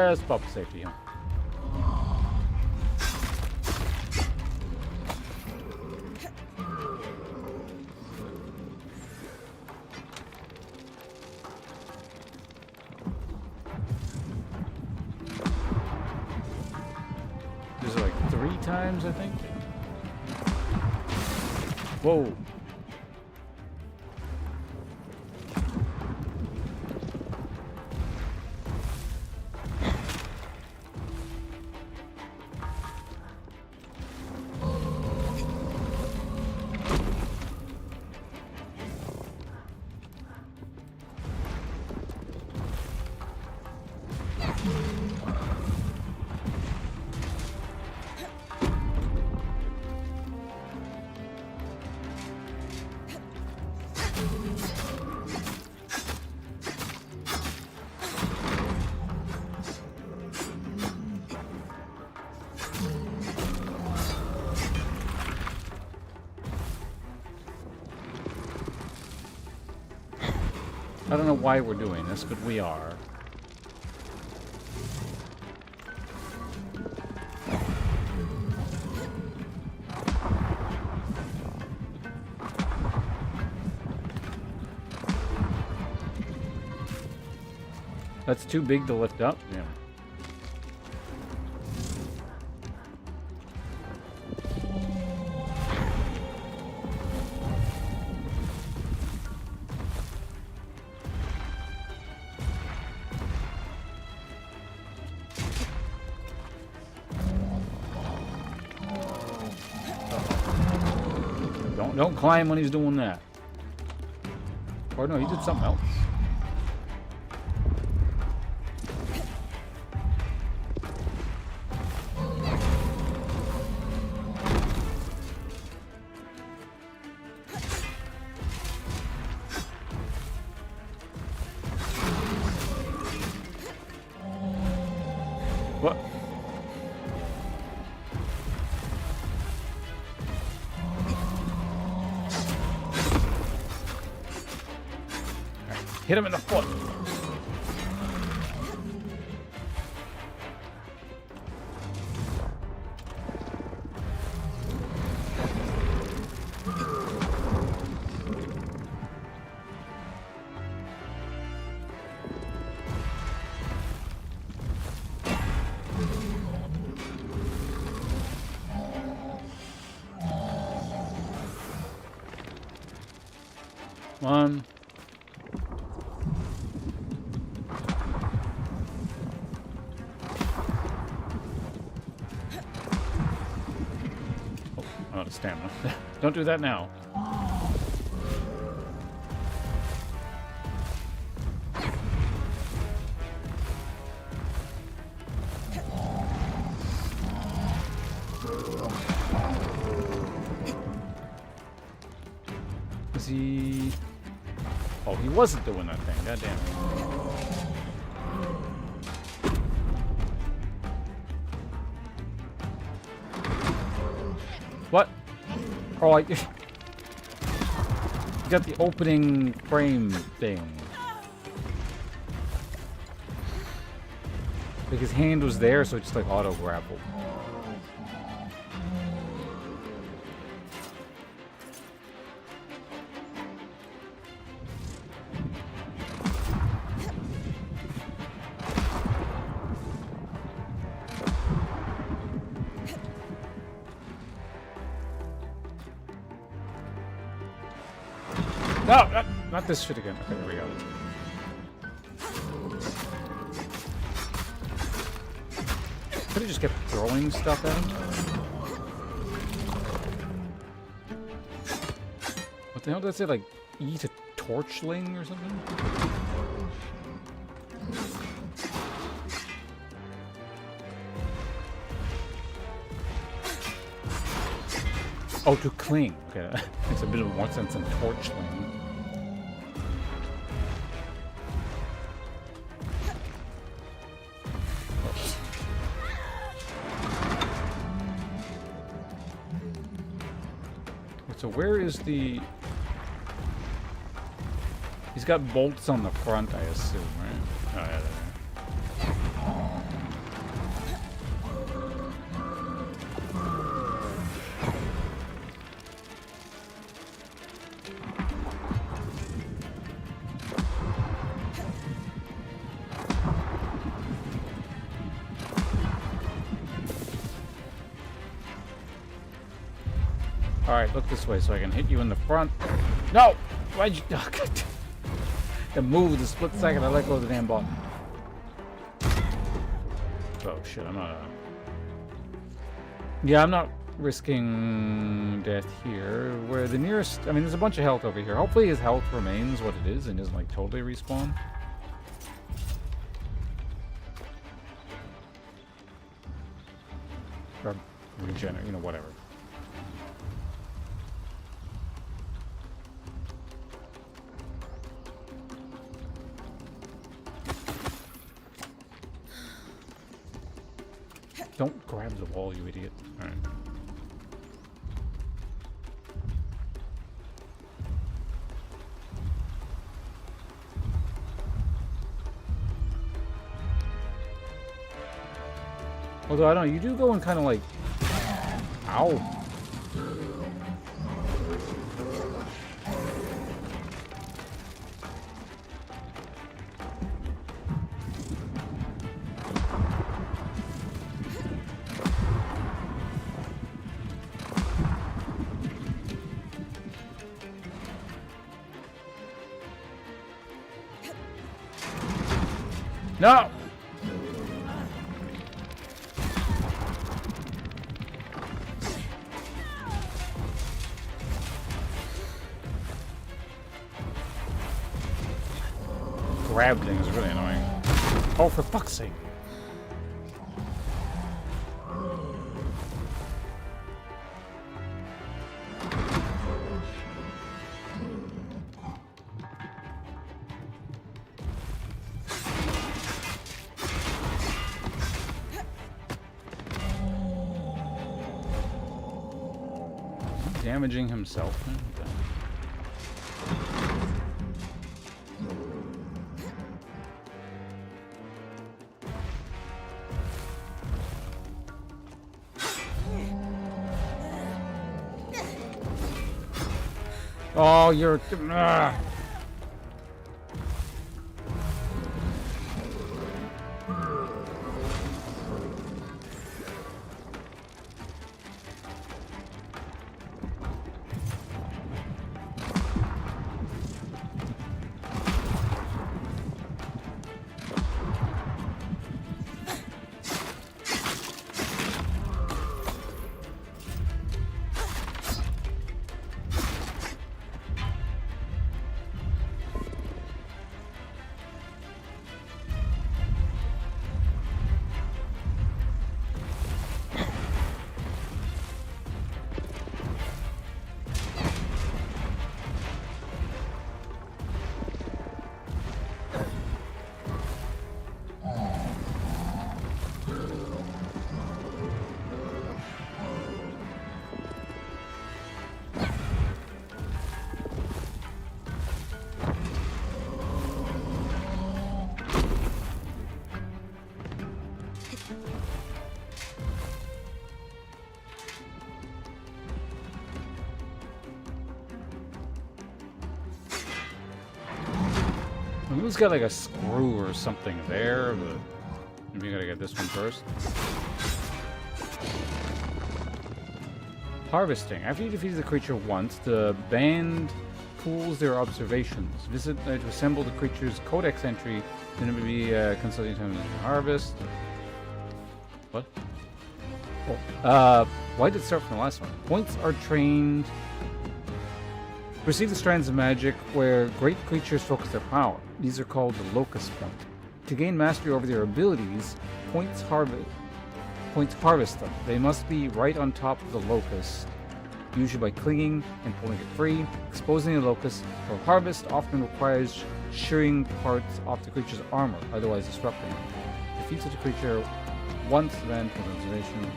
Let's pop safety, huh? This is like 3 times, I think. Whoa. I don't know why we're doing this, but we are. That's too big to lift up? Yeah. Don't climb when he's doing that. Or no, he did something else. What? Hit him in the foot. Come on. Out of stamina. Don't do that now. Is he... Oh, he wasn't doing that thing. God damn it. What? Oh, you got the opening frame thing. Like his hand was there, so it just like auto grappled. No, not this shit again. Okay, there we go. Could have just kept throwing stuff at him. What the hell did I say? Like, eat a torchling or something? Oh, to cling. Okay, that makes a bit more sense than torchling. So where is the... He's got bolts on the front, I assume, right? Oh, yeah, there. Alright, look this way so I can hit you in the front. No! Why'd you... Oh, God. It moved the split second I let go of the damn button. Oh, shit, I'm not... Yeah, I'm not risking death here. Where the nearest... I mean, there's a bunch of health over here. Hopefully his health remains what it is and doesn't, like, totally respawn. Or regenerate, you know, whatever. Don't grab the wall, you idiot. Alright. Although, I don't know, you do go and kind of like... Ow. No! Grab thing is really annoying. Oh, for fuck's sake. Damaging himself. Oh, you're... it's got like a screw or something there, but maybe you gotta get this one first. Harvesting. After you defeat the creature once, the band pools their observations. Visit to assemble the creature's codex entry, then it will be consulting time to harvest. What? Oh, why did it start from the last one? Points are trained. Receive the strands of magic where great creatures focus their power. These are called the locus point. To gain mastery over their abilities, points harvest them. They must be right on top of the locus, usually by clinging and pulling it free. Exposing the locus for harvest often requires shearing parts off the creature's armor, otherwise disrupting it. Defeat such a creature once, then for observation.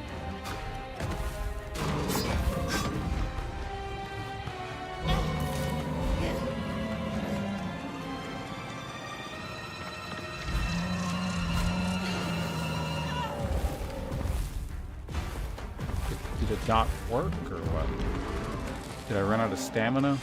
Did it not work, or what? Did I run out of stamina?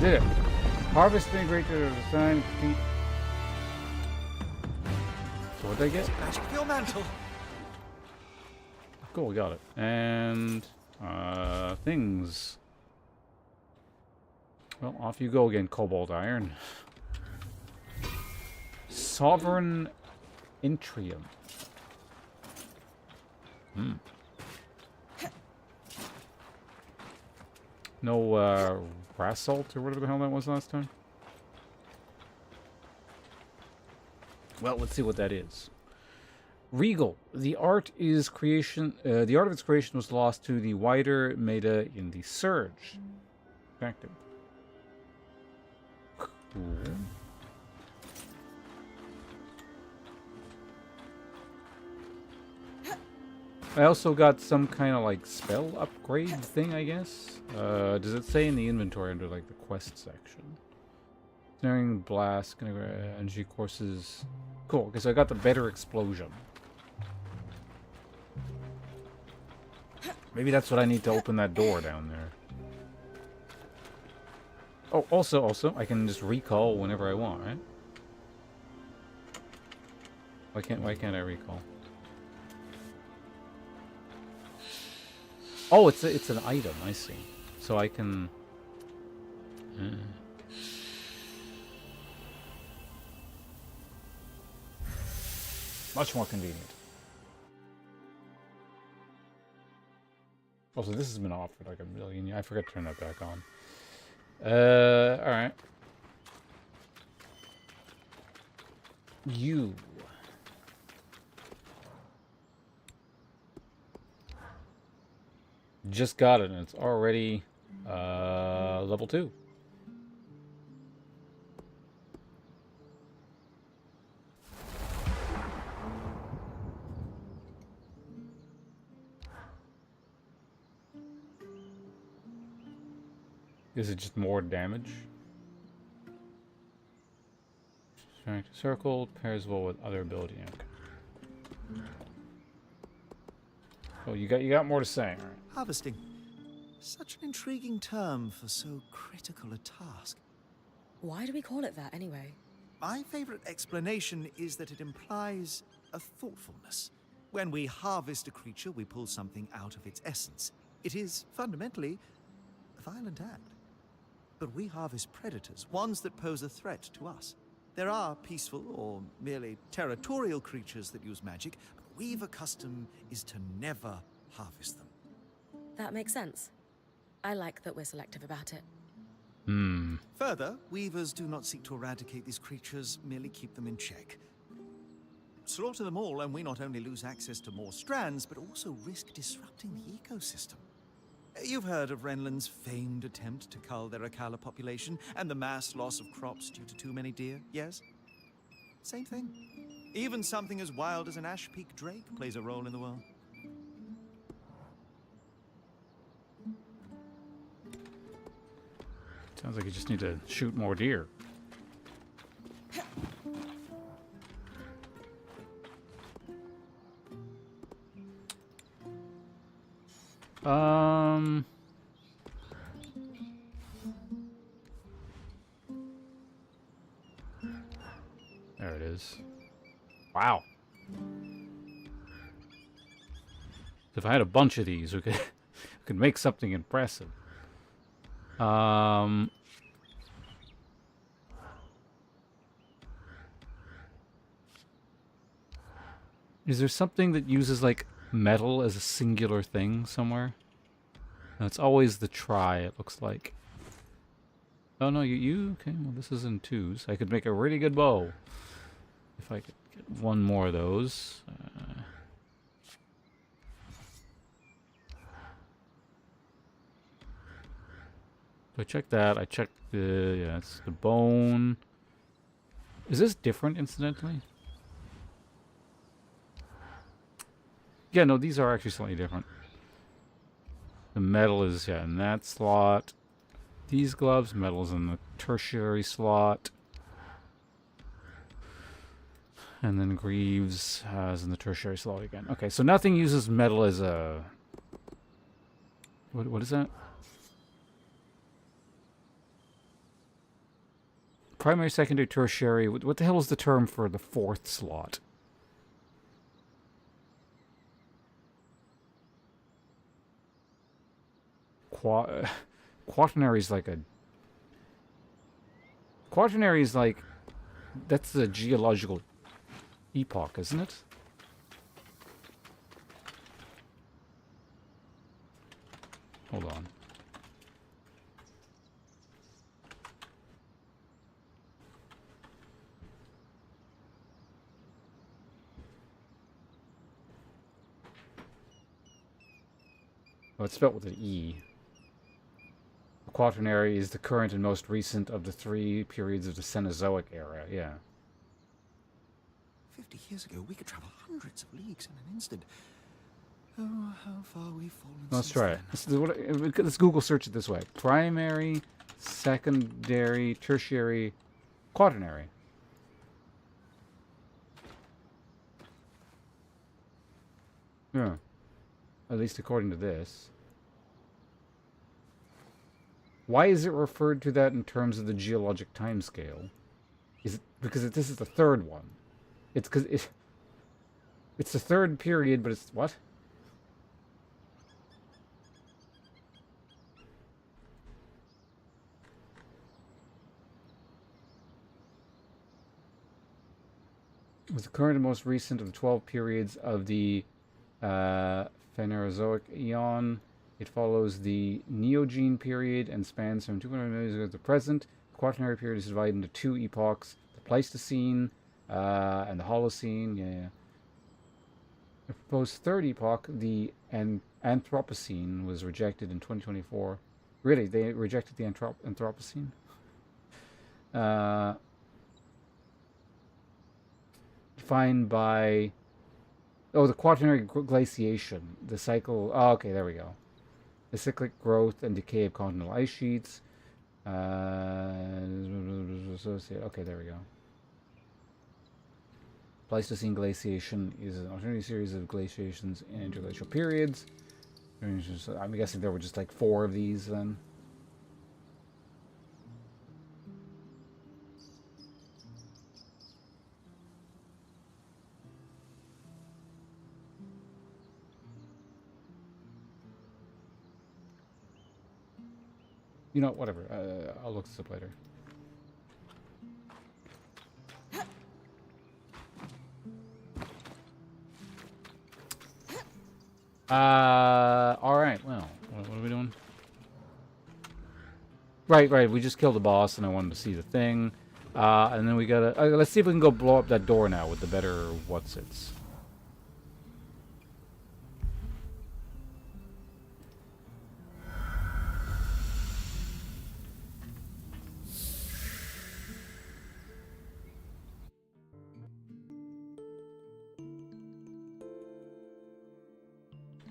Did it. Harvesting creature of the sign feet. So what did I get? Magic for your mantle. Cool, we got it. And things. Well, off you go again, Cobalt Iron. Sovereign Intrium. No Rasalt or whatever the hell that was last time. Well, let's see what that is. Regal. The art is creation. The art of its creation was lost to the wider meta in the Surge. Effective. Cool. I also got some kind of like spell upgrade thing, I guess. Does it say in the inventory under like the quest section? Snaring blast, energy courses. Cool, because I got the better explosion. Maybe that's what I need to open that door down there. Oh, also, I can just recall whenever I want, right? Why can't I recall? Oh, it's an item. I see. So I can. Much more convenient. Also, this has been offered like a million. I forgot to turn that back on. All right. You. Just got it, and it's already level 2. Is it just more damage? Strength circle pairs well with other ability. Okay. Oh, you got more to say. All right. Harvesting. Such an intriguing term for so critical a task. Why do we call it that anyway? My favorite explanation is that it implies a thoughtfulness. When we harvest a creature, we pull something out of its essence. It is fundamentally a violent act. But we harvest predators, ones that pose a threat to us. There are peaceful or merely territorial creatures that use magic, but Weaver custom is to never harvest them. That makes sense. I like that we're selective about it. Further, Weavers do not seek to eradicate these creatures, merely keep them in check. Slaughter them all, and we not only lose access to more strands, but also risk disrupting the ecosystem. You've heard of Renland's famed attempt to cull their Akala population and the mass loss of crops due to too many deer, yes? Same thing. Even something as wild as an Ash Peak drake plays a role in the world. Sounds like you just need to shoot more deer. There it is. Wow. If I had a bunch of these, we could make something impressive. Is there something that uses like metal as a singular thing somewhere? No, it's always the try, it looks like. Oh no, you okay, well this is in twos. I could make a really good bow if I could get one more of those. So I checked that, I checked the, yeah, it's the bone. Is this different, incidentally? Yeah, no, these are actually slightly different. The metal is, yeah, in that slot. These gloves, metal's in the tertiary slot. And then Greaves is in the tertiary slot again. Okay, so nothing uses metal as a... What is that? Primary, secondary, tertiary. What the hell is the term for the fourth slot? Quaternary is like a... Quaternary is like... That's the geological epoch, isn't it? Hold on. Oh, it's spelled with an E. The Quaternary is the current and most recent of the three periods of the Cenozoic era, yeah. 50 years ago, we could travel hundreds of leagues in an instant. Oh, how far we've fallen. Let's try it. Let's Google search it this way. Primary, secondary, tertiary, quaternary. Yeah. At least according to this. Why is it referred to that in terms of the geologic timescale? Is it because this is the third one? It's because it's the third period, but it's what? It was the current and most recent of the 12 periods of the Phanerozoic Eon. It follows the Neogene period and spans from 200 million years ago to the present. The Quaternary period is divided into two epochs: the Pleistocene and the Holocene. Yeah. The proposed third epoch, the Anthropocene, was rejected in 2024. Really, they rejected the Anthropocene. Defined by the Quaternary glaciation, the cycle. Oh, okay, there we go. The cyclic growth and decay of continental ice sheets. Okay, there we go. Pleistocene glaciation is an alternative series of glaciations in interglacial periods. I'm guessing there were just like 4 of these then. You know, whatever. I'll look this up later. Alright, well, what are we doing? Right, we just killed the boss and I wanted to see the thing. And then we gotta... let's see if we can go blow up that door now with the better what's-its.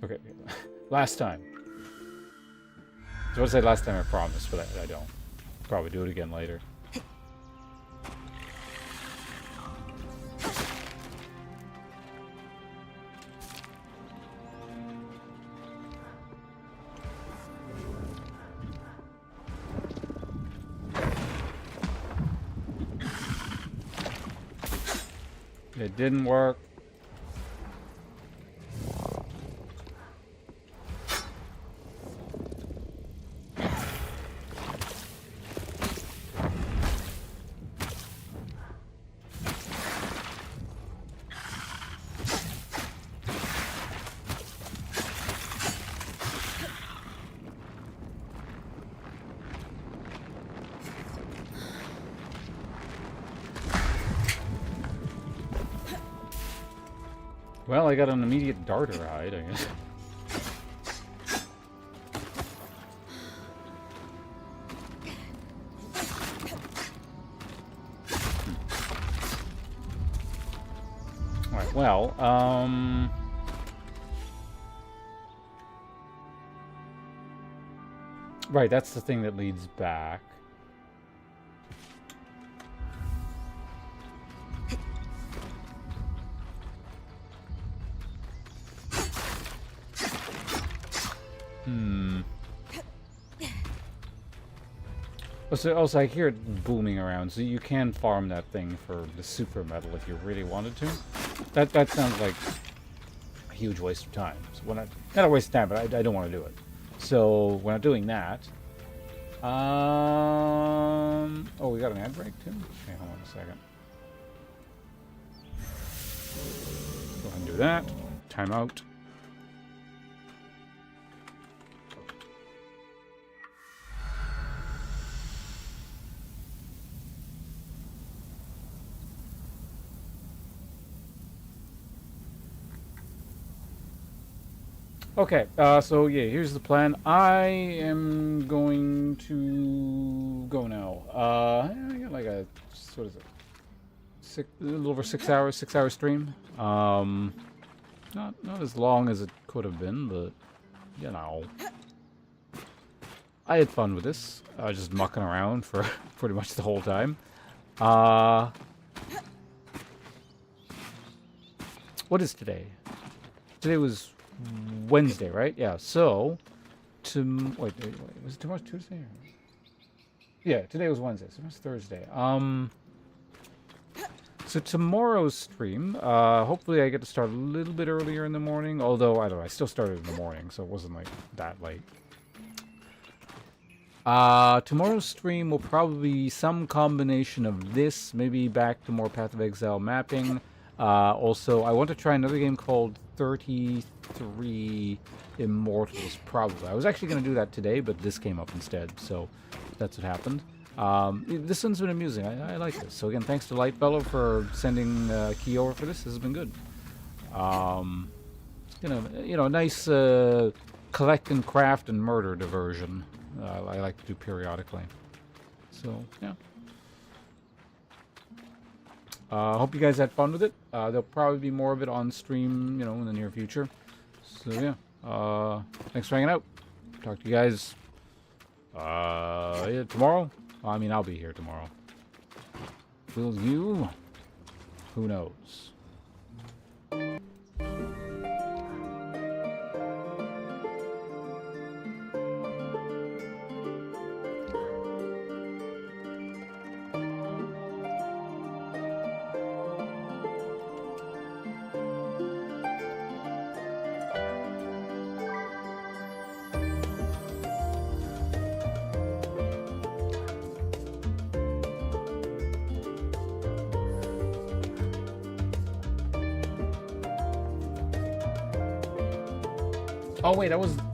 Okay, last time. I was going to say last time I promised, but I don't. Probably do it again later. It didn't work. Well, I got an immediate darter hide, I guess. Alright, well, right, that's the thing that leads back. Also, I hear it booming around, so you can farm that thing for the super metal if you really wanted to. That sounds like a huge waste of time. So when not a waste of time, but I don't want to do it. So we're not doing that. Oh, we got an ad break too? Okay, hold on a second. Go ahead and do that. Time out. Okay, so yeah, here's the plan. I am going to go now. I got like a, what is it? A little over 6 hours, 6-hour stream. Not as long as it could have been, but you know, I had fun with this. Just mucking around for pretty much the whole time. What is today? Today was Wednesday, right? Yeah, so wait, was it tomorrow Tuesday? Yeah, today was Wednesday, so it's Thursday. So tomorrow's stream, hopefully I get to start a little bit earlier in the morning, although I don't know, I still started in the morning, so it wasn't like that late. Tomorrow's stream will probably be some combination of this, maybe back to more Path of Exile mapping. Also, I want to try another game called 33 Immortals, probably. I was actually going to do that today, but this came up instead, so that's what happened. This one's been amusing. I like this. So again, thanks to Lightfellow for sending a key over for this. This has been good. You know, nice collect and craft and murder diversion. I like to do periodically. So, yeah. Hope you guys had fun with it. There'll probably be more of it on stream, you know, in the near future. So yeah, thanks for hanging out. Talk to you guys yeah, tomorrow. I mean, I'll be here tomorrow. Will you? Who knows? Oh wait, that was